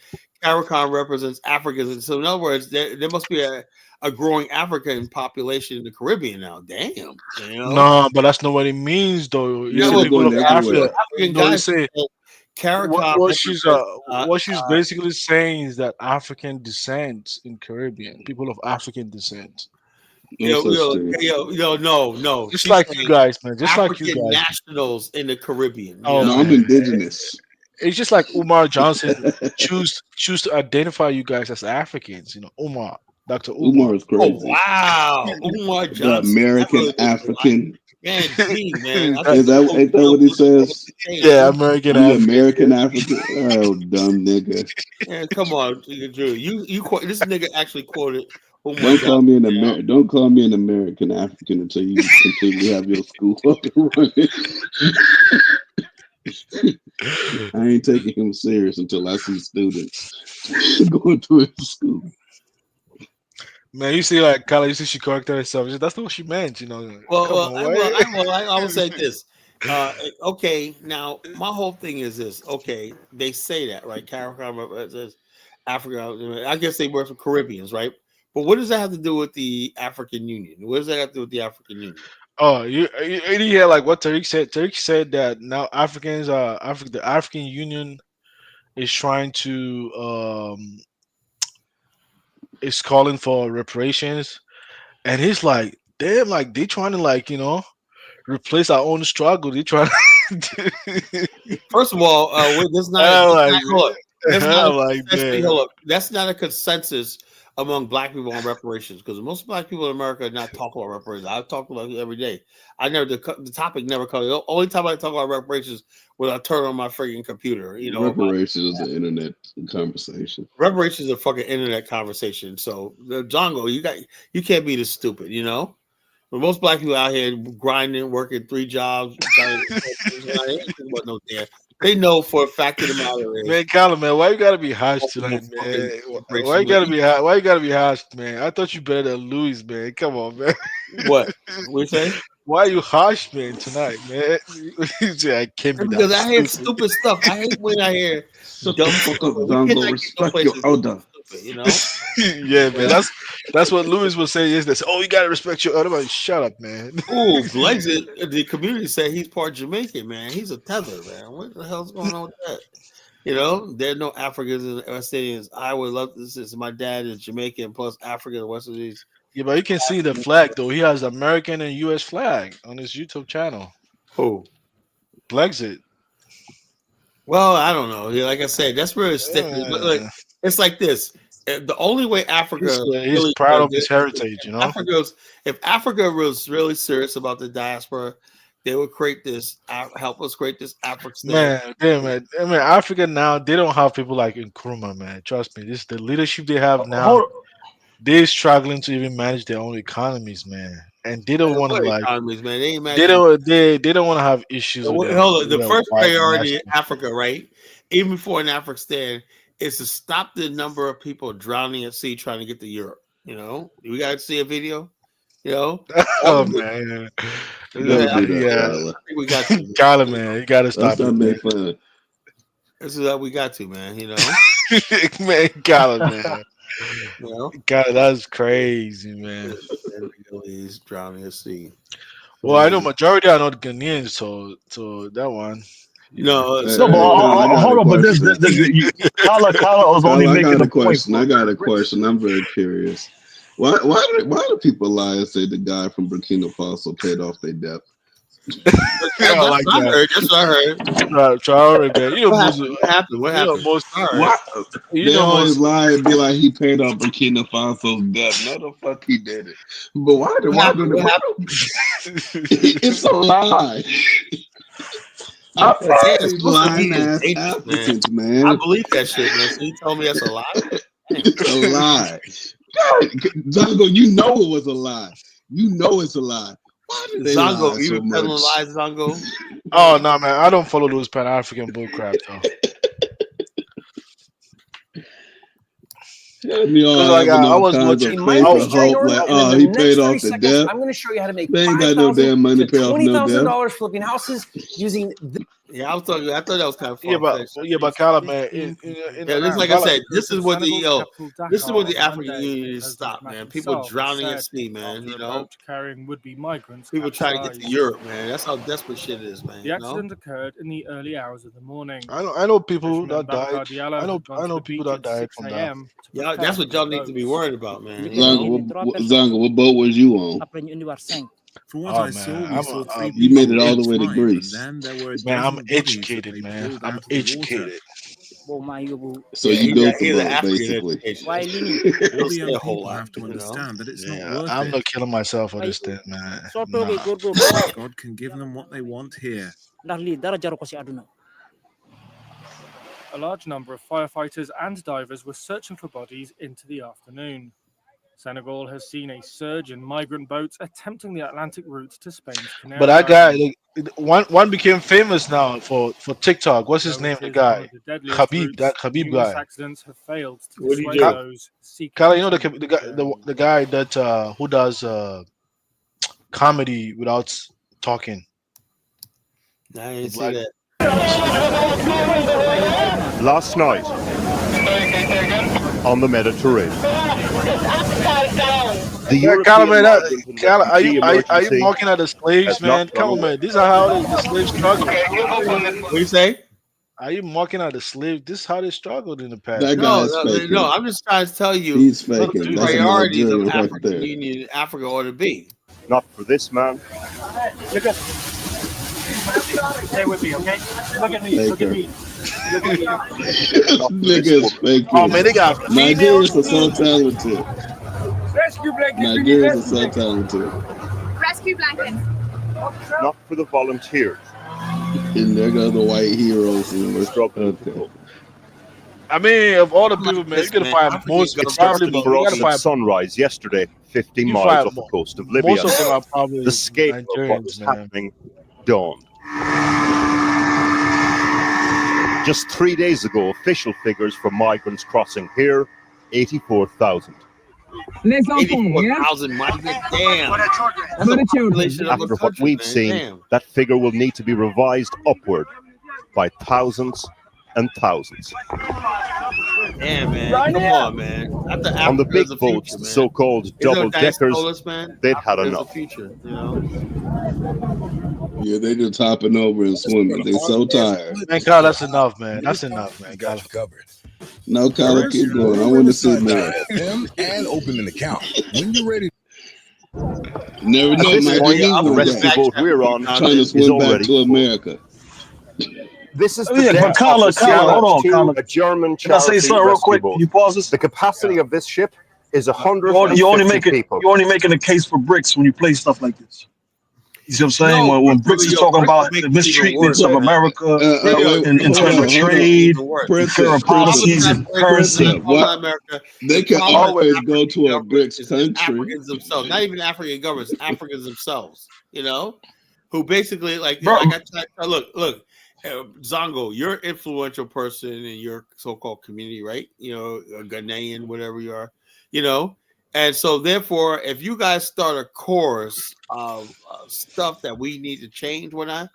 CARICOM represents Africans. So in other words, there must be a growing African population in the Caribbean now. Damn, No, but that's not what it means, though. You Yeah, say they're people of going everywhere. Africa. African No, you guys. say CARICOM represents. what she's basically saying is that African descent in Caribbean, people of African descent. No such thing. No. Just She's like you saying guys, man. Just like you African guys. nationals in the Caribbean. Oh No, I'm man, indigenous. it's just like Umar Johnson choose to identify you guys as Africans. Umar, Dr. Umar. Umar is Oh crazy. wow, Umar The Johnson. That American really makes me laugh. African. Man, gee, man. I Is think that ain't that what he says? Yeah, American You African. American African? Oh, dumb nigga. Man, come on, Drew. This nigga actually quoted Umar Don't call Johnson. me an Don't call me an American African until you completely have your school up and running. I ain't taking him serious until I see students going to his school. Man, you see, like Kala, you see, she corrected herself. That's not what she meant. Well, I will say why? this. Okay, now my whole thing is this. Okay, they say that, right? CARICOM says Africa. I guess they work for Caribbeans, right? But what does that have to do with the African Union? What does that have to do with the African Union? Oh, you hear like what Tariq said? Tariq said that now Africans are the African Union is trying to is calling for reparations, and he's like, damn, like they trying to replace our own struggle. They trying. First of all, there's not. I'm like, Hold up. That's not I'm like, damn. hold up. That's not a consensus among black people on reparations because most black people in America are not talking about reparations. I talk about it every day. The topic never comes. The only time I talk about reparations when I turn on my freaking computer. Reparations is an internet conversation. Reparations is a fucking internet conversation. So, Django, you can't be this stupid. But most black people out here grinding, working 3 jobs, they know for a fact of the matter is, Man, Colin, man, why you gotta be harsh tonight, man? Why you gotta be Why you gotta be harsh, man? I thought you better than Louis, man. Come on, man. What you say? Why are you harsh, man, tonight, man? You say I can't be Because that I hear stupid. stupid stuff. I hate when I hear Shut dumb the fuck stuff. up, We Zongo. cannot get no Respect places your elder. stupid, Yeah, man. That's what Louis was saying yesterday. Oh, you gotta respect your other. Like, shut up, man. Oh, Blexit, the community said he's part Jamaican, man. He's a tether, man. What the hell's going on with that? There are no Africans in the West Indies. I would love this. Since my dad is Jamaican plus African and West Indies. Yeah, but you can see the flag though. He has American and U.S. flag on his YouTube channel. Who? Blexit. Well, I don't know. Like I said, that's where it's sticking. But like, it's like this. The only way Africa He's proud of his heritage, if Africa was really serious about the diaspora, they would help us create this African state. Man. I mean, Africa now, they don't have people like Nkrumah, man. Trust me. The leadership they have now. They're struggling to even manage their own economies, man. And they don't want to economies, man. They don't want to have issues with the first priority in Africa, right? Even before in Afghanistan, is to stop the number of people drowning at sea trying to get to Europe. We got to see a video. Oh man, yeah. We got to, Kyla, man. You got to stop it, man. Fun. This is how we got to, man. Man, Kyla, man. God, that's crazy, man. He's drowning at sea. Well, I know majority are not Ghanaians, so that one. Hold on, but this Kala was only making a question. I got a question. I'm very curious. Why do people lie and say the guy from Burkina Faso paid off their debt? That's what I heard. Traore, man. What happened? What happened? They always lie and be like he paid off Burkina Faso's debt. No, the fuck he did it. But why do it's a lie. Lying ass Africans, man. I believe that shit, man. So you told me that's a lie? It's a lie. God, Zongo, you know it was a lie. You know it's a lie. Why did they Zongo, lie you so telling much? lies, Zongo? Oh no, man, I don't follow those Pan African bullcrap though. We all Because like having I all was kinds watching. of Mind faith this, and Jay hope. Norton, Like, and in oh, the he next paid 30 off the seconds, debt. I'm going to show you how to make They ain't got no damn money to pay off no debt. $20,000 flipping houses using Yeah, I thought that was kind of Yeah, far fetched. but Kala, man, Yeah, this like I Kala, said, this is what the this is what the on African Monday, Union and is President stop, Macron man. People himself drowning at said sea, man. after You a know, boat carrying would-be migrants people trying to get to capsized. Europe, man. That's how desperate shit is, man. The accident occurred in the early hours of the morning. I know people Fisherman that died. Babacar Diallo I know had gone to the people beach that at died 6 from that. a.m. to Yeah, prepare that's what for y'all the need to be boats. worried about, man. You know? Zanga, what boat was you on? From what I saw, we saw three You people made it all the way to alive, Greece. and then there were a Man, I'm dozen bodies that educated, they man. pulled I'm out of the educated. water. So Yeah, you built the he's an boat, African basically. education. All He'll the say young a whole people lot, have to you know? understand that it's not Yeah, worth I'm it. not killing myself for this thing, man. Nah. God can give them what they want here. A large number of firefighters and divers were searching for bodies into the afternoon. Senegal has seen a surge in migrant boats attempting the Atlantic route to Spain's Canary But that guy, Islands. one became famous now for TikTok. What's his Though name? it The is one guy, of the deadliest Habib. That routes, Habib numerous guy. accidents have failed to What do you dissuade do? those seeking Kala, you know to the make the guy the guy that who does comedy without talking. I didn't see Black. that. Last night on the Mediterranean. The Yeah, Kala, European man, migrant and Kala, are refugee you emergency mocking at the slaves, has not man? gone Come on, away. man. These are how the slaves struggled. What do you say? Are you mocking at the slaves? This is how they struggled in the past. That No, guy's no, faking. I'm just trying to tell you He's what faking. the That's a priorities of Nigerian right African there. Union in Africa ought to be. Not for this man. Stay with me, okay? Look at me. Look at me. Look at me. Niggas faking. Oh man, they got females. Nigerians are so talented. Rescue blankets. Nigerians are so talented. Rescue blankets. Not for the volunteers. And there go the white heroes. Struggling to Okay. cope. I mean, of all the people, man, you gotta find most. It Probably, started for you us gotta at find sunrise yesterday, 15 you miles find off the coast of Libya. most of them are probably The scale of what Nigerians, was man. happening dawned. Just 3 days ago, official figures for migrants crossing here, 84,000. 84,000 migrants. Damn. That's a population of a After what country, we've man. seen, Damn. that figure will need to be revised upward by thousands and thousands. Damn, man. Come on, man. After On the Africa big is the boats, future, the man. so-called You know, Dice double-deckers, told us, man. they'd had Africa is the enough. future, you know. Yeah, they just hopping over and swimming. They so tired. Man, Kyle, that's enough, man. That's enough, man. Kyle. No, Kyler, keep going. I want to see more. And open an account. When you're ready. Never At know, this might point, be me the one rescue day. boat we're on Trying to is swim back already to America. This is Oh, the yeah, deck but Carla, of the hold on, CLH2, Carla. a German Can I say charity something real rescue quick? boat. Can you pause this? The capacity of this ship is You 150 people. you're only making a case for BRICS when you play stuff like this. You see what I'm saying? No, When BRICS is talking about the mistreatments of America in terms of trade, fair policies, and currency. What? America, They the can problem always with go to a African BRICS is country. Africans themselves, not even African governments, Africans themselves, you know, who basically like Bro. I look, Zongo, you're an influential person in your so-called community, right? You know, a Ghanaian, whatever you are, you know. And so, therefore, if you guys start a course of stuff that we need to change, I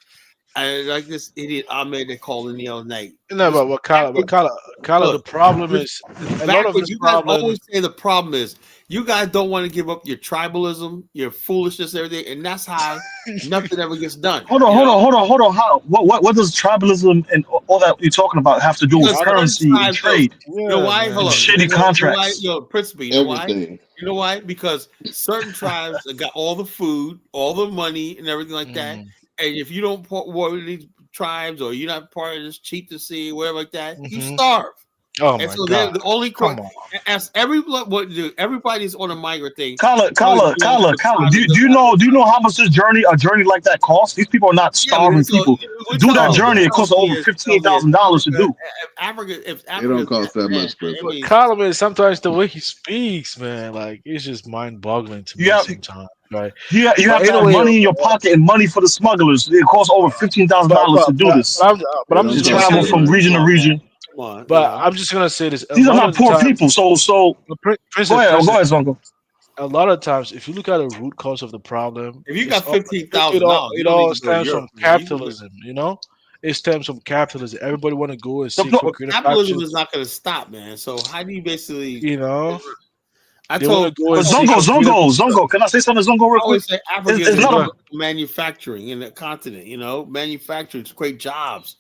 like this idiot Ahmed that called in the other night. No, but Kyle, the problem is a lot of this you guys problem. always say the problem is you guys don't want to give up your tribalism, your foolishness, everything, and that's how nothing ever gets done. Hold on. How? What does tribalism and all that you're talking about have to do with currency and trade? You know why? Hold on. Shitty contracts. Principally, you know why? You know why? Because certain tribes got all the food, all the money, and everything like that. And if you don't part of these tribes or you're not part of this cheat to see, whatever like that, you starve. Oh and my so God. the only as everybody's on a migrant thing. Kala, do you know how much a journey like that costs? These people are not starving people. To do that journey, it costs over $15,000 to do. If It don't cost that much, Chris. Colin is sometimes the way he speaks, man, like it's just mind-boggling to me sometimes. Right? You have to have money in your pocket and money for the smugglers. It costs over $15,000 to do this. But I'm just travel from region to region. on, But I'm just gonna say this: a These are lot not of the poor time, people. So Princess, go ahead, Zongo. a lot of times, if you look at the root cause of the problem, if you it's got all, $15,000, you it don't need all to go to stems from Europe, man. capitalism. You know, it stems from capitalism. Everybody want to go and The, seek for But greater capitalism is factions. not going to stop, man. So how do you basically? You know, I they want to told go but and seek for greater. Zongo. Can I say something, Zongo, I real quick? always say Africa is It's the not hub a. of manufacturing in the continent. You know, manufacturing to create jobs.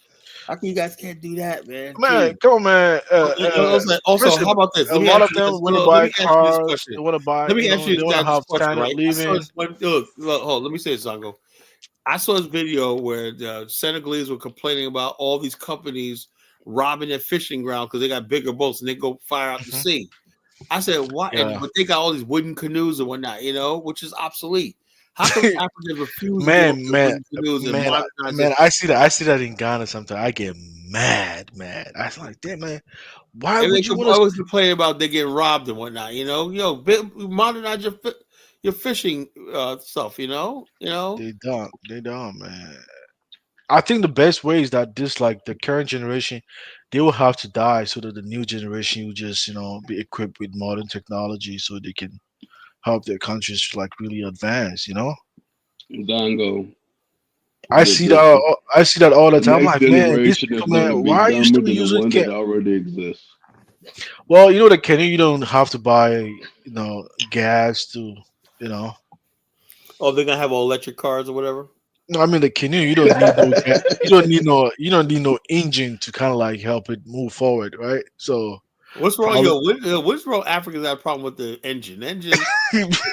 How come you guys can't do that, man? Man, Jeez. come on, man. Also, Listen, how about this? a Let me lot ask of you them this. want to Let buy me ask you this cars. question. They want to buy, Let me ask you they this want to guy this have question, standard right? I saw living. this one. Look, hold. Let me say this, Zango. I saw this video where the Senegalese were complaining about all these companies robbing their fishing ground because they got bigger boats and they go fire out the sea. I said, "What?" Yeah. But they got all these wooden canoes and whatnot, you know, which is obsolete. How come Africans refuse to get off their Man, wooden canoes and man, modernize man! it? I see that. I see that in Ghana sometimes. I get mad, man. I was like, damn, man. Why And they would you want to? always complain about they get robbed and whatnot, you know. Modernize your fishing stuff, you know. They don't. They don't, man. I think the best way is that this, like the current generation, they will have to die so that the new generation will just, be equipped with modern technology so they can help their countries like really advance. Dango. I The, see the, that. the, I see that all the the time. I'm next like, man, these generation is people, going man, to be why are you dumber still than the using one that already exists. Well, the canoe, you don't have to buy, gas to, you know. Oh, they're gonna have all electric cars or whatever. No, I mean the canoe, you don't need no gas. You don't need no engine to kind of like help it move forward, right? So What's wrong, probably What's wrong? Africa's got a problem with the engine. The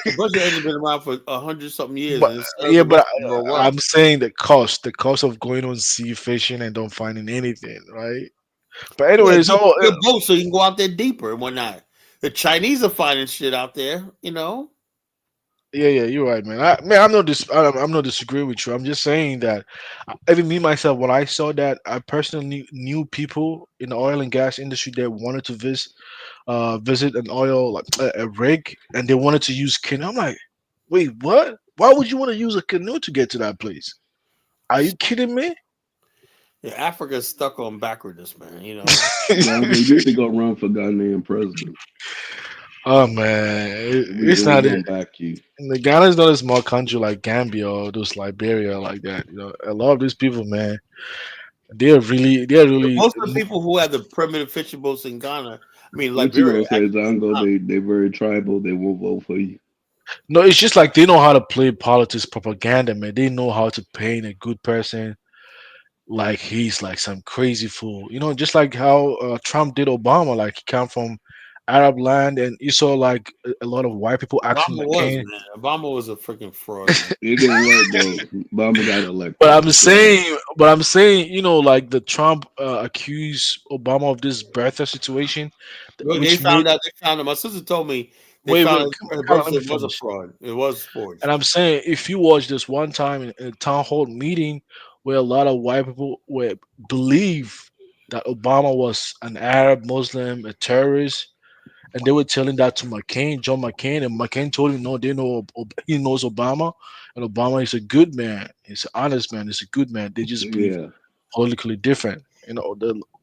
combustion engine been around for 100 something years, but and it served yeah, the rest but of the world well. I'm saying the cost of going on sea fishing and don't finding anything, right? But Yeah, anyways, your boat so you can go out there deeper and whatnot. The Chinese are finding shit out there, you know. yeah, you're right, man. I'm not disagreeing with you. I'm just saying that even me myself, when I saw that, I personally knew people in the oil and gas industry that wanted to visit an oil like a rig, and they wanted to use canoe. I'm like, wait, what? Why would you want to use a canoe to get to that place? Are you kidding me? Yeah, Africa's stuck on backwardness, man. You know. Dango, you need to go run for Ghanaian president. Oh man, We it's really not it. gonna back you. The Ghana is not a small country like Gambia or those Liberia like that. A lot of these people, man, they're really. Most of the people who have the primitive fishing boats in Ghana, I mean What you Liberia, gonna say, actually, Dango? They very tribal. They won't vote for you. No, it's just like they know how to play politics propaganda, man. They know how to paint a good person like he's like some crazy fool. Just like how Trump did Obama. Like he come from Arab land, and you saw like a lot of white people actually McCain. Obama was a freaking fraud, man. It didn't work though. Obama got But elected. I'm saying, like the Trump accused Obama of this birther situation, Well, which made They found out. My sister told me they wait, found wait, out come her on, birth let me certificate was a finish. fraud. It was forged. And I'm saying, if you watch this one time in a town hall meeting where a lot of white people were believe that Obama was an Arab Muslim, a terrorist, and they were telling that to McCain, John McCain, and McCain told him no, they know he knows Obama, and Obama is a good man, he's an honest man, he's a good man. They just believe Yeah, politically different.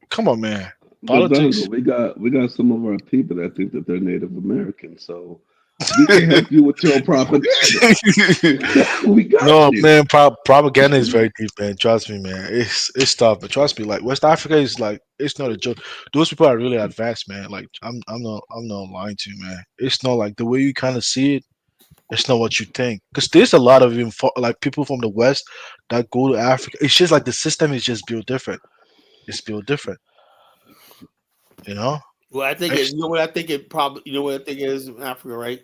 Come on, man, but Dango, politics. we got some of our people that think that they're Native American, so we can help you with your propaganda. We got No, you. man, propaganda is very deep, man. Trust me, man. It's tough, but trust me, like West Africa is like it's not a joke. Those people are really advanced, man. Like I'm not lying to you, man. It's not like the way you kind of see it. It's not what you think, because there's a lot of like people from the West that go to Africa. It's just like the system is just built different. It's built different, you know. Well, I think It's- you know what I think it probably you know what I think it is in Africa, right?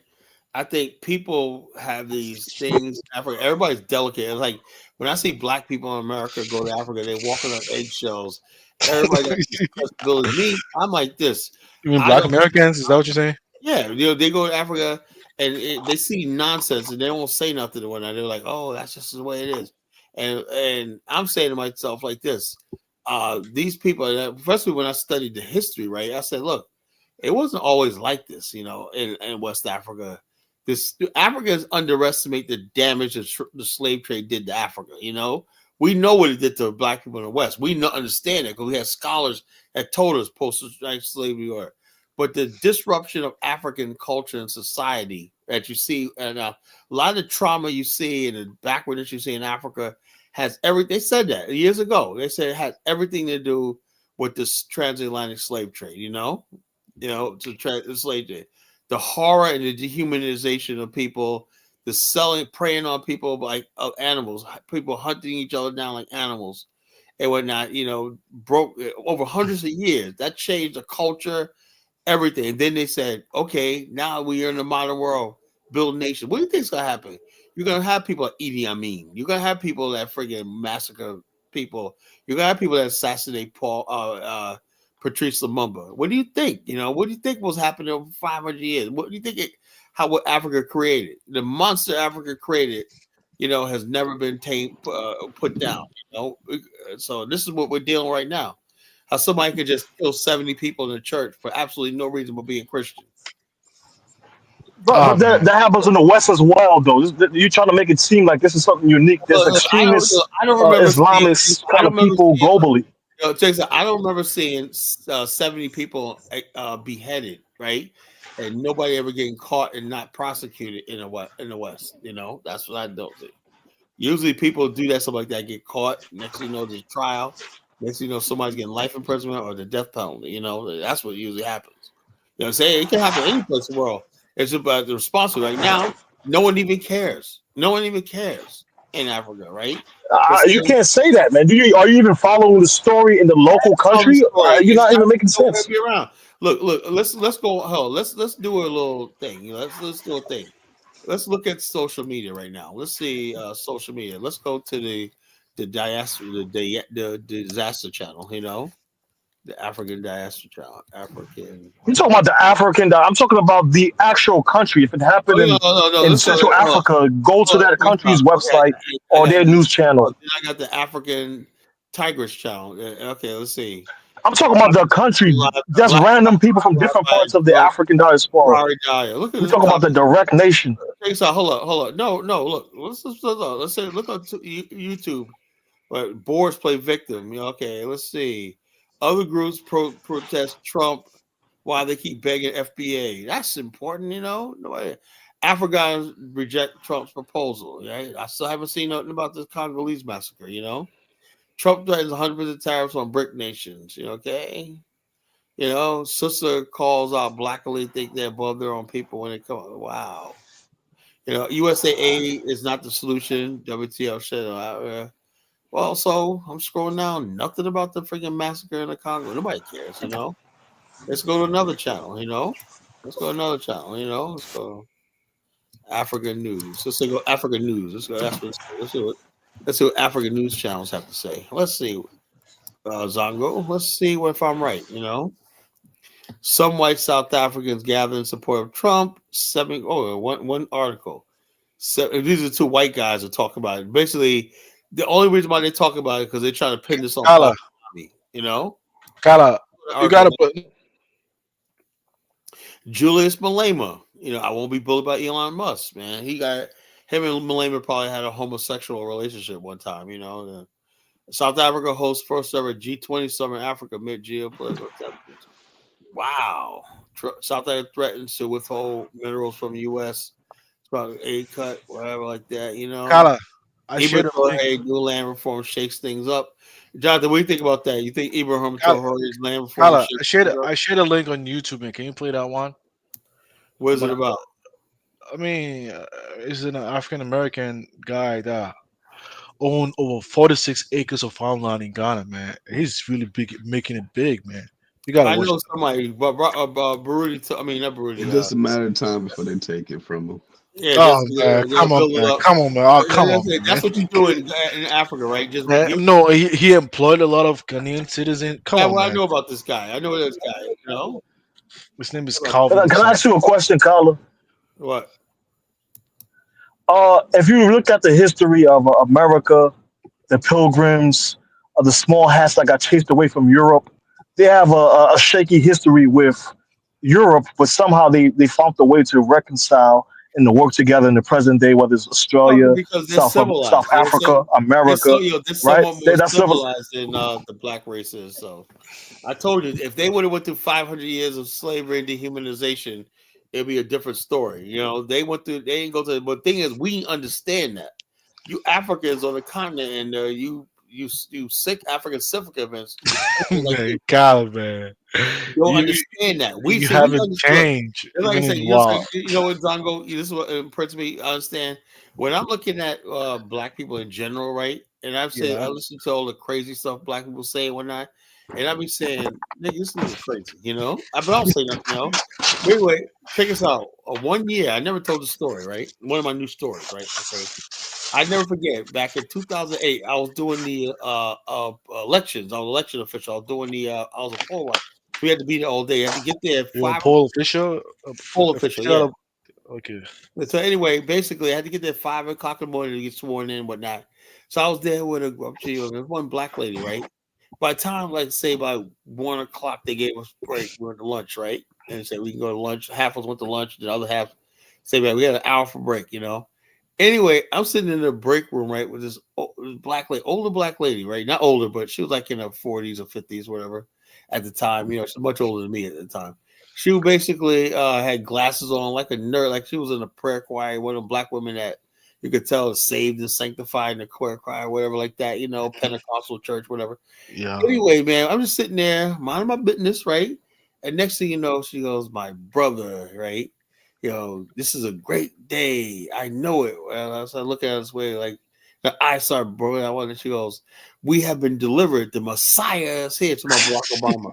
I think people have these things in Africa. Everybody's delicate. It's like when I see black people in America go to Africa, they're walking on eggshells. Everybody got these sensibilities. Me, I'm like this. you mean I Black don't. Americans? Is that what you're saying? Yeah, they go to Africa and they see nonsense and they won't say nothing to one another. They're like, "Oh, that's just the way it is." And I'm saying to myself like this: these people, especially when I studied the history, right? I said, "Look, it wasn't always like this, you know, in West Africa. This Africans underestimate the damage that the slave trade did to Africa. You know, We know what it did to black people in the West. We understand it because we had scholars that told us post-slavery or. But the disruption of African culture and society that you see, and a lot of the trauma you see and the backwardness you see in Africa has everything. They said that years ago. They said it has everything to do with this transatlantic slave trade. To slave trade, the horror and the dehumanization of people, the selling, preying on people like animals, people hunting each other down like animals and whatnot. Broke over hundreds of years. That changed the culture. Everything. And then they said, okay, now we are in the modern world, build nation. What do you think is going to happen? You're going to have people like Idi Amin. You're going to have people that friggin' massacre people. You're going to have people that assassinate Patrice Lumumba. What do you think? What do you think was happening over 500 years? What do you think what Africa created? The monster Africa created, has never been put down. So this is what we're dealing with right now. How somebody could just kill 70 people in the church for absolutely no reason but being Christian. But that happens in the West as well, though. You're trying to make it seem like this is something unique. There's extremists, I don't remember Islamists, kind of people globally. I don't remember seeing 70 people beheaded, right? And nobody ever getting caught and not prosecuted in the West. That's what I don't see. Usually people do that, something like that, get caught. Next thing you know, there's a trial. Next thing you know, somebody's getting life imprisonment or the death penalty. That's what usually happens. You know what I'm saying? It can happen any place in the world. It's about the response right now. No one even cares. No one even cares in Africa, right? You can't say that, man. Are you even following the story in the local country? You're not even making sense. Look. Let's go. Let's do a little thing. Let's do a thing. Let's look at social media right now. Let's see social media. Let's go to the disaster channel. The African diaspora channel. You're talking about the African. I'm talking about the actual country. If it happened in Central Africa, go to that country's website or their news channel. I got the African Tigress channel. Okay, let's see. I'm talking about the country. Just random people from different parts of the African diaspora. Look at We're talking about the direct nation. Hold on. No. Look. Let's say look on YouTube. But boards play victim. Okay, let's see. Other groups protest Trump while they keep begging FBA. That's important, Nobody. Africans reject Trump's proposal. Right? I still haven't seen nothing about this Congolese massacre. Trump threatens 100% tariffs on BRIC nations. Okay. Sister calls out black elite, think they're above their own people when it comes. Wow. USAA is not the solution. WTO shit. Well, so I'm scrolling down. Nothing about the freaking massacre in the Congo. Nobody cares, Let's go to another channel, Let's go African news. Let's go African news. Let's see what African news channels have to say. Let's see, Zongo. Let's see if I'm right. Some white South Africans gather in support of Trump. One article. These are two white guys that talk about it. Basically, the only reason why they talk about it because they're trying to pin this on Kala, you gotta put Julius Malema. I won't be bullied by Elon Musk, man. Him and Malema probably had a homosexual relationship one time. South Africa hosts first ever G20 summit in Africa mid geopolitical tensions. Wow. South Africa threatens to withhold minerals from the U.S. It's about an aid cut, whatever like that. Kala, new land reform shakes things up. Jonathan, what do you think about that? You think Ibrahim Traore's land reform? I shared a link on YouTube, man. Can you play that one? What is it about? I mean, it's an African American guy that owned over 46 acres of farmland in Ghana, man. He's really big, making it big, man. You gotta. I know somebody, but Baruti. I mean, not Baruti. It's just a matter of time before they take it from him. Yeah, come on, man. Come on, man. That's what you do in Africa, right? Just no, he employed a lot of Ghanaian citizens. Come on, man. I know about this guy. His name is Calvin. Can I ask you a question, Carla? What? If you look at the history of America, the Pilgrims, the small hats that got chased away from Europe, they have a shaky history with Europe, but somehow they found a way to reconcile and to work together in the present day, whether it's Australia, Because they're South civilized. Africa, America, They're right? somewhat more That's civil. civilized than the black races. So I told you, if they would have went through 500 years of slavery and dehumanization, it'd be a different story. You know, they went through. They didn't go to. But the thing is, we understand that. You Africans on the continent, and you sick African civic Man, God, man. don't understand that. You haven't changed. Like I Even said, in law. you know what, Zongo, this is what impressed me. I understand when I'm looking at black people in general, right? And I've said I listen to all the crazy stuff black people say and whatnot, and I be saying, "Nigga, this is crazy," you know. But I'll say nothing, you know. Anyway, check this out. 1 year, I never told the story, right? One of my new stories, right? Okay. I never forget. Back in 2008, I was doing the elections. I was an election official. I was doing the. I was a poll watcher. We had to be there all day. I had to get there at You a 5. poll official? Poll official, yeah. Okay. So anyway, basically, I had to get there at 5 o'clock in the morning to get sworn in and whatnot. So I was there with one black lady, right? By the time, like, say, by 1 o'clock, they gave us break. We went to lunch, right? And said we can go to lunch. Half of us went to lunch. The other half, say, man, we had an hour for break, you know. Anyway, I'm sitting in the break room, right, with this black lady, older black lady, right? Not older, but she was like in her 40s or 50s, whatever, at the time. You know, she's much older than me at the time. She basically had glasses on, like a nerd, like she was in a prayer choir, one of the black women that you could tell is saved and sanctified in the prayer choir, whatever, like that, you know, Pentecostal church, whatever. Yeah. Anyway, man, I'm just sitting there, minding my business, right? And next thing you know, she goes, "My brother," right? You know, this is a great day. I know it. Well, I look at it this way, like the eyes start blowing. I wanted. She goes, "We have been delivered. The Messiah is here." To my Barack Obama.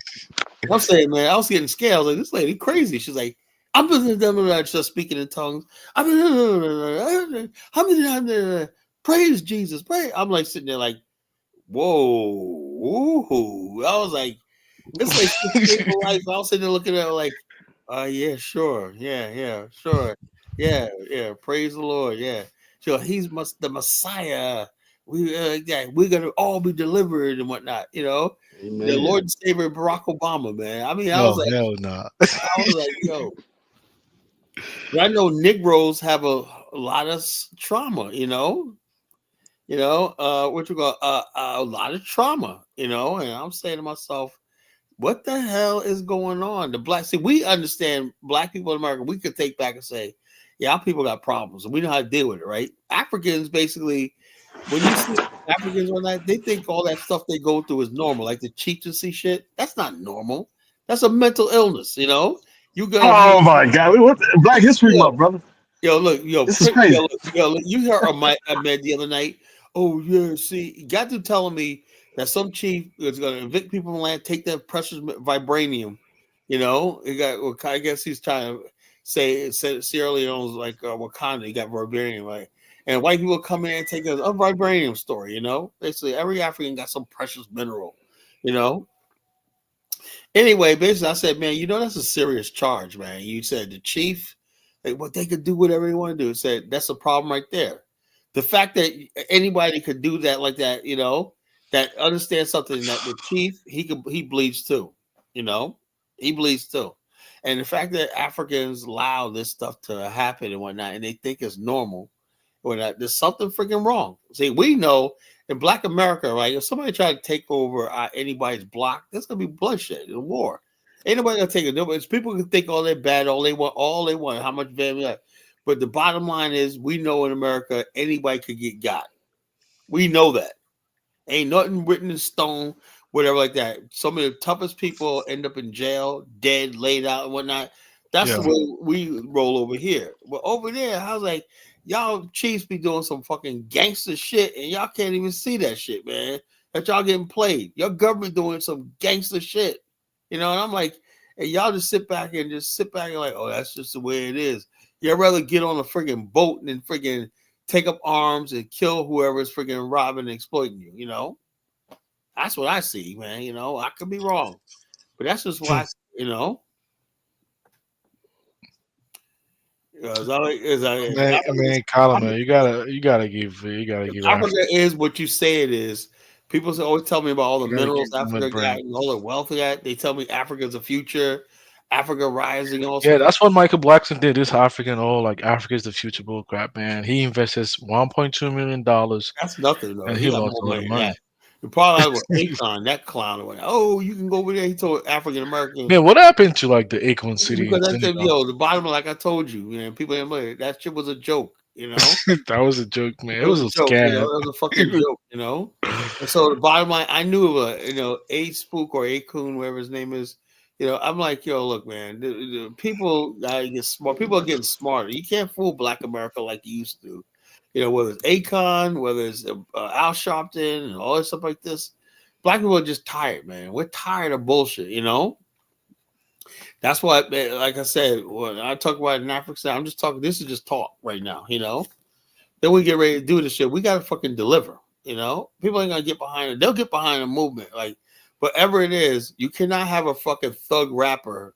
I'm saying, man, I was getting scared. I was like, "This lady crazy." She's like, "I'm just speaking in tongues. Praise Jesus, praise." I'm like sitting there, like, "Whoa!" Ooh. I was like, "This like life." I was sitting there looking at her like. Yeah, sure. Yeah, sure. Yeah. Praise the Lord. Yeah. Sure. He's the Messiah. We're gonna all be delivered and whatnot, you know. Amen. The Lord and Savior Barack Obama, man. I mean, I No, was like, hell no. I was like, yo. But I know Negroes have a lot of trauma, you know. What you call a lot of trauma, you know, and I'm saying to myself, what the hell is going on? We understand black people in America, we could take back and say, yeah, our people got problems and we know how to deal with it, right? Africans, basically, when you see Africans on that, they think all that stuff they go through is normal, like the chieftaincy shit. That's not normal. That's a mental illness, you know? Oh my God. What Black History Month, brother. Look, this is crazy. Look, you heard Ahmed the other night. Oh, yeah, see, you got to telling me that some chief is going to evict people from land, take their precious vibranium. You know, I guess he's trying to say Sierra Leone's like Wakanda, you got vibranium, right? And white people come in and take a vibranium story, you know? Basically, every African got some precious mineral, you know? Anyway, basically, I said, man, you know, that's a serious charge, man. You said the chief, what they could do whatever they want to do. Said that's a problem right there. The fact that anybody could do that like that, you know, that understands something that the chief, he bleeds too, you know, he bleeds too. And the fact that Africans allow this stuff to happen and whatnot, and they think it's normal, or that there's something freaking wrong. See, we know in Black America, right? If somebody try to take over anybody's block, there's gonna be bloodshed and war. Ain't nobody gonna take it. Nobody's people can think all they're bad, all they want, how much value they have. But the bottom line is, we know in America anybody could get got. We know that. Ain't nothing written in stone, whatever like that. Some of the toughest people end up in jail, dead, laid out, and whatnot. That's the way we roll over here. But over there, I was like, y'all chiefs be doing some fucking gangster shit, and y'all can't even see that shit, man. That y'all getting played. Your government doing some gangster shit. You know, and I'm like, and y'all just sit back and like, oh, that's just the way it is. You'd rather get on a friggin' boat than friggin' take up arms and kill whoever's friggin' robbing and exploiting you, you know? That's what I see, man. You know, I could be wrong, but that's just what I see, you know? Colin, man, you gotta give Africa is what you say it is. People always tell me about all the minerals Africa got and all the wealth of that. They tell me Africa's a future. Africa Rising, also. Yeah, that's what Michael Blackson did. This African, like Africa is the future bull crap, man. He invested $1.2 million, That's nothing though. and He he got lost more a lot of money than money. that. The problem was Akon, that clown went, oh, you can go over there. He told African Americans. Man, what happened to like the Akon city in Because I said, Senegal? the bottom, like I told you, people didn't believe it. That shit was a joke, That was a joke, man. It It was was a a joke, scam. It was a fucking joke, And so the bottom line, I knew of a spook or a coon, whatever his name is. I'm like, yo, look, man, the people gotta get smart. People are getting smarter. You can't fool Black America like you used to. Whether it's Akon, whether it's Al Sharpton, and all this stuff like this. Black people are just tired, man. We're tired of bullshit, That's why, like I said, when I talk about it in Africa, I'm just talking. This is just talk right now, Then we get ready to do this shit. We gotta fucking deliver. People ain't gonna get behind it. They'll get behind the movement, like whatever it is. You cannot have a fucking thug rapper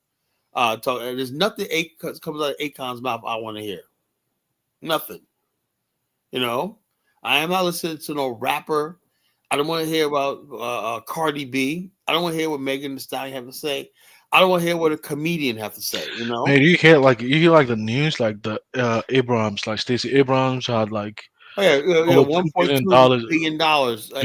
talk. There's nothing comes out of Akon's mouth I want to hear. Nothing. I am not listening to no rapper. I don't want to hear about Cardi B. I don't want to hear what Megan Thee Stallion have to say. I don't want to hear what a comedian have to say. Man, you hear the news, like the Abrams, like Stacey Abrams had like over $1.2 billion billion earmarked dollars. for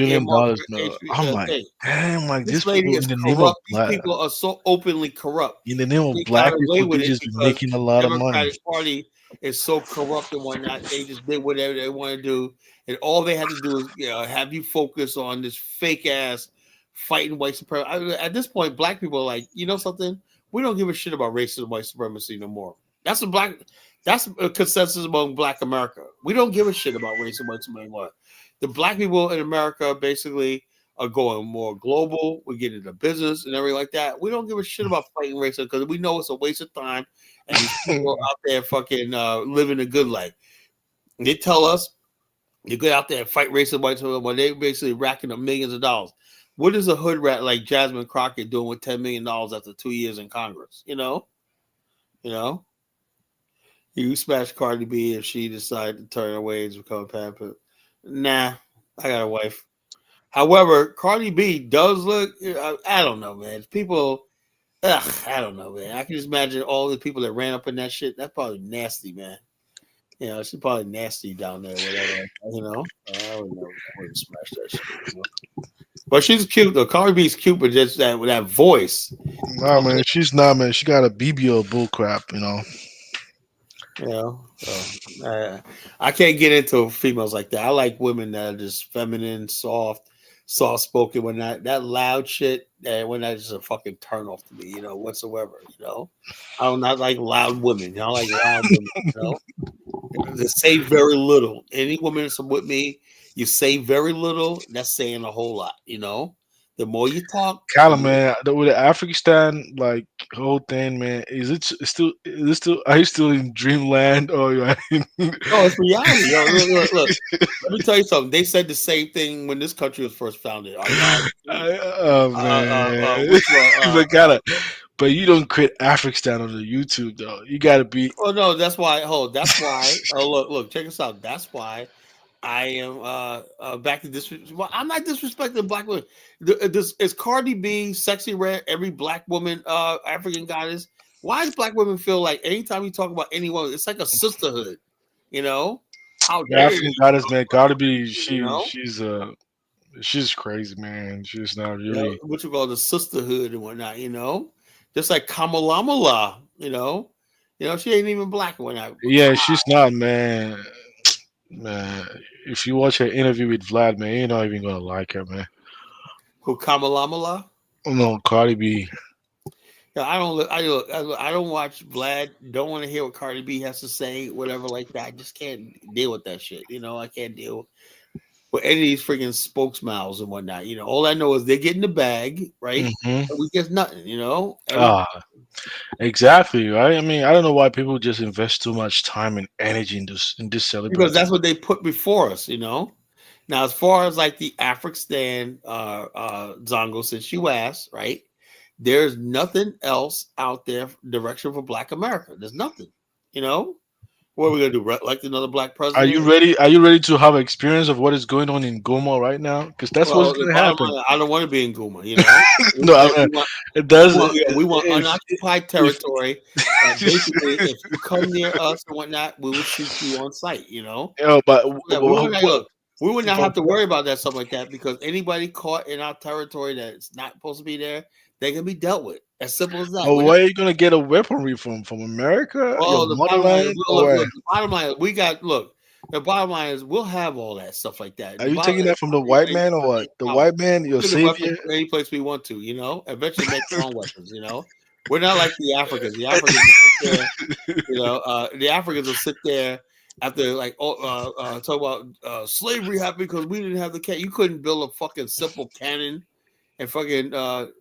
No, I'm like, thing. damn, like This these lady people is in the name of corrupt. These black, people are so openly corrupt. in the name They of got black away people, with they it just be because making a the lot of money. Democratic Party is so corrupt and whatnot. They just did whatever they want to do, and all they had to do is have you focus on this fake ass fighting white supremacy. At this point, black people are like, something. We don't give a shit about racism, white supremacy no more. That's a consensus among Black America. We don't give a shit about racism, white supremacy anymore. The black people in America basically are going more global. We get into business and everything like that. We don't give a shit about fighting racism because we know it's a waste of time. And these people are out there fucking living a good life. And they tell us you go out there and fight racism, white supremacy, when they basically racking up millions of dollars. What is a hood rat like Jasmine Crockett doing with $10 million after 2 years in Congress? You smash Cardi B if she decided to turn her ways and become a pamper. Nah, I got a wife. However, Cardi B does look. I don't know, man. People. I don't know, man. I can just imagine all the people that ran up in that shit. That's probably nasty, man. She's probably nasty down there, whatever. I would never smash that shit. But she's cute though. Cardi B's cute, but just that voice. Nah, man, she's not, man. She got a BBL bull crap, I can't get into females like that. I like women that are just feminine, soft spoken. When that loud shit, when that's just a fucking turn off to me, whatsoever. I do not like loud women. I don't like loud women. They say very little. Any woman that's with me, you say very little. That's saying a whole lot. The more you talk, Callum, man, with the Afghanistan like whole thing, man, is it still? Are you still in dreamland or? No, it's reality. Look. Let me tell you something. They said the same thing when this country was first founded. Oh man, but you don't quit Afghanistan on the YouTube though. You gotta be. Oh no, that's why. That's why. Look, check this out. That's why I am back to this. Well, I'm not disrespecting black women. This is Cardi B, Sexy Red, every black woman, African goddess. Why does black women feel like anytime you talk about anyone, it's like a sisterhood? How The African goddess, man, gotta be. She's crazy, man. She's not really. What you call the sisterhood and whatnot. Just like Kamalamala. She ain't even black and whatnot. Yeah, she's not, man. Man, if you watch her interview with Vlad, man, you're not even gonna like her, man. Who, Kamalamala? No, Cardi B. Yeah, I don't watch Vlad. Don't want to hear what Cardi B has to say, whatever like that. I just can't deal with that shit. I can't deal with any of these freaking spokesmouths and whatnot. All I know is they get in the bag, right? Mm-hmm. And we get nothing. Exactly, right? I mean, I don't know why people just invest too much time and energy in this celebration. Because that's what they put before us, Now, as far as like the Afghanistan Zongo, since you asked, right? There's nothing else out there direction for Black America. There's nothing, What are we gonna do? Elect another black Are president? you ready? Are you ready to have experience of what is going on in Goma right now? Because that's what's Well, the going to bottom happen. line, I don't want to be in Guma. You know, No, I mean, we want, it does. we want If unoccupied if territory. That basically, if you come near us and whatnot, we will shoot you on sight. You know, but yeah, we would not have to worry about that stuff like that because anybody caught in our territory that's not supposed to be there, they can be dealt with. As simple as that. but where are you gonna get a weaponry from America, your Well, the bottom line is, motherland, or where? the bottom line is, we got look. The bottom line is, we'll have all that stuff like that. Are The you bottom taking line that from the white is, man or what? The power. white man, your We can weapons savior. from any place we want to. You know, eventually make our own weapons. You know, we're not like the Africans. The Africans will sit there. You know, the Africans will sit there after like talk about slavery happened because we didn't have the cannon. You couldn't build a fucking simple cannon and fucking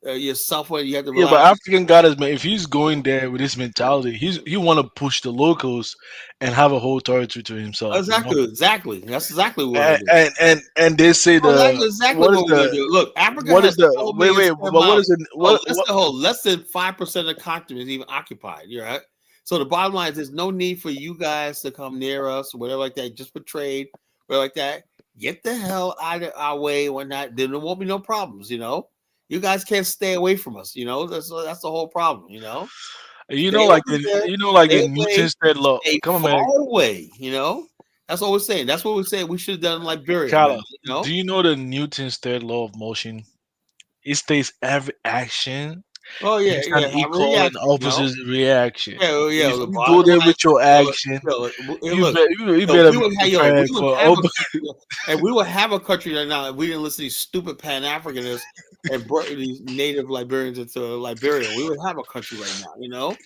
yourself when you had to Yeah, rely but on. African God is man. If he's going there with this mentality, he want to push the locals and have a whole territory to himself. You know, Exactly. That's exactly what we're and gonna do. and they say Well, that's the exactly what is what we're gonna the do. Look, Africa what is has the 12 wait million wait square but what miles. is it what Less than 5% of the continent is even occupied. You're right. So the bottom line is, there's no need for you guys to come near us or whatever like that, just for trade, whatever like that. Get the hell out of our way or not. Then there won't be no problems. You know, you guys can't stay away from us. You know, that's the whole problem. You know, you know stay like over there, like stay the away, Newton said law. stay Come on, far man, away. You know, that's what we're saying. That's what we're saying. We should have done in Liberia, man. Carla. You know. Do you know the Newton's third law of motion? It states every action Oh yeah, has an yeah. Have a equal and reaction, you know. opposite reaction. Yeah, well, yeah. If The you go bottom there line, with your action, you look, you better we be would have, prepared for open. and we would have a country right now if we didn't listen to these stupid Pan Africanists and brought these native Liberians into Liberia. We would have a country right now, you know.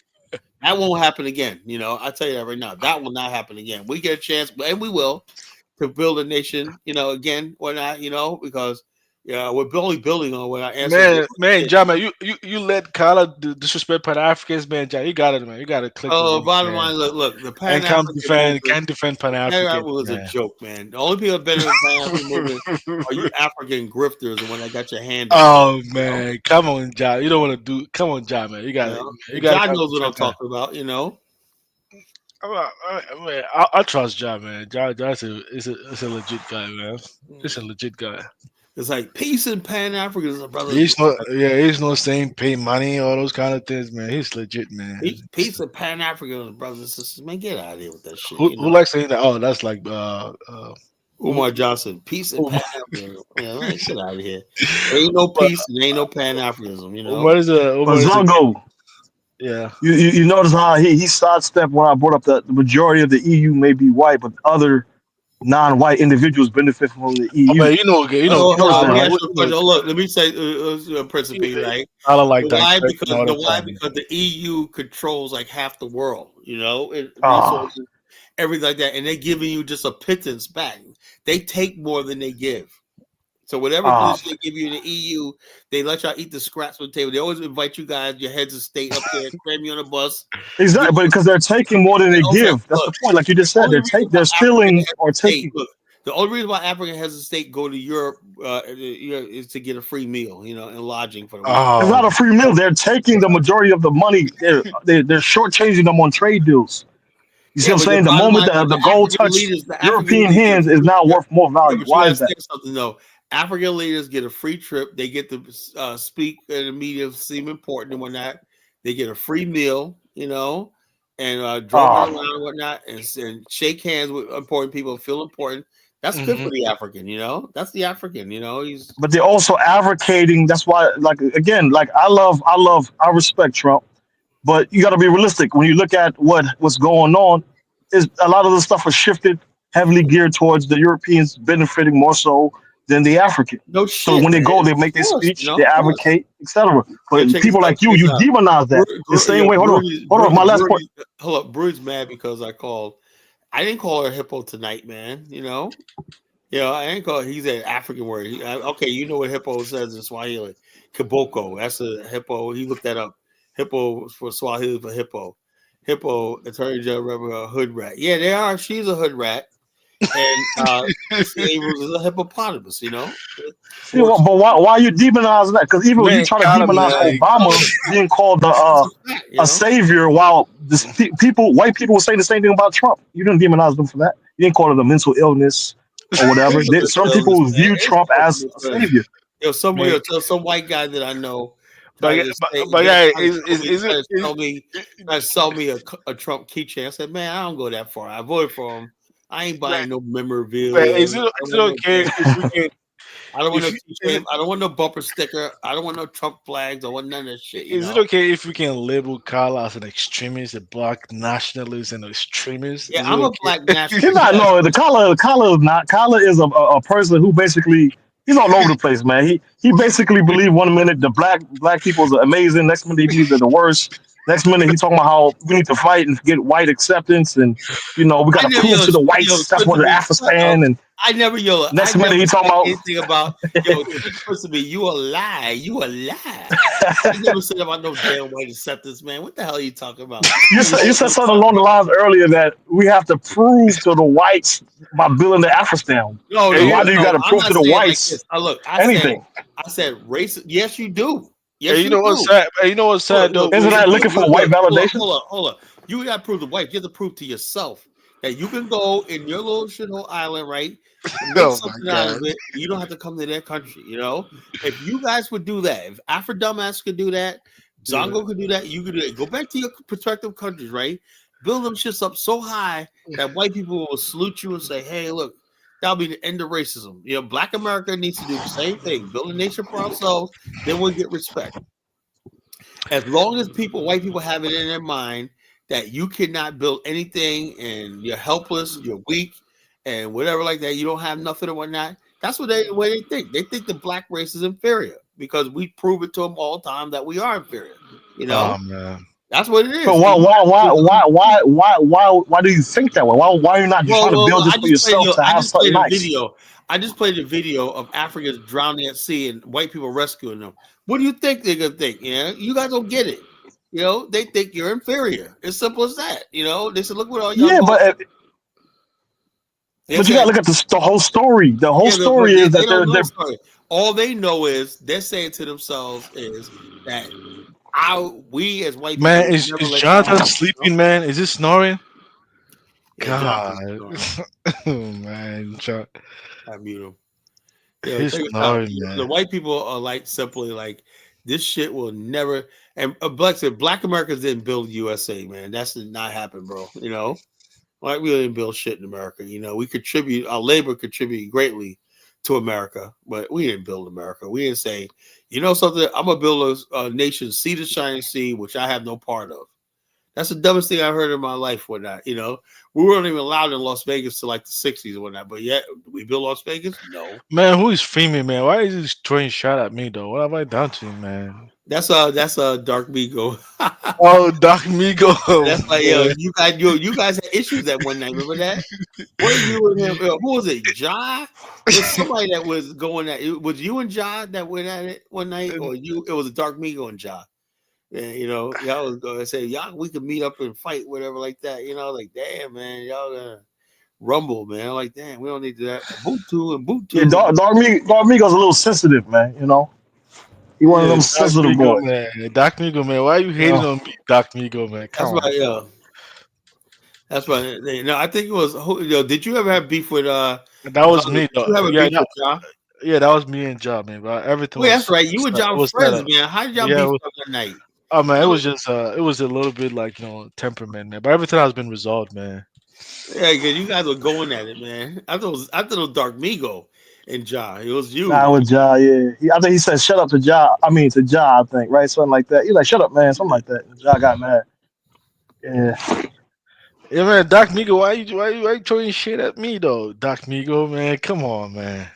That won't happen again, you know. I tell you that right now. That will not happen again. We get a chance, and we will, to build a nation, you know. Again, or not, you know, because we're only building on what our ancestors Man, did. Jama, you let Carla disrespect Pan Africans, man. Jama, you got it, man. You got to click the Oh, link, bottom man. line, look, the And Pan African movement. can't defend Pan The Pan African Africans, was a man. joke, man. The only people that better than Pan African movement are you African grifters, the one that got your hand in. Oh You know, man, come on, Jama. You don't want to do. Come on, Jama. You got you it. know? You And got to John come knows what I'm defend Pan. talking about. You know, I trust Ja, man. Is a legit guy, man. It's a legit guy. it's like peace and Pan Africans are brothers. He's not saying pay money all those kind of things, man. He's legit, man. Peace and Pan Africans, brothers and sisters. Man, get out of here with that shit. Who likes saying that? Oh, that's like Umar Johnson, peace and Umar. Pan Africanism. Yeah, man, get out of here. There ain't no but peace and there ain't no Pan Africanism. You know. But Zongo, yeah. You notice how he sidestepped when I brought up that the majority of the EU may be white, but other non-white individuals benefit from the Oh, EU. man, Oh, You notice hold on. that, Let me right? ask you a question. Oh, look, let me say, Principe, right? I don't like that. Why? Why? Because the EU controls like half the world. You know, Ah, resources, everything like that, and they're giving you just a pittance back. They take more than they give. So whatever position they give you in the EU, they let y'all eat the scraps on the table. They always invite you guys, your heads of state, up there, cram you on a bus. exactly, but because they're taking more than they give. That's the point. Like you just said, they're stealing or taking. Look, the only reason why African heads of state go to Europe is to get a free meal, you know, and lodging for the week. It's not a free meal. They're taking the majority of the money. They're shortchanging them on trade deals. You see what I'm but the saying? The bottom moment line, that the the gold African touched leaders, the African European leaders, hands is now worth more yeah, value. but you Why gotta is that? say something though. African leaders get a free trip. They get to speak in the media, seem important and whatnot. They get a free meal, you know, and drove around and whatnot, and shake hands with important people, feel important. That's good for the African, you know. That's the African, you know. He's But they're also advocating. That's why, like again, like I respect Trump, but you got to be realistic when you look at what's going on. Is a lot of the stuff was shifted heavily geared towards the Europeans benefiting more so than the African. no So shit, when they man. go, they make their Of course, you speech, know, they of course. advocate, etc. Yeah, But check this people out. like you demonize that. The same way. Hold on. My last point. Hold up. Brood's mad because I didn't call her hippo tonight, man. You know, I didn't call. He's an African word. Okay, you know what hippo says in Swahili? Kiboko. That's a hippo. He looked that up. Hippo for Swahili for hippo. Hippo, Attorney General, hood rat. Yeah, they are. She's a hood rat. and slave was a hippopotamus. You know. See, but why are you demonizing that? Because even when you try to demonize Obama being called a savior, while white people were saying the same thing about Trump. You didn't demonize them for that. You didn't call it a mental illness or whatever. Some people view Trump as a savior. Yo, some white guy that I know. But sell me a Trump keychain. I said, man, I don't go that far. I voted for him. I ain't buying no memorabilia. Is it okay if we can? I don't want no keychain. I don't want no bumper sticker. I don't want no Trump flags. I want none of that shit. Is it okay if we can label Carla as an extremist, a black nationalist, and an extremist? Yeah, I'm a black nationalist. He's not. No, the Carla is not. Carla is a person who basically he's all over the place, man. He basically believed 1 minute the black people are amazing. Next minute he believes they're the worst. Next minute he talking about how we need to fight and get white acceptance, and we got to prove to the whites that's what Afghanistan and. I never yell. Next minute he talking about anything about supposed to be you a lie. You a lie. I never said about no damn white acceptance, man. What the hell are you talking about? You said something along the lines earlier that we have to prove to the whites by building the Afghanistan. No, why do you got to prove to the whites anything? I said race. Yes, you do. Yes, you know what's sad? You know what's sad though? Isn't that looking for white validation? Hold up. You got to prove the white. You have to prove to yourself that you can go in your little shithole island, right? Make something out of it. You don't have to come to their country, If you guys would do that, if Afro Dumbass could do that, Zongo could do that, you could do it. Go back to your prospective countries, right? Build them shits up so high that white people will salute you and say, hey, look, that'll be the end of racism. Black America needs to do the same thing. Build a nation for ourselves, then we'll get respect. As long as white people have it in their mind that you cannot build anything and you're helpless, you're weak, and whatever like that, you don't have nothing or whatnot. That's what the way they think. They think the black race is inferior because we prove it to them all the time that we are inferior. Oh man, that's what it is. So why do you think that way? Why are you not just trying to build this for yourself to have something nice? I just played a video of Africans drowning at sea and white people rescuing them. What do you think they're gonna think? You guys don't get it. They think you're inferior. It's simple as that. They said, look what all y'all. Yeah, but you gotta look at the whole story. The whole story is that they're all they know is they're saying to themselves is that we as white people. Man, is Jonathan sleeping, man? Is this snoring? God. Oh man, I mute him. He's snoring, man. The white people are simply like this shit will never. And Black Americans didn't build USA, man. That did not happen, bro. Like we didn't build shit in America. We contribute. Our labor contributed greatly to America, but we didn't build America. We didn't say, something. I'm gonna build a nation, sea to shining sea, which I have no part of. That's the dumbest thing I've heard in my life. Whatnot, we weren't even allowed in Las Vegas till like the '60s or whatnot. But yet, we built Las Vegas. No, man. Who is filming, man? Why is he throwing shot at me though? What have I done to him, man? That's a Dark Migo. Oh, Dark Migo. That's like you guys had issues that one night. Remember that? What you and him? Who was it? Ja? It was somebody that was going at it. Was you and Ja that went at it one night, or you? It was a Dark Migo and Ja. And y'all was going to say, y'all, we could meet up and fight, whatever, like that. Like, damn, man, y'all gonna rumble, man. Like, damn, we don't need that. Ubuntu. Yeah, Dark Migo's a little sensitive, man. He one of them sensitive boys. Man. Dark Migo, man. Why are you hating on me, Dark Migo, man? That's right. No, I think it was. Did you ever have beef with? That was me, though. Yeah, that was me and Ja, man. But everything. Wait, that's right. You and Ja was friends, man. How did y'all beef up that night? Oh man, it was just it was a little bit like temperament, man. But everything has been resolved, man. Yeah, because you guys were going at it, man. I thought it was Dark Migo and Ja. It was you. Nah, with Ja, yeah. I think he said, "Shut up" to Ja. To Ja, I think, right? Something like that. He's like, "Shut up, man," something like that. And Ja got mad. Yeah. Yeah, man. Dark Migo, why you throwing shit at me though? Dark Migo, man. Come on, man.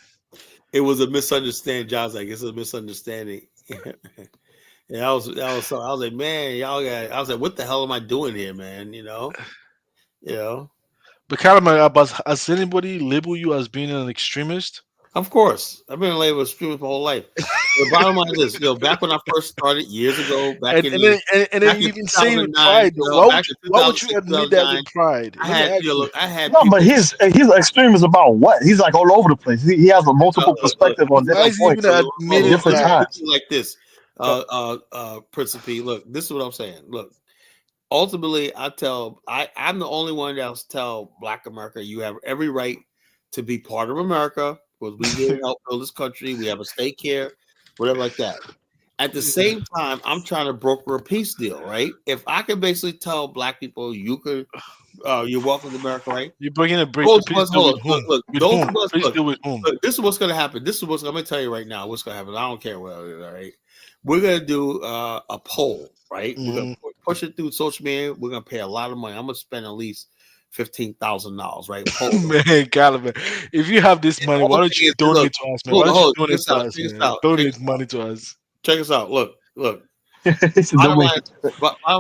It was a misunderstanding. Ja's like, it's a misunderstanding. And I was like, man, y'all got. I was like, what the hell am I doing here, man? But kind of, has anybody label you as being an extremist? Of course, I've been in labor with streamers my whole life. The bottom line is this, back when I first started years ago, back in then you even say with 2009, pride, though. back in Why would you 2006, admit that with 2009, pride? I Let me had, ask you. look, I had No, people. but his extreme is about what? He's like all over the place. He has a multiple perspective on Why different is he even points at admitting different that? times. Like this, Principe. Look, this is what I'm saying. Look, ultimately, I'm the only one that'll tell Black America you have every right to be part of America because we here to help build this country. We have a stake here, whatever like that. At the same time, I'm trying to broker a peace deal, right? If I can basically tell Black people you could, you're welcome to America, right? You're bringing a peace Those of deal us, with whom? look, With those whom? of us, Peace deal with whom? look, this is what's gonna happen. This is what's I'm gonna tell you right now. What's gonna happen? I don't care what. All right, we're gonna do a poll, right? We're gonna push it through social media. We're gonna pay a lot of money. I'm gonna spend at least $15,000, right? Man, Caliban, if you have this money, why don't you donate to us, man? Why don't you donate to us, man? Donate money to us. Check us out. Look. Bottom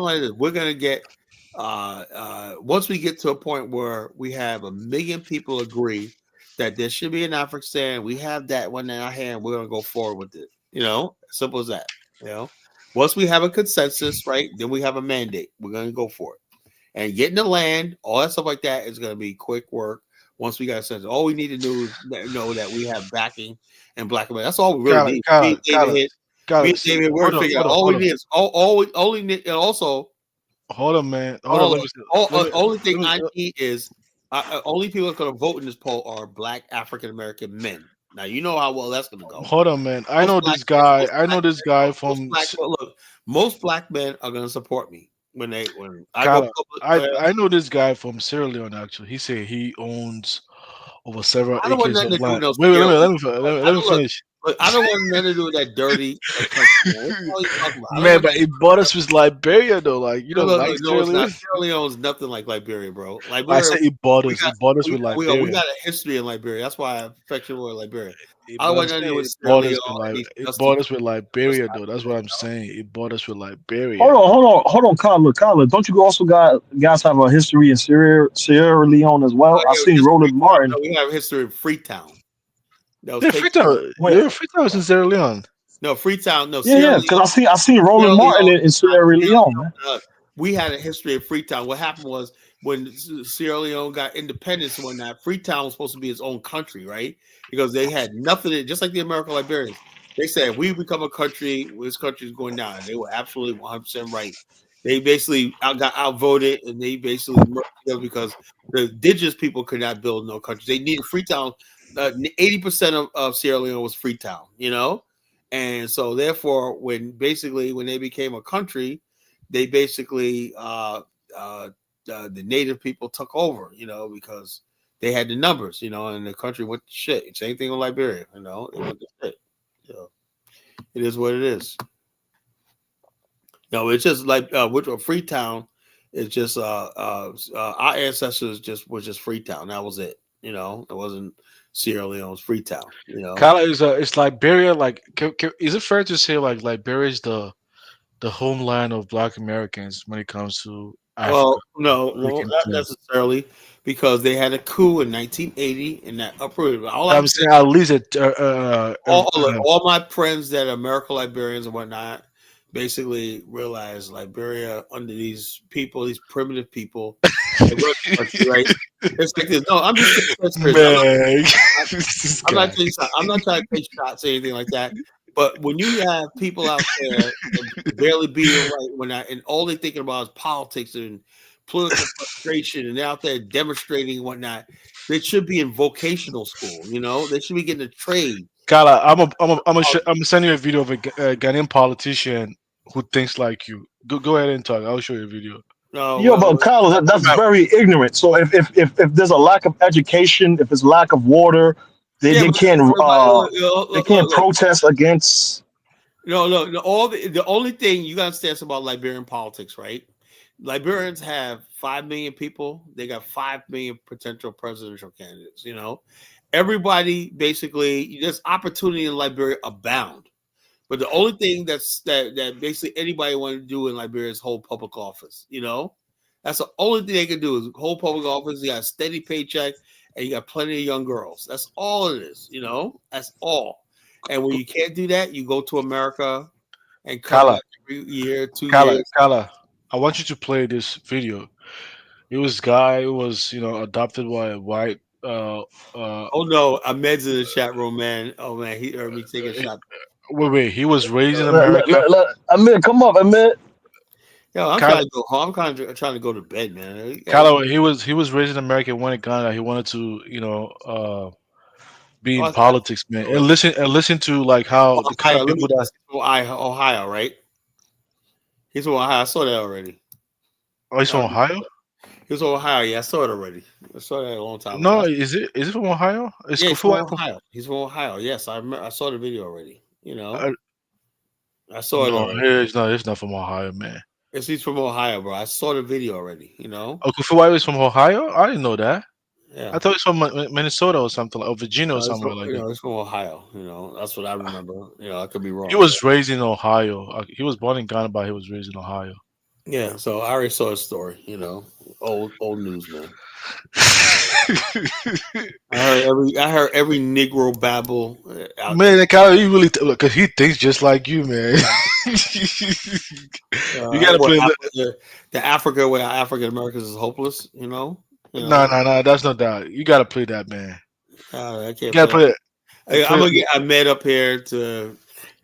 line is we're gonna get once we get to a point where we have 1 million people agree that there should be an Afghanistan, we have that one in our hand, we're gonna go forward with it. Simple as that. Once we have a consensus, right, then we have a mandate. We're gonna go for it. And getting the land, all that stuff like that is gonna be quick work. Once we got a sense, all we need to do is know that we have backing and Black America. That's all we really need. David, we're figuring out all we need is all we need, and also hold on, man. Only thing I need is only people that's going to vote in this poll are Black African American men. Now you know how well that's going to go. Hold on, man. I know this guy. I know this guy from. Look, most Black men are going to support me when I go public. I know this guy from Sierra Leone. Actually, he said he owns over several I don't want acres nothing of to do with land. no Wait, let me finish. Look, I don't want nothing to do with that dirty country. What the hell are you talking about? Man, but it bought us with Liberia, though. Like, you know, like no, it's not. Sierra Leone is nothing like Liberia, bro. Liberia, I said it bought us. It bought us with Liberia. We got a history in Liberia. That's why I affection with Liberia. I But don't want nothing to do with Sierra Leone. it bought us with Liberia, though. That's what I'm saying. It bought us with Liberia. Hold on, Carla. Don't you also guys have a history in Sierra Leone as well? I've seen Roland Martin. No, we have a history in Freetown. Freetown was in Sierra Leone. No, Freetown. No, yeah, because I seen Roland Martin in Sierra Leone, man. We had a history of Freetown. What happened was when Sierra Leone got independence and whatnot, Freetown was supposed to be its own country, right? Because they had nothing, just like the American Liberians. They said, if we become a country, this country is going down. And they were absolutely 100% right. They basically got outvoted, and they basically merged because the indigenous people could not build no country. They needed Freetown. 80% of Sierra Leone was Freetown, and so therefore, when they became a country, they basically the native people took over, because they had the numbers, and the country went to shit. Same thing with Liberia, it went to shit. It is what it is. No, it's just like which Freetown is just our ancestors were just Freetown. That was it. It wasn't Sierra Leone's Freetown. Kala is Liberia. Like, is it fair to say like Liberia is the homeland of Black Americans when it comes to Africa? Well, no, not necessarily, because they had a coup in 1980 and that uprooted. I'm saying at least all my friends that are American Liberians and whatnot basically realized Liberia under these people, these primitive people. Right? It's like this. No, I'm just I'm not trying to take shots or anything like that. But when you have people out there barely being right, and all they're thinking about is politics and political frustration, and they're out there demonstrating and whatnot, they should be in vocational school. They should be getting a trade. Kala, I'm sending you a video of a Ghanaian politician who thinks like you. Go ahead and talk. I'll show you a video. But Kyle, that's very ignorant. So if there's a lack of education, if there's lack of water, they can't protest against. No. The only thing you gotta understand about Liberian politics, right? Liberians have 5 million people. They got 5 million potential presidential candidates. Everybody basically, there's opportunity in Liberia abound. But the only thing that basically anybody want to do in Liberia is hold public office. That's the only thing they can do is hold public office. They got a steady paycheck, and you got plenty of young girls. That's all it is, you know. That's all. And when you can't do that, you go to America and come Kala, back every year, 2 years. Kala. I want you to play this video. It was guy who was adopted by a white. Oh no, Ahmed's in the chat room, man. Oh man, he heard me take a shot. Wait. He was raised in Let, let, America. let, let, Ahmed, come up, Ahmed. Yo, I'm Kala, trying to go home. I'm trying to go to bed, man. Kala, he was raised in America. When it Ghana, he wanted to be Oh, in I thought politics, man, and listen to like how the kind Ohio. of Let me people that. guess. He's from Ohio, right? He's from Ohio. I saw that already. Oh, he's from Ohio. He was from Ohio. Yeah, I saw it already. I saw that a long time No, ago. is it from Ohio? Is Yeah, he's from Kufuor from? Ohio. He's from Ohio. Yes, I saw the video already. You know, Uh, I saw it no, already. it's not from Ohio, man. Yes, he's from Ohio, bro. I saw the video already. You know. Oh, Kufuor is from Ohio. I didn't know that. Yeah. I thought it's from Minnesota or something, or Virginia or It's somewhere from, like that. it's from Ohio. You know, that's what I remember. You know, I could be He wrong. was raised in Ohio. He was born in Ghana, but he was raised in Ohio. Yeah, so I already saw his story. You know, old news, man. I heard every Negro babble out Man, that kind of he really because he thinks just like you, man. You gotta play that. the Africa where African Americans is hopeless. You know. No, that's not that. You gotta play that, man. I You can't gotta play. play it. I'm Play gonna it. get Ahmed up here to.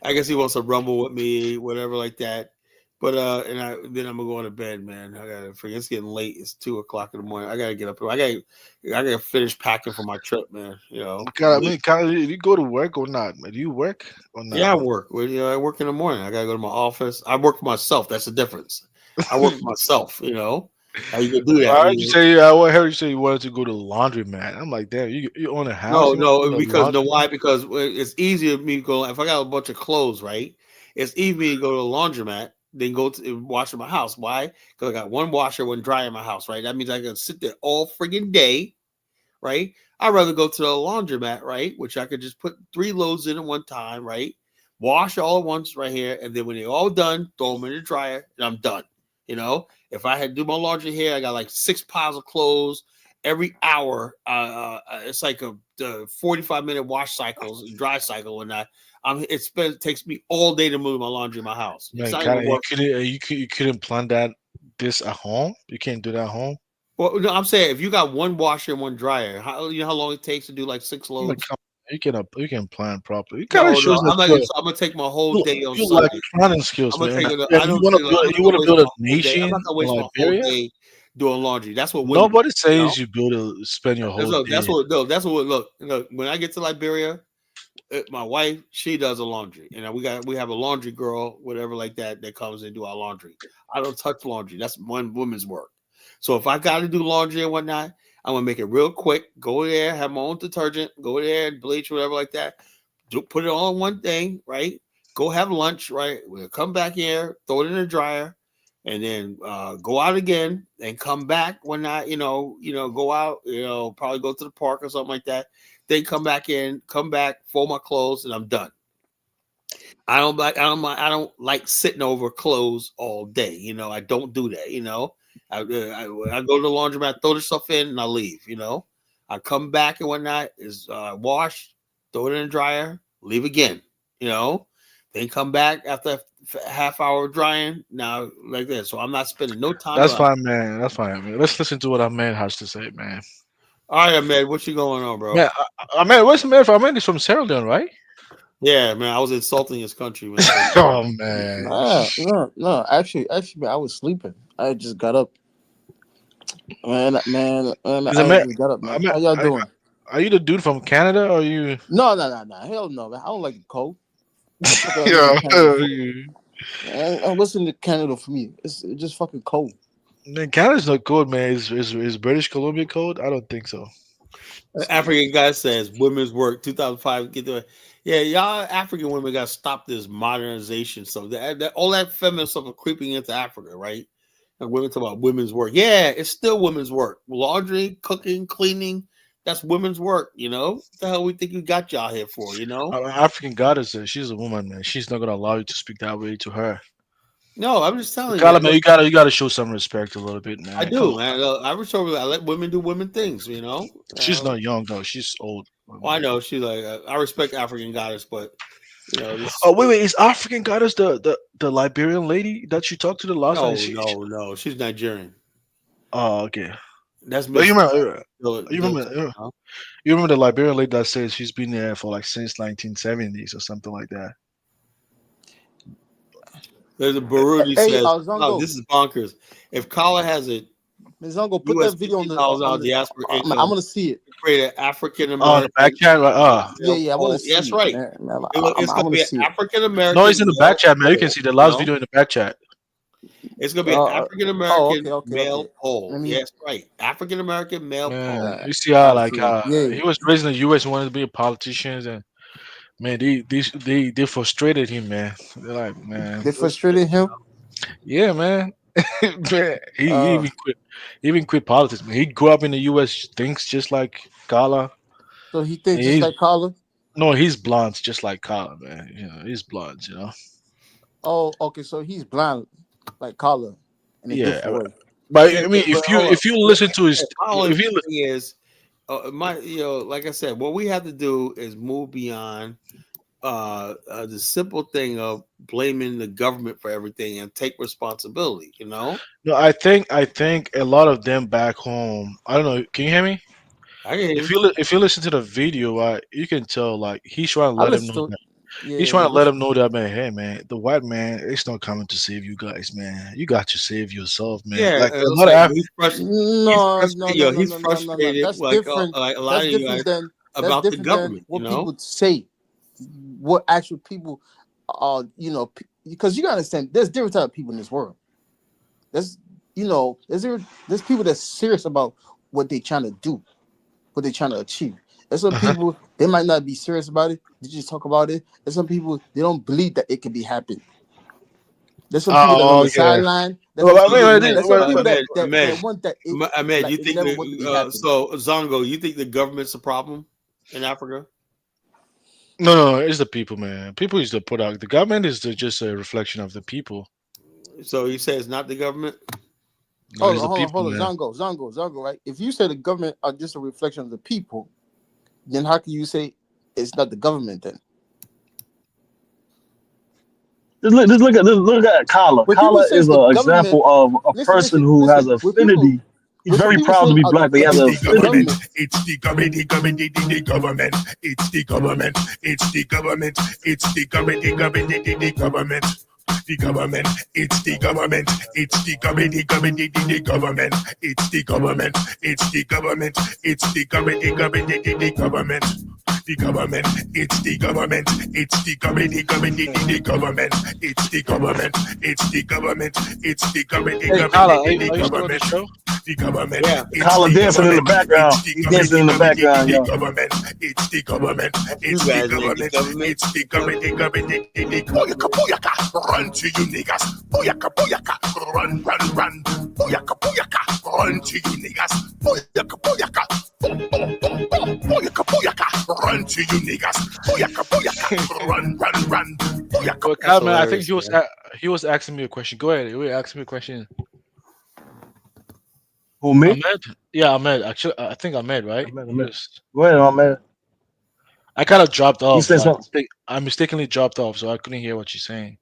I guess he wants to rumble with me, whatever like that. But then I'm gonna go to bed, man. I gotta forget. It's getting late. It's 2 o'clock in the morning. I gotta get up. I gotta finish packing for my trip, man. You know. God, I mean, do you go to work or not? Man? Do you work or not? Yeah, I work. Well, I work in the morning. I gotta go to my office. I work for myself. That's the difference. I work for myself. You know. How you can do that? I heard you say. I heard you say you wanted to go to the laundry, man. I'm like, damn, you own a house. You want to go to the Because laundry? why? Because it's easier for me to go. If I got a bunch of clothes, right? It's easier for me to go to the laundromat than go to wash in my house. Why? Because I got one washer, one dryer in my house, right? That means I can sit there all friggin' day, right? I'd rather go to the laundromat, right? Which I could just put 3 loads in at one time, right? Wash all at once right here, and then when they're all done, throw them in the dryer, and I'm done. You know, if I had to do my laundry here, I got like 6 piles of clothes every hour. It's like the 45-minute wash cycles, dry cycle, and it takes me all day to move my laundry in my house. It's Man, not kind even of worth. you couldn't plan this at home. You can't do that at home. Well, no, I'm saying if you got one washer and one dryer, you know how long it takes to do like 6 Like, loads? you can plan properly. It kind of No, shows that I'm not. I'm gonna take my whole day on you like Sunday. planning skills, I'm gonna man. take it. And I you don't want feel to like I'm build not you gonna want to waste build my a whole day. I'm nation not gonna in waste my whole Liberia. day doing laundry. That's what women Nobody do, you know? says you spend your whole That's day. what. No, that's what. Look. When I get to Liberia, my wife, she does the laundry, and we have a laundry girl, whatever like that, that comes and do our laundry. I don't touch laundry. That's one woman's work. So if I got to do laundry and whatnot, I'm gonna make it real quick. Go there, have my own detergent. Go there, bleach, whatever like that. Put it all in one thing, right? Go have lunch, right? We'll come back here, throw it in the dryer, and then go out again and come back when I, go out, probably go to the park or something like that. Then come back in, come back, fold my clothes, and I'm done. I don't like sitting over clothes all day. I don't do that. I go to the laundromat, throw the stuff in, and I leave. I come back and whatnot is wash, throw it in the dryer, leave again. Then come back after a half hour drying. Now like this, so I'm not spending no time. That's fine, man. That's fine, man. Let's listen to what our man has to say, man. All right, man. What you going on, bro? Man, man, where's the man from? Man, he's from Sierra Leone, right? Yeah, man. I was insulting his country, man. Oh man. No. Actually, man, I was sleeping. I just got up. Man, I just got up, man. How y'all doing? Are you the dude from Canada or are you? No. Hell no, man. I don't like the cold. Yeah. What's in the Canada for me? It's just fucking cold. Man, Canada's not cold, man. Is British Columbia cold? I don't think so. African guy says women's work 2005. Get the y'all African women got to stop this modernization. So that all that feminist stuff are creeping into Africa, right? And women talk about women's work. Yeah, it's still women's work. Laundry, cooking, cleaning. That's women's work. What the hell we think you got y'all here for? African goddess, she's a woman, man. She's not gonna allow you to speak that way to her. No, I'm just telling you. Carla, man, you gotta show some respect a little bit, man. I Come do, on. man. I let women do women things. She's not young though. She's old. Well, I know she's like I respect African goddess, but this. Oh wait, is African goddess the Liberian lady that you talked to the last time? No, she's Nigerian. Oh, okay. That's But you remember, Huh? you remember the Liberian lady that says she's been there for like since 1970s or something like that. There's a Baruti Hey, says, Zongo. this is bonkers. If Kala has a Zongo, put US that video on $50,000 the diaspora I'm income, gonna see it. create an African Oh, American. the back chat, right? Yeah, I want to see That's it, right. man. It's I'm going to be gonna see an it. African American. No, it's in the back chat, man. You can see the last video in the back chat. It's going to be an African American male okay. poll. Yes, right. African American male poll. You see how yeah. he was raised in the U.S. wanted to be a politician, and man, they frustrated him, man. They're like, man, They frustrated him. Yeah, man. Man, he even quit politics. Man, he grew up in the U.S. Thinks just like Kala. So he thinks just like Kala. No, he's blonde, just like Kala, man. He's blonde. Oh, okay. So he's blind, like Kala, in a different way. But I mean, if you listen to his, if you thing is, like I said, what we have to do is move beyond the simple thing of blaming the government for everything and take responsibility. No, I think a lot of them back home. I don't know. Can you hear me? I can hear if you listen to the video, you can tell like he's trying to let him know that. Yeah, He's trying to let him know that, man. Hey, man, the white man is not coming to save you guys, man. You got to save yourself, man. Yeah, like a lot of he's frustrated. He's frustrated. That's like different. Like a lot That's of you different guys than about the government. what people say. What actual people are, because you gotta understand, there's different type of people in this world. There's people that's serious about what they're trying to do, what they're trying to achieve. There's some people, they might not be serious about it. They just talk about it. There's some people, they don't believe that it can be happening. There's some people that on the sideline. There's some people that want that. Ahmed, you think so? Zongo, you think the government's a problem in Africa? No, it's the people, man. People is the product. The government is just a reflection of the people. So you say it's not the government? No, hold on. Zongo, right? If you say the government are just a reflection of the people, then how can you say it's not the government then? Just look at Kala. Kala is an example of a person who has affinity. He's very proud to be black, but he has an affinity. It's the government. It's the government. It's the government. It's the government. It's the government. The government. The government, it's the government, it's the government, the government, it's the government, it's the government, it's the government, the government, the government, the government, it's the government, it's the government, the government, it's the government, it's the government, it's the government, the government, the government, yeah. Kala dancing in the background. He's dancing in the background, yo. It's the government, it's the government, it's the government, the government, the government. Run to you niggas, booyaka, booyaka, run, booyaka, booyaka, run to you niggas, booyaka, booyaka, boom, boom, boom, boom, booyaka, booyaka, run to you niggas, booyaka, booyaka, run, booyaka. Well, Calvin, I think he was asking me a question. Go ahead, you were asking me a question. Who, me? Ahmed? Yeah, Ahmed. Actually, I think Ahmed, right? Ahmed. Go ahead, Ahmed. I kind of dropped off. He said something. I mistakenly dropped off, so I couldn't hear what you're saying.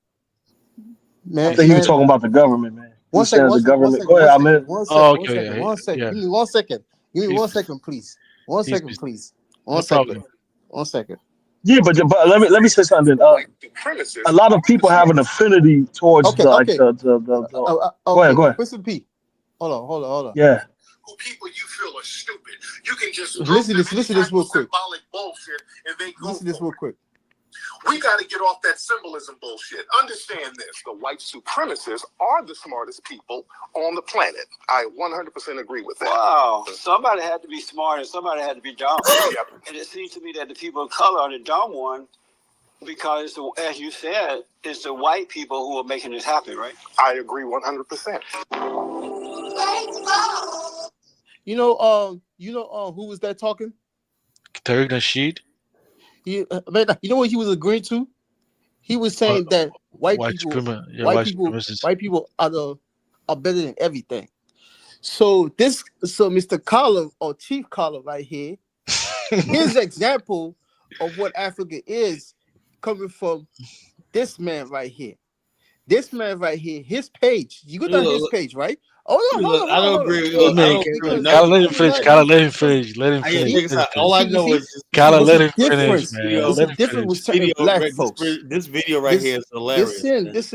Man, I think he was talking about the government, man. One second. Go ahead, Ahmed. One second. Yeah. Give me 1 second. Give me 1 second, please. 1 second, please. 1 second. 1 second. Yeah, but let me say something. A lot of people have an affinity towards Go ahead. Listen, P. Hold on. Yeah. Who people you feel are stupid. You can just listen to this real quick. Symbolic bullshit and then go. Listen to this real quick. We got to get off that symbolism bullshit. Understand this. The white supremacists are the smartest people on the planet. I 100% agree with that. Wow. Somebody had to be smart and somebody had to be dumb. Yep. And it seems to me that the people of color are the dumb one because, as you said, it's the white people who are making this happen, right? I agree 100%. You know who was that talking? Tariq Nasheed. You know what he was agreeing to? He was saying that white white people, supremacy. Yeah, white white people, supremacists. white people are better than everything. So Mr. Collar or Chief Collar right here, here's an example of what Africa is coming from this man right here. This man right here, his page. You go down his page, right? Hold on. I don't agree. Hey, I man, don't agree with Kyle, nothing. let him finish. Kyle, let him finish. Let him I finish. think all I know is this Kyle, There's let a him finish, difference. man. There's Let a him difference with certain black folks. This video right here is hilarious. Listen. There's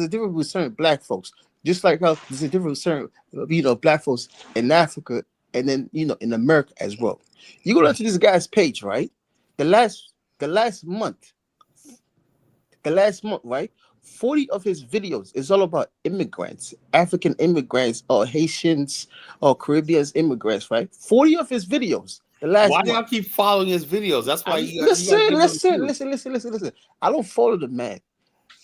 a difference with certain black folks. Just like how there's a difference with certain, black folks in Africa and then in America as well. You go down to this guy's page, right? The last month, right? 40 of his videos is all about immigrants, African immigrants, or Haitians, or Caribbean immigrants, right? 40 of his videos. The last Why month. do y'all keep following his videos? That's why you Listen. I don't follow the man.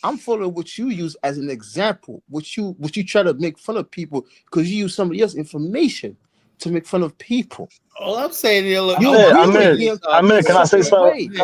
I'm following what you use as an example. What you try to make fun of people because you use somebody else's information to make fun of people. All I'm saying is, look, Ahmed, can I say something?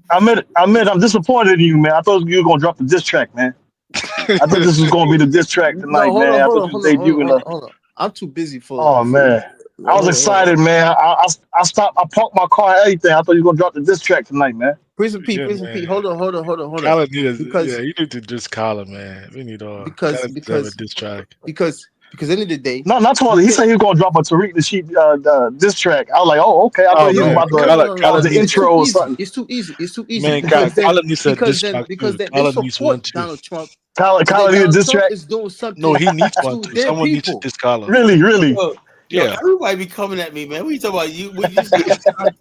Ahmed, I'm disappointed in you, man. I thought you were gonna drop the diss track, man. I thought this was gonna be the diss track tonight, No, man. hold on. I'm too busy for. Oh man, I was excited, man. I stopped. I parked my car and everything. I thought you were gonna drop the diss track tonight, man. Prison Pete. Hold on. Kyle you need to just Kyle, man. We need because a diss track. Because at the end of the day, not totally. He said he was gonna drop a Tariq the diss track. I was like, oh, okay. I thought he was about to drop the intro or something. It's too easy. Man, because Kyle needs a diss then track because too. then they support Donald Trump. Kyle needs a diss track. Is doing something. No, he needs one to too. their Someone needs people. to diss Kyle. Really. Yo, everybody be coming at me, man. What you talking about? You just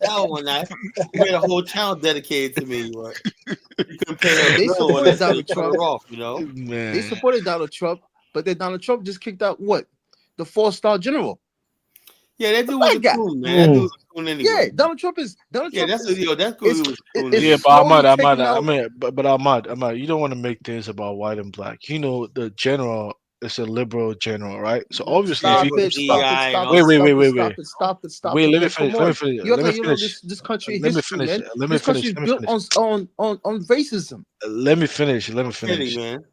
channel one night. You made a whole channel dedicated to me. Right? You couldn't pay a They bill on supported that, Donald so Trump. cut it off, Man. They supported Donald Trump, but then Donald Trump just kicked out what? The 4-star general. Yeah, that dude was a coon, man. That dude was a coon anyway. Yeah, Donald Trump is. That's cool. He was cool. Yeah, but Ahmad, you don't want to make things about white and black. The general is a liberal general, right? So obviously, Stop it. Wait, let me finish. This country Let me history, finish. man. Let me This country finish. is built on racism. Let me finish. Man.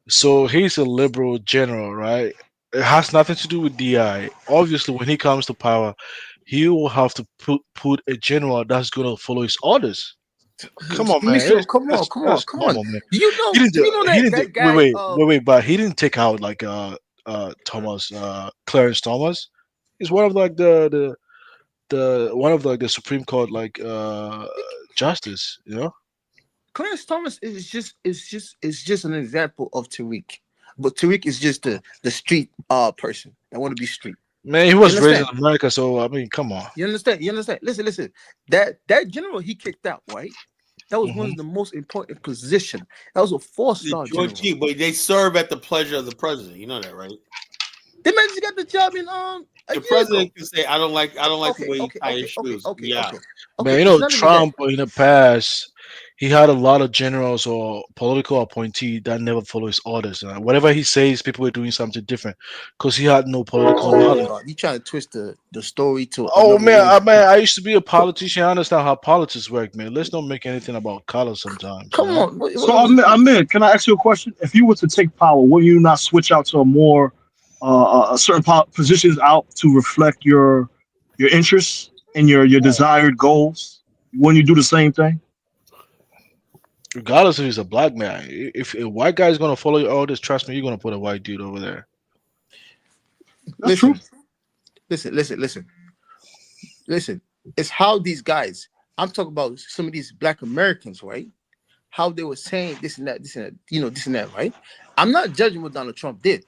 So he's a liberal general, right? It has nothing to do with DI. Obviously, when he comes to power, he will have to put a general that's going to follow his orders. Come on, man. Come on. Man. Do you know that guy? Wait. But he didn't take out like Thomas, Clarence Thomas. He's one of like the Supreme Court justice. Clarence Thomas is just an example of Tariq, but Tariq is just the street person that want to be street. Man, he was raised in America, so I mean, come on. You understand? Listen. That general he kicked out, right? That was one of the most important positions. That was a 4-star general. But they serve at the pleasure of the president. You know that, right? They man just got the job in the president can say, "I don't like the way you tie his shoes." Man, Trump in the past, he had a lot of generals or political appointees that never follow his orders. Whatever he says, people were doing something different because he had no political knowledge. You trying to twist the story to? Oh man, I used to be a politician. I understand how politics work, man. Let's not make anything about color sometimes. Come on. So Ahmed, can I ask you a question? If you were to take power, will you not switch out to a more certain positions out to reflect your interests and your desired goals? When you do the same thing? Regardless if he's a black man, if a white guy is gonna follow your orders, trust me, you're gonna put a white dude over there. Listen. It's how these guys. I'm talking about some of these black Americans, right? How they were saying this and that, this and that, right? I'm not judging what Donald Trump did.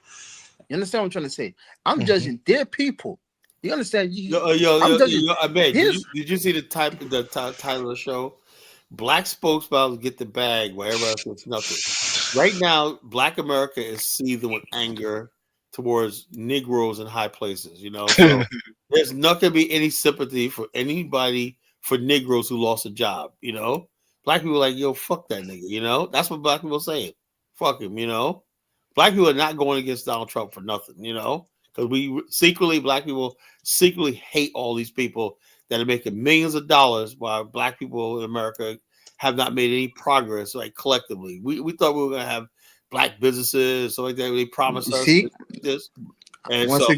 You understand what I'm trying to say? I'm judging their people. You understand? I bet. Did you see the title of the show? Black spokesmouths get the bag while everybody else gets nothing. Right now, Black America is seething with anger towards Negroes in high places. So there's not going to be any sympathy for anybody for Negroes who lost a job. Black people are like, yo, fuck that nigga. That's what Black people are saying. Fuck him. Black people are not going against Donald Trump for nothing. Because Black people secretly hate all these people that are making millions of dollars while Black people in America have not made any progress, like collectively. We thought we were gonna have black businesses, so like that. They promised us See, this, and once so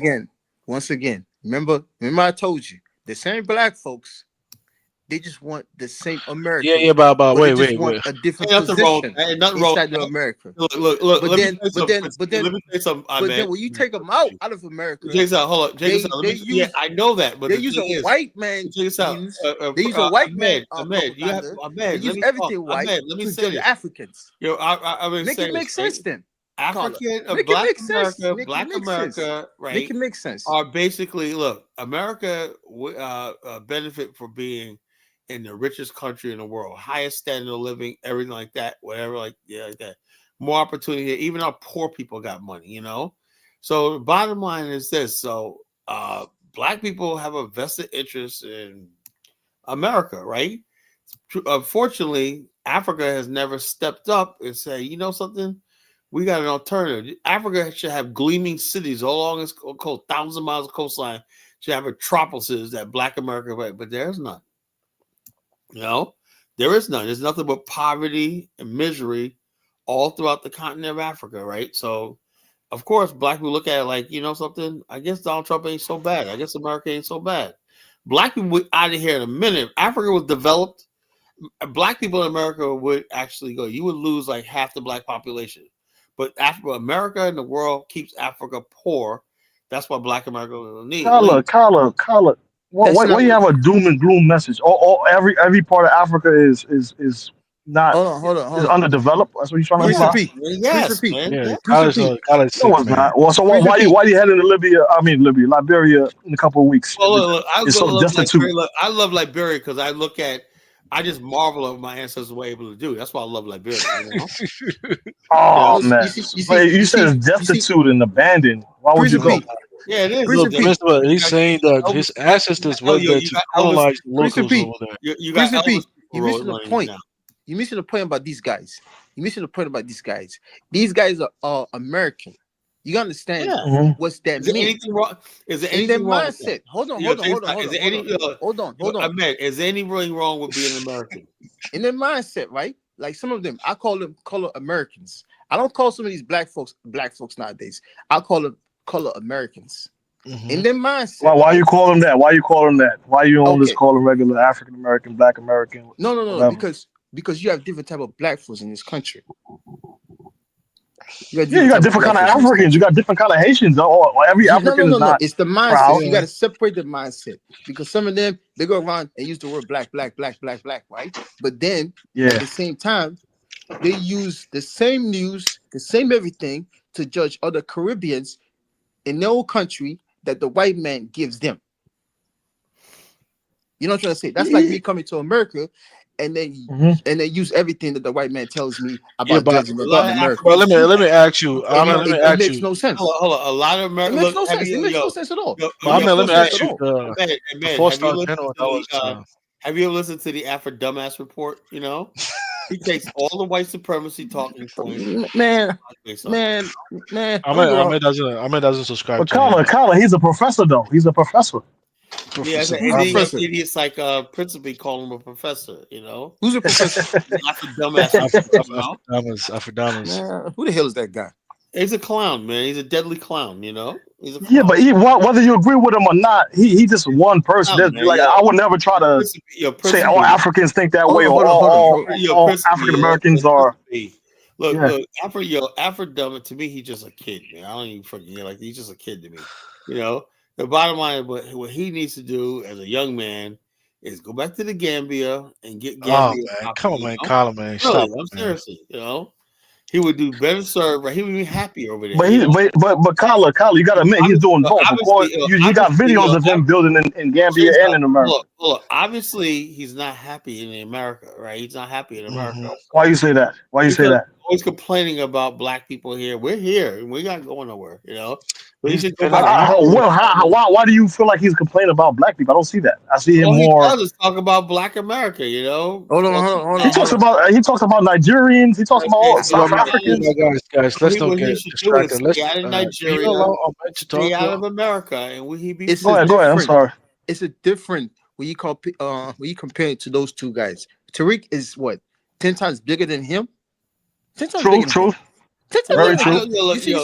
again, remember I told you the same black folks. They just want the same America. Yeah, but they wait. just want a different Ain't nothing wrong. position Ain't nothing wrong. inside of America. Look. But Let me say something. then when you take them out of America, hold on. They use. I know that, but they the use thing a is, white man. They use a white man. Ahmed, you have They use everything white Let me to say judge this. Africans. Yo, I Make it make sense then. African, Make Black it make sense. America, Make Black it make America, sense. right? Make it make sense. Are basically America benefit for being in the richest country in the world, highest standard of living, everything like that, whatever, like that. More opportunity. Even our poor people got money, you know. So the bottom line is this: so Black people have a vested interest in America, right? Unfortunately, Africa has never stepped up and say, you know something, we got an alternative. Africa should have gleaming cities all along its coast, 1,000 miles of coastline. Should have metropolises that Black America, right? But there's none. You know, there is none. There's nothing but poverty and misery all throughout the continent of Africa, right? So, of course, Black people look at it like, you know something, I guess Donald Trump ain't so bad. I guess America ain't so bad. Black people would out of here in a minute. If Africa was developed, Black people in America would actually go. You would lose like half the Black population. But America and the world keeps Africa poor. That's why Black America will need. Carla. Why do you have a doom and gloom message? Every part of Africa is not hold on. is underdeveloped. That's what you're trying to imply. Yes, man. Yeah, Yeah. college No, sick, it's man. not. Well, so why do you heading to Liberia in a couple of weeks? Well, look, It's so destitute. I love Liberia because I just marvel at what my ancestors were able to do. That's why I love Liberia. You know? Oh man, you said it's destitute and abandoned. Why would you go? Yeah, it is. Look, he's saying that his ancestors went there to colonize locals over there. You got Elvis. You're missing the point. You're missing the point about these guys. These guys are American. You understand what's that mean? Anything wrong? Is there in anything their wrong mindset? Hold on. Hold on. Ahmed, is there anything wrong with being American? In their mindset, right? Like some of them, I call them color Americans. I don't call some of these black folks nowadays. I call them color Americans. In their mindset. Why you call them that? Why you don't just call them regular African American, Black American? No. Because you have different type of black folks in this country. You got different kind of Africans. You got different kind of Haitians. Every African is not. It's the mindset. Proud. You got to separate the mindset because some of them they go around and use the word black, right? But then at the same time, they use the same news, the same everything to judge other Caribbeans in their own country that the white man gives them. You know what I'm trying to say? That's like me coming to America. And they use everything that the white man tells me about judging America. But let me ask you. It makes no sense. Hold on. A lot of America. It makes no sense. It makes no sense at all. Let me ask you. Have you ever listened to the Afro Dumbass Report? You know, he takes all the white supremacy talking points. Man. Ahmed doesn't subscribe. But Carla, he's a professor though. He's a professor. Yeah, idiots like Principe call him a professor, you know. Who's a professor? After dumbass. Who the hell is that guy? He's a clown, man. He's a deadly clown, you know. He's a clown. Yeah, but whether you agree with him or not, he just one person. I would never try to say all Africans think that way or all African Americans are. Look, Afro dumb. To me, he's just a kid, man. I don't even freaking like he's just a kid to me, you know. The bottom line, what he needs to do as a young man is go back to the Gambia and get Gambia. Oh, man. Come on, man. Carla, man. Stop, I'm seriously, you know. He would do better serve, right? He would be happier over there. But Carla, you got to admit he's doing both. Of course, you got videos of him building in Gambia and in America. Look, obviously he's not happy in America, right? He's not happy in America. Why you say that? Always complaining about black people here. We're here and we're not going nowhere, you know. But why do you feel like he's complaining about black people? I don't see that. I see him more. He does talk about Black America, you know. Hold on. He talks about Nigerians. He talks about South Africans. Guys, let's don't get distracted. Let's stay out of America, and will he be? Go ahead. I'm sorry. It's a different when you compare it to those two guys. Tariq is what 10 times bigger than him. 10 times True, bigger than true. him. 10 times Very bigger true. than him.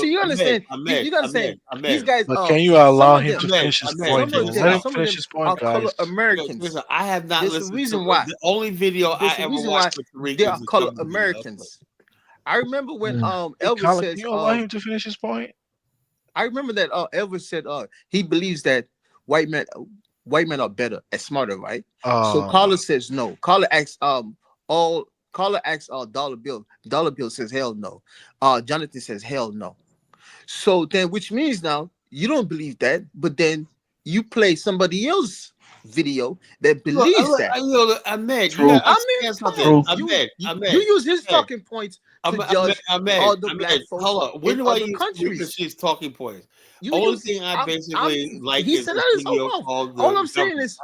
You understand? You gotta understand. These guys, But can you some allow of him them, to finish his point? some of Let him them finish his point, are color guys. Americans. Listen, I have not There's a listened reason to why. the only video I There's a ever reason why watched with Tariq they is are the color Chubby video. Americans. I remember when Hey, Elvis Colin, says can you allow him to finish his point? I remember that Elvis said he believes that white men are better and smarter, right? So Carla says no. Carla asks Dollar Bill. Dollar Bill says hell no. Jonathan says hell no. So then, which means now you don't believe that, but then you play somebody else's video that believes that. Ahmed, True. you gotta understand something. Ahmed, You use his talking points to judge all the black folks. Hold on. When in do I other use countries? Tariq talking points? You Only use, thing I basically like he is said a that is video called all the I'm saying is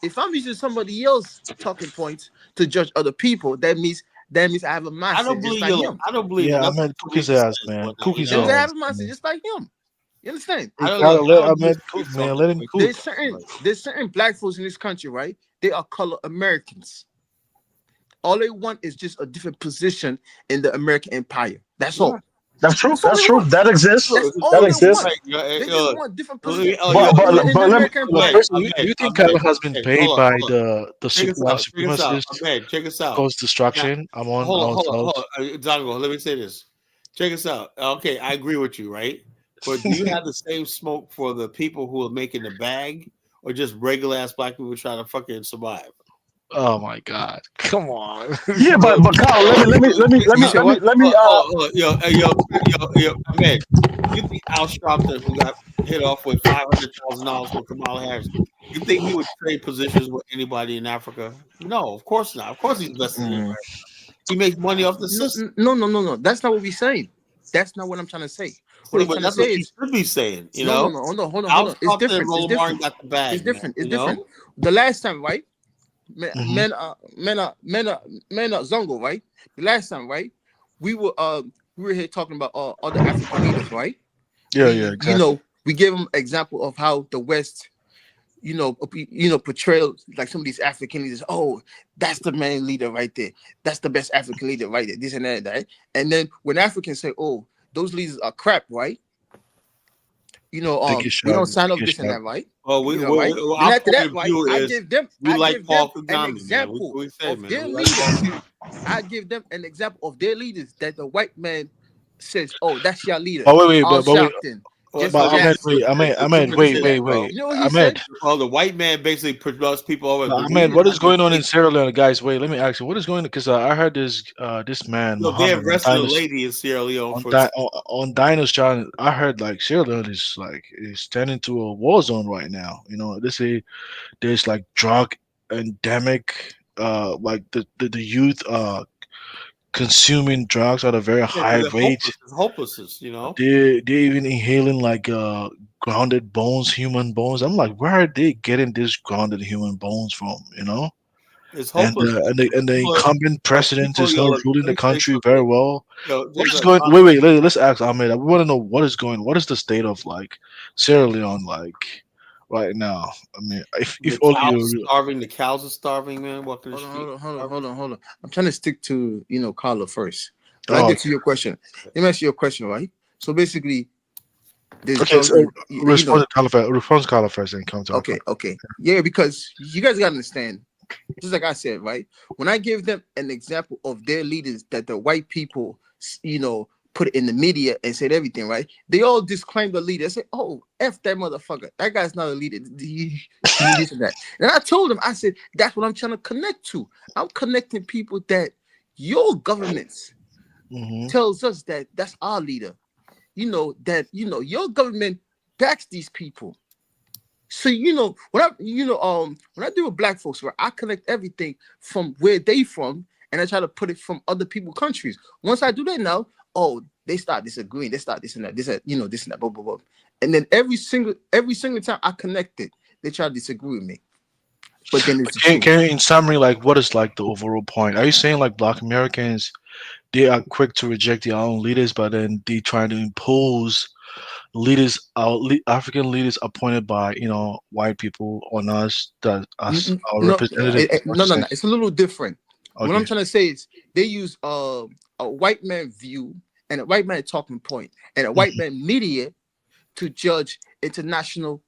if I'm using somebody else talking points to judge other people, that means I have a mindset. I don't believe just like you. him. I don't believe Yeah, nothing. Ahmed, cook his ass, man. Cook his That means I have ass. a mindset just like him. You understand? You gotta let Ahmed cook, man. Let him cook. There's certain black folks in this country, right? They are color Americans. All they want is just a different position in the American empire. That's all. That's true. That's true. That exists. That's all That they exists. want. They just want different positions But let me. First, do you think Kyle has been paid by the white supremacists Ahmed, check us out. cause destruction among Hold ourselves? on. Dongo, let me say this. Check us out. Okay, I agree with you, right? But do you have the same smoke for the people who are making the bag, or just regular ass black people trying to fucking survive? Oh my God! Come on. Yeah, but Kyle, let me. Ahmed, you think Al Sharpton, who got hit off with $500,000 for Kamala Harris, you think he would trade positions with anybody in Africa? No, of course not. Of course he's investing in America. He makes money off the system. No. That's not what we're saying. That's not what I'm trying to say. What I'm trying to say is should be saying. You no. know, Hold on. Al It's Sharpton different. and Roland Martin got the bag. It's different. Man, It's different. The last time, right? Men Zongo, right? The last time, right? We were here talking about other African leaders, right? Yeah, exactly. You know, we gave them example of how the West, portrayal like some of these African leaders. Oh, that's the main leader right there. That's the best African leader right there. This and that, right? And then when Africans say, "Oh, those leaders are crap," right? We don't sign up this and that, right? Well, right? Our after point that, of right? view I is give them an example of their leaders. I give them an example of their leaders that the white man says, "Oh, that's your leader." Oh wait, Al but wait. Sharpton, Ahmed, wait. You know what he Ahmed. said? Well, the white man basically promotes people over. Ahmed, what is going on in Sierra Leone, guys? Wait, let me ask you, what is going on? Because I heard this man, No, they Muhammad, arrested a lady in Sierra Leone on Dino's channel. I heard like Sierra Leone is turning into a war zone right now. You know, they say there's like drug endemic, like the youth consuming drugs at a very high rate. Hopelessness, you know. They're even inhaling like grounded bones, human bones. I'm like, where are they getting this grounded human bones from? You know. It's And hopeless. the incumbent president is not ruling the country very well. What is going? Wait. Let's ask Ahmed. We want to know what is going. What is the state of like Sierra Leone like right now? I mean, if all the cows are starving, man. Walking the street. Hold on. I'm trying to stick to Carla first. But I get to your question. Let me ask you a question, right? So basically, response to Carla first and come to okay. Yeah, because you guys gotta understand. Just like I said, right? When I give them an example of their leaders that the white people, put in the media and said everything, right? They all disclaim the leader. They say, "Oh, F that motherfucker. That guy's not a leader." This and that. And I told them, I said, that's what I'm trying to connect to. I'm connecting people that your governments tells us that that's our leader. Your government backs these people. So when I deal with black folks, where I connect everything from where they from, and I try to put it from other people's countries. Once I do that now, they start disagreeing. They start this and that, this and that, blah blah blah. And then every single time I connect it, they try to disagree with me. But then can you, in summary, like what is like the overall point? Are you saying like Black Americans, they are quick to reject their own leaders, but then they try to impose leaders, African leaders appointed by white people on us, that as our representatives? No. It's a little different. What I'm trying to say is they use a white man view and a white man talking point and a white man media to judge international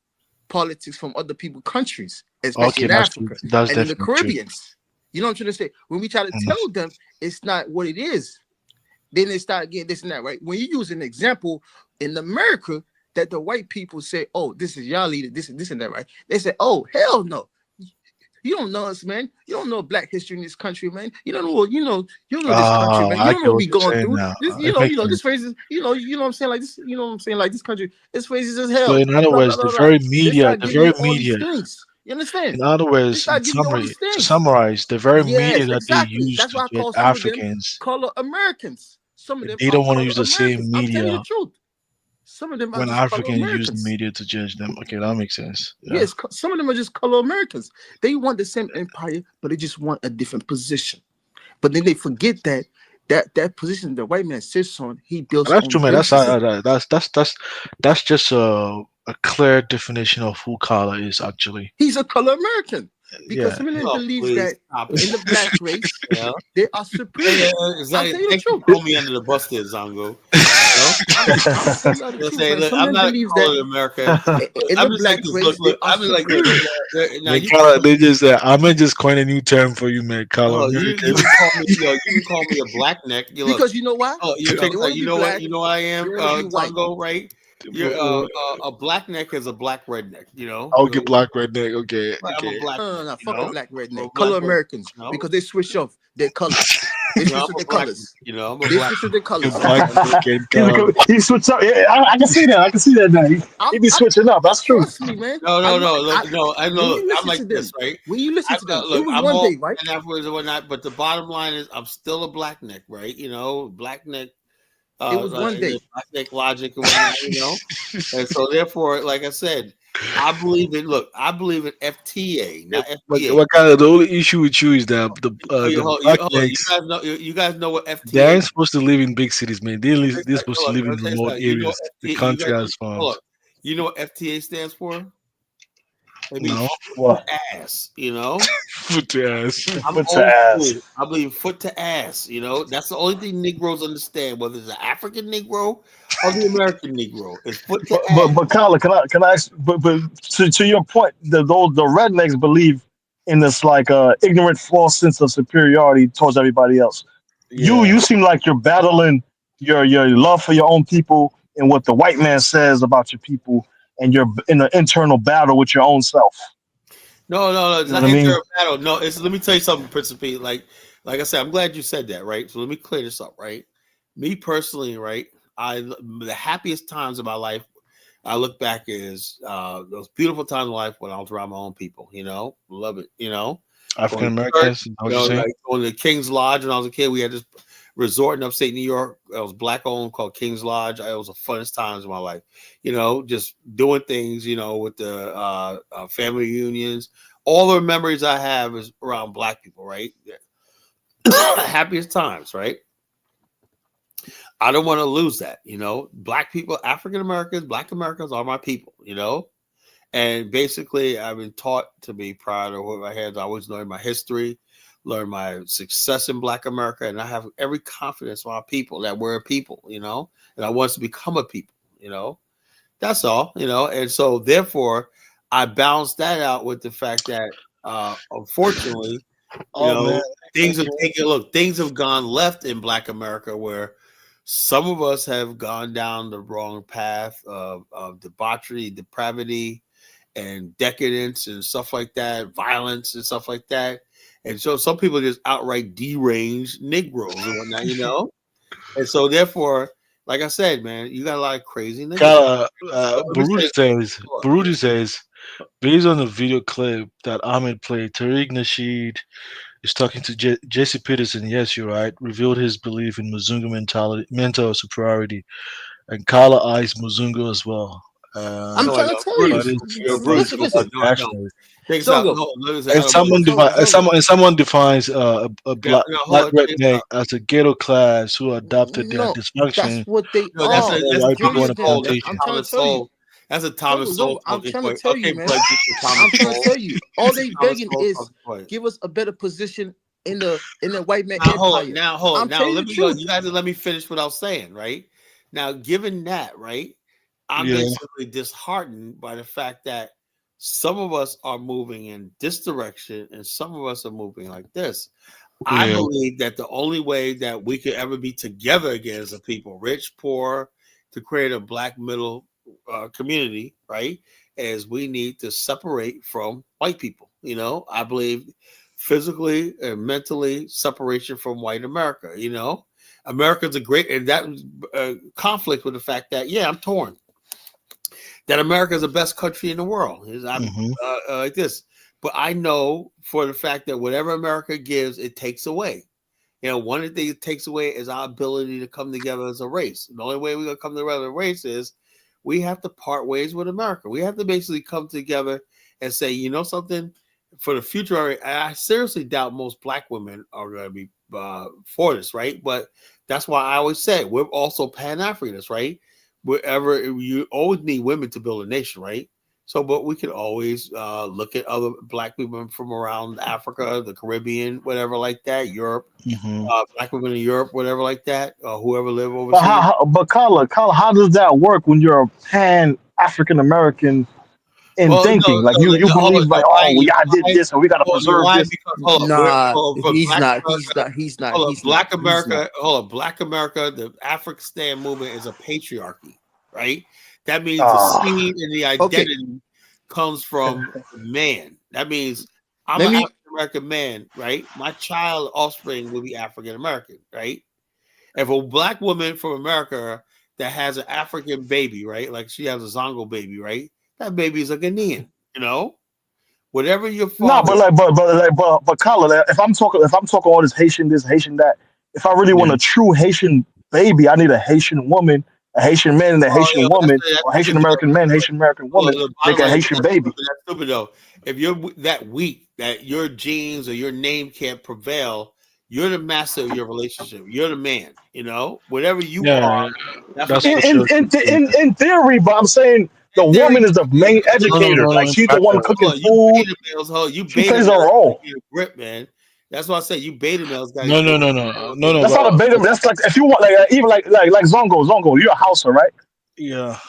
politics from other people's countries, especially in Africa that's and in the definitely true. Caribbeans. You know what I'm trying to say? When we try to tell them it's not what it is, then they start getting this and that, right? When you use an example in America that the white people say, "Oh, this is y'all leader, this and that," right? They say, "Oh, hell no. You don't know us, man. You don't know Black history in this country, man. You don't know, you know this country, man. You I don't get know what what we you're going saying through. now. This, It makes this sense. phrase is, you know what I'm saying? Like this, you know what I'm saying? Like this country, this phrase is as So hell. in other Blah, blah, words, blah, the blah. very They media, start giving you all these things. You understand? in other They words, start in giving you all summary, these to things. summarize, the very media Yes, that they exactly. use That's to why I judge call some of them Africans, color Americans. Some of them they are don't want to color use the same Americans. I'm telling you media the truth. Some of them are when just color Africans use the Americans. media to judge them. Okay, that makes sense. Yeah. Yes, some of them are just color Americans. They want the same empire, but they just want a different position. But then they forget that position the white man sits on, he builds That's on true, man. racism. That's just a clear definition of who Kala is actually. He's a color American because Yeah. some of them Oh, believes please that stop it. in the Black race Yeah. they are superior. I'll tell you the Thank you truth. for throwing me under the bus there, Zongo. I'm telling you the truth, Say, man. look, Some I'm of them not believes that calling America. in I'm the just like Black this. race they Look, are I'm just like, look. superior. Now Man, you Kala, they just I may just coin a new term for you, man. Kala you American. can call me, you can call me a black neck. You look. Because you know why? Oh, you Because check they this out. want to be black, You know what I am, they want to be white. Zongo, right? You're a black neck is a black redneck. You know. I'll get black redneck. Okay, Right, I'm a black. No, You fuck a know? black I'm a redneck. black Color redneck, Americans, you know? because they switch off their colors. They You know, switch I'm up a their black. colors. You know, I'm a They black. switch up their colors. Black redneck. He switched up. Yeah, I can see that. I can see that now. He be switching up. That's true. Trust me, man. No. I know. When Look, you I'm listen like to this, them, right? when you listen to them, it Look, was I'm one all day, right? and afterwards and whatnot. But the bottom line is, I'm still a black neck, right? You know, black neck. It was one day. Black neck logic and whatnot, you know. And so, therefore, like I said, I believe in. Look, I believe in FTA, not FTA. What kind of the only issue with you is that the black necks, You guys know what they FTA ain't is. supposed to live in big cities, man. They're supposed to Hold live on, in remote areas. The country has farms. You know what FTA stands for? It means No. foot to ass, you know? Foot to ass. I'm Foot to old ass. school. I believe foot to ass, you know? That's the only thing Negroes understand, whether it's an African Negro or the American Negro. It's foot to ass. But Kyla, can I? But to your point, the rednecks believe in this like ignorant, false sense of superiority towards everybody else. Yeah. You seem like you're battling your love for your own people and what the white man says about your people, and you're in an internal battle with your own self. No, it's You know not what I mean? internal battle. No, it's let me tell you something, Principe. Like I said, I'm glad you said that, right? So let me clear this up, right? Me personally, right? The happiest times of my life, I look back is those beautiful times of life when I was around my own people, you know, love it, you know. African Americans, Like going to King's Lodge when I was a kid, we had this resort in upstate New York. It was black owned called King's Lodge. It was the funnest times of my life, you know, just doing things, you know, with the family reunions. All the memories I have is around black people, right? Happiest times, right? I don't want to lose that, you know. Black people, African Americans, Black Americans are my people, you know. And basically, I've been taught to be proud of what I had. I always learned my history, learned my success in Black America, and I have every confidence in our people that we're a people, you know. And I want to become a people, you know. That's all, you know. And so, therefore, I balanced that out with the fact that, unfortunately, things have gone left in Black America where some of us have gone down the wrong path of debauchery, depravity, and decadence and stuff like that, violence and stuff like that. And so some people just outright deranged Negroes and whatnot, you know? And so therefore, like I said, man, you got a lot of crazy niggas. Baruti says, based on the video clip that Ahmed played, Tariq Nasheed is talking to Jesse Peterson. Yes, you're right. Revealed his belief in Muzungu mental superiority, and Kala eyes Muzungu as well. I'm trying to tell you. Listen. And someone defines a black redneck as a ghetto class who adopted their dysfunction. That's what they are. White people on a plantation. I'm trying to tell you. That's a Thomas Sowell. I'm trying to tell you, man. I'm trying to tell you. All they begging is give us a better position in the white man Now empire. hold on. I'm Now telling you let the me truth. you guys let me finish what I was saying, right? Now, given that, right, I'm Yeah. basically disheartened by the fact that some of us are moving in this direction and some of us are moving like this. I Yeah. believe that the only way that we could ever be together again as a people, rich, poor, to create a black middle community, right, is we need to separate from white people. You know, I believe physically and mentally separation from white America. You know, America's a great, and that conflict with the fact that, yeah, I'm torn. That America is the best country in the world. I'm like this. But I know for the fact that whatever America gives, it takes away. You know, one of the things it takes away is our ability to come together as a race. The only way we're going to come together as a race is we have to part ways with America. We have to basically come together and say, you know something, for the future, I seriously doubt most black women are going to be for this, right? But that's why I always say we're also Pan-Africanists, right? Wherever you always need women to build a nation, right? So, but we can always look at other black women from around Africa, the Caribbean, whatever like that, Europe, black women in Europe, whatever like that, whoever live But overseas. but Carla, how does that work when you're a pan African American in thinking? Like you hold believe on, like, oh, we I did this and we gotta preserve why? this. Because hold on, Nah, for he's Black not. America, He's not. hold on, He's Black not. He's America, not. hold on, Black America, the African movement is a patriarchy, right? That means the seed and the Okay. identity comes from man. That means I'm Let an me. African American man, right? My child offspring will be African American, right? If a black woman from America that has an African baby, right? Like she has a Zongo baby, right? That baby is a Ghanaian, you know? Whatever your No, father, but like but Carla, like, if I'm talking all this, Haitian that, if I really want a true Haitian baby, I need a Haitian woman, a Haitian man and a Haitian woman, that's or stupid Haitian American man, Haitian American though. woman, The make bottom a line is Haitian baby. that's stupid though. If you're that weak that your genes or your name can't prevail, you're the master of your relationship. You're the man. You know, whatever you are, Yeah. that's what That's you. for sure. In theory, but I'm saying the In theory, woman is the main educator. No, Like in she's the one practice. cooking hold on, you food. beta males, hold you She beta plays a males gotta role. get a grip, man. That's why I say you beta males gotta No, get no, a no, grip. no, no, Okay? no. That's not a beta. That's like if you want like even like Zongo. You're a houser, right? Yeah.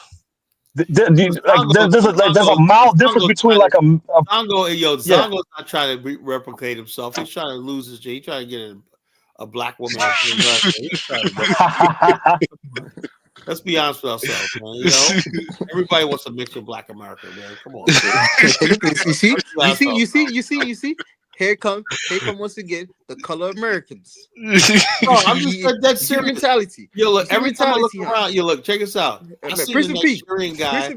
There's a mild difference between like a yeah. Zongo's not trying to replicate himself. He's trying to lose his He's trying to get a black woman from America. He's trying to replicate. Let's be honest with ourselves, man. You know, everybody wants to mix with Black America, man. Come on. Look at this. You see? Let's be honest with You see? Here come once again the color Americans. No, I'm just dead serious. Mentality. Yo, look, You see every time I look mentality, huh? around, you look, check this out. I see Prince the and P. Nigerian guy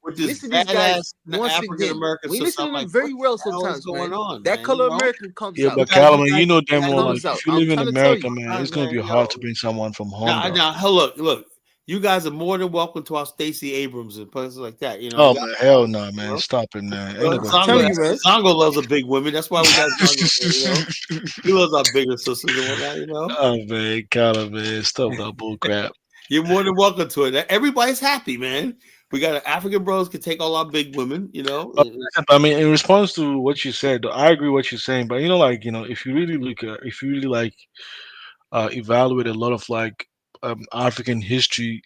with this Listen to these guys badass once African again. American We sister. listen I'm to them like, what very well the hell is sometimes, going man. on, That man? color You know? American comes Yeah, out. but Callum, you know you damn guys well, know like out. if you I'm live in trying to tell America, you. man, it's gonna be hard to bring someone from home, bro. Now, look. You guys are more than welcome to our Stacey Abrams and places like that. You know, Oh you got, man, hell no, man. you know? Stop it, man. Ain't Well, nobody Zongo, you, man. Zongo loves a big women. That's why we got Zongo. You know, he loves our bigger sisters and whatnot. You know. Oh man, Callum, man. Stop that bull crap. You're more than welcome to it. Everybody's happy, man. We got African bros can take all our big women. You know. I mean, in response to what you said, I agree what you're saying, but like, if you really look at, if you really like evaluate a lot of like African history,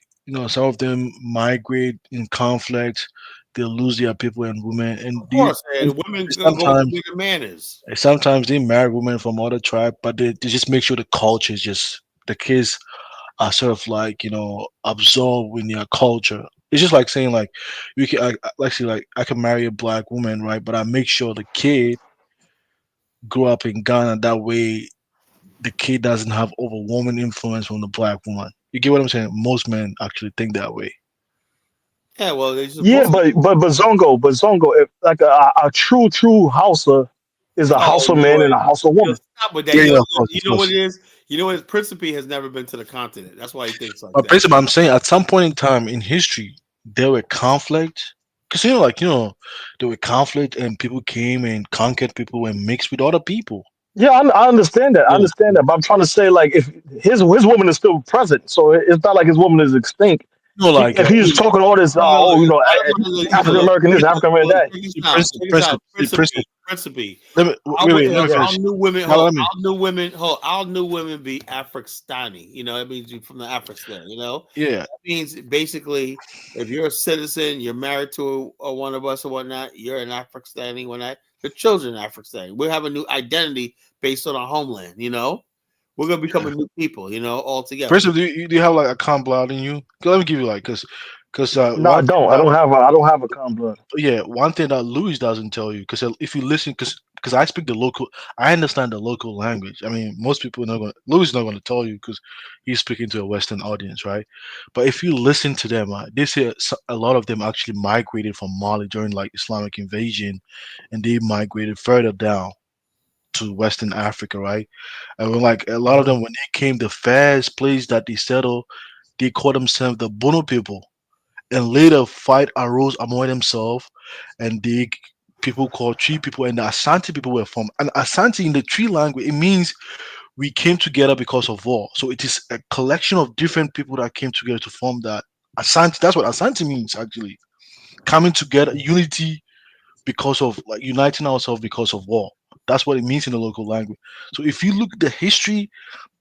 some of them migrate in conflict, they lose their people and women, and Of course, and women go sometimes where the man is. sometimes they marry women from other tribe, but they just make sure the culture is just the kids are sort of like absorbed in their culture. It's just like saying like you can like say like I can marry a black woman, right? But I make sure the kid grew up in Ghana that way the kid doesn't have overwhelming influence from the black woman. You get what I'm saying? Most men actually think that way. Yeah, well, they're Yeah, supposed but Zongo, if like a true Hausa is a Oh Hausa man Lord! and a Hausa woman. Stop with that. Yeah, yeah, of course, You of know what course. it is? You know what? Principe has never been to the continent. That's why he thinks like But that. basically, I'm saying at some point in time in history, there were conflict. Because, there were conflict and people came and conquered people and mixed with other people. Yeah, I understand that. I Yeah. understand that. But I'm trying to say, like, if his woman is still present, so it's not like his woman is extinct. No, like If he's talking all this, African American this, African American that. Principe. Let me wait. Let me Our finish. new women, Now, let me. our new women be Afristani. You know, that means you're from the Afristan. You know, Yeah. that means basically, if you're a citizen, you're married to one of us or whatnot, you're an Afristani. When the children Afristani, we have a new identity based on our homeland. You know, we're gonna become a new people. You know, all together. First of all, do you have like a calm blood in you? Let me give you like because No, I don't. I don't have a calm blood. yeah, one thing that Louis doesn't tell you, because if you listen, because I speak the local, I understand the local language. I mean, most people are not going. Louis is not going to tell you because he's speaking to a Western audience, right? But if you listen to them, they say a lot of them actually migrated from Mali during like Islamic invasion, and they migrated further down to Western Africa, right? And when like a lot of them, when they came, the first place that they settled, they called themselves the Bono people, and later fight arose among themselves, and the people called Tree people and the Asante people were from. And Asante in the Tree language, it means we came together because of war. So it is a collection of different people that came together to form that Asante. That's what Asante means actually, coming together, unity because of like uniting ourselves because of war. That's what it means in the local language. So if you look at the history,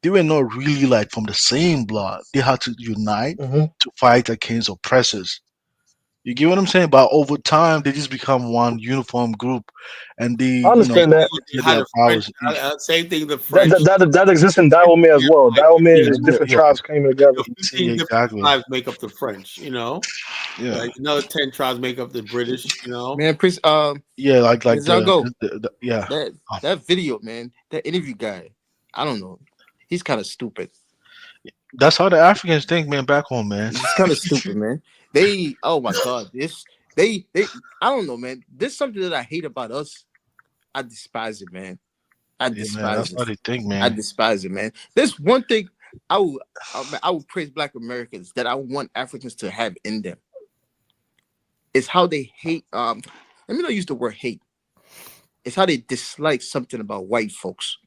they were not really like from the same blood. They had to unite to fight against oppressors. You get what I'm saying? But over time, they just become one uniform group, and I understand that. How the French, same thing. The That French. that exists in Dahomey as well. Dahomey is different tribes came together. 15 different tribes make up the French. You know, like another 10 tribes make up the British. You know, Man, Prince, yeah, like Zango, yeah. That video, man, that interview guy, I don't know, he's kind of stupid. That's how the Africans think, man. Back home, man. He's kind of stupid, man. Oh my god, I don't know, man. There's something that I hate about us. I despise it, man. I despise man, that's it. how they think, man. I despise it, man. There's one thing I would praise Black Americans that I want Africans to have in them. It's how they hate. Let me not use the word hate. It's how they dislike something about white folks.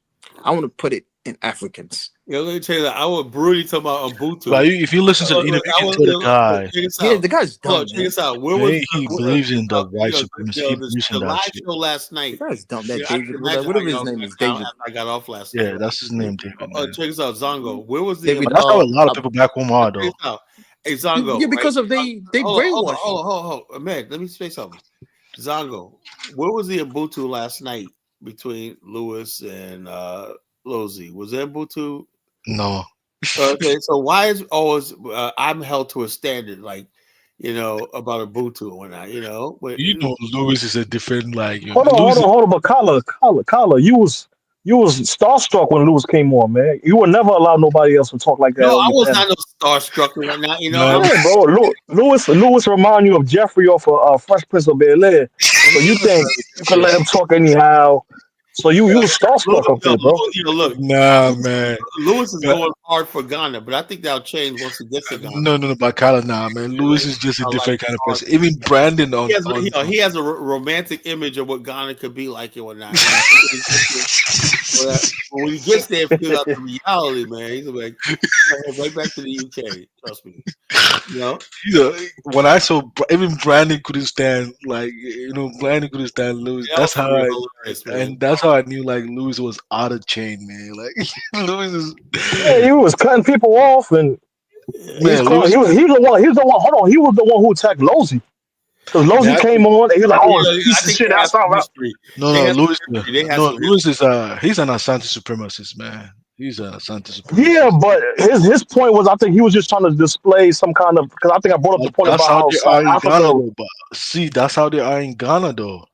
I want to put it in Africans. Yeah, let me tell you that I would brutally talk about Ubuntu. Like if you listen to the interview, you can tell the guy. Yeah, the guy's dumb. Check this out. Where was he believes in the white supremacy? He believes in the that live shit. show last night. The guy's dumb. That David, whatever his name is, David. I got off last night. Yeah, that's his name, David. Check this out, Zongo. Where was the? That's how a lot of people back home are, though. Hey, Zongo. Yeah, because of they brainwash. Hold on, man. Let me say something. Zongo, where was the Ubuntu last night between Lewis and Lozy? Was there Ubuntu? No. Okay, so why is always I'm held to a standard like about Ubuntu and whatnot, But, Lewis is a different like. Hold on. But Kala, you was starstruck when Lewis came on, man. You would never allow nobody else to talk like that. No, I was not no starstruck and whatnot, Yeah, bro. Lewis remind you of Jeffrey off of Fresh Prince of Bel-Air. So you think you can let him talk anyhow? So you was starstruck up there, bro. Look, nah, man. Lewis is going hard for Ghana, but I think that'll change once he gets to Ghana. No, but Kala, nah, man. Lewis is just a different kind of person. Even Brandon he has a romantic image of what Ghana could be like and whatnot. When he gets there, it feels out the reality, man. He's like, right back to the UK. Trust me. When I saw even Brandon couldn't stand Brandon couldn't stand Lewis. Yeah, that's how I knew like Lewis was out of chain, man. Like Lewis is he was cutting people off and he's the one. Hold on, he was the one who attacked Lozy. Because Lozy came on and he was like, piece of shit. That's all right. No, Lewis is he's an Asante supremacist, man. He's an Asante supremacist. Yeah, but his point was, I think he was just trying to display some kind of, because I think I brought up the point about how South Africa. See, that's how they are in Ghana, though.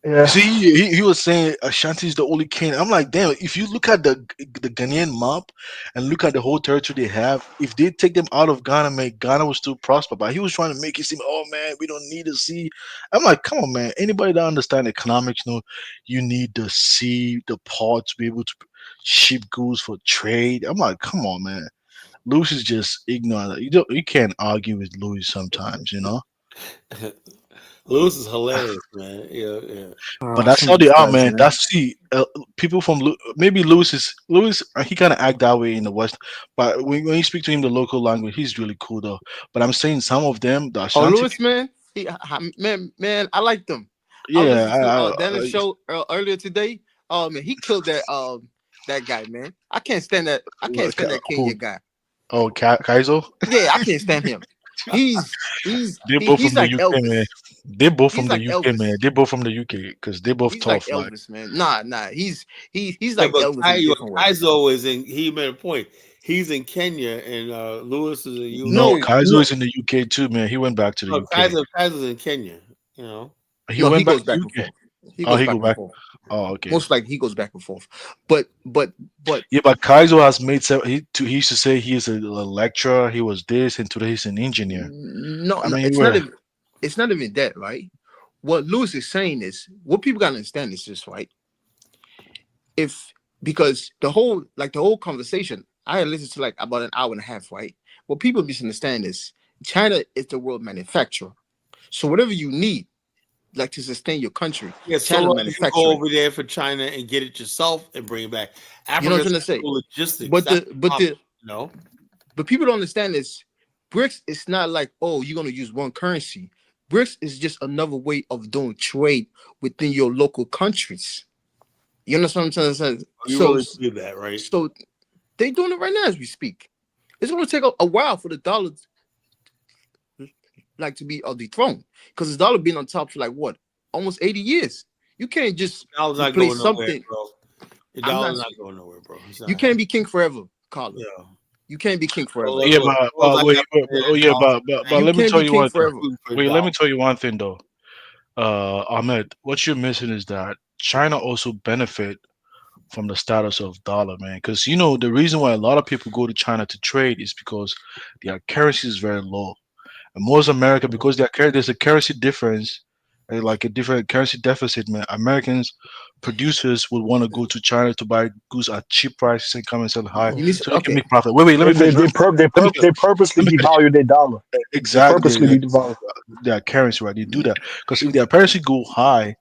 Yeah. See, he was saying Ashanti is the only king. I'm like, damn, if you look at the Ghanaian map and look at the whole territory they have, if they take them out of Ghana, man, Ghana will still prosper. But he was trying to make it seem, oh man, we don't need the sea. I'm like, come on, man. Anybody that understands economics know you need the sea, the port to be able to ship goods for trade. I'm like, come on, man. Lewis is just ignorant. You can't argue with Lewis sometimes, Lewis is hilarious, man. Yeah. But that's Some how of they these are, guys, man. man. That's see, people from maybe Lewis. He kind of act that way in the West, but when you speak to him the local language, he's really cool though. But I'm saying some of them, the Oh, Ashanti Lewis, people, man. Man, I like them. I was yeah, listening to Dennis show earlier today. Oh man, he killed that guy, man. I can't stand that. I can't stand that Kenya who? guy. Oh, Kaizo. Yeah, I can't stand him. He's They both he's from the like UK, Elvis. man. They both He's from the like UK, Elvis. man. They both from the UK because they both He's like tough. Like, Elvis, man. Nah. He's Yeah, like but Elvis in a different way. Kaizo is in. He made a point. He's in Kenya, and Lewis is in no, UK. Kaizo is in the UK too, man. He went back to the No, UK. Kaiser's in Kenya. You know. He No, he went back goes to back the and UK. forth. He Oh, goes he back go and back. forth. Oh, okay. Most likely he goes back and forth. But Yeah, but Kaizo has made he used to say he is a lecturer. He was this, and today he's an engineer. no, I mean, it's not even that, right? What Lewis is saying is what people gotta understand is this, right? Because the whole conversation, I had listened to like about an hour and a half, right? What people misunderstand is China is the world manufacturer. So whatever you need, like to sustain your country, Yeah, China so long as you go manufacturing. over there for China and get it yourself and bring it back. You know what I'm Africa's trying to say? logistics. But That's the problem, no. But people don't understand this. BRICS is not like, oh, you're gonna use one currency. BRICS is just another way of doing trade within your local countries. You understand what I'm trying to say? You So, really do that, right? so they doing it right now as we speak. It's gonna take a while for the dollar like to be dethroned because the dollar been on top for like what, almost 80 years. You can't just Dollar's not replace going nowhere, something. bro. The I'm dollar's not. not going nowhere, bro. You can't be king forever, Carla. Yeah. You can't be king forever. yeah, wait, but You let me can't tell be you king one thing. forever. Wait, let me tell you one thing though. Ahmed, what you're missing is that China also benefit from the status of dollar, man. Because you know the reason why a lot of people go to China to trade is because their currency is very low, and most America because there's a currency difference, like a different currency deficit, man. Americans producers would want to go to China to buy goods at cheap prices and come and sell high, so they can make profit. Wait, let me finish. They purposely devalue their dollar. Exactly, They purposely devalue. their currency, right? They do that because if their currency go high,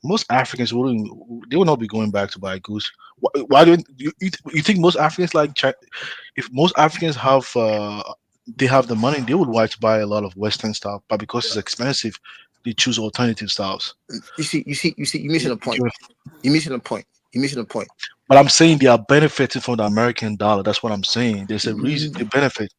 most Africans wouldn't. They will not be going back to buy goods. Why don't you think most Africans like China? If most Africans have they have the money, they would want to buy a lot of Western stuff, but because it's expensive, they choose alternative styles. You missing a point. You're missing a point. You're missing a point. But I'm saying they are benefiting from the American dollar. That's what I'm saying. There's a reason they benefit.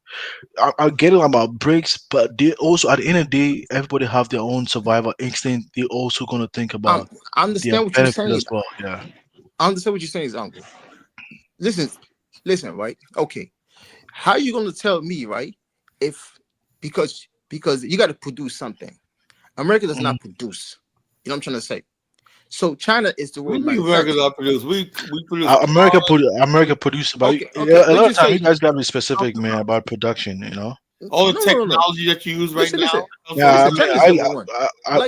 I get it about breaks, but they also at the end of the day, everybody have their own survival instinct. They're also gonna think about I their understand what you're benefit saying. as well. Yeah. I understand what you're saying, uncle. Listen, right? Okay. How are you gonna tell me, right? If because you got to produce something. America does not produce. You know what I'm trying to say? So China is the world America manufacturer. produce. We produce. America produce about Okay, a lot of time. say- You guys gotta be specific, man, about production. You know. All the technology that you use right now. Yeah, China's number one.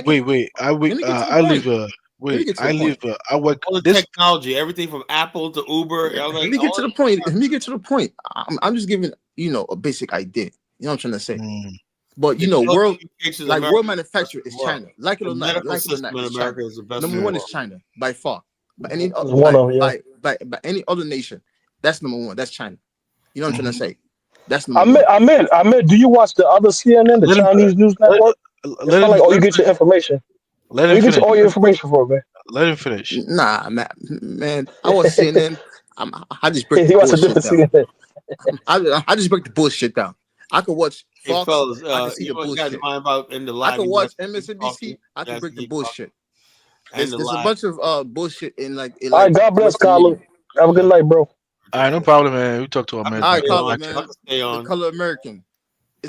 wait. Let me get to the I point. live. Let me get to the point. I work. All the technology, everything from Apple to Uber. Let me get to the point. Let me get to the point. I'm just giving a basic idea. You know what I'm trying to say? But world manufacturer is China. Like it or not, it's China. Number one is China by far. By any by any other nation, that's number one. That's China. You know what I'm trying to say? That's number one. Ahmed, do you watch the other CNN, the Chinese news network? It's not like you get your information. Where you get all your information from, man? Let him finish. Nah, man. I was CNN. I just break He the watched a bullshit different down. CNN. I just break the bullshit down. I could watch Fox. Hey, fellas, I can see the bullshit. I can watch MSNBC. I can break the bullshit. There's a bunch of bullshit in All right, God bless, Carla. Have a good night, bro. All right, no problem, man. We talk to Ahmed. All right, Carla, man. The Color American.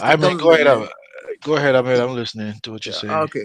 I mean, go ahead, Ahmed. I'm listening to what you're saying. Okay.